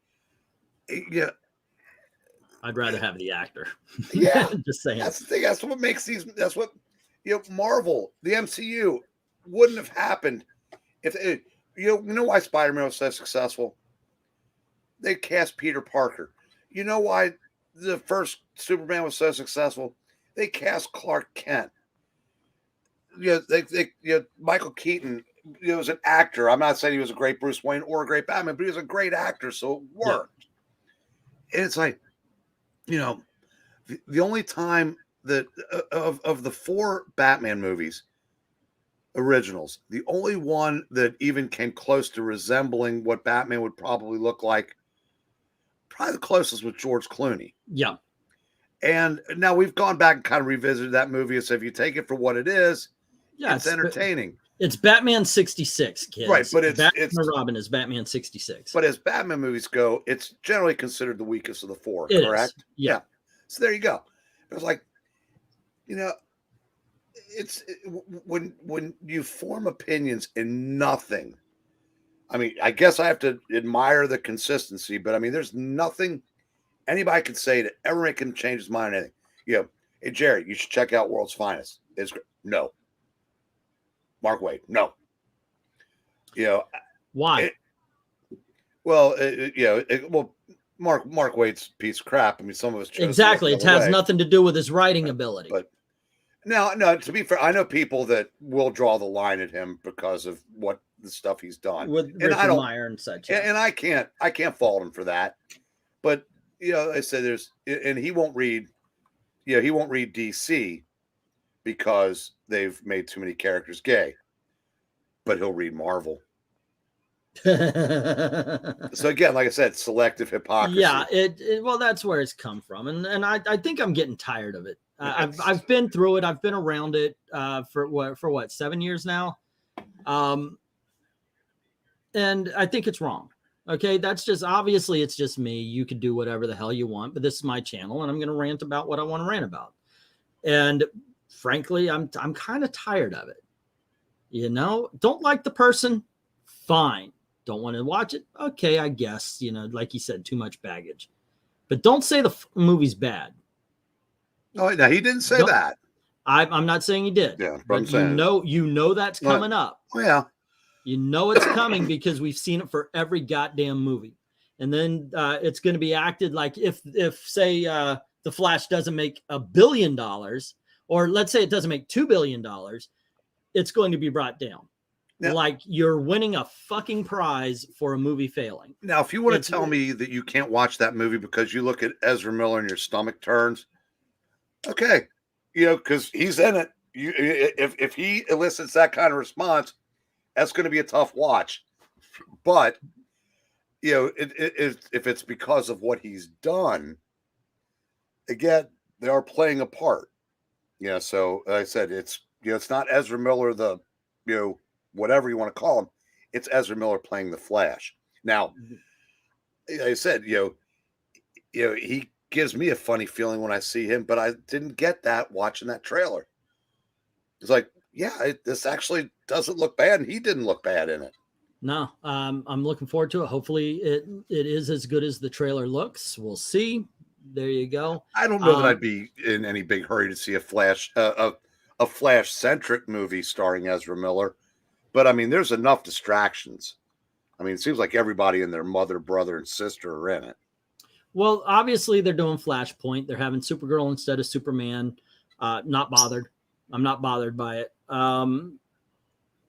yeah. I'd rather have the actor. Yeah, just saying. That's the thing. That's what makes these. That's what Marvel, the MCU, wouldn't have happened if you know why Spider-Man was so successful. They cast Peter Parker. You know why the first Superman was so successful? They cast Clark Kent. Michael Keaton. Was an actor. I'm not saying he was a great Bruce Wayne or a great Batman, but he was a great actor, so it worked. Yeah. And it's like, the only time that of the 4 Batman movies originals, the only one that even came close to resembling what Batman would probably look like, probably the closest was George Clooney. Yeah. And now we've gone back and kind of revisited that movie. So if you take it for what it is, it's entertaining. It's Batman 66, kids. Right, but Batman and Robin is Batman 66. But as Batman movies go, it's generally considered the weakest of the 4, correct? Yeah. So there you go. It was like, it's when you form opinions in nothing. I mean, I guess I have to admire the consistency, but I mean, there's nothing anybody can say to ever make him change his mind or anything. Hey, Jerry, you should check out World's Finest. It's great. No. Mark Waid, no. Why? Well, Mark Waid's a piece of crap. I mean, some of us exactly. It has nothing to do with his writing ability. But no. To be fair, I know people that will draw the line at him because of what the stuff he's done with Richard Meyer and such. And I can't fault him for that. But I said and he won't read. He won't read DC because they've made too many characters gay. But he'll read Marvel. So again, like I said, selective hypocrisy. Yeah, well, that's where it's come from, and I think I'm getting tired of it. I've been through it. I've been around it for what 7 years now, and I think it's wrong. Okay, that's just obviously it's just me. You can do whatever the hell you want, but this is my channel, and I'm going to rant about what I want to rant about. And frankly, I'm kind of tired of it. Don't like the person, fine. Don't want to watch it, okay, I guess. Like you said, too much baggage. But don't say the movie's bad. No, he didn't say that. I'm not saying he did. Yeah, but you know that's coming up. Oh yeah. It's coming because we've seen it for every goddamn movie. And then it's going to be acted like if say The Flash doesn't make $1 billion, or let's say it doesn't make $2 billion, it's going to be brought down. Now, like you're winning a fucking prize for a movie failing. Now, if you want to tell me that you can't watch that movie because you look at Ezra Miller and your stomach turns, okay, because he's in it. If he elicits that kind of response, that's going to be a tough watch. But if it's because of what he's done, again, they are playing a part. So like I said, it's not Ezra Miller, the whatever you want to call him. It's Ezra Miller playing the Flash. Now, like I said, he gives me a funny feeling when I see him, but I didn't get that watching that trailer. It's like, this actually doesn't look bad, and he didn't look bad in it. No, I'm looking forward to it. Hopefully, it is as good as the trailer looks. We'll see. There you go. I don't know that I'd be in any big hurry to see a Flash, a a Flash-centric movie starring Ezra Miller. But, I mean, there's enough distractions. I mean, it seems like everybody and their mother, brother, and sister are in it. Well, obviously they're doing Flashpoint. They're having Supergirl instead of Superman. Not bothered. I'm not bothered by it.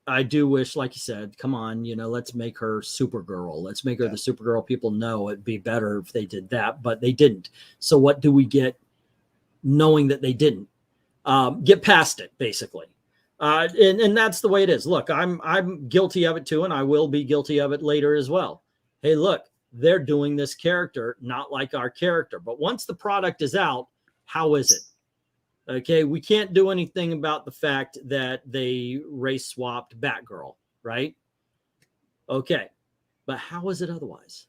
I do wish, like you said, come on, let's make her Supergirl. Let's make her the Supergirl people know. It'd be better if they did that, but they didn't. So what do we get knowing that they didn't? Get past it, basically. And that's the way it is. Look, I'm guilty of it too, and I will be guilty of it later as well. Hey, look, they're doing this character not like our character. But once the product is out, how is it? Okay, we can't do anything about the fact that they race swapped Batgirl, right? Okay, but how is it otherwise?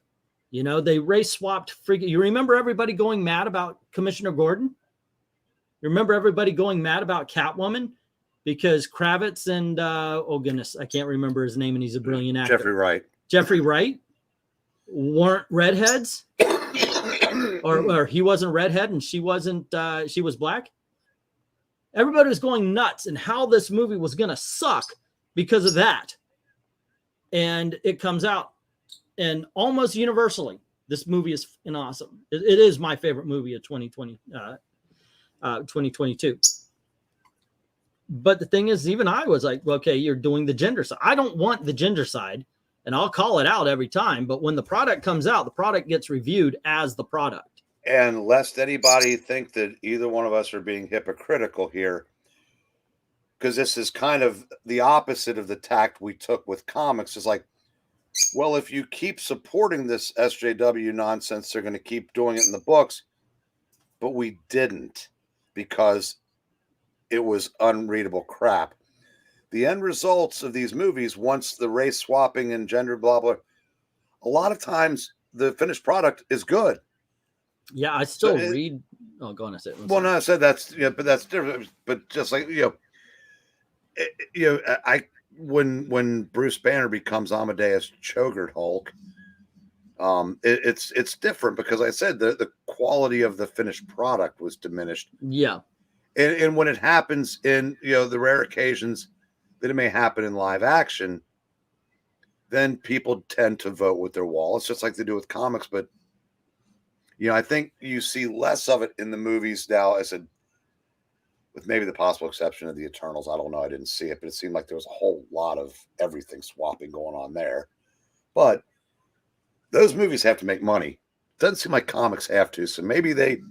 They race swapped you remember everybody going mad about Commissioner Gordon? You remember everybody going mad about Catwoman? Because Kravitz and, oh goodness, I can't remember his name, and he's a brilliant actor. Jeffrey Wright weren't redheads? or he wasn't redhead and she wasn't, she was black? Everybody was going nuts and how this movie was going to suck because of that. And it comes out, and almost universally, this movie is awesome. It is my favorite movie of 2022. But the thing is, even I was like, okay, you're doing the gender side. I don't want the gender side, and I'll call it out every time. But when the product comes out, the product gets reviewed as the product. And lest anybody think that either one of us are being hypocritical here, because this is kind of the opposite of the tact we took with comics. Is like, well, if you keep supporting this SJW nonsense, they're going to keep doing it in the books. But we didn't, because it was unreadable crap. The end results of these movies, once the race swapping and gender blah blah, a lot of times the finished product is good. Yeah, I still read. Oh, go on a second. Well, no, I said that's but that's different. But just like when Bruce Banner becomes Amadeus Chogert Hulk, it's different because I said the quality of the finished product was diminished. Yeah. And when it happens in, the rare occasions that it may happen in live action, then people tend to vote with their wallets, just like they do with comics. But, I think you see less of it in the movies now, with maybe the possible exception of the Eternals. I don't know. I didn't see it, but it seemed like there was a whole lot of everything swapping going on there. But those movies have to make money. Doesn't seem like comics have to. So maybe they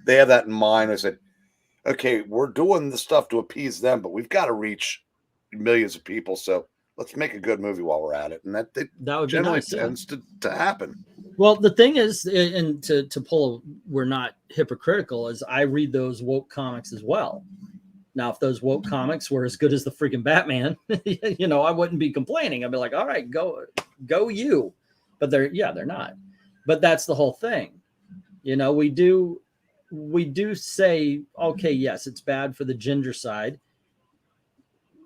have that in mind. I said, okay, we're doing the stuff to appease them, but we've got to reach millions of people. So let's make a good movie while we're at it. And that would generally tends to happen. Well, the thing is, and to pull, we're not hypocritical, is I read those woke comics as well. Now, if those woke comics were as good as the freaking Batman, I wouldn't be complaining. I'd be like, all right, go you. But they're not. But that's the whole thing. We do say, okay, yes, it's bad for the gender side,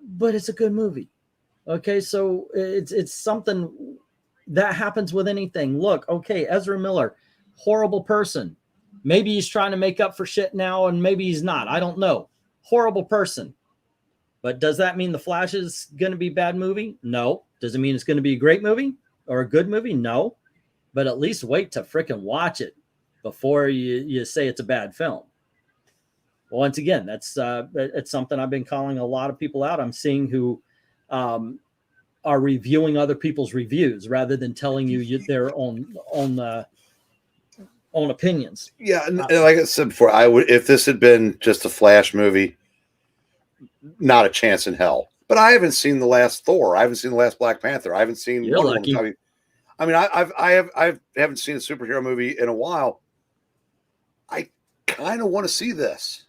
but it's a good movie. Okay, so it's something that happens with anything. Look, okay, Ezra Miller, horrible person. Maybe he's trying to make up for shit now, and maybe he's not. I don't know. Horrible person. But does that mean The Flash is going to be a bad movie? No. Does it mean it's going to be a great movie or a good movie? No. But at least wait to freaking watch it before you say it's a bad film. Once again, that's it's something I've been calling a lot of people out. I'm seeing who are reviewing other people's reviews rather than telling you their own opinions. Yeah, and like I said before, I would, if this had been just a Flash movie, not a chance in hell. But I haven't seen the last Thor. I haven't seen the last Black Panther. I haven't seen Wonder Woman. I mean, I haven't seen a superhero movie in a while. I kind of want to see this.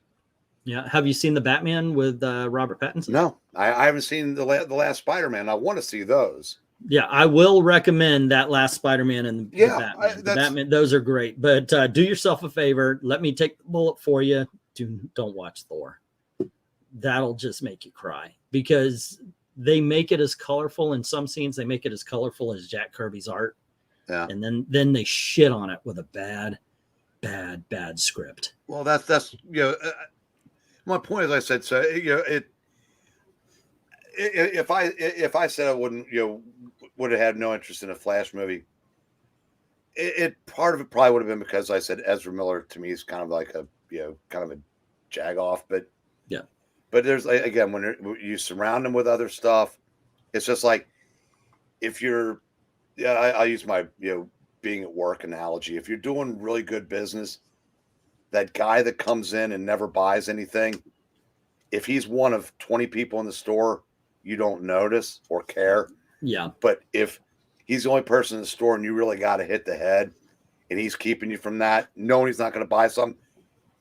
Yeah. Have you seen the Batman with Robert Pattinson? No, I haven't seen the last Spider-Man. I want to see those. Yeah, I will recommend that last Spider-Man and the Batman. The Batman, those are great. But do yourself a favor. Let me take the bullet for you. Don't watch Thor. That'll just make you cry because they make it as colorful in some scenes. They make it as colorful as Jack Kirby's art. Yeah. And then they shit on it with a bad script. Well, that's My point is, I said, so if I said I wouldn't, would have had no interest in a Flash movie, part of it probably would have been because I said Ezra Miller to me is kind of like a kind of a jag off, but yeah. But there's again when you surround them with other stuff, it's just like if you're, I use my being at work analogy. If you're doing really good business, that guy that comes in and never buys anything, if he's one of 20 people in the store, you don't notice or care. Yeah. But if he's the only person in the store and you really got to hit the head and he's keeping you from that, knowing he's not going to buy something,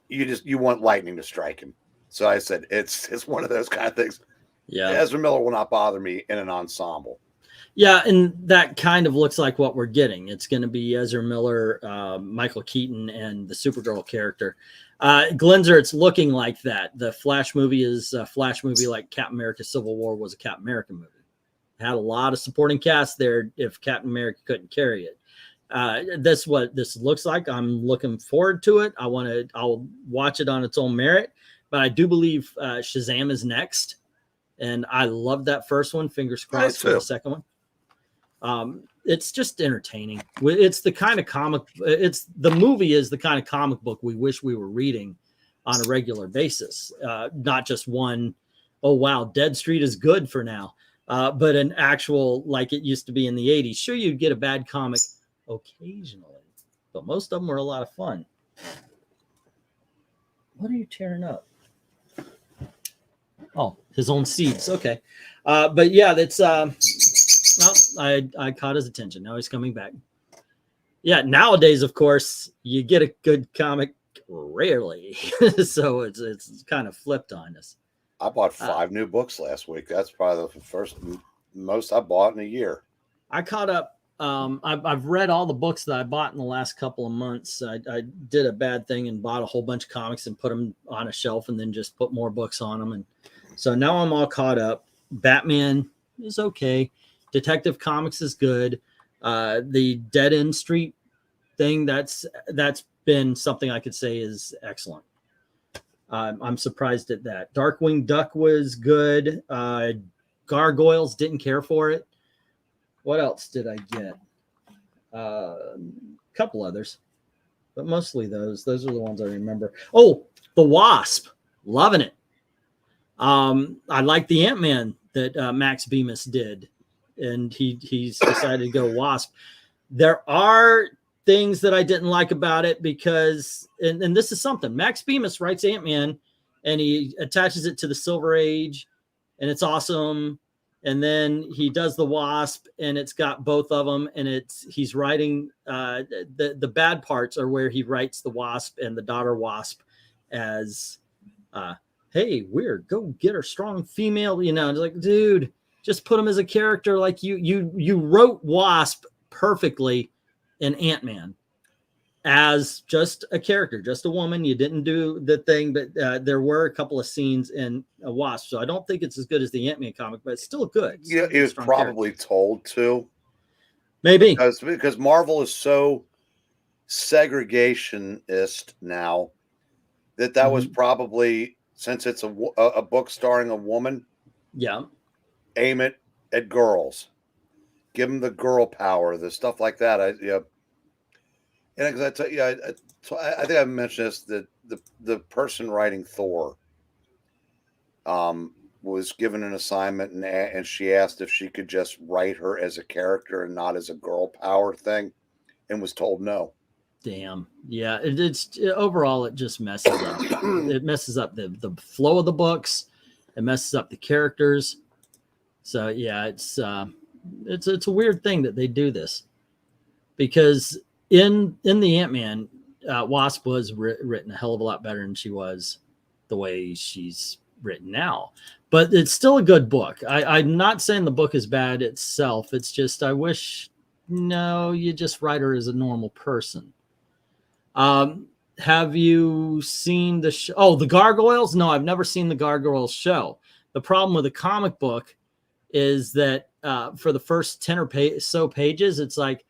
you want lightning to strike him. So I said, it's one of those kind of things. Yeah. Ezra Miller will not bother me in an ensemble. Yeah, and that kind of looks like what we're getting. It's going to be Ezra Miller, Michael Keaton, and the Supergirl character. Glenzer, it's looking like that. The Flash movie is a Flash movie like Captain America Civil War was a Captain America movie. It had a lot of supporting cast there if Captain America couldn't carry it. That's what this looks like. I'm looking forward to it. I'll watch it on its own merit. But I do believe Shazam is next. And I love that first one. Fingers crossed for the second one. It's just entertaining. It's the kind of comic. The movie is the kind of comic book we wish we were reading on a regular basis. Not just one, oh wow, Dead Street is good for now. But an actual, like it used to be in the 80s. Sure, you'd get a bad comic occasionally, but most of them were a lot of fun. What are you tearing up? Oh, his own seeds. Okay. But yeah, that's well, I caught his attention. Now he's coming back. Yeah, nowadays, of course, you get a good comic rarely. So it's kind of flipped on us. I bought 5 new books last week. That's probably the first most I bought in a year. I caught up. I've read all the books that I bought in the last couple of months. I did a bad thing and bought a whole bunch of comics and put them on a shelf and then just put more books on them. And so now I'm all caught up. Batman is okay. Detective Comics is good. The Dead End Street thing, that's been something I could say is excellent. I'm surprised at that. Darkwing Duck was good. Gargoyles, didn't care for it. What else did I get? A couple others, but mostly those. Those are the ones I remember. Oh, The Wasp, loving it. I like the Ant-Man that Max Bemis did, and he's decided to go Wasp. There are things that I didn't like about it because, and this is something, Max Bemis writes Ant-Man and he attaches it to the Silver Age, and it's awesome. And then he does the Wasp, and it's got both of them, and he's writing the bad parts are where he writes the Wasp and the daughter Wasp as, hey, weird, go get her strong female. It's like, dude, just put him as a character. Like you wrote Wasp perfectly in Ant-Man as just a character, just a woman. You didn't do the thing, but there were a couple of scenes in a Wasp. So I don't think it's as good as the Ant-Man comic, but it's still good. Yeah, he was probably told to. Maybe. Because Marvel is so segregationist now that was probably, since it's a book starring a woman, yeah, aim it at girls. Give them the girl power, the stuff like that. And I tell you, I think I mentioned this, that the person writing Thor was given an assignment, and she asked if she could just write her as a character and not as a girl power thing, and was told no. Damn. Yeah. It's overall, it just messes up. It messes up the flow of the books. It messes up the characters. So yeah, it's a weird thing that they do this, because in the Ant-Man, Wasp was written a hell of a lot better than she was the way she's written now. But it's still a good book. I'm not saying the book is bad itself. It's just I wish, no, you just write her as a normal person. Have you seen the show? Oh, the Gargoyles? No, I've never seen the Gargoyles show. The problem with the comic book is that for the first 10 or so pages, it's like,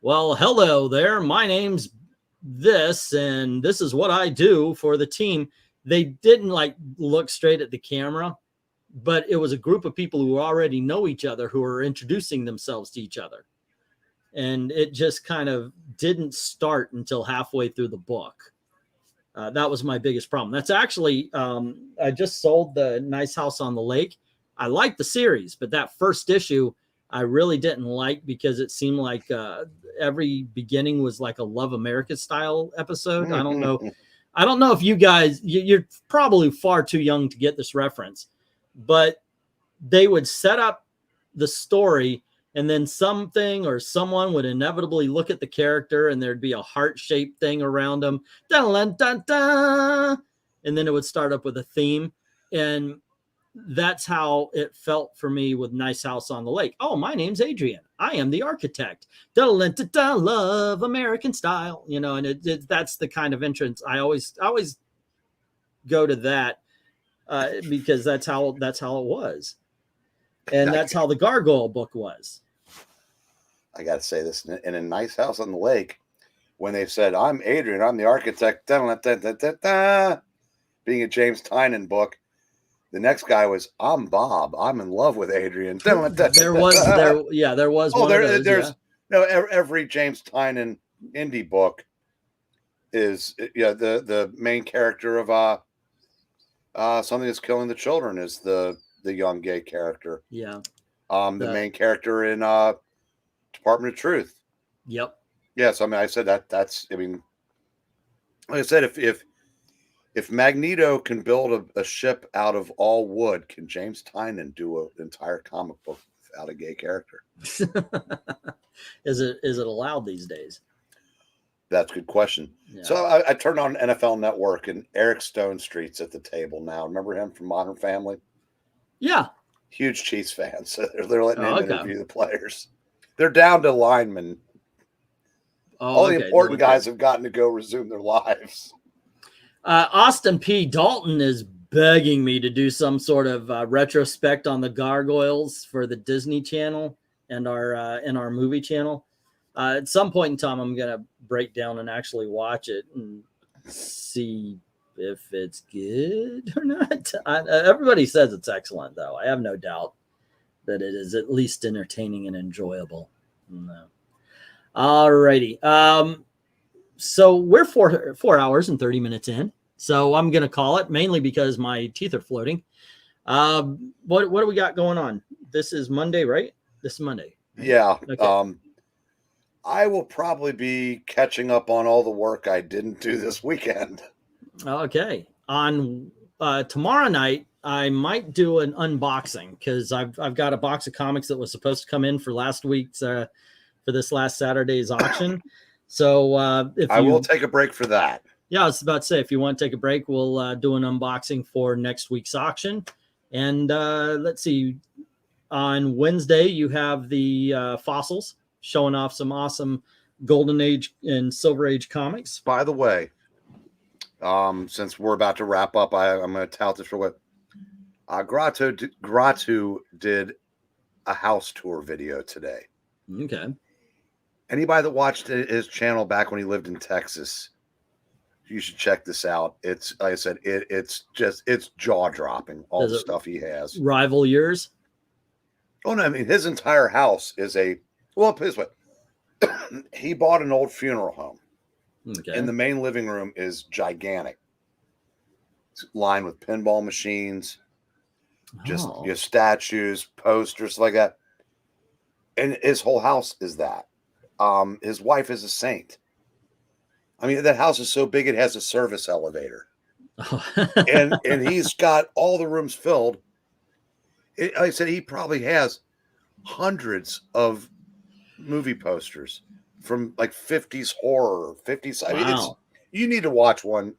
well, hello there. My name's this, and this is what I do for the team. they didn't like look straight at the camera, but it was a group of people who already know each other who are introducing themselves to each other. And it just kind of didn't start until halfway through the book. That was my biggest problem. That's actually, I just sold the Nice House on the Lake. I liked the series, but that first issue I really didn't like because it seemed like every beginning was like a Love America style episode. I don't know. I don't know if you guys, you're probably far too young to get this reference, but they would set up the story and then something or someone would inevitably look at the character and there'd be a heart-shaped thing around them. Dun, dun, dun, and then it would start up with a theme. And that's how it felt for me with Nice House on the Lake. Oh, my name's Adrian. I am the architect. Dun, dun, dun, love American style. You know, and that's the kind of entrance I always go to that because that's how it was. And that's how the Gargoyle book was. I got to say this, in a Nice House on the Lake, when they said, I'm Adrian, I'm the architect, being a James Tynion book, the next guy was, I'm Bob, I'm in love with Adrian. There was one of those, no, every James Tynion indie book is, the main character of Something That's Killing the Children is the young gay character. Yeah. The main character in Department of Truth. Yep. Yes, I mean, I said that's. I mean, like I said, if Magneto can build a ship out of all wood, can James Tynion do an entire comic book without a gay character? Is it allowed these days? That's a good question. Yeah. So I turned on NFL Network and Eric Stone Street's at the table now. Remember him from Modern Family? Yeah. Huge Chiefs fans. So they're letting him interview the players. They're down to linemen. All the important guys have gotten to go resume their lives. Austin P. Dalton is begging me to do some sort of retrospect on the Gargoyles for the Disney Channel and our movie channel. At some point in time, I'm going to break down and actually watch it and see if it's good or not. Everybody says it's excellent, though. I have no doubt that it is at least entertaining and enjoyable. No. All righty. So we're 4 hours and 30 minutes in. So I'm going to call it, mainly because my teeth are floating. What do we got going on? This is Monday, right? This is Monday. Yeah. Okay. I will probably be catching up on all the work I didn't do this weekend. Okay. On tomorrow night, I might do an unboxing because I've got a box of comics that was supposed to come in for last week's for this last Saturday's auction. So I will take a break for that. Yeah, I was about to say, if you want to take a break, we'll do an unboxing for next week's auction. And let's see, on Wednesday you have the fossils showing off some awesome Golden Age and Silver Age comics. By the way, since we're about to wrap up, I'm going to tout this for what Gratu did a house tour video today. Okay. Anybody that watched his channel back when he lived in Texas, you should check this out. It's, like I said, it's jaw dropping. All the stuff he has rival yours. Oh no, I mean his entire house is well, put it this way. He bought an old funeral home. Okay. And the main living room is gigantic. It's lined with pinball machines, just statues, posters like that. And his whole house is that. His wife is a saint. I mean, that house is so big it has a service elevator. and he's got all the rooms filled. Like I said, he probably has hundreds of movie posters from like 50s horror, 50s. I mean, you need to watch one.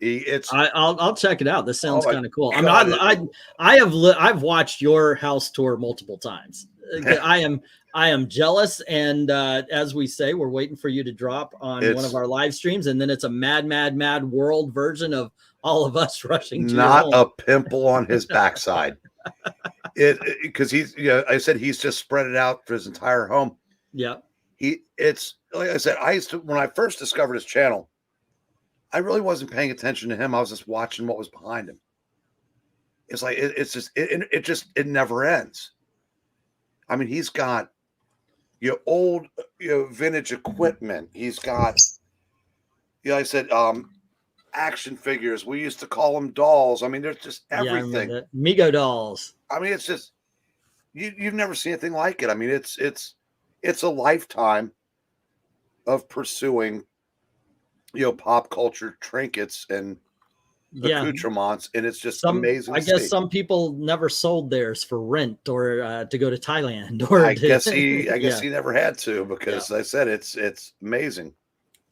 I'll check it out. This sounds kind of cool. God. I mean, I've watched your house tour multiple times. I am jealous, and as we say, we're waiting for you to drop on one of our live streams, and then it's a mad world version of all of us rushing to not a pimple on his backside. Because I said he's just spread it out for his entire home. Yeah. It's like I said, when I first discovered his channel, I really wasn't paying attention to him. I was just watching what was behind him. It's like it's just it never ends. I mean, he's got old vintage equipment. He's got I said action figures. We used to call them dolls. I mean, there's just everything. Yeah, Mego dolls. I mean, it's just you've never seen anything like it. I mean, it's a lifetime of pursuing pop culture trinkets and accoutrements, and it's just amazing. I guess some people never sold theirs for rent or to go to Thailand. Or I guess he never had to, because I said it's amazing.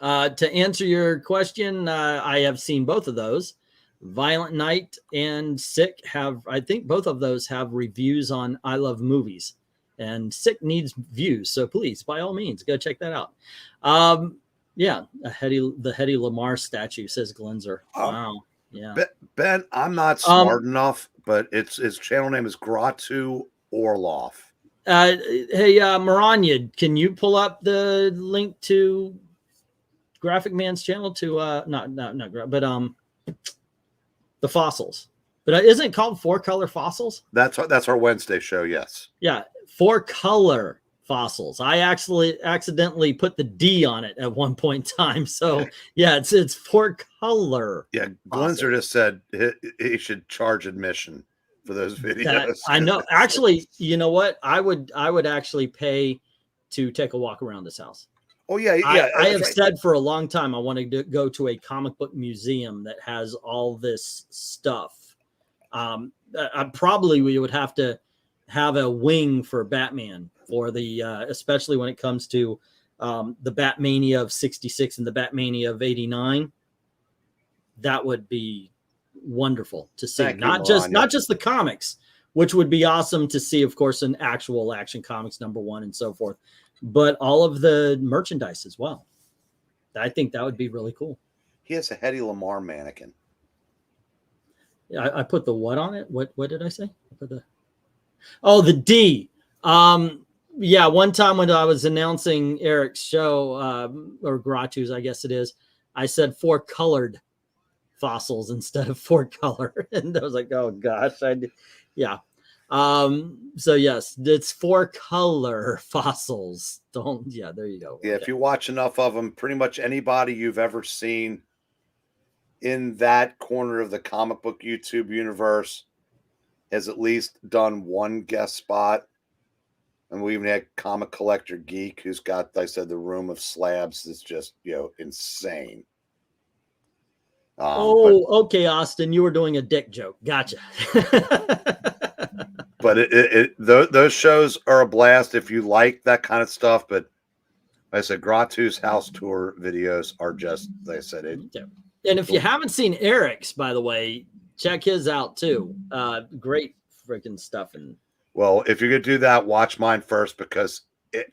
To answer your question, I have seen both of those. Violent Night and Sick I think both of those have reviews on I Love Movies, and Sick needs views. So please, by all means, go check that out. Yeah. The Hedy Lamar statue, says Glenzer. Wow. Yeah. Ben, I'm not smart enough, but his channel name is Gratu Orloff. Hey, Maranya, can you pull up the link to Graphic Man's channel to the fossils? But isn't it called 4-Color Fossils? That's our Wednesday show. Yes. Yeah, 4-Color Fossils. I actually accidentally put the D on it at one point in time. So yeah, it's 4-Color. Yeah, Glenzer just said he should charge admission for those videos. I know. Actually, you know what? I would actually pay to take a walk around this house. Oh yeah. I have said for a long time I wanted to go to a comic book museum that has all this stuff. We would have to have a wing for Batman, for the especially when it comes to the Batmania of '66 and the Batmania of '89. That would be wonderful to see. Not just the comics, which would be awesome to see, of course, an actual Action Comics #1 and so forth, but all of the merchandise as well. I think that would be really cool. He has a Hedy Lamar mannequin. Yeah, I put the what on it? What did I say? I put the D. Yeah, one time when I was announcing Eric's show, or Gratu's, I guess it is, I said 4-colored fossils instead of 4-color. And I was like, oh gosh, yeah. So yes, it's 4-color fossils. There you go. Yeah, if you watch enough of them, pretty much anybody you've ever seen in that corner of the comic book YouTube universe has at least done one guest spot. And we even had Comic Collector Geek, who's got, like I said, the room of slabs that's just, insane. Okay, Austin, you were doing a dick joke. Gotcha. But those shows are a blast if you like that kind of stuff. But like I said, Gratu's house tour videos are just, like I said, and if you haven't seen Eric's, by the way, check his out too. Great freaking stuff. And well, if you're gonna do that, watch mine first, because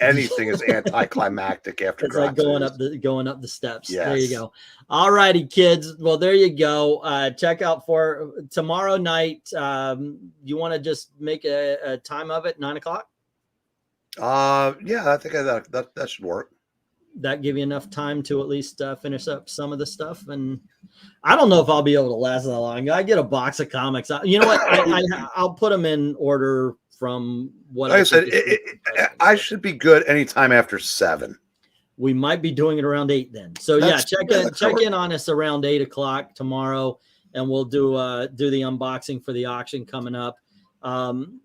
anything is anticlimactic after it's like going up the steps. Yes. There you go. All righty, kids. Well, there you go. Check out for tomorrow night. You want to just make a time of it, 9 o'clock? Yeah, I think that should work. That give you enough time to at least finish up some of the stuff. And I don't know if I'll be able to last that long. I get a box of comics. You know what? I'll put them in order from what like I said. I should be good anytime after 7. We might be doing it around 8 then. So check in on us around 8 o'clock tomorrow, and we'll do the unboxing for the auction coming up. I'm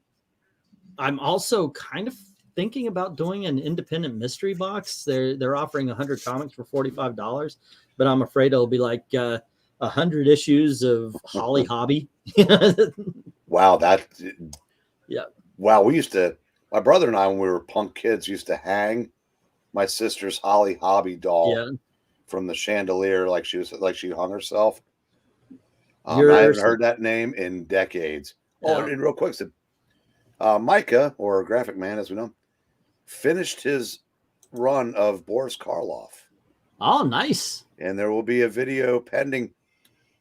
also kind of thinking about doing an independent mystery box. They're offering 100 comics for $45, but I'm afraid it'll be like 100 issues of Holly Hobby. Wow, yeah. Wow, my brother and I, when we were punk kids, used to hang my sister's Holly Hobby doll from the chandelier like she hung herself. I haven't heard that name in decades. Yeah. Oh, and real quick, Micah, or Graphic Man as we know, finished his run of Boris Karloff. Oh, nice. And there will be a video pending.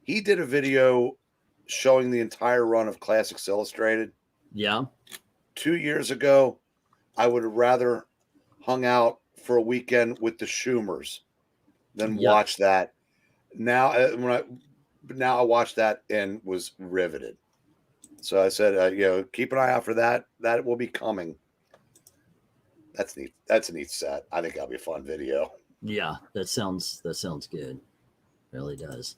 He did a video showing the entire run of Classics Illustrated. Yeah. 2 years ago, I would have rather hung out for a weekend with the Schumers than watch that. Now, now I watched that and was riveted. So I said, you know, keep an eye out for that. That will be coming. That's neat. That's a neat set. I think that'll be a fun video. Yeah, that sounds good. Really does.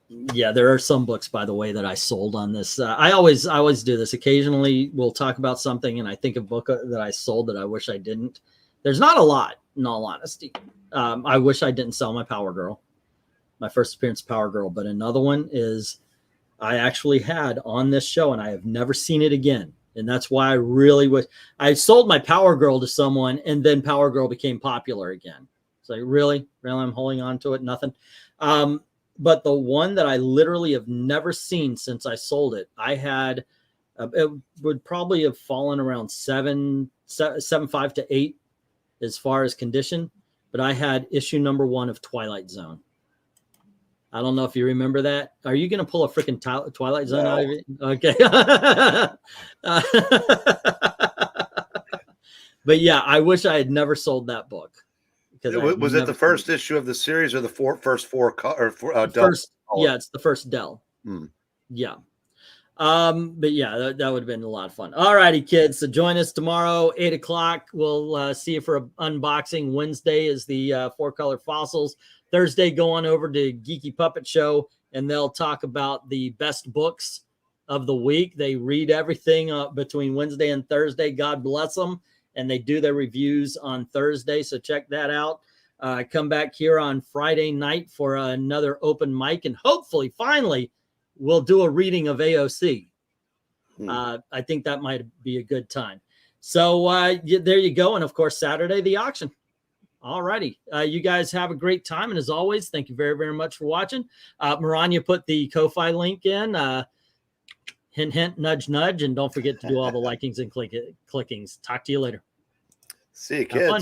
Yeah, there are some books, by the way, that I sold on this. I always do this. Occasionally, we'll talk about something, and I think of a book that I sold that I wish I didn't. There's not a lot, in all honesty. I wish I didn't sell my Power Girl, my first appearance of Power Girl. But another one is I actually had on this show, and I have never seen it again. And that's why I really wish I sold my Power Girl to someone, and then Power Girl became popular again. It's like, really, I'm holding on to it. Nothing. But the one that I literally have never seen since I sold it, I had, it would probably have fallen around 7.5 to 8 as far as condition. But I had issue number 1 of Twilight Zone. I don't know if you remember that. Are you going to pull a freaking Twilight Zone out of it? Okay. But yeah, I wish I had never sold that book. Was it the first issue of the series or the first four? First, yeah, it's the first Dell. Yeah. But yeah, that would have been a lot of fun. All righty, kids. So join us tomorrow, 8 o'clock. We'll see you for an unboxing. Wednesday is the 4-color fossils. Thursday, go on over to Geeky Puppet Show, and they'll talk about the best books of the week. They read everything between Wednesday and Thursday. God bless them. And they do their reviews on Thursday. So check that out. Come back here on Friday night for another open mic. And hopefully, finally, we'll do a reading of AOC. I think that might be a good time. So there you go. And of course, Saturday, the auction. All righty. You guys have a great time. And as always, thank you very, very much for watching. Maranya put the Ko-Fi link in. Hint, hint, nudge, nudge. And don't forget to do all the likings and clickings. Talk to you later. See you, kids.